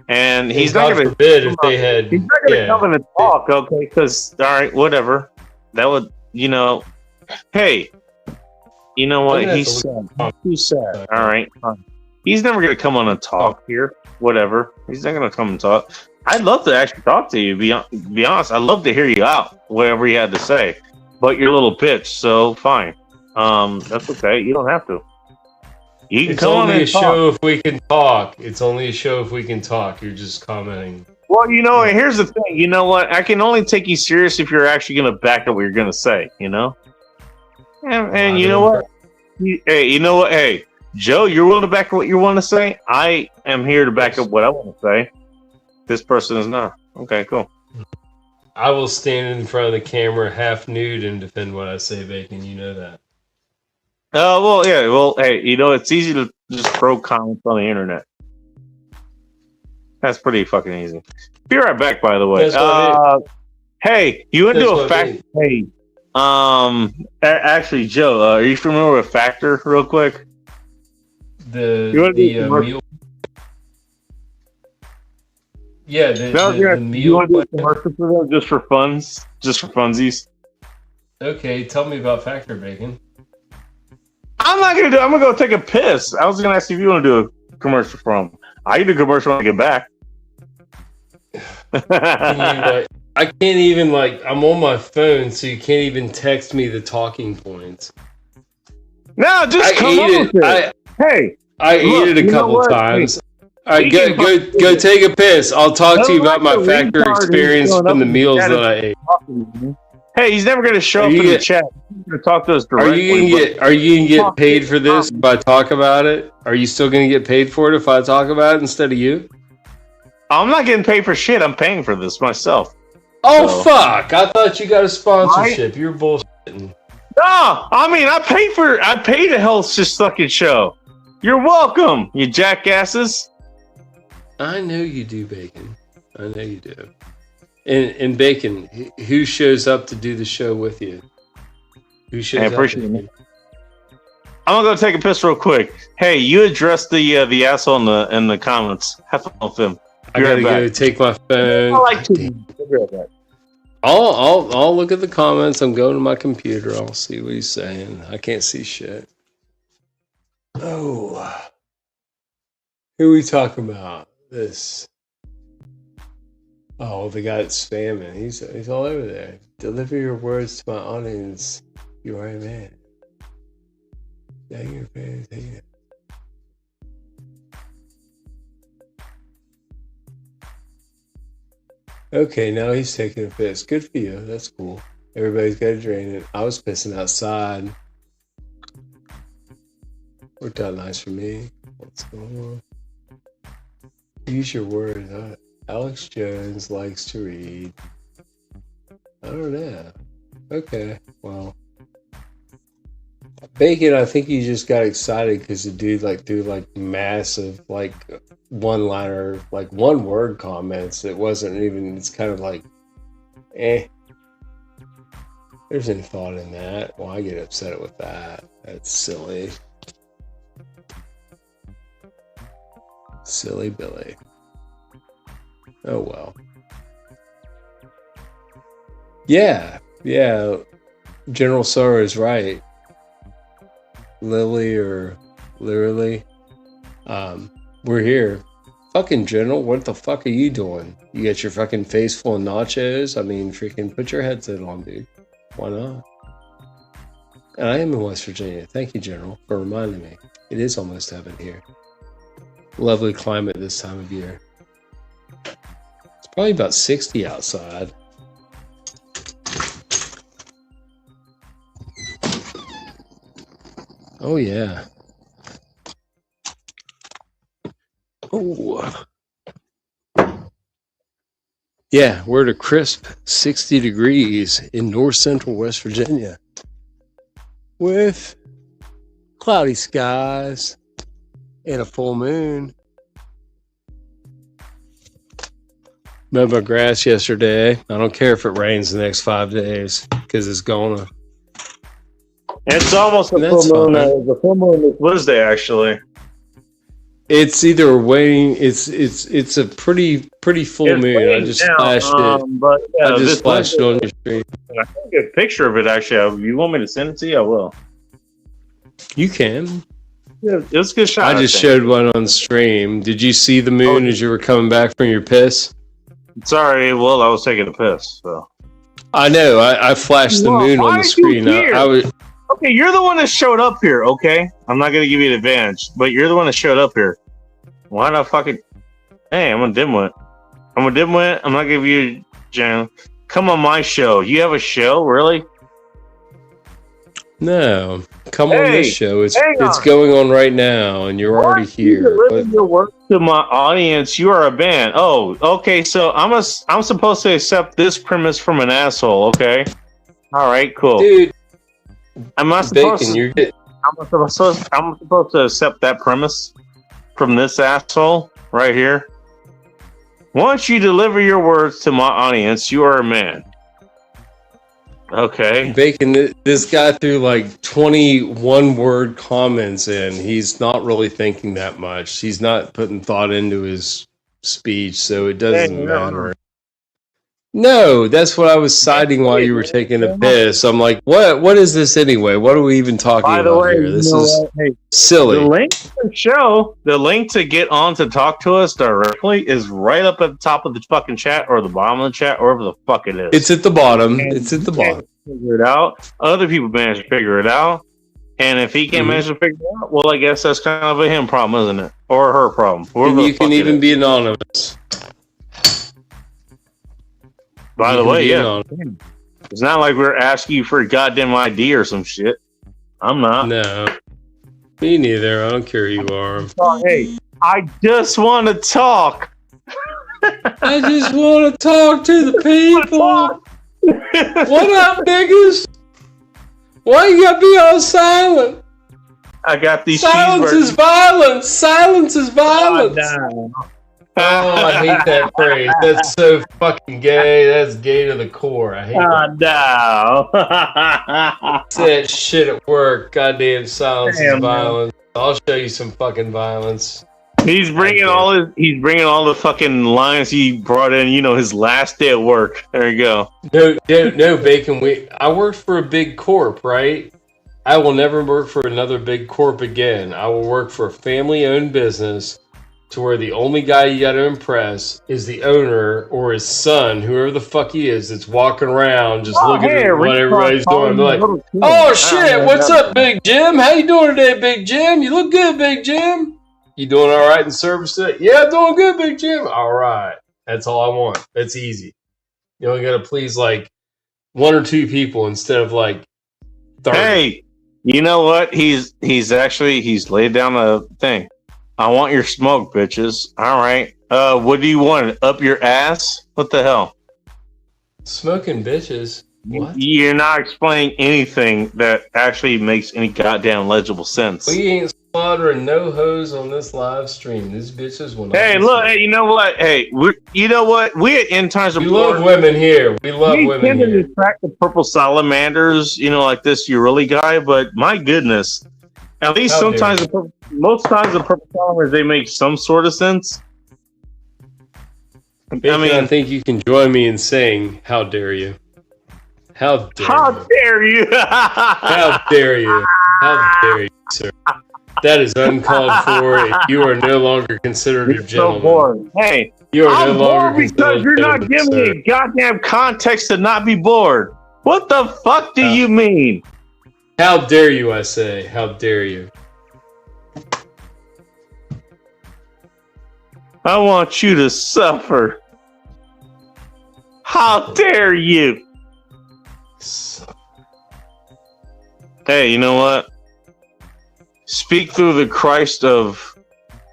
A: and he's not going to forbid if they had. He's not going to come in and talk, okay? Because all right, whatever. That would, Hey, you know what? He's sad. He's sad. All right, he's never going to come on and talk here. Whatever. He's not going to come and talk. I'd love to actually talk to you. Be honest, I'd love to hear you out, whatever you had to say. But you're a little bitch, so fine. That's okay. You don't have to. You can
E: it's only a show if we can talk. It's only a show if we can talk. You're just commenting.
A: Well, here's the thing. You know what? I can only take you serious if you're actually going to back up what you're going to say, And you know what? Hey, you know what? Hey, Joe, you're willing to back up what you want to say? I am here to back up what I want to say. This person is not. Okay, cool.
E: I will stand in front of the camera half nude and defend what I say, Bacon. You know that.
A: Well, yeah. Well, hey, it's easy to just throw comments on the internet. That's pretty fucking easy. Be right back, by the way. Hey, you want to do a fact? Hey, actually, Joe, are you familiar with Factor, real quick?
E: The meal. Yeah, the meal.
A: You want to do a commercial for them just for funds, just for funsies?
E: Okay, tell me about Factor, Bacon.
A: I'm not gonna do. I'm gonna go take a piss. I was gonna ask you if you want to do a commercial for them. I can do a commercial when I get back.
E: I can't even I'm on my phone, so you can't even text me the talking points.
A: No, just come on.
E: I ate it a couple times. All right, go take a piss. I'll talk to you about my Factor experience from the meals that I ate.
A: Hey, he's never going to show up in the chat. He's going to talk to us directly.
E: Are you going to get paid for this if I talk about it? Are you still going to get paid for it if I talk about it instead of you?
A: I'm not getting paid for shit. I'm paying for this myself.
E: Oh, fuck. I thought you got a sponsorship. You're bullshitting.
A: No, I mean, I pay to host this fucking show. You're welcome, you jackasses.
E: I know you do, Bacon. I know you do. And Bacon, who shows up to do the show with you? Who shows up?
A: Appreciate it. I'm gonna go take a piss real quick. Hey, you address the asshole in the comments. Have fun with him.
E: I gotta go take my phone.
A: I like to.
E: I'll look at the comments. I'm going to my computer. I'll see what he's saying. I can't see shit. Oh, who are we talking about? This. Oh, the guy that's spamming. He's all over there. Deliver your words to my audience. You are a man. Dang your fans, hang it. Okay, now he's taking a piss. Good for you. That's cool. Everybody's got to drain it. I was pissing outside. Worked out nice for me. What's going on? Use your words. Alex Jones likes to read. I don't know. Okay, well. Bacon, I think you just got excited because the dude threw massive one-liner, one-word comments. It wasn't even. It's kind of There's any thought in that. Well, I get upset with that. That's silly. Silly Billy. Oh well. Yeah. General Sorrow is right. Lily or literally. We're here. Fucking General, what the fuck are you doing? You got your fucking face full of nachos? I mean, freaking put your headset on, dude. Why not? And I am in West Virginia. Thank you, General, for reminding me. It is almost heaven here. Lovely climate this time of year. It's probably about 60 outside. Oh, yeah. Oh. Yeah, we're at a crisp 60 degrees in north central West Virginia with cloudy skies and a full moon. Mowed my grass yesterday. I don't care if it rains the next 5 days because it's gonna.
A: It's almost a full moon. The full moon is Wednesday, actually.
E: It's either waiting. It's a pretty full moon. I just flashed it.
A: But yeah,
E: I just flashed it on your screen.
A: I can get a picture of it. Actually, if you want me to send it to you, I will.
E: You can.
A: Yeah, it was a good shot.
E: I just showed one on stream. Did you see the moon as you were coming back from your piss?
A: Sorry, well, I was taking a piss. So
E: I know. I flashed the moon on the screen. I was.
A: Okay, you're the one that showed up here, okay? I'm not going to give you an advantage, but you're the one that showed up here. Why not fucking... Hey, I'm a dimwit. I'm a dimwit. I'm not going to give you... Jan. Come on my show. You have a show? Really?
E: No. Come on this show. It's going on right now, and you're already here.
A: Delivering your work to my audience. You are a band. Oh, okay, so I'm supposed to accept this premise from an asshole, okay? All right, cool.
E: Dude.
A: I'm not supposed to accept that premise from this asshole right here. Once you deliver your words to my audience, you are a man. Okay.
E: Bacon, this guy threw 21 word comments in. He's not really thinking that much. He's not putting thought into his speech, so it doesn't matter. No, that's what I was citing while you were taking a piss. I'm like, what is this anyway? What are we even talking about here? This is silly.
A: The link to the show, the link to get on to talk to us directly is right up at the top of the fucking chat or the bottom of the chat, or wherever the fuck it is.
E: It's at the bottom. It's at the bottom.
A: Figure it out. Other people manage to figure it out. And if he can't manage to figure it out, well, I guess that's kind of a him problem, isn't it? Or her problem.
E: And you can even be anonymous.
A: By the way, yeah. It's not like we're asking you for a goddamn ID or some shit. I'm not.
E: No. Me neither. I don't care who you are.
A: Hey, I just want to talk.
E: I just want to talk to the people. What up, niggas? Why you gotta be all silent?
A: I got these
E: Silence is
A: cheeseburgers.
E: violence. Silence is
A: Oh,
E: violence.
A: no.
E: Oh, I hate that phrase. That's so fucking gay. That's gay to the core. I hate
A: Oh, no.
E: that shit at work. Goddamn silence
A: Damn,
E: is violence. I'll show you some fucking violence.
A: He's bringing all the fucking lines he brought in, his last day at work. There you go.
E: No, Bacon. I worked for a big corp, right? I will never work for another big corp again. I will work for a family-owned business to where the only guy you got to impress is the owner or his son, whoever the fuck he is, that's walking around just looking at what everybody's doing. They're like, oh shit, what's up, Big Jim? How you doing today, Big Jim? You look good, Big Jim. You doing all right in service today? Yeah, I'm doing good, Big Jim. All right. That's all I want. That's easy. You only got to please like one or two people instead of like 30.
A: Hey, you know what? He's laid down a thing. I want your smoke, bitches. All right. What do you want? Up your ass? What the hell?
E: Smoking bitches. What?
A: You're not explaining anything that actually makes any goddamn legible sense.
E: We ain't slaughtering no hoes on this live stream. These bitches will not.
A: Hey, look. Hey, you know what? Hey, you know what? We at End Times
E: We love women here. We love women
A: tend to
E: here.
A: attract the purple salamanders, like this Urili guy. But my goodness, at least
E: How
A: sometimes, most times the purple salamanders, they make some sort of sense.
E: Bacon, I think you can join me in saying, "How dare you? How dare
A: How
E: you?
A: dare you?
E: How dare you? How dare you, sir? That is uncalled for. And you are no longer considered a
A: You're so
E: gentleman.
A: bored. Hey,
E: You are
A: I'm
E: no longer
A: bored because
E: considered
A: you're
E: a
A: not
E: gentleman,
A: giving
E: sir.
A: me goddamn context to not be bored. What the fuck do you mean?
E: How dare you? I say, how dare you?
A: I want you to suffer. How dare you? Hey, you know what? Speak through the Christ of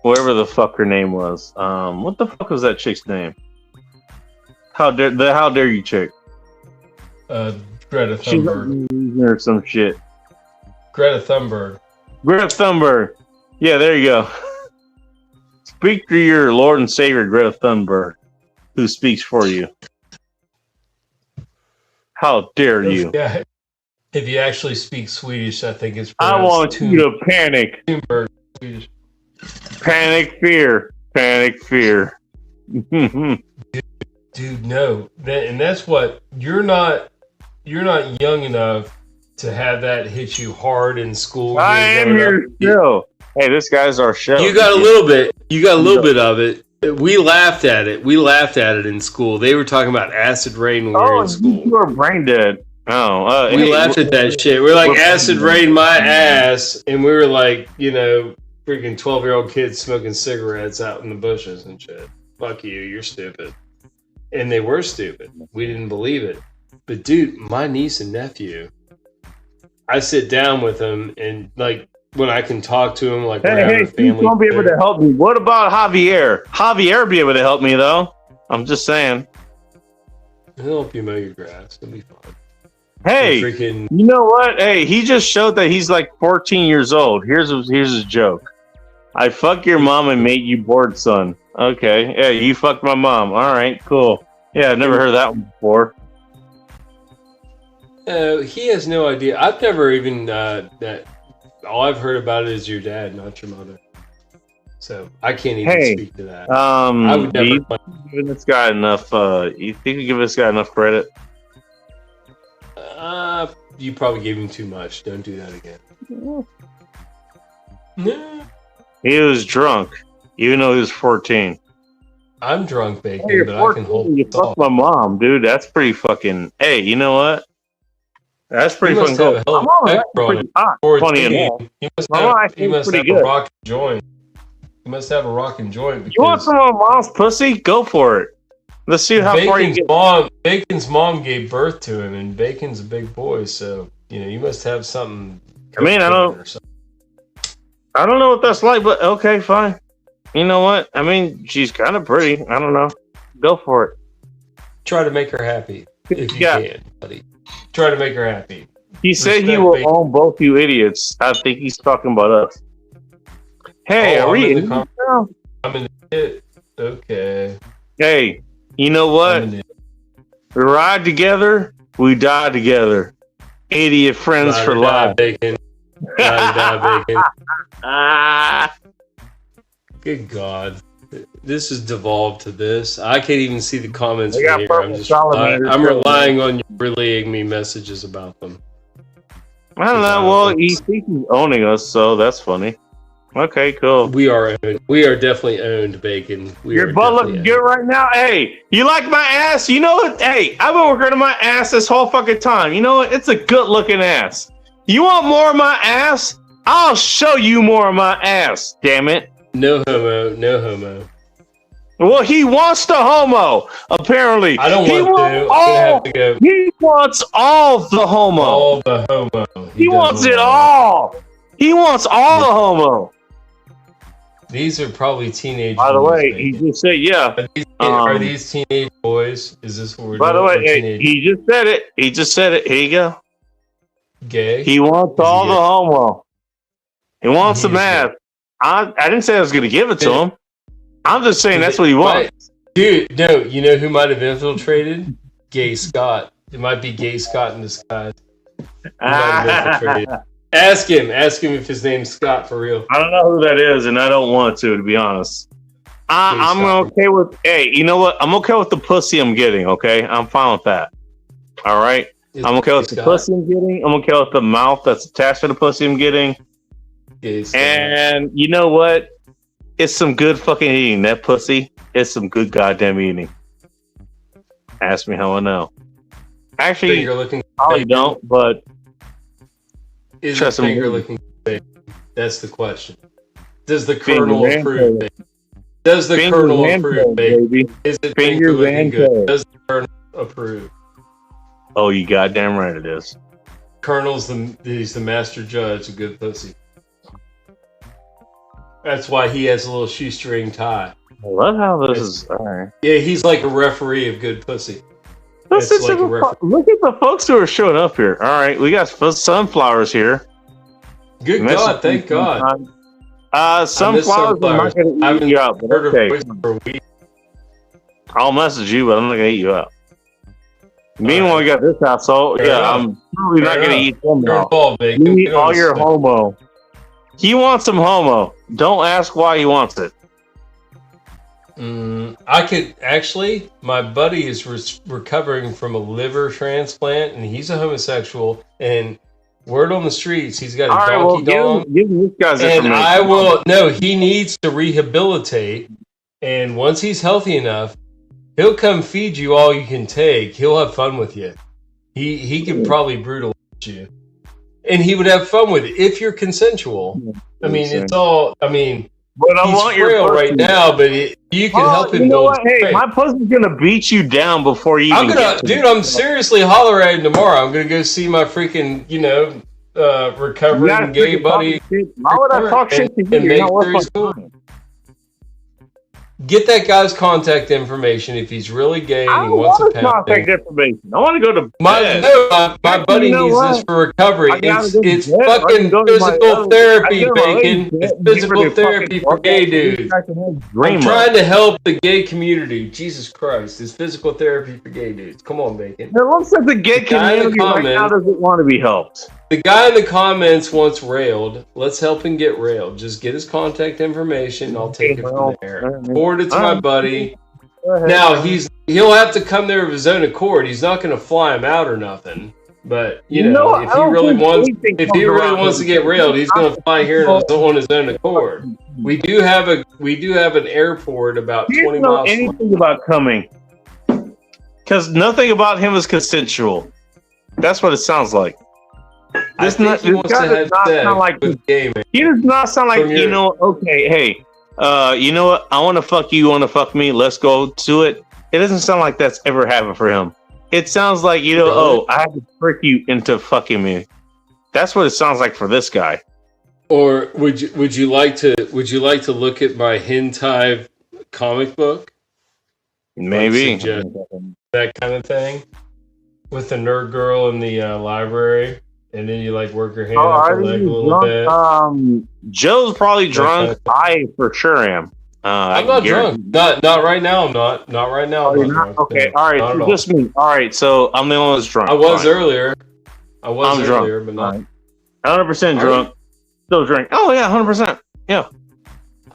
A: whoever the fuck her name was. What the fuck was that chick's name? How dare you chick?
E: Greta
A: She's
E: Thunberg.
A: or some shit.
E: Greta Thunberg.
A: Greta Thunberg. Yeah, there you go. Speak through your Lord and Savior Greta Thunberg, who speaks for you. How dare you?
E: Yeah. If you actually speak Swedish, I think it's
A: I want you to panic.
E: Thunberg. Swedish.
A: Panic fear. Panic fear.
E: Dude, no. And that's what you're not young enough to have that hit you hard in school.
A: I am here still. Hey, this guy's our show.
E: You got a little bit. You got a little bit of it. We laughed at it. We laughed at it in school. They were talking about acid rain when we were in school.
A: You are brain dead. Oh,
E: We laughed at that shit. We were like, acid rain my ass. And we were like, freaking 12-year-old kids smoking cigarettes out in the bushes and shit. Fuck you, you're stupid. And they were stupid. We didn't believe it. But dude, my niece and nephew, I sit down with them and like when I can talk to them, like we're having a family.
A: He's gonna be able to help me. What about Javier? Javier be able to help me though. I'm just saying.
E: He'll help you mow your grass. It'll be fine.
A: Hey,
E: Freaking,
A: you know what? Hey, he just showed that he's like 14 years old. Here's his joke. I fucked your mom and made you bored, son. Okay, yeah, you fucked my mom. All right, cool. Yeah, I've never heard that one before.
E: he has no idea. I've never even that. All I've heard about it is your dad, not your mother. So I can't even speak to that. I would never.
A: You giving this guy enough? You think you give this guy enough credit?
E: You probably gave him too much. Don't do that again. No.
A: He was drunk, even though he was 14.
E: I'm drunk, Bacon,
A: Hey,
E: but I can hold
A: you
E: it
A: fucked
E: off.
A: my mom, dude. That's pretty fucking. Hey, you know what? That's pretty
E: He
A: fucking
E: must have
A: cool.
E: a hell of
A: My mom
E: a
A: is
E: pecker on
A: pretty
E: him.
A: hot.
E: Or
A: Funny
E: thinking,
A: enough.
E: he must
A: My
E: have,
A: wife
E: he
A: is
E: must
A: pretty
E: have a
A: good.
E: rocking joint. He must have a rocking joint.
A: You want
E: Because
A: some of my mom's pussy? Go for it. Let's see how far you
E: Bacon's mom gave birth to him, and Bacon's a big boy, so you must have something.
A: I mean, I don't-
E: or something.
A: I don't know what that's like, but okay, fine. You know what? I mean, she's kind of pretty. I don't know. Go for it.
E: Try to make her happy if you
A: Yeah.
E: can, buddy. Try to make her happy.
A: He said he
B: Respect,
A: will
B: Bacon.
A: own both you idiots. I think he's talking about us. Hey,
B: Oh,
A: are
B: I'm
A: we
B: in the
A: in
B: con-
A: now?
B: I'm an idiot. Okay.
A: Hey, you know
B: I'm
A: what?
B: an idiot.
A: We ride together, we die together. Idiot friends
B: Ride
A: for
B: or die,
A: life.
B: Bacon. Ride or die, Bacon.
A: Ah,
B: Good God. This has devolved to this. I can't even see the comments
A: We
B: from
A: got
B: here.
A: purple salamanders
B: I'm
A: going,
B: relying on you relaying me messages about them.
A: I don't know. Well, he thinks he's owning us, so that's funny. Okay, cool.
B: We are owned. We are definitely owned, Bacon. We
A: Your
B: are
A: butt
B: definitely
A: looking good right now. Hey, you like my ass? You know what? Hey, I've been working on my ass this whole fucking time. You know what? It's a good looking ass. You want more of my ass? I'll show you more of my ass. Damn it.
B: No homo. No homo.
A: Well, he wants the homo. Apparently,
B: I don't
A: he
B: want to. I'm gonna
A: all.
B: have to go.
A: He wants all the homo.
B: All the homo.
A: He wants
B: doesn't
A: it
B: want
A: all. He wants all the homo.
B: These are probably teenage.
A: By the
B: boys,
A: way, he
B: Bacon.
A: just said, yeah.
B: Are these teenage boys? Is this what we're
A: By the
B: doing?
A: way,
B: We're
A: hey,
B: teenage
A: he just said it. He just said it. Here you go.
B: gay?
A: He wants
B: Is he
A: all
B: gay?
A: the homo. He wants the
B: He is
A: math. I didn't say I was going to give it to
B: Did-
A: him. I'm just saying that's what he wants.
B: Dude, no, you know who might have infiltrated? Gay Scott. It might be Gay Scott in disguise. He might have infiltrated. Ask him if his name's Scott for real.
A: I don't know who that is, and I don't want to be honest. I'm
B: Scott.
A: okay with. Hey, you know what? I'm okay with the pussy I'm getting. Okay, I'm fine with that. All right. I'm okay with the
B: Scott.
A: pussy I'm getting. I'm okay with the mouth that's attached to the pussy I'm getting.
B: Gay Scott.
A: And you know what? It's some good fucking eating. That pussy is some good goddamn eating. Ask me how I know. Actually,
B: Finger looking.
A: I don't, but
B: Is it
A: trust him.
B: finger looking? That's the question. Does the
A: Finger
B: Colonel
A: and
B: approve?
A: toes.
B: Does the
A: fingers
B: Colonel
A: and
B: approve,
A: toes,
B: baby?
A: baby.
B: Is it
A: Fingers
B: finger looking
A: and
B: good?
A: toes.
B: Does the Colonel approve?
A: Oh, you goddamn right it is.
B: Colonel's he's the master judge of good pussy. That's why he has a little shoestring tie.
A: I love how this is. All right.
B: Yeah, he's like a referee of good pussy. It's
A: Listen
B: like
A: to
B: a referee.
A: look at the folks who are showing up here. All right, we got sunflowers here.
B: Good God, thank God.
A: Sunflowers. I'm not going
B: I
A: to
B: haven't
A: eat you out. But
B: heard her
A: okay.
B: voice for a week.
A: I'll message you, but I'm not going to eat you out. Meanwhile, we got this household.
B: Fair
A: Yeah,
B: enough.
A: I'm probably not
B: Fair
A: going to
B: enough.
A: eat them
B: You're
A: out.
B: involved, Bacon.
A: You eat
B: You know
A: all your
B: what's-
A: homo. He wants some homo. Don't ask why he wants it.
B: I could actually. My buddy is recovering from a liver transplant, and he's a homosexual. And word on the streets, he's got a
A: All right, well,
B: donkey dong.
A: give this guy's
B: And
A: information.
B: I will. No, he needs to rehabilitate. And once he's healthy enough, he'll come feed you all you can take. He'll have fun with you. He could probably brutalize you, and he would have fun with it if you're consensual. I mean, it's all. I mean.
A: But I
B: He's
A: want your
B: frail
A: pussy.
B: right now, but you can help him
A: you know
B: build.
A: what? Hey,
B: strength.
A: my pussy's gonna beat you down before you.
B: I'm
A: even
B: gonna,
A: get to
B: dude.
A: me.
B: I'm seriously holler at him tomorrow. I'm gonna go see my freaking,
A: You
B: recovering
A: gotta
B: gay
A: freaking
B: buddy.
A: talk shit. Why would I talk shit to you?
B: and
A: You're
B: make
A: not worth
B: sure he's
A: my
B: cool.
A: time.
B: Get that guy's contact information if he's really gay
A: I
B: and he
A: don't
B: wants a
A: want to contact
B: pound.
A: information. I want to go to
B: My
A: bed.
B: buddy
A: You know
B: needs
A: what?
B: this for recovery.
A: I gotta
B: It's
A: go to
B: it's
A: bed. I can
B: fucking
A: go to my
B: physical
A: other-
B: therapy,
A: I go to my
B: Bacon.
A: lady's bed
B: It's
A: and give her
B: physical
A: the
B: therapy
A: fucking
B: for gay
A: workout
B: dudes.
A: I can have
B: I'm
A: dream of.
B: trying to help the gay community. Jesus Christ, it's physical therapy for gay dudes. Come on, Bacon.
A: It looks like the gay
B: The guy in the
A: community right now
B: comments-
A: doesn't want to be helped.
B: The guy in the comments wants railed. Let's help him get railed. Just get his contact information. I'll take it from there. Forward it to my buddy.
A: Go ahead.
B: Now he'll have to come there of his own accord. He's not going to fly him out or nothing. But you know,
A: I
B: if he
A: don't
B: really
A: think
B: wants,
A: anything
B: if
A: comes
B: he really
A: around
B: wants to
A: him.
B: get railed, he's going to fly here on his own accord. We do have an airport about
A: He
B: 20
A: doesn't know
B: miles. From
A: anything about coming, because nothing about him is consensual. That's what it sounds like.
B: I
A: This
B: think
A: not-
B: he
A: this
B: wants
A: guy
B: to
A: does
B: have
A: not
B: sex
A: sound like
B: with gay man.
A: He does not sound like,
B: From your-
A: you know, okay, hey, you know what? I want to fuck you want to fuck me. Let's go to it. It doesn't sound like that's ever happened for him. It sounds like, you know,
B: Really?
A: oh, I have to trick you into fucking me. That's what it sounds like for this guy.
B: Or would you like to look at my hentai comic book?
A: Maybe.
B: suggest- That kind of thing with the nerd girl in the library. and then you like work your hand
A: Oh,
B: up
A: are
B: the leg a
A: you
B: little bit.
A: drunk? Joe's probably drunk.
B: Okay.
A: I for sure am.
B: I'm not drunk. Not right now. I'm not. Not right now.
A: Oh,
B: I'm
A: you're
B: not
A: not?
B: drunk.
A: Okay,
B: No,
A: all right.
B: not at
A: So
B: all.
A: just me. All right, so I'm the only one that's drunk.
B: I was
A: Fine.
B: earlier. I was
A: I'm drunk.
B: earlier, but not.
A: 100%
B: Are
A: drunk. Still drink. Oh yeah, 100%. Yeah.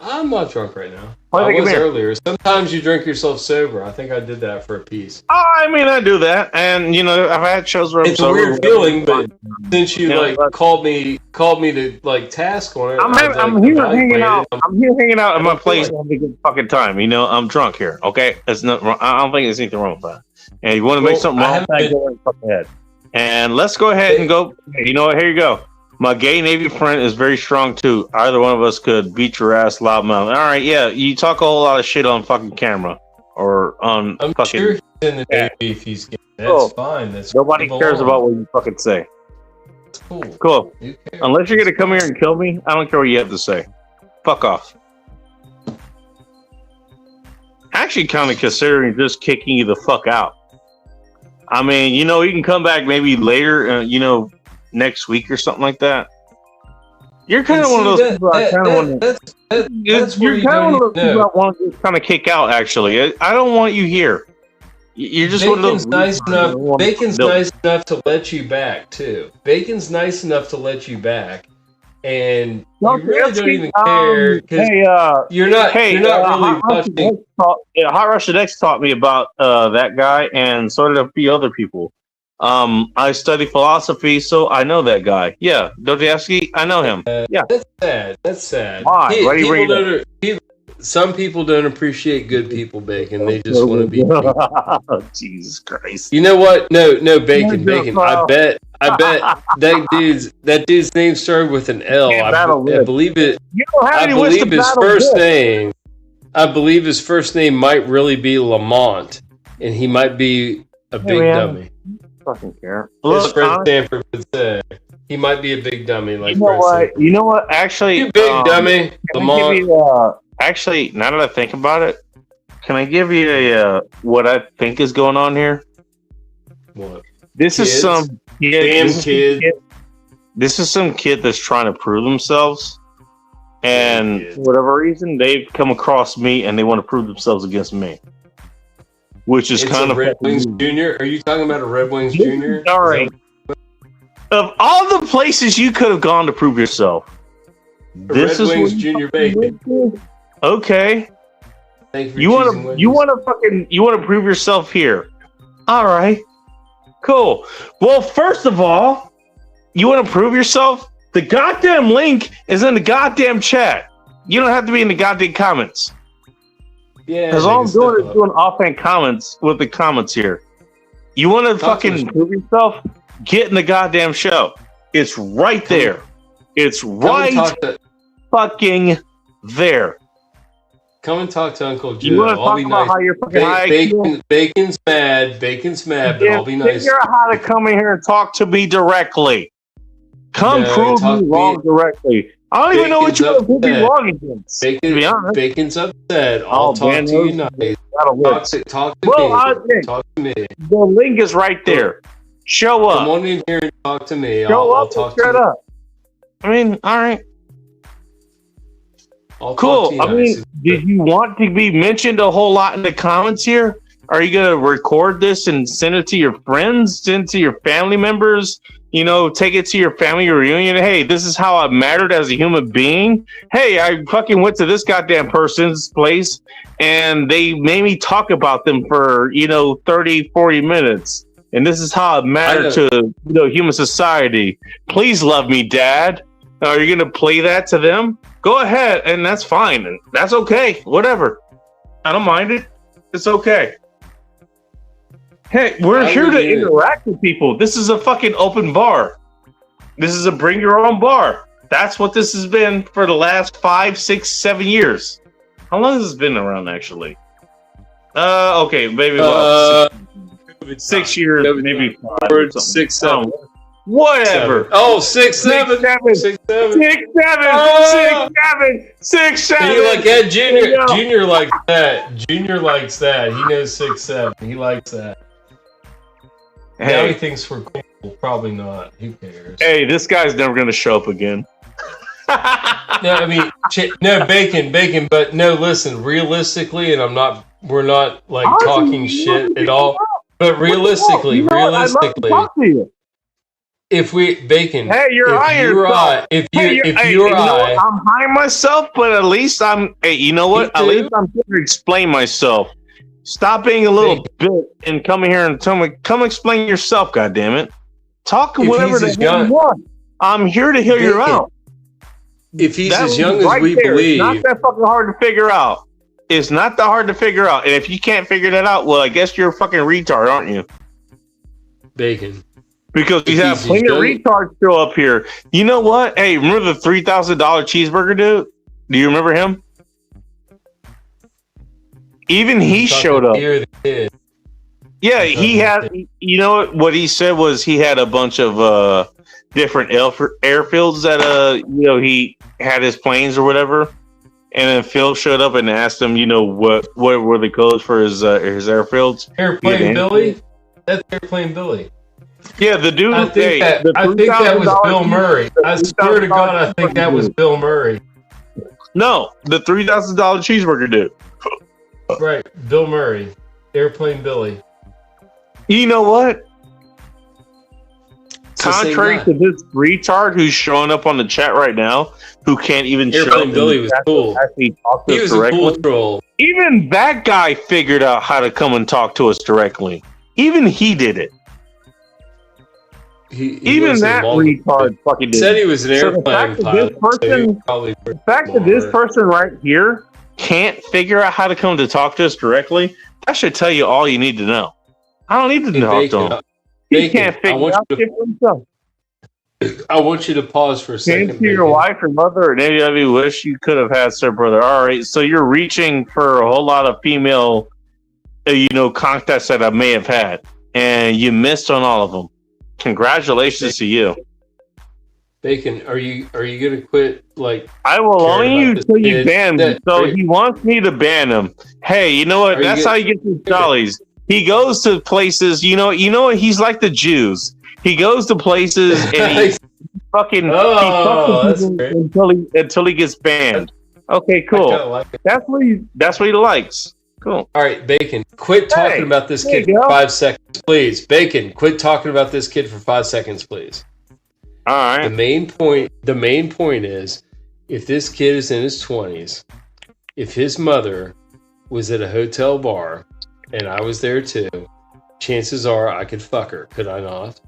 B: I'm not drunk right now.
A: Why
B: I
A: they give
B: was
A: me a-
B: earlier. Sometimes you drink yourself sober. I think I did that for a piece.
A: Oh, I mean, I do that, and you know, I've had shows where I'm
B: It's a
A: sober,
B: weird
A: whatever.
B: feeling, but since you
A: Yeah,
B: like
A: but-
B: called me to like task on it,
A: I'm here hanging out. I'm here hanging out at my place having a good fucking time. You know, I'm drunk here. Okay, it's not. I don't think there's anything wrong with that. And you want to make
B: Well,
A: something
B: I
A: wrong,
B: haven't been-
A: go and fucking head. And let's go ahead and go. You know what? Here you go. My gay Navy friend is very strong too. Either one of us could beat your ass loudmouth. All right, yeah. You talk a whole lot of shit on fucking camera or on
B: I'm
A: fucking.
B: sure he's in the
A: Yeah.
B: Navy if he's getting. That's
A: Cool.
B: fine. That's
A: Nobody
B: cool.
A: cares about what you fucking say.
B: That's cool.
A: Cool.
B: Who cares?
A: Unless you're gonna come here and kill me, I don't care what you have to say. Fuck off. Actually, kind of considering just kicking you the fuck out. I mean, you know, you can come back maybe later, you know, next week or something like that. You're kind of one of those people I kind of want to.
B: That's where
A: You're
B: you
A: kind of one of
B: don't
A: those
B: even
A: people
B: know.
A: I want to kind of kick out. Actually, I don't want you here. You're just one of those.
B: Bacon's nice enough.
A: No.
B: Bacon's nice enough to let you back too. Bacon's nice enough to let you back, and you really don't even care because
A: Hey,
B: you're not really
A: Hot
B: watching.
A: Hot Russian X taught me about that guy and so did a few other people. I study philosophy, so I know that guy. Yeah, Dostoevsky, I know him. Yeah.
B: That's sad. That's sad.
A: Why? Why do you bring it up?
B: Some people don't appreciate good people, Bacon. They just want to be.
A: Jesus Christ!
B: You know what? No, Bacon.
A: You're
B: Bacon.
A: just,
B: I bet that dude's name started with an L.
A: Can't
B: I
A: battle with.
B: believe it.
A: You don't have
B: I
A: any wisdom
B: believe his
A: battle
B: first
A: with.
B: name. I believe his first name might really be Lamont, and he might be a big
A: man.
B: dummy.
A: Fucking care.
B: His
A: Look,
B: friend
A: honestly,
B: Stanford would say he might be a big dummy. Like
A: you know
B: Brett
A: what?
B: said.
A: You know what? Actually,
B: You big dummy,
A: Can I
B: Lamont.
A: give you, actually, now that I think about it, can I give you a what I think is going on here?
B: What?
A: This is
B: Kids?
A: some kid.
B: Damn
A: this is some
B: kid.
A: This is some kid that's trying to prove themselves, and
B: Damn kid.
A: for whatever reason, they've come across me and they want to prove themselves against me, which is
B: It's
A: kind
B: a
A: of
B: Red Wings Junior. Are you talking about a Red Wings Junior?
A: All right. Of all the places you could have gone to prove yourself, this
B: Red
A: is
B: Wings
A: what you
B: Junior
A: fucking
B: Bacon.
A: went to? Okay.
B: Thank you for
A: You
B: choosing
A: want to you want to prove yourself here. All right. Cool. Well, first of all, you want to prove yourself? The goddamn link is in the goddamn chat. You don't have to be in the goddamn comments.
B: Yeah.
A: Because all I'm
B: nigga,
A: doing
B: step
A: is
B: up.
A: doing offhand comments with the comments here. You want to
B: Talk to
A: fucking
B: us.
A: prove yourself? Get in the goddamn show. It's right there. It's
B: Come
A: right
B: and talk to
A: fucking there.
B: Come and talk to Uncle Joe.
A: You want to
B: I'll
A: talk
B: be
A: about
B: nice.
A: how you're fucking high IQ?
B: Bacon's mad. Bacon's mad, but
A: Yeah,
B: I'll be nice.
A: figure out how to come in here and talk to me directly. Come
B: No,
A: prove
B: talk
A: me
B: to
A: wrong
B: me.
A: directly. I don't even know what
B: Bacon's
A: you want to prove me
B: upset.
A: wrong against. To be honest,
B: Bacon's upset. I'll
A: Oh,
B: talk
A: man,
B: to you
A: those-
B: nice.
A: that'll work.
B: Talk to
A: Well,
B: me. Talk to me.
A: the link is right there. Show
B: Come
A: up.
B: on in here and talk to me.
A: Show
B: I'll
A: up
B: talk
A: and
B: to
A: shut
B: you.
A: up. I mean, all right,
B: I'll talk to
A: cool.
B: you
A: I mean,
B: nice.
A: did you want to be mentioned a whole lot in the comments here? Are you gonna record this and send it to your friends, send it to your family members? You know, take it to your family reunion. Hey, this is how I mattered as a human being. Hey, I fucking went to this goddamn person's place and they made me talk about them for, 30, 40 minutes. And this is how I matter to human society. Please love me, Dad. Are you going to play that to them? Go ahead, and that's fine. And that's okay. Whatever. I don't mind it. It's okay. Hey, we're
B: I
A: here
B: would
A: to
B: do it.
A: interact with people. This is a fucking open bar. This is a bring your own bar. That's what this has been for the last 5, 6, 7 years. How long has this been around, actually? Okay, maybe about 6 years,
B: COVID
A: maybe 5.
B: Or
A: or something.
B: 6, 7.
A: Whatever.
B: Oh, 6, 7.
A: 7.
B: 6, 7.
A: 6, 7.
B: Oh!
A: 6, 7. 6, 7.
B: He like that Junior.
A: Yeah.
B: Junior likes that. Junior likes that. He knows 6, 7. He likes that. Now he thinks we're cool. Probably not. Who cares?
A: Hey, this guy's never going to show up again.
B: No, I mean, no, bacon. But no, listen. Realistically, and we're not like talking shit at all. But realistically, if we bacon,
A: hey, you're high.
B: If you or I,
A: I'm high myself, but at least I'm. Hey, you know what? At least I'm here to explain myself. Stop being a little bitch and come here and come explain yourself. God damn it! Talk whatever the hell you want. I'm here to hear you out.
B: If he's as young as we believe,
A: it's not that fucking hard to figure out. It's not that hard to figure out. And if you can't figure that out, well, I guess you're a fucking retard, aren't you?
B: Bacon.
A: Because you have plenty of retards show up here. You know what? Hey, remember the $3,000 cheeseburger dude? Do you remember him? Even he showed up. Yeah, he had. You know what he said was he had a bunch of different airfields that he had his planes or whatever. And then Phil showed up and asked him, what were the codes for his airfields?
B: Airplane Billy? That's Airplane Billy.
A: Yeah, the dude.
B: I think that was Bill Murray. I swear to God, I think that was Bill Murray.
A: No, the $3,000 cheeseburger dude.
B: Right, Bill Murray. Airplane Billy.
A: You know what? Contrary to this retard who's showing up on the chat right now, who can't even
B: Airplane Billy was cool. He was a cool troll.
A: Even that guy figured out how to come and talk to us directly. Even he did it. Even that retard fucking did.
B: Said he was an airplane pilot.
A: The fact that this person right here can't figure out how to come to talk to us directly, that should tell you all you need to know. I don't need to talk to him. He can't figure out shit for himself.
B: I want you to pause for a second.
A: Came to your wife or mother, and any of you wish you could have had sir brother. All right, so you're reaching for a whole lot of female, contacts that I may have had, and you missed on all of them. Congratulations to you.
B: Bacon, are you gonna quit? Like,
A: I will own you until you ban him. So he wants me to ban him. Hey, you know what? That's how you get these jollies. He goes to places. You know what? He's like the Jews. He goes to places and he fucking until he gets banned. Okay, cool. Like that's what he likes. Cool.
B: All right, Bacon, quit talking about this kid for 5 seconds, please. Bacon, quit talking about this kid for 5 seconds, please.
A: All right.
B: The main point is, if this kid is in his 20s, if his mother was at a hotel bar and I was there too, chances are I could fuck her. Could I not?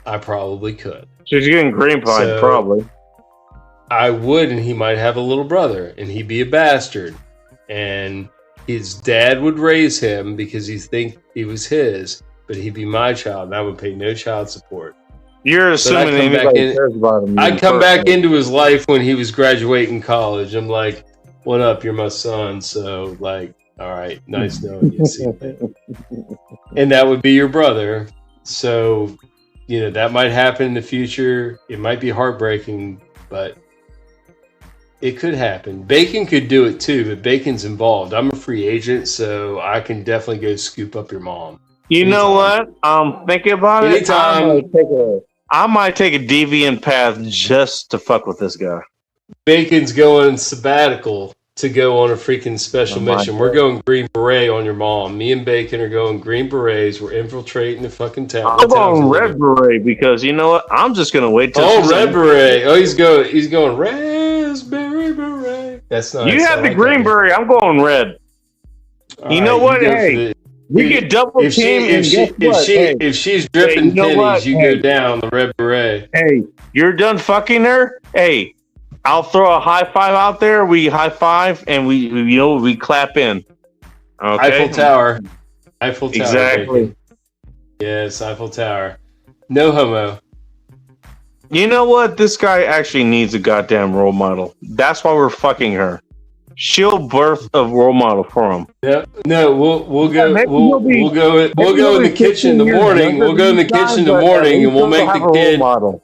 B: I probably could.
A: She's getting green pine, probably.
B: I would, and he might have a little brother, and he'd be a bastard. And his dad would raise him because he think he was his, but he'd be my child, and I would pay no child support.
A: You're assuming anybody cares about him.
B: I'd come back into his life when he was graduating college. I'm like, what up? You're my son. So, like, all right, nice knowing you. See you. And that would be your brother. So, that might happen in the future. It might be heartbreaking, but it could happen. Bacon could do it too, but Bacon's involved. I'm a free agent, so I can definitely go scoop up your mom.
A: You know what? I'm thinking about it. I might take a deviant path just to fuck with this guy.
B: Bacon's going sabbatical to go on a freaking special mission. We're going Green Beret on your mom. Me and Bacon are going Green Berets. We're infiltrating the fucking town.
A: I'm going Red Beret because you know what? I'm just gonna wait till.
B: Oh, Red Beret. Oh, he's going Raspberry Beret. That's nice.
A: You have the Green Beret. I'm going Red. You know what? Hey, we get double team.
B: If she's dripping pennies, you go down the Red Beret.
A: Hey, you're done fucking her. Hey. I'll throw a high five out there. We high five and we clap in. Okay?
B: Eiffel Tower.
A: Exactly.
B: Bacon. Yes, Eiffel Tower. No homo.
A: You know what? This guy actually needs a goddamn role model. That's why we're fucking her. She'll birth a role model for him.
B: Yeah. No, we'll go in the kitchen in the morning. We'll go in the kitchen in the morning and we'll make the kid model.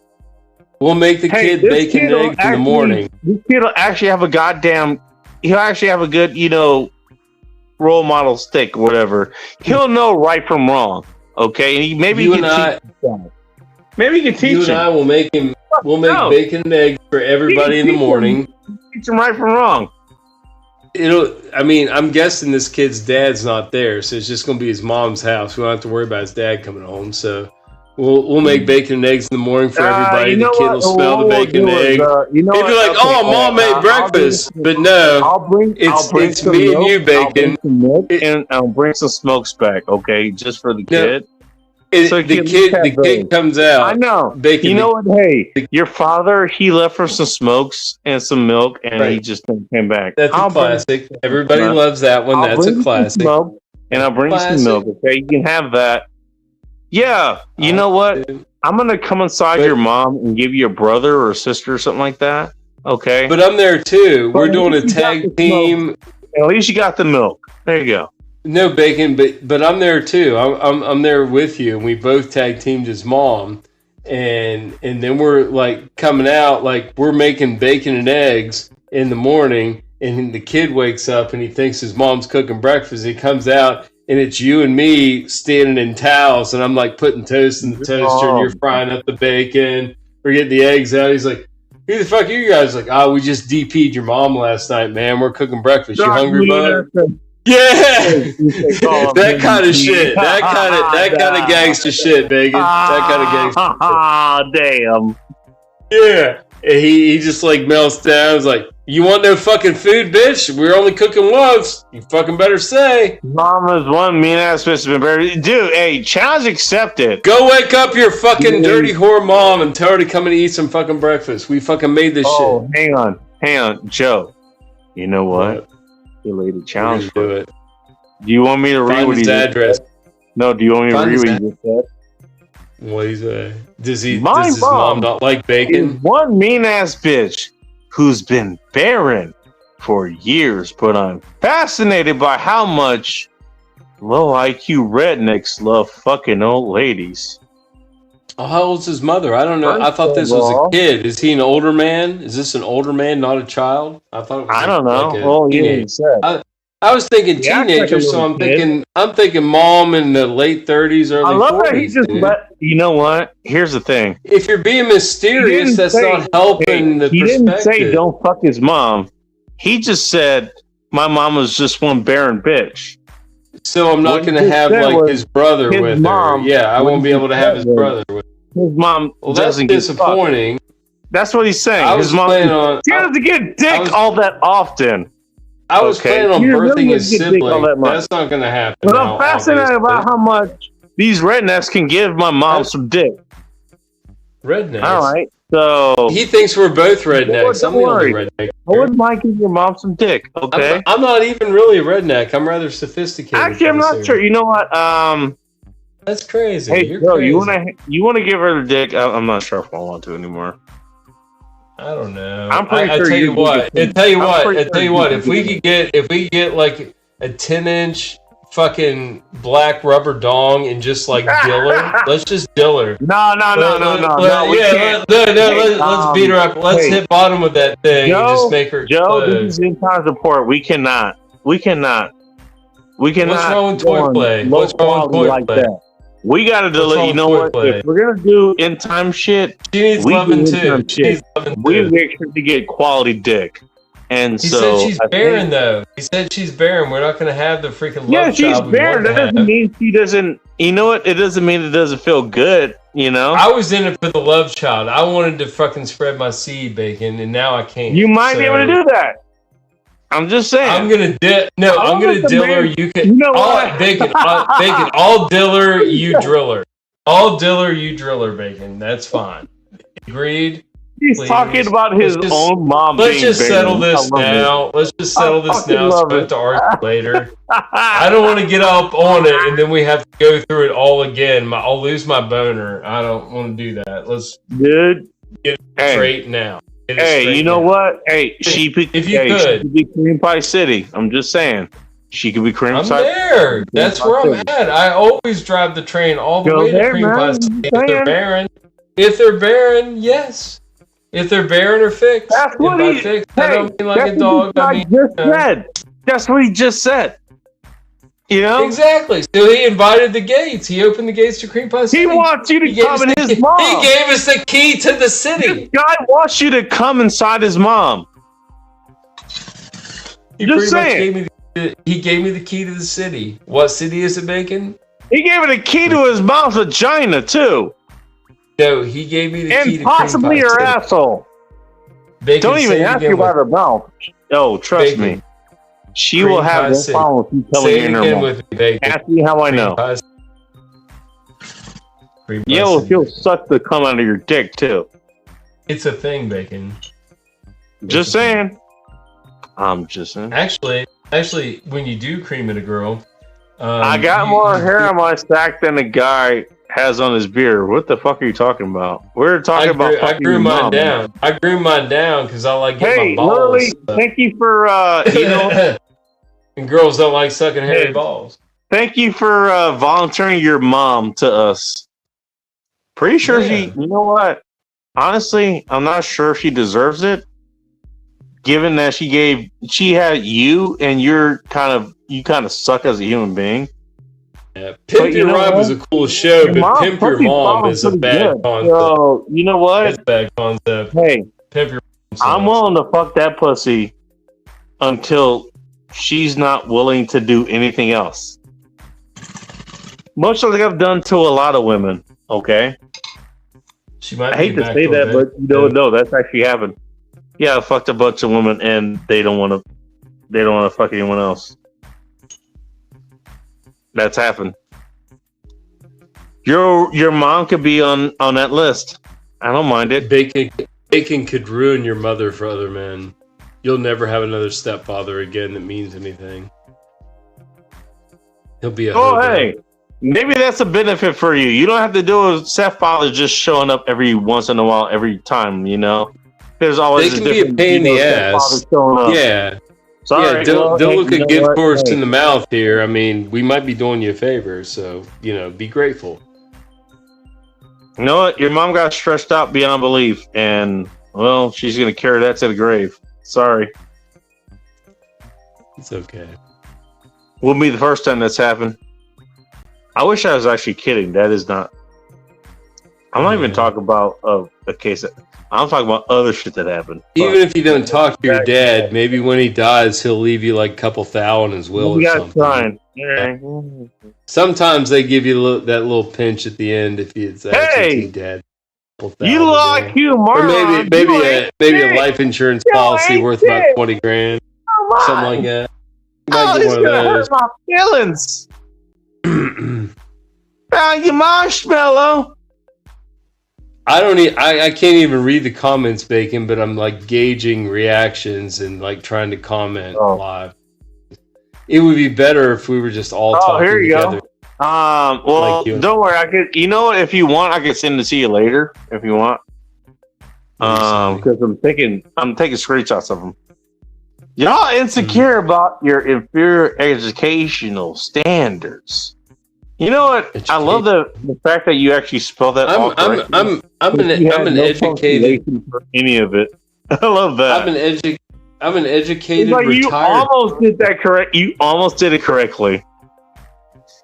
B: We'll make the kid bacon and eggs in the morning.
A: This kid will actually have he'll actually have a good, role model stick or whatever. He'll know right from wrong. Okay, maybe
E: You
A: he
E: and
A: can teach. Maybe he can teach
E: You and
A: him.
E: I will make him. We'll make
A: No.
E: bacon and eggs for everybody in the morning.
A: Teach him right from wrong.
E: I mean, I'm guessing this kid's dad's not there, so it's just going to be his mom's house. We don't have to worry about his dad coming home. So we'll make bacon and eggs in the morning for everybody. The kid will smell the bacon and egg. He'd be like, "Oh, mom made breakfast," but no,
A: I'll bring
E: it's
A: some
E: me and
A: milk,
E: you, bacon.
A: and I'll bring some smokes back, okay, just for the
E: No,
A: kid. So
E: the kid comes out.
A: I know.
E: Bacon.
A: You know what? Hey, your father, he left for some smokes and some milk, and he just came back.
E: That's a classic. Everybody loves that one. That's a classic.
A: Smoke, and I'll bring you some milk, okay? You can have that. Yeah. You know what? I'm going to come inside your mom and give you a brother or a sister or something like that, okay?
E: But I'm there too. We're doing a tag team.
A: At least you got the milk. There you go.
E: No, bacon, but I'm there too. I'm there with you, and we both tag teamed his mom, and then we're like coming out like we're making bacon and eggs in the morning, and the kid wakes up and he thinks his mom's cooking breakfast. He comes out and it's you and me standing in towels, and I'm like putting toast in the toaster, and you're frying up the bacon. We're getting the eggs out. He's like, "Who the fuck are you guys?" Like, "Oh, we just DP'd your mom last night, man. We're cooking breakfast. You hungry, bud?" Yeah, that kind of shit. That kind of gangster shit, bacon. That kind of gangster shit.
A: Ah, damn.
E: Yeah, and he just like melts down. He's like, "You want no fucking food, bitch? We're only cooking once. You fucking better say."
A: Mama's one mean ass bitch has been buried. Dude, hey, challenge accepted.
E: Go wake up your fucking dirty whore mom and tell her to come and eat some fucking breakfast. We fucking made this shit.
A: Hang on, Joe. You know what? You laid a challenge
E: do it.
A: Do you want me to read what
E: his address?
A: No, do you want me to read what he just said?
E: What he say? Does his mom not like bacon?
A: One mean ass bitch who's been barren for years, but I'm fascinated by how much low IQ rednecks love fucking old ladies.
E: Oh, how old's his mother? I don't know. I thought this was a kid. Is he an older man? Is this an older man, not a child? I thought. It was
A: I don't know.
E: Like
A: Oh, he didn't say.
E: I was thinking teenager, so I'm thinking mom in the late 30s, early 40s. I love that he just
A: let. You know what? Here's the thing.
E: If you're being mysterious, that's not helping the perspective. He didn't say
A: don't fuck his mom. He just said my mom was just one barren bitch.
E: So I'm not going to have like his brother with her. Yeah, I won't be able to have his brother with her.
A: His mom
E: doesn't get disappointing.
A: That's what he's saying. His mom she doesn't get dick all that often.
E: I was planning on birthing his sibling. That's not going to happen.
A: But I'm fascinated about how much these rednecks can give my mom some dick.
E: Rednecks?
A: All right. So
E: he thinks we're both rednecks. I'm the only redneck.
A: I wouldn't mind giving your mom some dick. Okay.
E: I'm not even really a redneck. I'm rather sophisticated.
A: Actually, I'm not sure. You know what?
E: That's crazy.
A: Hey, bro, you want to give her the dick? I'm not sure if I want to anymore.
E: I don't know.
A: I'm pretty sure.
E: I tell you what. If we could get like a 10-inch fucking black rubber dong and just like dill her, let's just dill her.
A: No.
E: Let's beat her up. Let's hit bottom with that thing and just make her.
A: Joe, this is in time support. We cannot.
E: What's wrong with toy play? What's wrong with toy play?
A: We gotta delete. You know what? If we're gonna do in time shit,
E: she needs loving too.
A: We make sure to get quality dick. And
E: he said she's barren, though. He said she's barren. We're not gonna have the freaking love child.
A: Yeah, she's barren. That doesn't mean she doesn't. You know what? It doesn't mean it doesn't feel good. You know.
E: I was in it for the love child. I wanted to fucking spread my seed, bacon, and now I can't.
A: You might be able to do that. I'm just saying.
E: I'm gonna I'm gonna dill her. You can.
A: You know what?
E: Bacon. Bacon. All diller, you driller. All diller, you driller. Bacon. That's fine. Agreed.
A: He's talking about his own mom.
E: Let's just settle this now. Let's just settle this now. Supposed to argue later. I don't want to get up on it and then we have to go through it all again. I'll lose my boner. I don't want to do that. Let's get it straight now.
A: Hey, you know what? Hey, she could be Cream Pie City. I'm just saying. She could be Cream Pie City.
E: I'm there. That's where I'm at. I always drive the train all the way to Cream Pie City. If they're barren, yes. If they're barren or fixed.
A: That's what he
E: fixed, I don't mean like a dog.
A: That's what he just said. You know?
E: Exactly. So he invited the gates. He opened the gates to Cream Pie City.
A: He wants you to come in his mom.
E: He gave us the key to the city.
A: This guy wants you to come inside his mom. Just saying.
E: He gave me the key to the city. What city is it, Bacon?
A: He gave it a key to his mom's vagina, too.
E: No, he gave me the key to
A: And possibly
E: Cream Pie
A: her
E: City.
A: asshole.
E: Bacon,
A: Don't even ask you about her mouth. Oh, trust me. She
E: Cream
A: will have
E: Pie
A: no
E: City.
A: problem with you telling
E: Say
A: me
E: it
A: in her
E: again
A: mouth.
E: with me, Bacon.
A: Ask me how I know. He'll suck the cum out of your dick, too.
E: It's a thing, Bacon.
A: Just saying. I'm just saying.
E: Actually, when you do cream at a girl,
A: I got more hair on my sack than a guy has on his beard. What the fuck are you talking about? We're talking about.
E: I grew mine down. I grew mine down because I like getting my
A: balls. Lily,
E: balls.
A: thank you for
E: and girls don't like sucking hairy balls.
A: Thank you for volunteering your mom to us. Pretty sure she. You know what? Honestly, I'm not sure if she deserves it. Given that she had you, and you kind of suck as a human being.
E: Yeah, Pimp Your Ride was a cool show, but Pimp Your Mom is a bad concept.
A: So, you know what?
E: It's a bad concept.
A: Hey,
E: Pimp Your Mom.
A: I'm willing to fuck that pussy until she's not willing to do anything else. Much like I've done to a lot of women. Okay. I hate to say that, but no, that's actually happened. Yeah, I fucked a bunch of women, and they don't want to fuck anyone else. That's happened. Your mom could be on that list. I don't mind it.
E: Bacon could ruin your mother for other men. You'll never have another stepfather again that means anything. He'll be a hobo.
A: Hey, maybe that's a benefit for you. You don't have to do a stepfather just showing up every once in a while, every time. You know. There's always
E: they can be a pain in the ass. Yeah.
A: Sorry.
E: Yeah, don't look a gift horse in the mouth here. I mean, we might be doing you a favor, so, be grateful.
A: You know what? Your mom got stressed out beyond belief, and, well, she's going to carry that to the grave. Sorry.
E: It's okay.
A: Wouldn't be the first time that's happened. I wish I was actually kidding. That is not. I'm not even talking about a case I'm talking about other shit that happened.
E: Even if you don't talk to your dad, maybe when he dies, he'll leave you like a couple thou in his will or something. Yeah. Sometimes they give you that little pinch at the end if it's actually dad.
A: You like you, Marlon.
E: Or maybe a life insurance policy worth about $20,000, something like that.
A: It's gonna hurt my feelings. Found your marshmallow.
E: I can't even read the comments, Bacon, but I'm like gauging reactions and like trying to comment live. It would be better if we were just all talking
A: here you
E: together.
A: Go. Well, don't worry. I could. You know what? If you want, I could send it to you later. If you want. Because I'm taking screenshots of them. Y'all insecure about your inferior educational standards. You know what? I love the fact that you actually spell that.
E: I'm an educated
A: for any of it. I love that.
E: I'm an educated retired.
A: You almost did that correct. You almost did it correctly.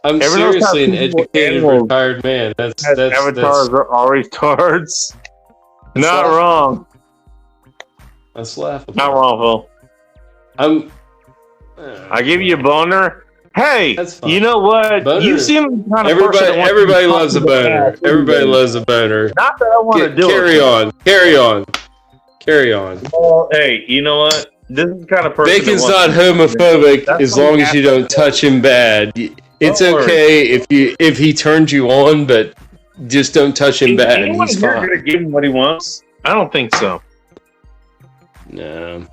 E: I'm seriously an educated retired man. That's
A: avatars are always tards. Not wrong.
E: That's laughable.
A: Not wrong, Phil. I give you a boner. Hey, you know what?
E: Boner.
A: You seem kind of
E: everybody loves a boner. Everybody loves a boner.
A: Not that I want to do
E: it. Carry on.
A: Well, hey, you know what? This is the kind of person.
E: Bacon's not homophobic as long as you don't touch him bad. It's okay if he turns you on, but just don't touch him bad. He's fine.
A: Going to give him what he wants? I don't think so.
E: No.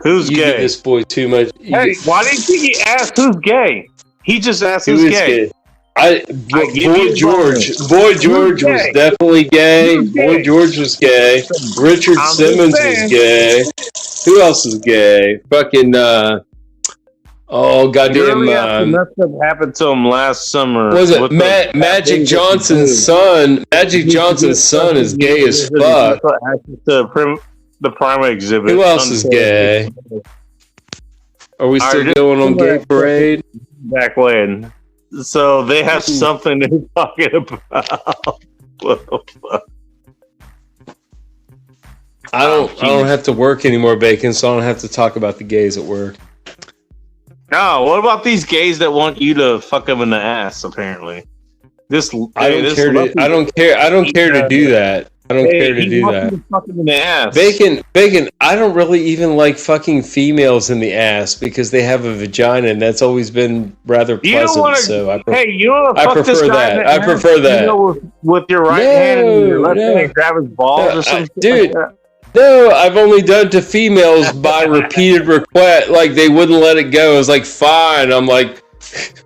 A: Who's gay?
E: Give this boy too much.
A: Hey, why didn't he ask who's gay? He just asked who's gay.
E: Boy George was definitely gay. Boy George was gay. Richard Simmons was gay. Who else is gay? Fucking goddamn!
A: That's what happened to him last summer.
E: Was it Magic Johnson's son? Magic Johnson's son is gay as fuck.
A: The primary exhibit.
E: Who else is gay? Are we still going on Gay Parade?
A: back when. So they have something they're talking about. What the fuck?
E: I don't have to work anymore, Bacon, so I don't have to talk about the gays at work.
A: No, what about these gays that want you to fuck them in the ass? Apparently,
E: I don't care to do that. I don't care to do that.
A: Fuck them in the ass.
E: Bacon. I don't really even like fucking females in the ass because they have a vagina, and that's always been rather pleasant. So I prefer that. I prefer that.
A: You know, with your right hand and your left hand, grab his balls or something,
E: dude. Like that. No, I've only done to females by repeated request. Like they wouldn't let it go. I was like, fine. I'm like,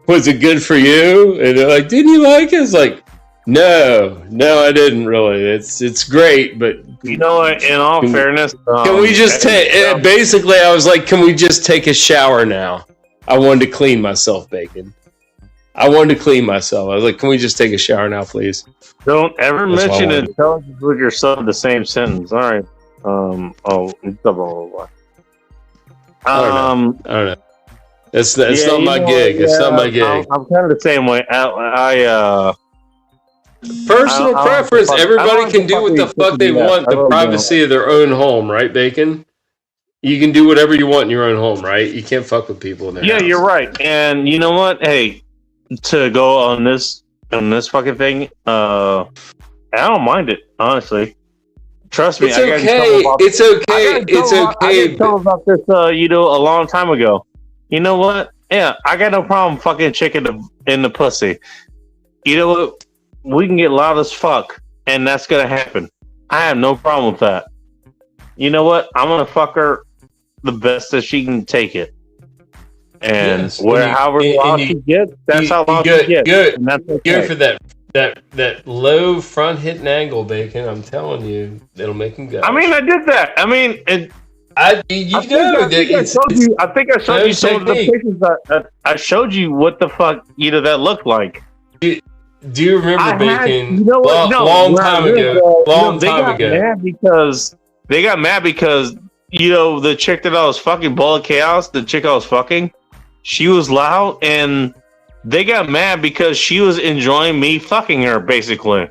E: was it good for you? And they're like, didn't you like it? It's like, no, I didn't really. It's great, but
A: you know what? In all fairness,
E: can we just take? Basically, I was like, can we just take a shower now? I wanted to clean myself, Bacon. I wanted to clean myself. I was like, can we just take a shower now, please?
A: Don't ever mention intelligence with yourself in the same sentence. All right. I don't know. That's not my gig. It's not my gig. I'm kind of the same way.
E: Personal preference. Everybody can do what the fuck they want. The privacy of their own home, right, Bacon? You can do whatever you want in your own home, right? You can't fuck with people in their house.
A: You're right. And you know what? Hey, to go on this fucking thing, I don't mind it, honestly. Trust me,
E: it's okay. It's okay. It's okay.
A: I got told about this, a long time ago. You know what? Yeah, I got no problem fucking chicken in the pussy. You know what? We can get loud as fuck, and that's gonna happen. I have no problem with that. You know what? I'm gonna fuck her the best that she can take it, and however loud she gets, that's how loud she gets.
E: Good. And that's okay. Good for that. That low front hitting angle, Bacon. I'm telling you, it'll make him go.
A: I mean, I did that. I mean,
E: I think I
A: showed you some of the pictures that I showed you what the fuck that looked like.
E: Do you remember Bacon? Long time ago.
A: They got mad because the chick that I was fucking, Bullet Chaos, the chick I was fucking, she was loud and. They got mad because she was enjoying me fucking her, basically.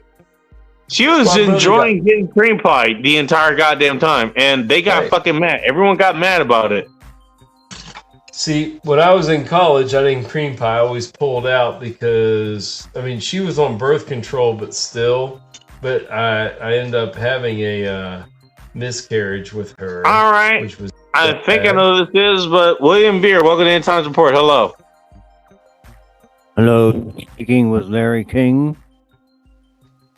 A: She was enjoying getting cream pie the entire goddamn time, and they got fucking mad. Everyone got mad about it.
E: See, when I was in college, I didn't cream pie. I always pulled out because, she was on birth control, but still. But I ended up having a miscarriage with her.
A: All right.
E: Which was
A: I think I know who this is, but William Beer, welcome to End Times Report. Hello.
F: Hello, speaking with Larry King.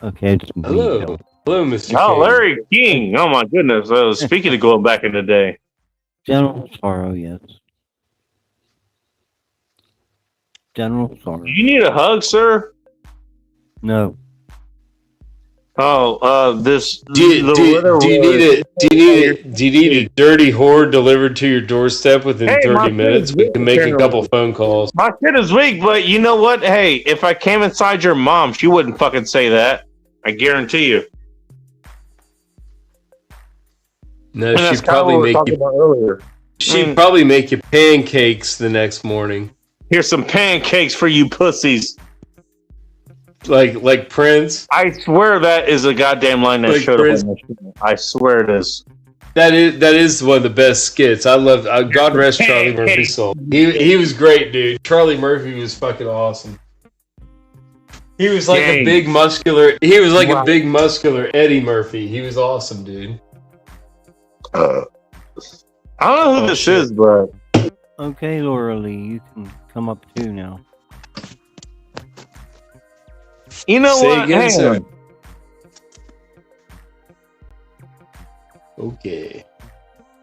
F: Okay.
E: Hello, Mr.
A: Oh,
E: King.
A: Larry King. Oh my goodness. Speaking of going back in the day.
F: General Sorrow, yes. General Sorrow.
A: Do you need a hug, sir?
F: No.
A: Oh,
E: do you need a dirty whore delivered to your doorstep within 30 minutes? We can make a couple phone calls.
A: My kid is weak, but you know what? Hey, if I came inside your mom, she wouldn't fucking say that. I guarantee you.
E: No, she'd probably make you. She'd probably make you pancakes the next morning.
A: Here's some pancakes for you pussies.
E: Like Prince.
A: I swear that is a goddamn line that showed up. I swear it is.
E: That is one of the best skits. I love. God rest Charlie Murphy's soul. He was great, dude. Charlie Murphy was fucking awesome. He was like a big muscular. He was like a big muscular Eddie Murphy. He was awesome, dude.
A: I don't know who this is, but
F: okay, Laura Lee, you can come up too now.
A: You know what? Hang on.
E: Okay.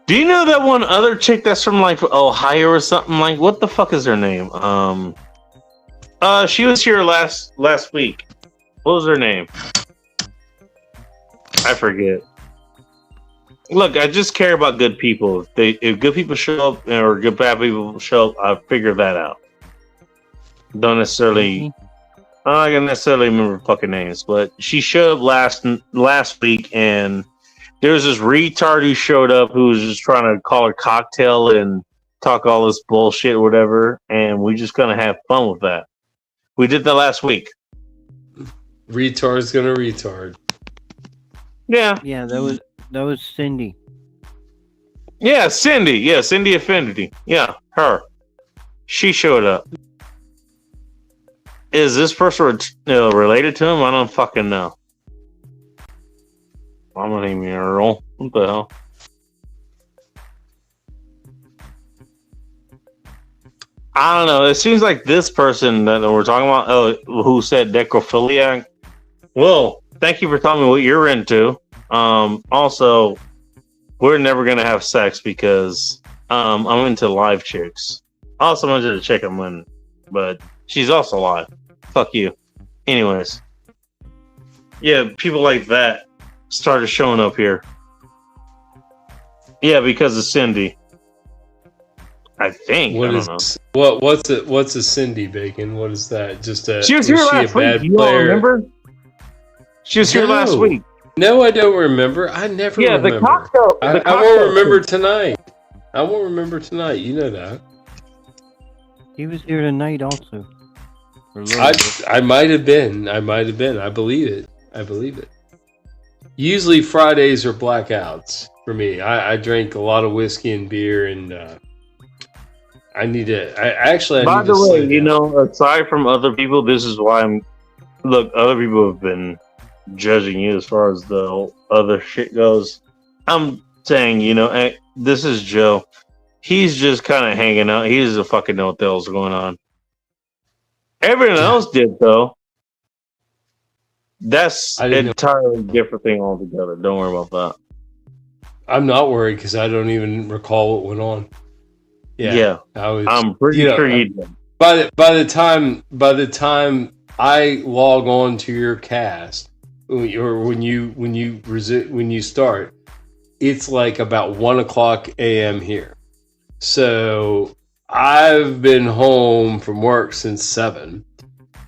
A: Do you know that one other chick that's from like Ohio or something? Like, what the fuck is her name? She was here last week. What was her name? I forget. Look, I just care about good people. If good people show up or good bad people show up, I'll figure that out. Don't necessarily. I don't necessarily remember fucking names, but she showed up last week, and there was this retard who showed up who was just trying to call her cocktail and talk all this bullshit or whatever, and we just gonna have fun with that. We did that last week.
E: Retard's gonna retard.
A: Yeah.
F: Yeah, that was Cindy.
A: Yeah, Cindy. Yeah, Cindy Affinity. Yeah, her. She showed up. Is this person related to him? I don't fucking know. I'm not even Earl. What the hell? I don't know. It seems like this person that we're talking about, who said necrophilia. Well, thank you for telling me what you're into. Also, we're never gonna have sex because I'm into live chicks. Also, I'm into the chick I'm in, but she's also live. Fuck you. Anyways, yeah, people like that started showing up here. Yeah, because of Cindy. I think.
E: What's a Cindy Bacon? What is that?
A: She was here last week. You don't remember? She was here last week.
E: No, I don't remember. I never remember.
A: The cocktail.
E: I won't remember tonight. I won't remember tonight. You know that.
F: He was here tonight also.
E: I might have been. I believe it. Usually Fridays are blackouts for me. I drink a lot of whiskey and beer, and I need to.
A: By the way, aside from other people, this is why I'm. Look, other people have been judging you as far as the other shit goes. I'm saying, this is Joe. He's just kind of hanging out. He doesn't fucking know what the hell's going on. Everyone else did, though. That's an entirely different thing altogether. Don't worry about that.
E: I'm not worried because I don't even recall what went on. Yeah.
A: I'm pretty sure you did.
E: By the time I log on to your cast, or when you start, it's like about 1:00 a.m. here. So I've been home from work since 7,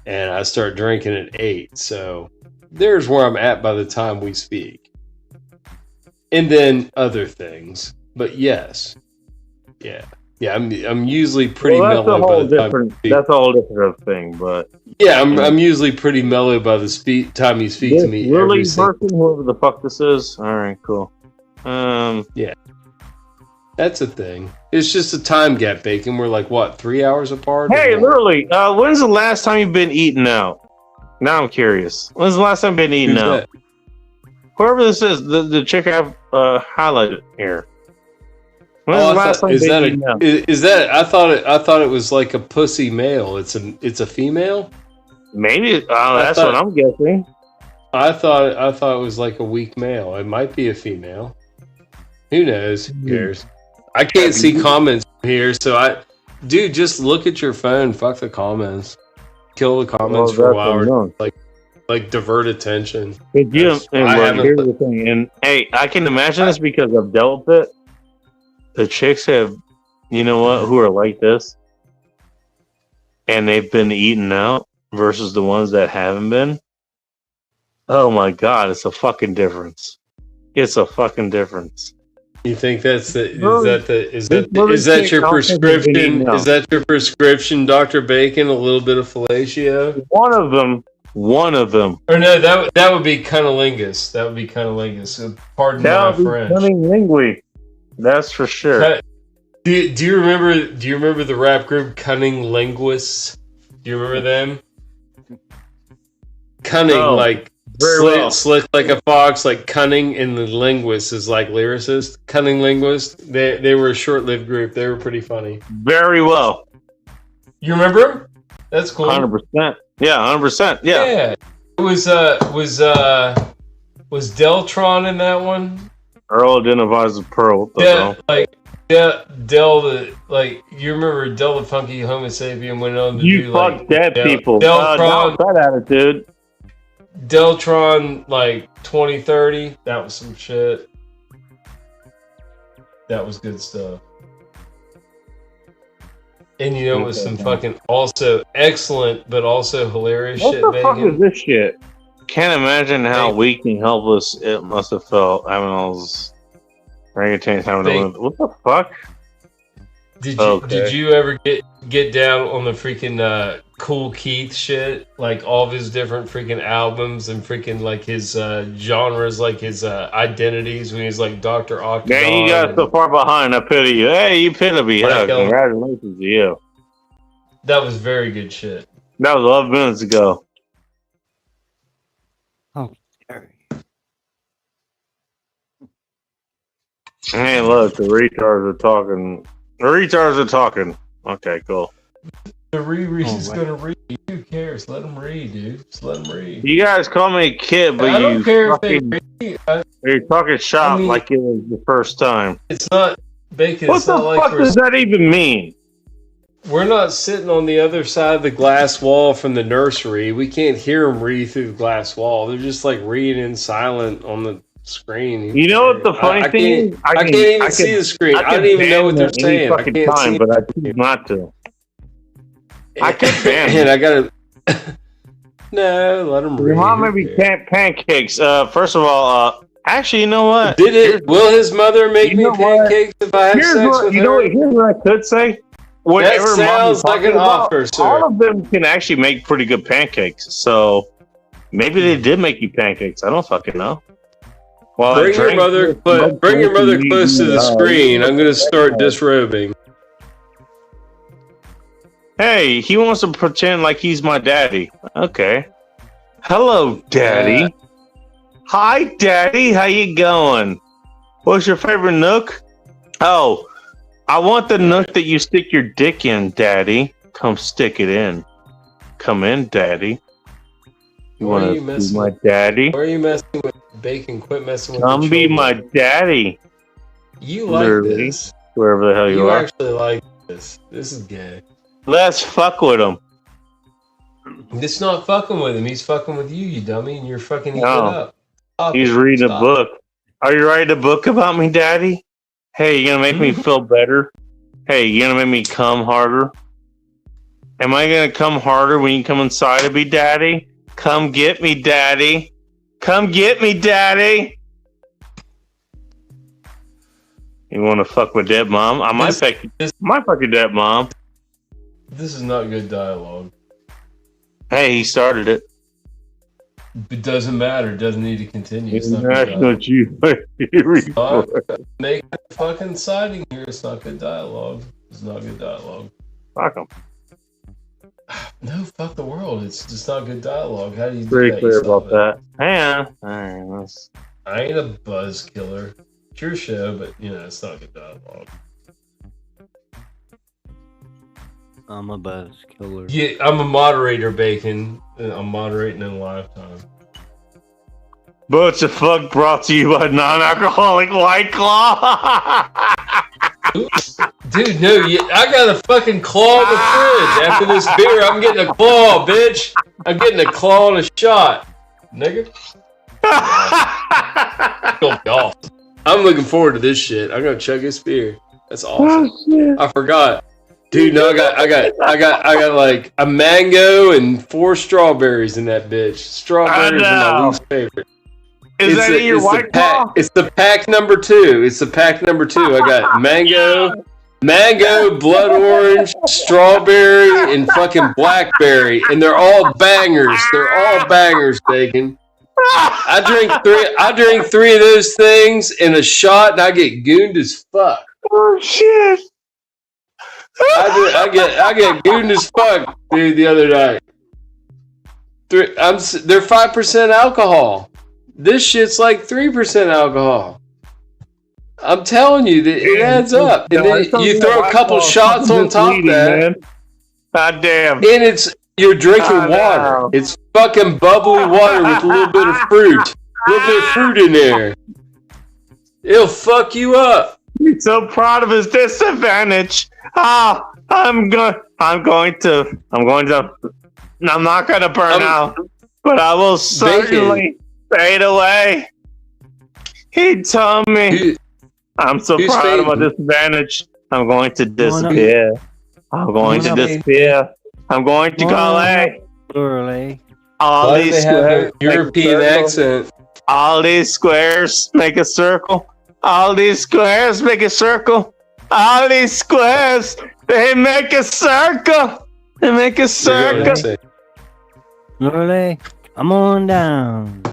E: and I start drinking at 8. So there's where I'm at by the time we speak, and then other things. But yes, yeah. I'm usually pretty mellow by the time.
A: That's a whole different thing, but
E: yeah, I'm usually pretty mellow by the time you speak to me.
A: Really, whoever the fuck this is. All right, cool.
E: Yeah, that's a thing. It's just a time gap, Bacon. We're like, what, 3 hours apart?
A: Hey, literally, when's the last time you've been eating out? Now I'm curious. When's the last time you've been eating out? That? Whoever this is, the chick I've highlighted here. When's the last time
E: is that? I thought it was like a pussy male. It's a female.
A: Maybe that's what I'm guessing.
E: I thought it was like a weak male. It might be a female. Who knows? Who cares? I can't see comments here, so dude, just look at your phone. Fuck the comments. Kill the comments for a while. Like divert attention.
A: Here's the thing, and hey, I can imagine this because I've dealt with it. The chicks have, who are like this, and they've been eaten out versus the ones that haven't been. Oh my god, it's a fucking difference. It's a fucking difference.
E: You think is that your prescription? Is that your prescription, Dr. Bacon? A little bit of fellatio?
A: One of them.
E: Or no, that would be cunnilingus. That would be cunnilingus. So pardon my French.
A: Cunnilingus. That's for sure.
E: Do you remember the rap group Cunning Linguists? Do you remember them? Cunning, slick like a fox, like cunning, and the linguist is like lyricist. Cunning Linguist. They were a short-lived group. They were pretty funny.
A: Very well.
E: You remember them? That's cool.
A: 100%. Yeah, 100%. Yeah.
E: Yeah. It was Deltron in that one?
A: Earl identifies as Pearl.
E: Yeah, Del, you remember Del the Funky Homo Sapien went on to
A: do fuck dead people.
E: Deltron,
A: that attitude.
E: Deltron, 2030. That was some shit. That was good stuff. And it was some fucking also excellent, but also hilarious shit.
A: What the fuck is this shit? Can't imagine how weak and helpless it must have felt having all those orangutans having to live. What the fuck?
B: Did you ever get down on the freaking Cool Keith shit? Like all of his different freaking albums and freaking like his genres, like his identities when he's like Dr. Octagon.
A: Man, you got so far behind. I pity you. Hey, you pity me. Yeah, congratulations to you.
B: That was very good shit.
A: That was 11 minutes ago.
F: Oh, Terry.
A: Hey, look, the retards are talking. The retards are talking. Okay, cool.
B: The Riri's gonna read. Who cares? Let them read, dude. Just let them read.
A: You guys call me a kid, but
B: I don't care if
A: fucking,
B: they read.
A: you're talking shop
B: I mean,
A: like it was the first time.
B: It's not bacon.
A: What
B: It's
A: the
B: not like
A: fuck does that even mean?
E: We're not sitting on the other side of the glass wall from the nursery. We can't hear them read through the glass wall. They're just like reading in silent on the screen.
A: You know what the funny thing is?
E: I can't even see the screen. I don't even know what they're saying. I can't see.
A: But I choose not to. I can't ban
E: And I gotta. No, let them read.
A: Your mom made me pancakes. First of all, actually, you know what?
E: Will his mother make me pancakes if I have sex with her?
A: Here's what I could say.
E: That sounds like an offer, sir.
A: All of them can actually make pretty good pancakes. So maybe they did make you pancakes. I don't fucking know. Well,
E: bring your mother close to the screen. I'm going to start disrobing.
A: Hey, he wants to pretend like he's my daddy. Okay. Hello, Daddy. Hi, Daddy. How you going? What's your favorite nook? Oh, I want the nook that you stick your dick in, Daddy. Come stick it in. Come in, Daddy. You want to be my daddy?
B: Why are you messing with bacon? Quit messing with
A: Come be my daddy.
B: You like
A: literally,
B: this.
A: Wherever the hell you are.
B: You actually like this. This is gay.
A: Let's fuck with him.
B: It's not fucking with him. He's fucking with you, you dummy, and you're fucking eating up. Stop
A: He's
B: it.
A: reading
B: Stop.
A: a book. Are you writing a book about me, Daddy? Hey, you gonna make me feel better? Hey, you gonna make me come harder? Am I gonna come harder when you come inside of me, Daddy? Come get me, Daddy. Come get me, Daddy. You want to fuck with dead mom? I might fuck your dead mom.
B: This is not good dialogue.
A: Hey, he started it.
B: It doesn't matter. It doesn't need to continue. It's not
A: National
B: make a fucking siding here. It's not good dialogue. It's not good dialogue.
A: Fuck him.
B: No, fuck the world. It's just not good dialogue. How do you do
A: Pretty
B: that?
A: clear about that. Yeah.
B: I ain't a buzz killer. It's your show, but it's not good dialogue.
F: I'm a buzz killer.
B: Yeah, I'm a moderator, Bacon. I'm moderating in lifetime.
A: Butch the Fuck brought to you by non-alcoholic White Claw.
B: Dude, no, I got a fucking claw in the fridge. After this beer, I'm getting a claw, bitch. I'm getting a claw and a shot, nigga.
E: I'm looking forward to this shit. I'm gonna chug this beer. That's awesome. I forgot, dude. No, I got like a mango and 4 strawberries in that bitch. Strawberries are my least favorite.
A: Is that in your White Claw?
E: It's the pack number 2. It's the pack number 2. I got mango, blood orange, strawberry, and fucking blackberry, and they're all bangers. They're all bangers, Bacon. I drink 3 of those things in a shot, and I get gooned as fuck.
A: Oh shit!
E: I get gooned as fuck, dude. The other night, they're 5% alcohol. This shit's like 3% alcohol. I'm telling you, it adds up. And then you throw a couple shots on top of that.
A: Man. God damn.
E: And you're drinking water. It's fucking bubbly water with a little bit of fruit. A little bit of fruit in there. It'll fuck you up.
A: He's so proud of his disadvantage. I'm not gonna burn out, but I will certainly fade away. He told me. I'm so proud of my disadvantage. I'm going to disappear. I'm going to disappear. I'm going to go all these squares.
E: European accent.
A: All these squares make a circle. All these squares make a circle. All these squares, they make a circle. They make a circle.
F: Lorelei, come on down.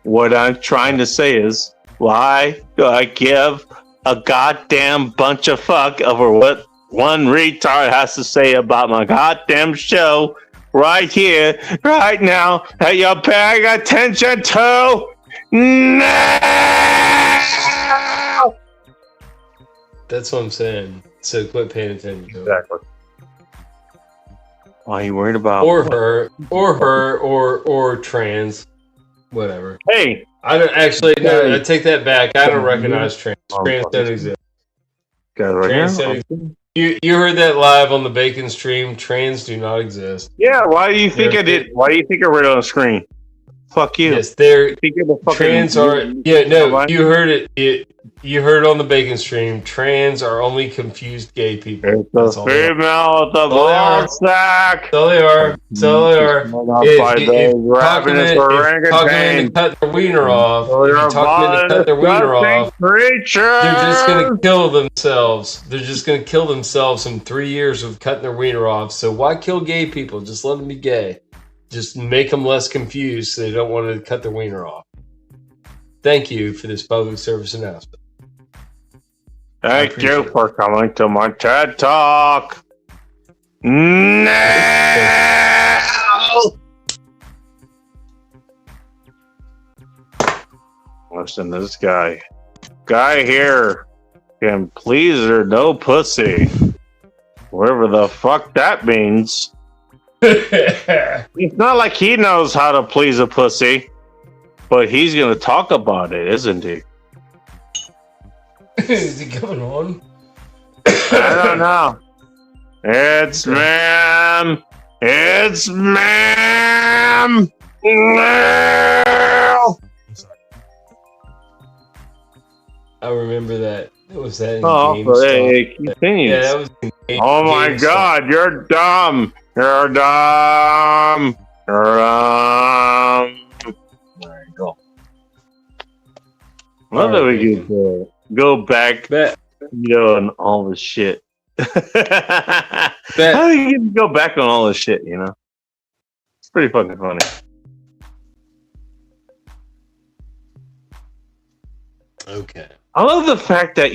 A: What I'm trying to say is, why do I give a goddamn bunch of fuck over what one retard has to say about my goddamn show right here, right now, that you're paying attention to now?
E: That's what I'm saying. So quit paying attention to it.
A: Exactly. Why are you worried about?
E: Or trans, whatever.
A: Hey,
E: I don't actually. No, I take that back. I don't recognize trans. Trans don't exist.
A: guys, right
E: Trans
A: here.
E: don't exist. You heard that live on the Bacon stream. Trans do not exist.
A: Yeah, why do you think I did? Why do you think I read it on the screen? Fuck you.
E: Yes, they're
A: Think of the fucking-
E: trans are. Yeah, no, you heard it. You heard it on the Bacon stream. Trans are only confused gay people.
A: It's
E: That's
A: the
E: all they are.
A: female with the
E: All they are.
A: ball sack.
E: So they are. So they are. If
A: Rapping
E: talking
A: is
E: to
A: orangutan.
E: cut their wiener off,
A: So
E: if
A: you're
E: you talk them into cut their wiener off,
A: creature.
E: they're just gonna kill themselves. They're just gonna kill themselves in 3 years of cutting their wiener off. So why kill gay people? Just let them be gay. Just make them less confused so they don't want to cut their wiener off. Thank you for this public service announcement.
A: Thank you for coming to my TED Talk. Now! Listen to this guy. Guy here can please or no pussy. Whatever the fuck that means. It's not like he knows how to please a pussy, but he's gonna talk about it, isn't he?
E: Is it going on?
A: I don't know. It's ma'am. It's ma'am.
E: I remember that. Was that in
A: Oh,
E: GameStop?
A: it continues.
E: Yeah, that was in
A: Oh my
E: GameStop.
A: God, you're dumb. You're dumb. You're dumb. There you go. Love that we get to go back,
E: Bet.
A: on all this shit. How do you get to go back on all this shit, It's pretty fucking funny.
E: Okay.
A: I love the fact that,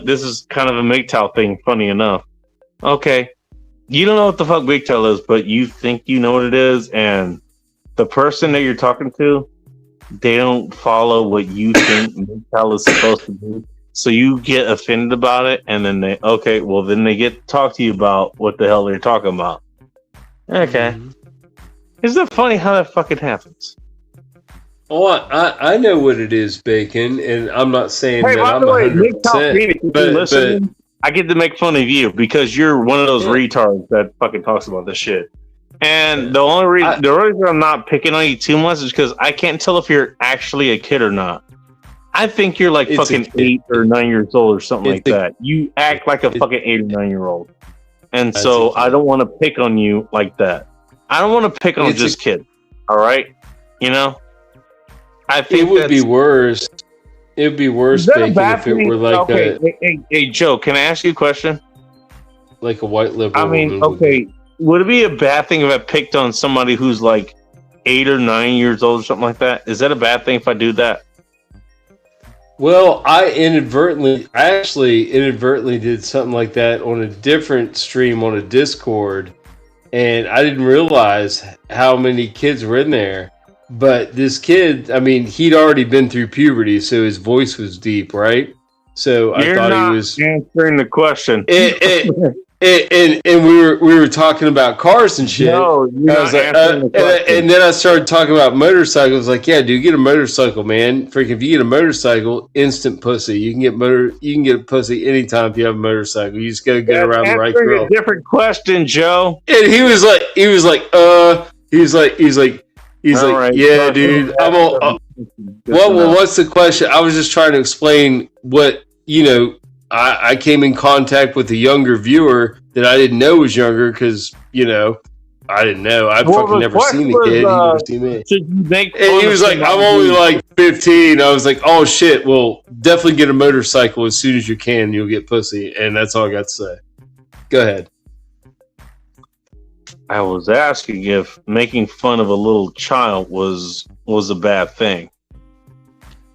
A: this is kind of a MGTOW thing, funny enough. Okay, you don't know what the fuck MGTOW is, but you think you know what it is, and the person that you're talking to, they don't follow what you think MGTOW is supposed to do. So you get offended about it, and then they get to talk to you about what the hell they're talking about. Okay.
E: Mm-hmm.
A: Isn't it funny how that fucking happens?
E: Oh, I know what it is, Bacon, and I'm not saying
A: Hey,
E: that
A: by
E: I'm
A: the way,
E: 100%.
A: Phoenix, if you're listening, I get to make fun of you because you're one of those retards that fucking talks about this shit. And the only reason I'm not picking on you too much is because I can't tell if you're actually a kid or not. I think you're like fucking 8 or 9 years old or something like that. You act like a fucking 8 or 9 year old. And so I don't want to pick on you like that. I don't want to pick on just kids. All right? I think
E: it would be worse. It would be worse, Bacon, if it were like
A: Hey, Joe, can I ask you a question?
E: Like a white liberal.
A: I mean, would it be a bad thing if I picked on somebody who's like 8 or 9 years old or something like that? Is that a bad thing if I do that?
E: Well, I actually inadvertently did something like that on a different stream on a Discord, and I didn't realize how many kids were in there. But this kid, I mean, he'd already been through puberty, so his voice was deep, right? So
A: You're
E: I thought
A: not
E: he was
A: answering the question.
E: And we were talking about cars and shit.
A: No, you're
E: I was
A: not
E: like,
A: answering the question.
E: and then I started talking about motorcycles. Like, yeah, dude, get a motorcycle, man. Freaking, if you get a motorcycle, instant pussy. You can get a pussy anytime if you have a motorcycle. You just gotta get around the right girl.
A: A different question, Joe.
E: And he was like, yeah, dude. I'm all. Well, what's the question? I was just trying to explain what I came in contact with a younger viewer that I didn't know was younger because I didn't know. I'd
A: Well,
E: fucking
A: the
E: never seen the
A: question
E: kid. He
A: was,
E: never seen me.
A: should you make
E: And
A: fun
E: he
A: of
E: was like, I'm
A: somebody
E: only
A: who-
E: like 15. I was like, oh shit. Well, definitely get a motorcycle as soon as you can. You'll get pussy. And that's all I got to say. Go ahead.
A: I was asking if making fun of a little child was a bad thing.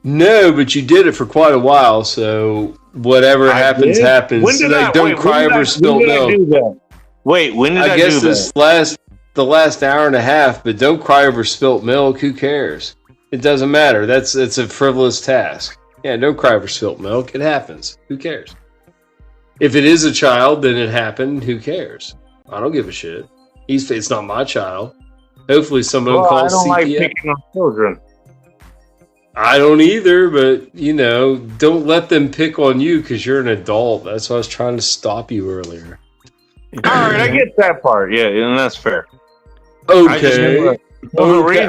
E: No, but you did it for quite a while. So whatever
A: I
E: happens,
A: did?
E: happens.
A: When did
E: Like,
A: I-
E: don't
A: wait,
E: cry
A: when did I-
E: over spilt
A: when did I
E: milk.
A: do that? Wait, when did I,
E: I
A: do
E: guess
A: that?
E: the last hour and a half, but don't cry over spilt milk. Who cares? It doesn't matter. It's a frivolous task. Yeah, don't cry over spilt milk. It happens. Who cares? If it is a child, then it happened. Who cares? I don't give a shit. It's not my child. Hopefully someone
A: Well, I
E: calls
A: don't like
E: CPS.
A: picking on children.
E: I don't either, but don't let them pick on you because you're an adult. That's why I was trying to stop you earlier.
A: All right, I get that part. Yeah, and that's fair.
E: Okay. Okay,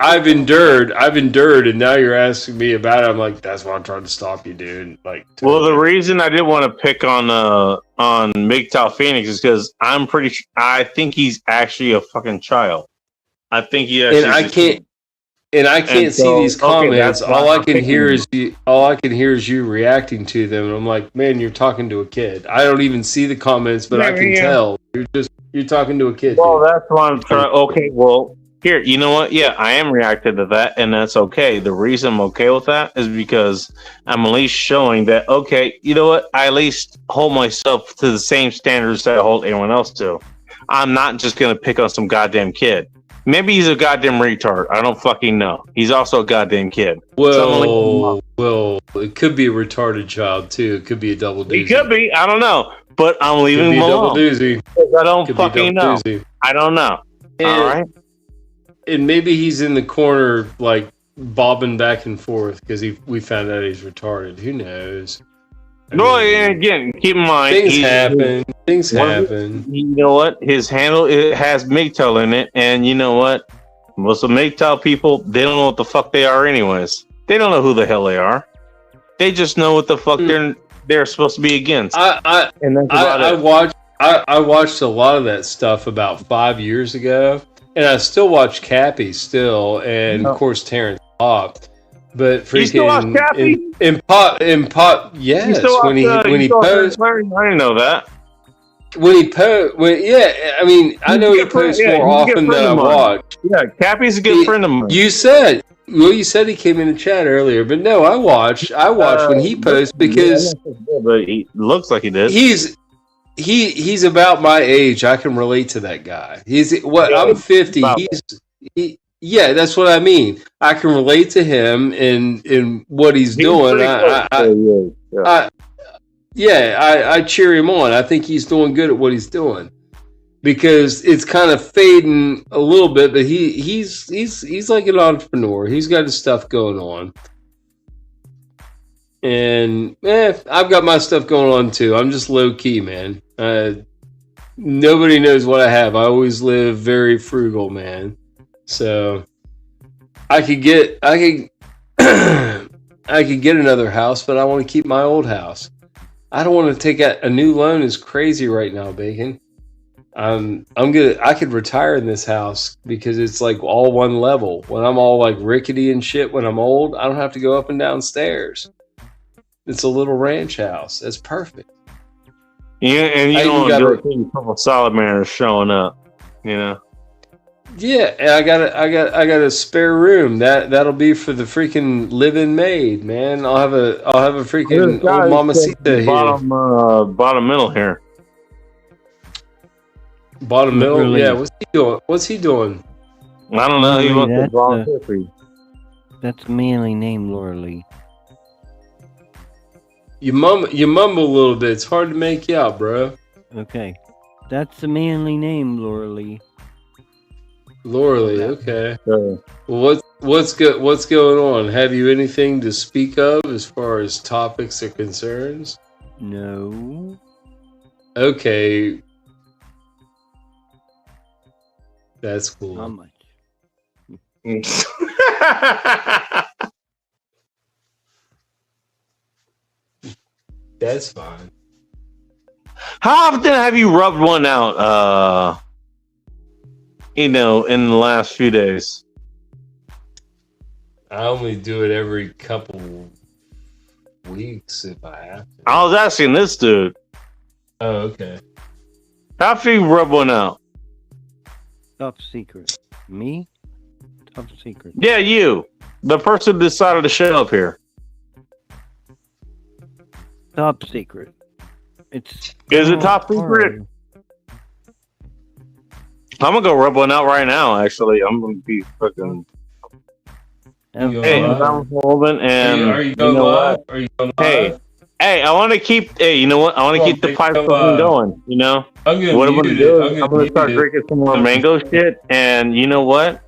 E: I've endured, and now you're asking me about it. I'm like, that's why I'm trying to stop you, dude. Like,
A: Well, the reason I didn't want to pick on MGTOW Phoenix is because I think he's actually a fucking child. I think he actually.
E: and I can't see
A: so,
E: these
A: okay,
E: comments.
A: that's why
E: All I
A: I'm
E: can
A: picking
E: hear
A: him.
E: is you reacting to them, and I'm like, man, you're talking to a kid. I don't even see the comments, but I can tell you're talking to a kid.
A: Well,
E: dude.
A: that's why I'm trying. Okay, well, here, you know what? Yeah, I am reacting to that, and that's okay. The reason I'm okay with that is because I'm at least showing that, okay, you know what? I at least hold myself to the same standards that I hold anyone else to. I'm not just going to pick on some goddamn kid. Maybe he's a goddamn retard. I don't fucking know. He's also a goddamn kid.
E: Well, it could be a retarded child too. It could be a double doozy.
A: He could be. I don't know. But I'm leaving
E: Could be
A: him
E: a double
A: alone.
E: doozy.
A: I don't
E: Could be a
A: fucking
E: double
A: know.
E: doozy.
A: I don't know.
E: And,
A: All right.
E: and maybe he's in the corner, like bobbing back and forth because we found out he's retarded. Who knows? I
A: No,
E: mean,
A: and again, keep in mind,
E: things happen. Things
A: What-
E: happen.
A: You know what? His handle it has MGTOW in it, and you know what? Most of the MGTOW people, they don't know what the fuck they are, anyways. They don't know who the hell they are. They just know what the fuck they're supposed to be against. And that's about it.
E: I watched a lot of that stuff about 5 years ago, and I still watch Cappy still, and of course Terrence Pop. But
A: You still watch Cappy?
E: in pop, yes.
A: You still
E: When he posts,
A: I didn't know that.
E: I mean, I know he posts more often than I watch.
A: Yeah, Cappy's a good friend of mine.
E: You said he came in the chat earlier, but no, I watch when he posts because
A: but he looks like he did.
E: he's about my age. I can relate to that guy. I'm 50. Yeah, that's what I mean. I can relate to him in what he's doing. I cheer him on. I think he's doing good at what he's doing because it's kind of fading a little bit, but he's like an entrepreneur. He's got his stuff going on. And I've got my stuff going on too. I'm just low key, man. Nobody knows what I have. I always live very frugal, man. So I could get another house, but I want to keep my old house. I don't want to take out a new loan. Is crazy right now, Bacon. I could retire in this house because it's like all one level. When I'm all like rickety and shit, when I'm old, I don't have to go up and down stairs. It's a little ranch house. That's perfect.
A: Yeah, and you don't want to do it until a couple solid man showing up. You know.
E: Yeah, and I got a spare room that'll be for the freaking living maid, man. I'll have a freaking old mamacita here.
A: Bottom middle here.
E: Bottom middle,
F: Really?
E: yeah. What's he doing?
A: I don't know. He
F: Really,
A: wants to
F: that's,
A: volunteer for you.
F: That's a manly name, Laura Lee.
E: You mumble a little bit. It's hard to make you out, bro.
F: Okay. That's a manly name, Laura Lee.
E: Laura Lee, okay. Well, what's going on? Have you anything to speak of as far as topics are concerned?
F: No.
E: Okay. That's cool.
F: How much?
E: That's fine.
A: How often have you rubbed one out? In the last few days.
B: I only do it every couple weeks if I have to.
A: I was asking this dude.
B: Oh, okay.
A: How often you rub one out?
F: Top secret. Me? Top secret.
A: Yeah, you. The person who decided to show up here.
F: Top secret. It's
A: Is it top secret? I'm gonna go rub one out right now. Actually, I'm gonna be fucking.
B: You
A: Hey,
B: going live?
A: I'm Holden, and
B: Are you going
A: know
B: live?
A: what?
B: Are you going
A: Hey,
B: live?
A: hey, I want to keep. Hey, you know what? I want to
B: Come on,
A: keep the
B: big
A: pipe
B: fella.
A: fucking going. You know
B: I'm gonna
A: what I'm
B: mute
A: gonna
B: it.
A: do? Is I'm gonna
B: mute
A: start
B: it.
A: drinking some more mango shit, and you know what?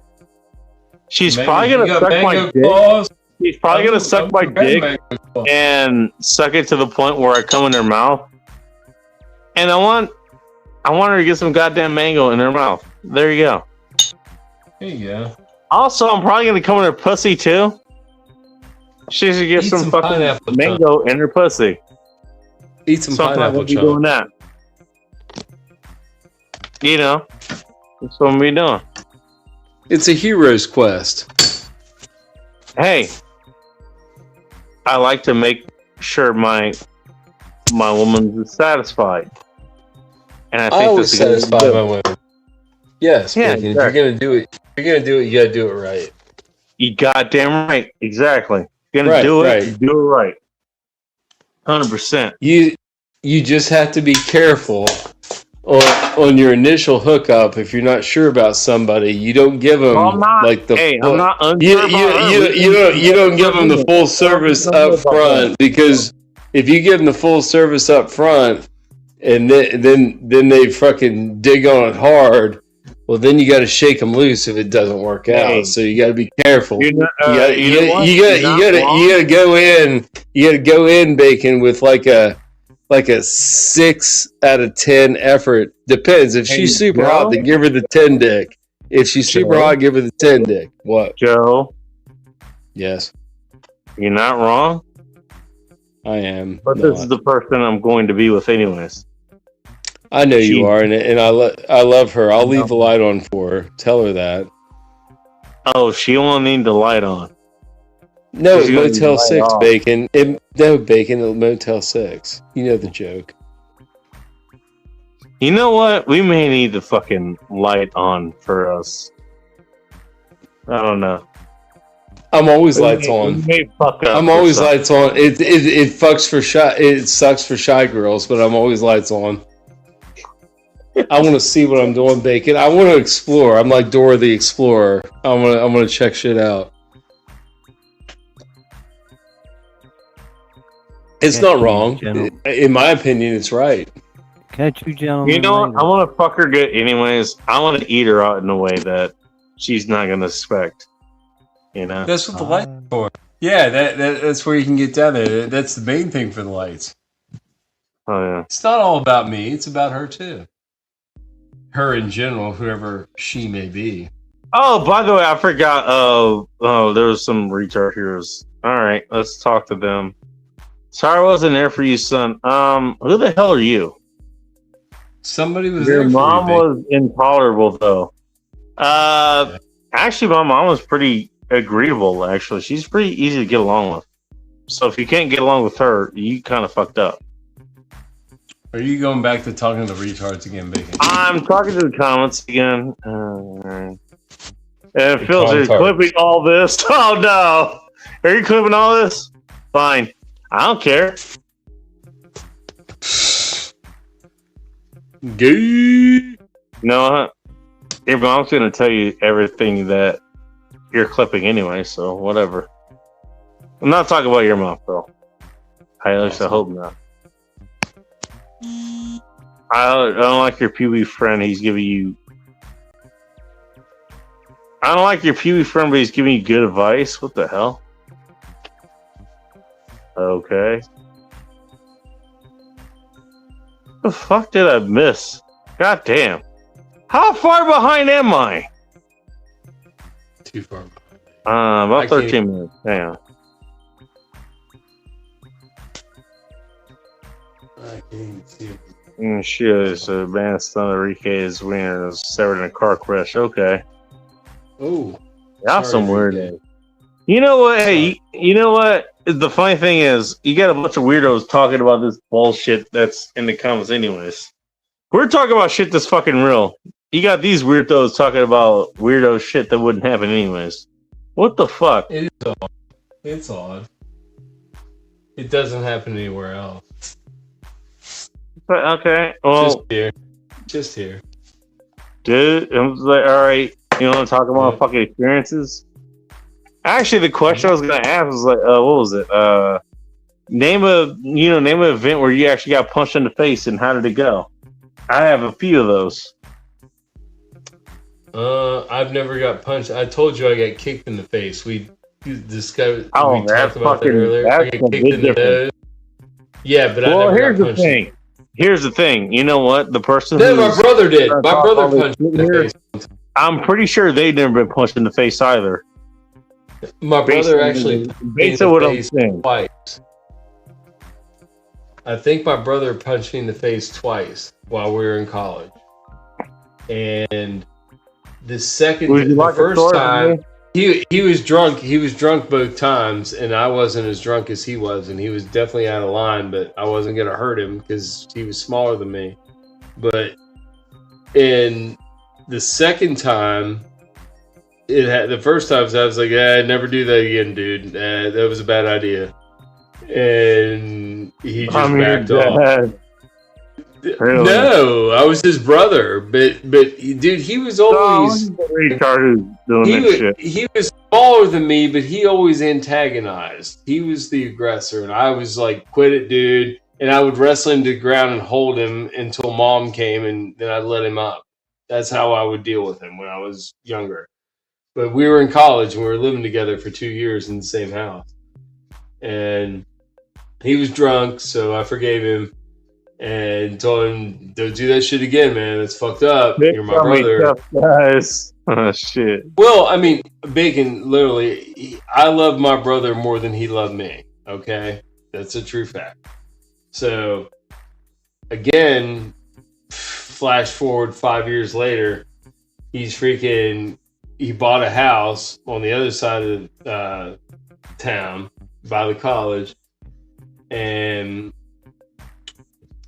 A: She's
B: Mango-
A: probably
B: you
A: gonna
B: got
A: suck my
B: mango
A: dick.
B: claws?
A: She's probably gonna suck my
B: I'm grabbing
A: dick
B: mango claws.
A: and suck it to the point where I come in her mouth. And I want her to get some goddamn mango in her mouth. There you go.
B: There you go.
A: Also, I'm probably gonna come in her pussy too. She's gonna get
B: Eat
A: some
B: some
A: fucking
B: pineapple
A: mango in her pussy.
B: Eat some
A: So I'm
B: pineapple
A: probably doing
B: chunk.
A: that. You know, that's what I'm be doing.
E: It's a hero's quest.
A: Hey, I like to make sure my woman is satisfied, and I
E: I
A: think
E: always
A: that's a good
E: satisfy
A: thing to
E: my
A: do.
E: women. Yes,
A: Yeah,
E: Bacon,
A: exactly.
E: if you're gonna do it, you gotta do it right.
A: You goddamn right, exactly. You're gonna
E: Right,
A: do it,
E: right.
A: you do it right, 100%.
E: You just have to be careful on your initial hookup. If you're not sure about somebody, you don't give them
A: I'm not.
E: like the
A: Hey,
E: full-
A: I'm not
E: you,
A: unsure
E: you,
A: about her.
E: you don't give them the full service up front, because if you give them the full service up front and then they fucking dig on it hard, well then you got to shake them loose if it doesn't work
A: Hey.
E: out. So you got to be careful.
A: You know,
E: You
A: what?
E: gotta
A: You're not wrong.
E: you gotta go in. You gotta go in, Bacon, with like a 6 out of 10 effort. Depends. If
A: Hey,
E: she's super
A: Joe?
E: hot, then give her the 10 dick. If she's super
A: Joe?
E: hot, give her the 10 dick. What?
A: Joe,
E: Yes,
A: you're not wrong.
E: I am.
A: But
E: not.
A: this is the person I'm going to be with, anyways.
E: I know
A: she-
E: you are, and I love her. I'll leave the light on for her. Tell her that.
A: Oh, she won't need the light on.
E: No,
A: She's gonna be
E: Motel
A: light
E: 6,
A: off.
E: Bacon. No, Bacon, Motel 6. You know the joke.
A: You know what? We may need the fucking light on for us. I don't know.
E: I'm always
A: We
E: lights
A: may-
E: on.
A: we may fuck up
E: I'm
A: or
E: always
A: something.
E: lights on. It fucks for shy. It sucks for shy girls, but I'm always lights on. I want to see what I'm doing, Bacon. I want to explore. I'm like Dora the Explorer. I'm gonna check shit out. It's
F: Catch
E: not
F: you,
E: wrong.
F: gentlemen.
E: In my opinion, it's right.
F: Catch you, gentlemen.
A: You know what?
F: later.
A: I want to fuck her good, anyways. I want to eat her out in a way that she's not gonna suspect. You know?
B: That's what the light's for. Yeah, that's where you can get down there. That's the main thing for the lights.
A: Oh yeah.
B: It's not all about me. It's about her too. Her in general, whoever she may be.
A: Oh, by the way, I forgot. Oh, there was some retard heroes. All right, let's talk to them. Sorry, I wasn't there for you, son. Who the hell are you?
B: Somebody was
A: Your
B: there.
A: mom
B: for you,
A: was intolerable, though. Actually, my mom was pretty agreeable. Actually, she's pretty easy to get along with. So if you can't get along with her, you kind of fucked up.
B: Are you going back to talking to the retards again, Bacon?
A: I'm talking to the comments again. And it feels you're
E: Commentary.
A: clipping all this. Oh no! Are you clipping all this? Fine. I don't care.
E: Gay.
A: You know what? Your mom's gonna tell you everything that you're clipping anyway, so whatever. I'm not talking about your mom, though. At least I hope not. I don't like your Pee-wee friend. He's giving you. I don't like your Pee-wee friend, but he's giving you good advice. What the hell? Okay. The fuck did I miss? God damn. How far behind am I?
B: Too far.
A: About
B: I can't-
A: 13 minutes. Hang on.
B: I can't even see it.
A: Shit, so advanced on Enrique's wiener was severed in a car crash. Okay.
B: Oh,
A: That's
B: sorry,
A: some weird.
B: Enrique.
A: You know what? Hey, you know what? The funny thing is, you got a bunch of weirdos talking about this bullshit that's in the comments, anyways. We're talking about shit that's fucking real. You got these weirdos talking about weirdo shit that wouldn't happen, anyways. What the fuck?
B: It is odd. It's odd. It doesn't happen anywhere else.
A: Okay, well,
B: Just here.
A: dude, I was like, all right, you want to talk about fucking experiences? Actually, the question I was gonna ask was like, what was it? Name an event where you actually got punched in the face, and how did it go? I have a few of those.
B: I've never got punched. I told you I got kicked in the face. We discussed.
A: Oh,
B: we
A: that's
B: talked about that
A: fucking.
B: earlier. I
A: That's
B: got
A: a
B: kicked
A: big
B: in the
A: difference.
B: nose. Yeah, but I
A: Well,
B: never
A: here's
B: got
A: the
B: punched.
A: thing. Here's the thing. You know what? The person.
B: No, my
A: who's-
B: brother did. My brother punched me in the
A: Here,
B: face.
A: I'm pretty sure they've never been punched in the face either.
B: My brother actually punched me in
A: Based on
B: the
A: what I'm
B: face
A: saying.
B: twice. I think my brother punched me in the face twice while we were in college. And the
A: Would you like a
B: first
A: story
B: time,
A: from me?
B: he was drunk. He was drunk both times, and I wasn't as drunk as he was, and he was definitely out of line. But I wasn't gonna hurt him because he was smaller than me. But in the second time, the first time I was like, never do that again, dude. That was a bad idea. And he just backed off.
A: Really?
B: No, I was his brother, but dude, he was always
A: the retard who's doing that shit.
B: he was smaller than me, but he always antagonized. He was the aggressor, and I was like, "Quit it, dude!" And I would wrestle him to the ground and hold him until mom came, and then I'd let him up. That's how I would deal with him when I was younger. But we were in college and we were living together for 2 years in the same house, and he was drunk, so I forgave him. And told him, don't do that shit again, man. It's fucked up. You're my brother.
A: Guys. Oh, shit.
B: Well, I mean, Bacon, literally, I love my brother more than he loved me. Okay? That's a true fact. So, again, flash forward 5 years later, he bought a house on the other side of the town by the college. And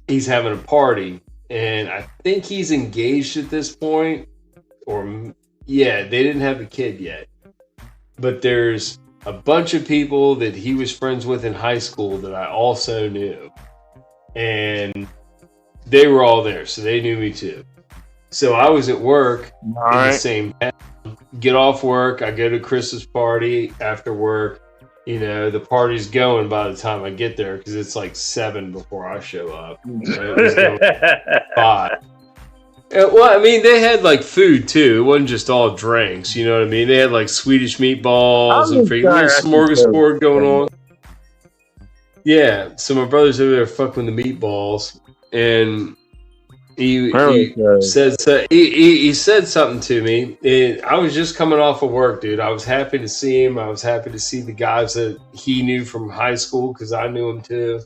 B: he's having a party, and I think he's engaged at this point, they didn't have a kid yet, but there's a bunch of people that he was friends with in high school that I also knew, and they were all there, so they knew me too. So I was at work the same town. Get off work, I go to Chris's party after work. You know, the party's going by the time I get there because it's like 7 before I show up. It was going 5. Well, I mean, they had like food too. It wasn't just all drinks. You know what I mean? They had like Swedish meatballs and freaking little smorgasbord going on. Yeah, so my brother's over there fucking with the meatballs, and he said something to me, and I was just coming off of work, dude. I was happy to see him. I was happy to see the guys that he knew from high school because I knew him too.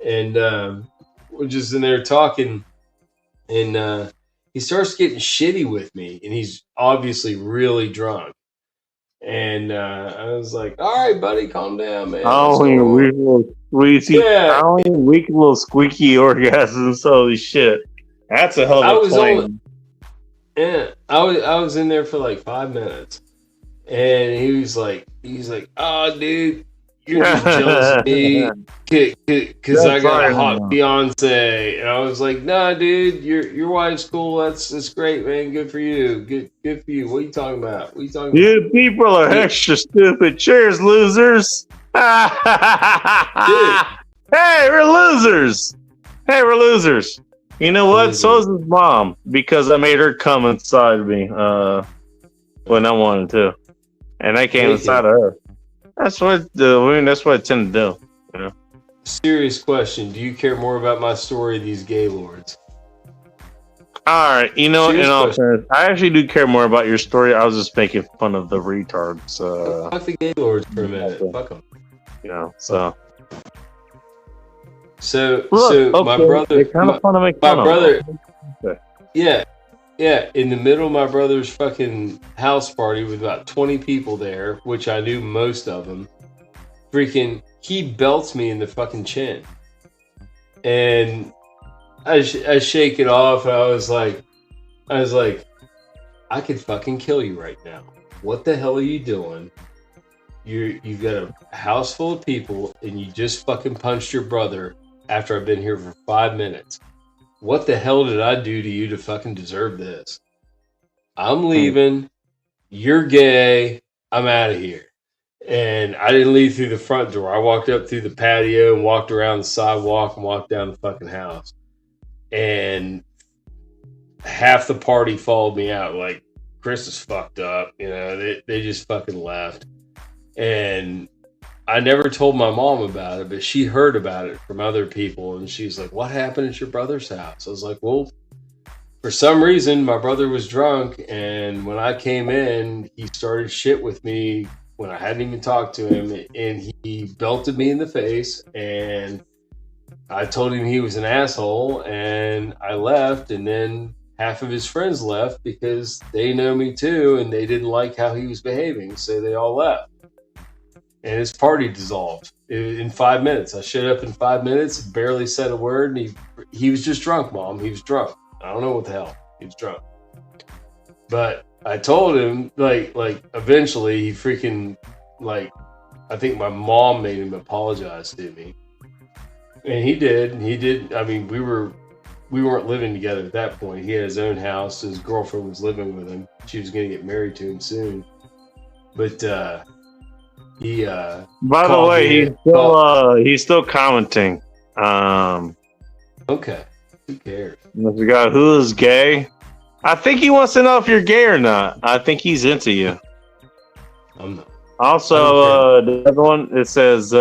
B: And we're just in there talking, and he starts getting shitty with me, and he's obviously really drunk. And I was like, "All right, buddy, calm down, man."
A: Weak little squeaky.
B: Yeah.
A: Weak little squeaky orgasms. Holy shit. That's a hell of a claim.
B: I was in there for like 5 minutes, and he was like, "Oh, dude, you're just jealous of me because I got a hot fiance." And I was like, "Nah, dude, your wife's cool. That's great, man. Good for you. Good for you. What are you talking about?
A: You people are extra stupid. Cheers, losers." Hey, we're losers. You know what? So is his mom, because I made her come inside me when I wanted to, and I came inside of her. That's what I tend to do. You know.
B: Serious question: do you care more about my story, these gay lords?
A: All right, you know, in all fairness, I actually do care more about your story. I was just making fun of the retards.
B: Fuck the gay lords for a minute. Fuck them.
A: You know, so.
E: So my
A: okay,
E: brother,
A: it's kind of fun to make
E: my
A: fun of.
E: brother,
A: Okay.
E: yeah, in the middle of my brother's fucking house party with about 20 people there, which I knew most of them, freaking, he belts me in the fucking chin. And I shake it off, and I was like, I could fucking kill you right now. What the hell are you doing? You've got a house full of people, and you just fucking punched your brother after I've been here for 5 minutes. What the hell did I do to you to fucking deserve this? I'm leaving. You're gay. I'm out of here. And I didn't leave through the front door. I walked up through the patio and walked around the sidewalk and walked down the fucking house. And half the party followed me out. Like, Chris is fucked up. You know, they just fucking left. And I never told my mom about it, but she heard about it from other people. And she's like, what happened at your brother's house? I was like, well, for some reason, my brother was drunk. And when I came in, he started shit with me when I hadn't even talked to him. And he belted me in the face. And I told him he was an asshole. And I left. And then half of his friends left because they know me too. And they didn't like how he was behaving. So they all left. And his party dissolved in 5 minutes. I showed up in 5 minutes, barely said a word, and he was just drunk, Mom. He was drunk. I don't know what the hell. He was drunk. But I told him, like eventually he freaking, like, I think my mom made him apologize to me. And he did. I mean, we weren't living together at that point. He had his own house. His girlfriend was living with him. She was going to get married to him soon. But, he
A: by the way, he's still commenting.
E: Okay. Who cares?
A: There's a guy who is gay. I think he wants to know if you're gay or not. I think he's into you.
E: I'm not.
A: Also, the other one, it says,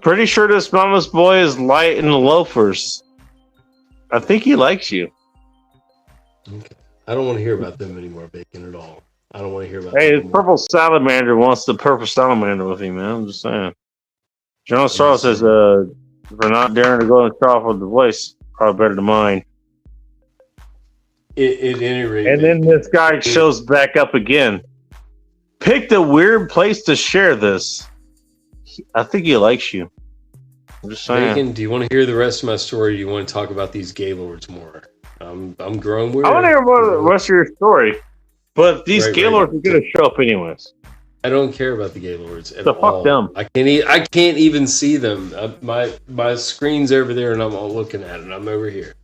A: pretty sure this mama's boy is light in the loafers. I think he likes you.
E: Okay. I don't want to hear about them anymore, Bacon, at all. I don't want to hear about
A: Hey,
E: them
A: his purple salamander wants the purple salamander with him, man. I'm just saying. General Straw says, for not daring to go in the trough with the voice, probably better than mine.
E: At any rate.
A: And then this guy shows back up again. Picked a weird place to share this. I think he likes you. I'm just saying.
E: Bacon, do you want to hear the rest of my story? Or do you want to talk about these Gaylords more? I'm growing weird.
A: I want to hear more of the rest of your story. But these Gaylords are going to show up anyways.
E: I don't care about the Gaylords at
A: So
E: all.
A: fuck them.
E: I can't even see them. My screen's over there, and I'm all looking at it. I'm over here.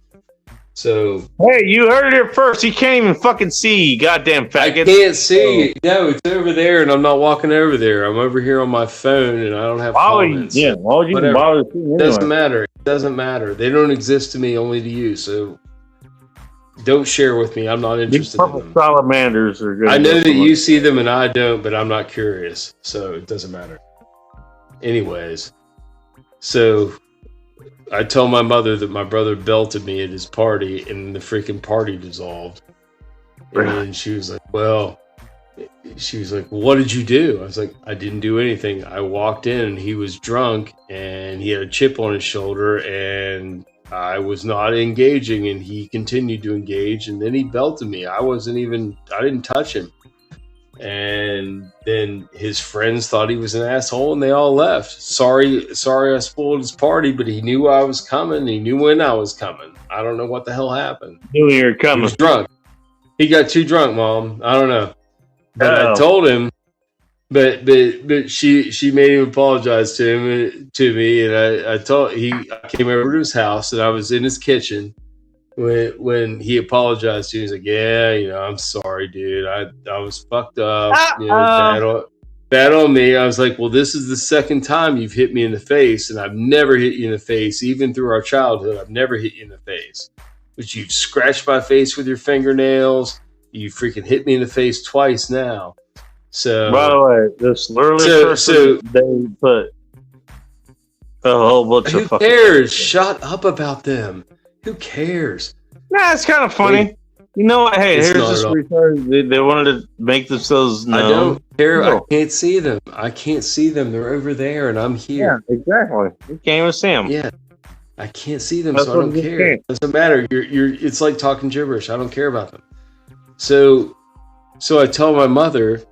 E: So
A: hey, you heard it here first. He can't even fucking see, you goddamn faggot.
E: I can't see. No, it's over there, and I'm not walking over there. I'm over here on my phone, and I don't have comments.
A: Why would you bother seeing anyway?
E: Doesn't matter. It doesn't matter. They don't exist to me, only to you. So don't share with me. I'm not
A: These
E: interested in
A: purple
E: them.
A: salamanders are good.
E: I know that you see them and I don't, but I'm not curious, so it doesn't matter. Anyways, so I told my mother that my brother belted me at his party, and the freaking party dissolved. And she was like, "Well," "What did you do?" I was like, "I didn't do anything. I walked in, and he was drunk, and he had a chip on his shoulder, and I was not engaging, and he continued to engage, and then he belted me. I didn't touch him." And then his friends thought he was an asshole, and they all left. Sorry I spoiled his party, but he knew I was coming. He knew when I was coming. I don't know what the hell happened.
A: Knew you were
E: He
A: coming.
E: was drunk. He got too drunk, Mom. I don't know. But I told him, but she made him apologize to me, and I came over to his house, and I was in his kitchen when he apologized to me. He's like, "Yeah, I'm sorry, dude. I was fucked up. Bad on me." I was like, "Well, this is the second time you've hit me in the face, and I've never hit you in the face, even through our childhood. I've never hit you in the face. But you've scratched my face with your fingernails. You freaking hit me in the face twice now." So,
A: by the way, this literally they put a whole bunch of
E: who cares? Shut up about them. Who cares?
A: Nah, it's kind of funny. You know what? Hey,
E: It's
A: here's
E: not
A: this
E: at all.
A: retard. They wanted to make themselves known.
B: care. I
A: No.
B: can't see them. I can't see them. They're over there, and I'm here.
A: exactly. You can't even see them.
B: Yeah, I can't see them,
A: That's
B: so I
A: what
B: don't
A: you
B: care.
A: can't.
B: It doesn't matter. You're. It's like talking gibberish. I don't care about them. So I tell my mother,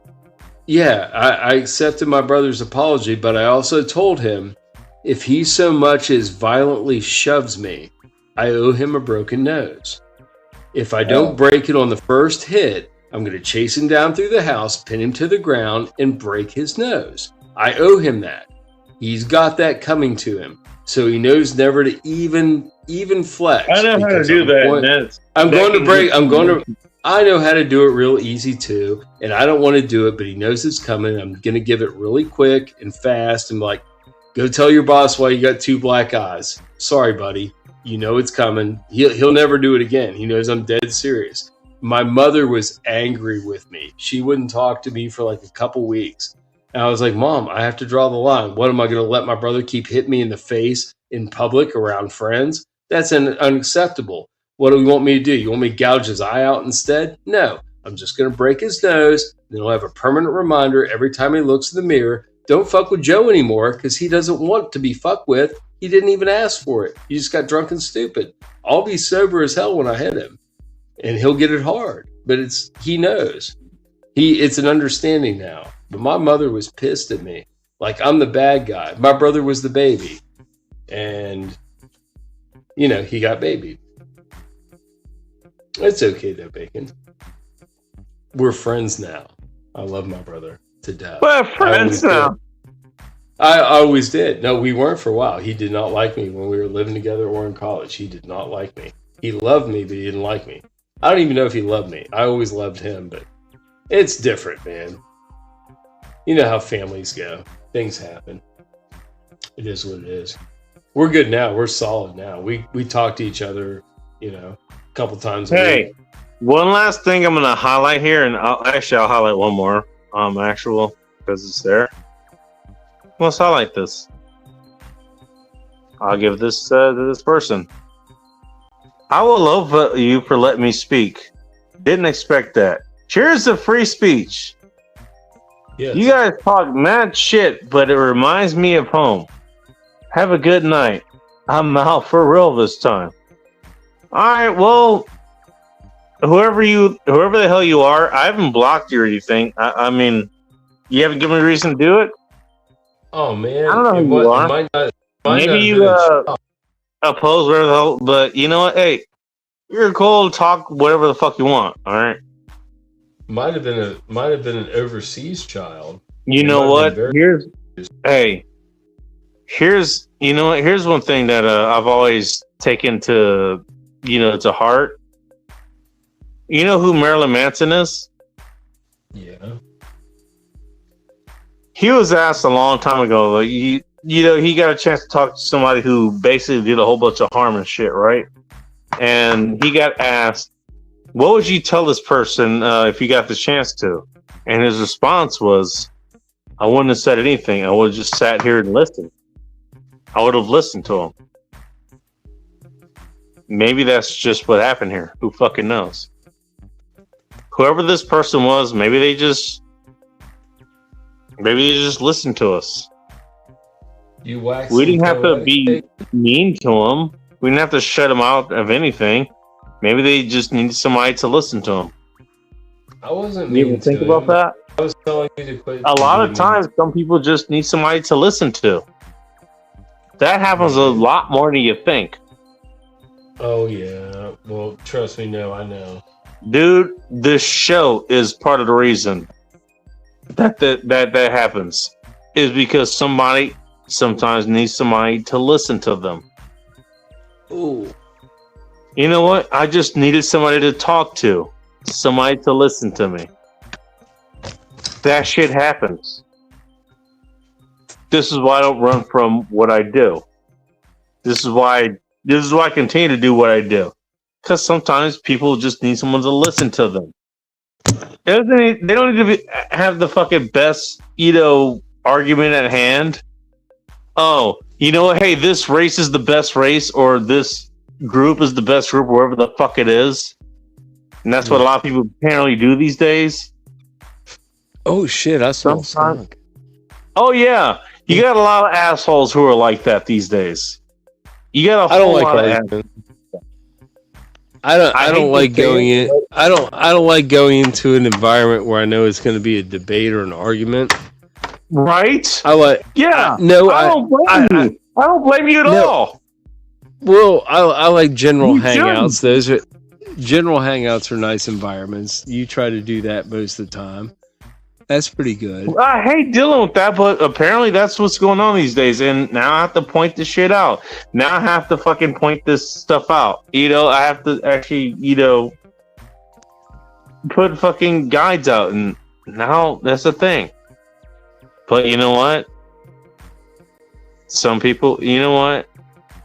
B: yeah, I accepted my brother's apology, but I also told him if he so much as violently shoves me, I owe him a broken nose. If I don't break it on the first hit, I'm going to chase him down through the house, pin him to the ground, and break his nose. I owe him that. He's got that coming to him, so he knows never to even flex.
A: I know how to
B: because
A: do that.
B: I know how to do it real easy too, and I don't want to do it, but he knows it's coming. I'm going to give it really quick and fast and like, go tell your boss why you got 2 black eyes. Sorry, buddy. You know it's coming. He'll never do it again. He knows I'm dead serious. My mother was angry with me. She wouldn't talk to me for like a couple weeks. And I was like, Mom, I have to draw the line. What am I going to let my brother keep hitting me in the face in public around friends? That's unacceptable. What do you want me to do? You want me to gouge his eye out instead? No, I'm just going to break his nose. Then he'll have a permanent reminder every time he looks in the mirror. Don't fuck with Joe anymore because he doesn't want to be fucked with. He didn't even ask for it. He just got drunk and stupid. I'll be sober as hell when I hit him. And he'll get it hard. But he knows. It's an understanding now. But my mother was pissed at me. Like I'm the bad guy. My brother was the baby. And, he got babied. It's okay though, Bacon. We're friends now. I love my brother to death.
A: We're friends now.
B: I always did. No, we weren't for a while. He did not like me when we were living together or in college. He did not like me. He loved me, but he didn't like me. I don't even know if he loved me. I always loved him, but it's different, man. You know how families go. Things happen. It is what it is. We're good now. We're solid now. We talk to each other, a couple times a week.
A: One last thing I'm going to highlight here, and I'll highlight one more, because it's there. Let's highlight this. I'll give this to this person. I will love you for letting me speak. Didn't expect that. Cheers to free speech.
B: Yes.
A: You guys talk mad shit, but it reminds me of home. Have a good night. I'm out for real this time. All right, well, whoever the hell you are, I haven't blocked you or anything. I mean, you haven't given me a reason to do it.
B: Oh man,
A: I don't know who you are. Maybe you oppose whatever the hell, but you know what? Hey, you're cool to talk whatever the fuck you want. All right.
B: Might have been an overseas child.
A: You know what? Here's one thing that I've always taken to to heart. You know who Marilyn Manson is?
B: Yeah.
A: He was asked a long time ago, like, he got a chance to talk to somebody who basically did a whole bunch of harm and shit, right? And he got asked, what would you tell this person if you got the chance to? And his response was, I wouldn't have said anything. I would have just sat here and listened. I would have listened to him. Maybe that's just what happened here. Who fucking knows? Whoever this person was, maybe they just listened to us. We didn't have to be mean to them. We didn't have to shut them out of anything. Maybe they just needed somebody to listen to them.
B: I wasn't
A: You even think about that?
B: I was telling you to quit.
A: A lot of times, some people just need somebody to listen to. That happens a lot more than you think.
B: Oh yeah. Well, trust me, no, I know.
A: Dude, this show is part of the reason that happens. Is because somebody sometimes needs somebody to listen to them.
B: Ooh.
A: You know what? I just needed somebody to talk to. Somebody to listen to me. That shit happens. This is why I don't run from what I do. This is why I continue to do what I do. Because sometimes people just need someone to listen to them. They don't need to have the fucking best, argument at hand. Oh, you know what? Hey, this race is the best race, or this group is the best group, wherever the fuck it is. And that's what a lot of people apparently do these days.
E: Oh shit! I smell
A: Sometimes-
E: skunk.
A: Oh yeah, you got a lot of assholes who are like that these days. You got a
E: I don't
A: whole
E: like
A: lot of assholes.
E: arguments. I don't
A: hate
E: like
A: to say
E: going
A: it,
E: in. I don't like going into an environment where I know it's going to be a debate or an argument.
A: Right?
E: I like.
A: Yeah.
E: No,
A: I don't blame you. I don't blame you at
E: No.
A: all.
E: Well, I like general
A: You
E: hangouts. Those are general hangouts are nice environments. You try to do that most of the time. That's pretty good.
A: I hate dealing with that, but apparently that's what's going on these days. And now I have to point this shit out. Now I have to fucking point this stuff out. You know, I have to actually, put fucking guides out. And now that's the thing. But you know what? Some people, you know what?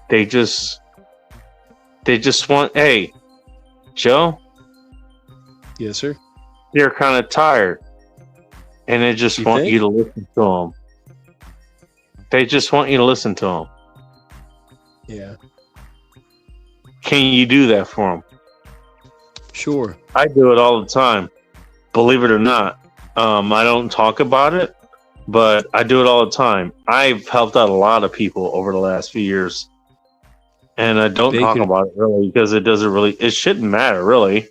A: They just want, hey, Joe,
E: Yes, sir.
A: they're kind of tired. And they just
E: You
A: want
E: think?
A: you to listen to them. They just want you to listen to them.
E: Yeah.
A: Can you do that for them?
E: Sure.
A: I do it all the time. Believe it or not. I don't talk about it, but I do it all the time. I've helped out a lot of people over the last few years. And I don't talk about it really because it shouldn't matter really.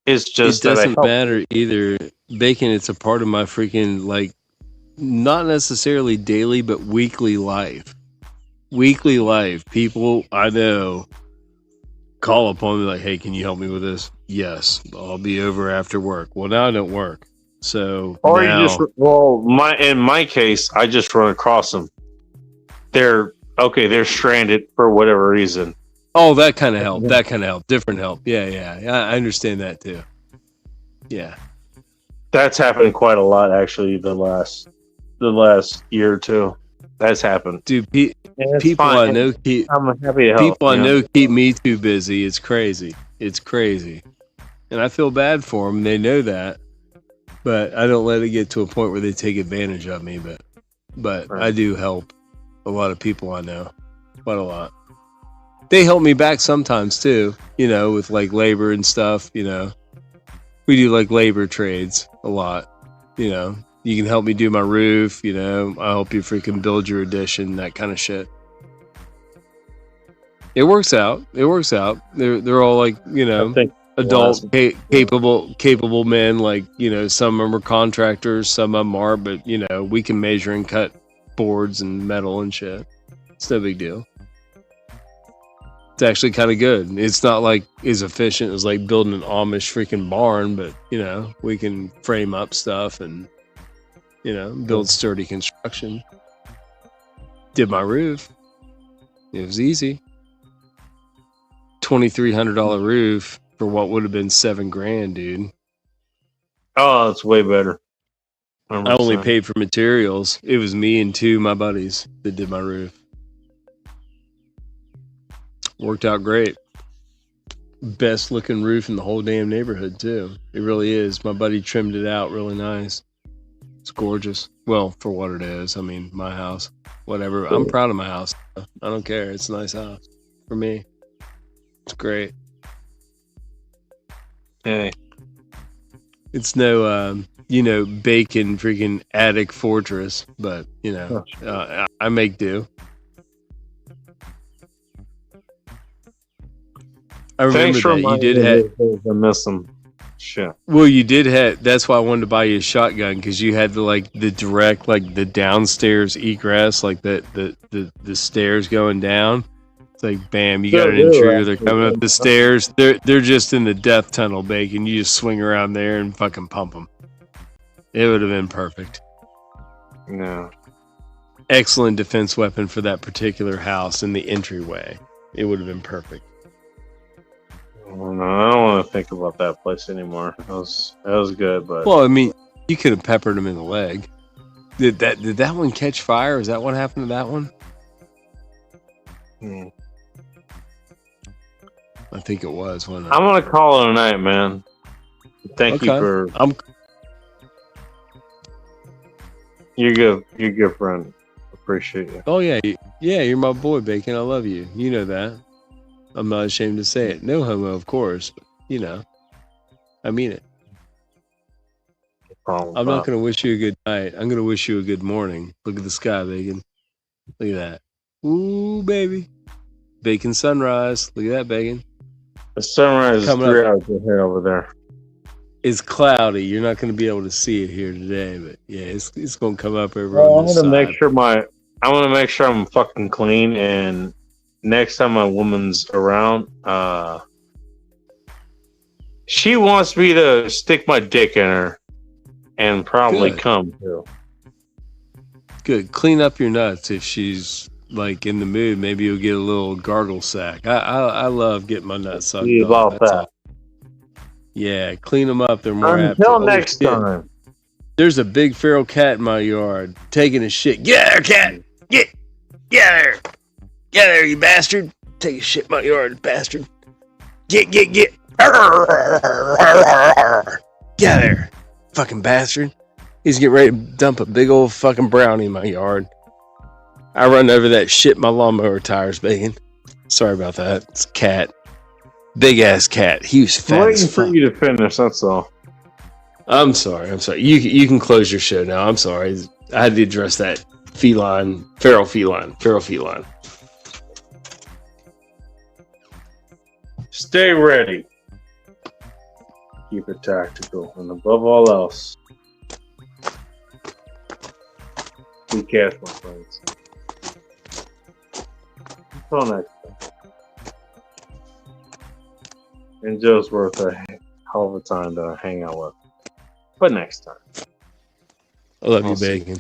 A: It's just
E: it
A: that I
E: doesn't
A: help.
E: matter either. Bacon, it's a part of my freaking, like, not necessarily daily, but weekly life. Weekly life. People I know call upon me like, hey, can you help me with this? Yes. I'll be over after work. Well, now I don't work. So
A: Or
E: now,
A: you just in my case, I just run across them. They're stranded for whatever reason.
E: oh, that kind of help. That kind of help. Different help. Yeah. I understand that too. Yeah.
A: That's happened quite a lot actually the last year or two. That's happened.
E: Dude,
A: And it's
E: people
A: fine.
E: I know keep
A: I'm happy to help.
E: people I
A: you
E: know keep me too busy. It's crazy. It's crazy. And I feel bad for them. They know that. But I don't let it get to a point where they take advantage of me. But
A: Right.
E: I do help a lot of people I know. Quite a lot. They help me back sometimes too, with like labor and stuff, We do like labor trades a lot, You can help me do my roof, I'll help you freaking build your addition, that kind of shit. It works out. They're all like,
A: I think
E: adult capable men, like, some of them are contractors, some of them are, but we can measure and cut boards and metal and shit. It's no big deal. It's actually kind of good. It's not like as efficient as like building an Amish freaking barn, but we can frame up stuff and build sturdy construction. Did my roof. It was easy. $2,300 roof for what would have been $7,000, dude.
A: Oh, it's way better.
E: I only paid for materials. It was me and two of my buddies that did my roof. Worked out great. Best looking roof in the whole damn neighborhood too. It really is. My buddy trimmed it out really nice. It's gorgeous. Well, for what it is. I mean, my house. Whatever. I'm proud of my house. I don't care. It's a nice house. For me. It's great.
A: Hey.
E: It's no bacon freaking attic fortress, but I make do. I remember
A: Thanks for
E: that you
A: reminding
E: did
A: me
E: have.
A: of those. I miss them. Shit.
E: Well, you did have. That's why I wanted to buy you a shotgun, because you had the direct, like the downstairs egress, like the stairs going down. It's like bam, you got an intruder. They're coming up the stairs. They're just in the death tunnel, bacon. You just swing around there and fucking pump them. It would have been perfect.
A: No.
E: Excellent defense weapon for that particular house in the entryway. It would have been perfect.
A: No, I don't want to think about that place anymore. That was good, but
E: Well, I mean, you could have peppered him in the leg. Did that one catch fire? Is that what happened to that one?
A: Hmm.
E: I think it was. Wasn't it?
A: I'm gonna call it a night, man. Thank you for you're good. You're a good friend. Appreciate you.
E: Oh yeah, you're my boy, Bacon. I love you. You know that. I'm not ashamed to say it. No homo, of course. But, I mean it.
A: problem.
E: I'm not going to wish you a good night. I'm going to wish you a good morning. Look at the sky, Bacon. Look at that. Ooh, baby. Bacon sunrise. Look at that, Bacon.
A: The sunrise is
E: Coming
A: 3
E: up.
A: hours ahead over there.
E: It's cloudy. You're not going to be able to see it here today, but yeah, it's going to come up over
A: Well,
E: on
A: I'm
E: this
A: gonna
E: side.
A: make sure I'm fucking clean, and next time my woman's around, she wants me to stick my dick in her and probably
E: Good.
A: come too.
E: Good. Clean up your nuts if she's like in the mood. Maybe you'll get a little gargle sack. I love getting my nuts sucked
A: See
E: off.
A: about
E: That's
A: that.
E: all. Yeah, clean them up. They're more apt.
A: Until
E: to-
A: next
E: shit.
A: time.
E: There's a big feral cat in my yard taking a shit. Get there, cat. Get there. Get there, you bastard. Take a shit in my yard, bastard. Get. Get there, fucking bastard. He's getting ready to dump a big old fucking brownie in my yard. I run over that shit in my lawnmower tires, Bacon. Sorry about that. It's a cat. Big ass cat. He was
A: I'm
E: fat
A: waiting
E: as
A: for
E: fuck.
A: you to finish. That's all.
E: I'm sorry. You can close your show now. I'm sorry. I had to address that feral feline.
A: Stay ready. Keep it tactical, and above all else, be careful, friends. Until next time. And Joe's worth a hell of a time to hang out with. But next time.
E: I love you,
A: Awesome.
E: Bacon.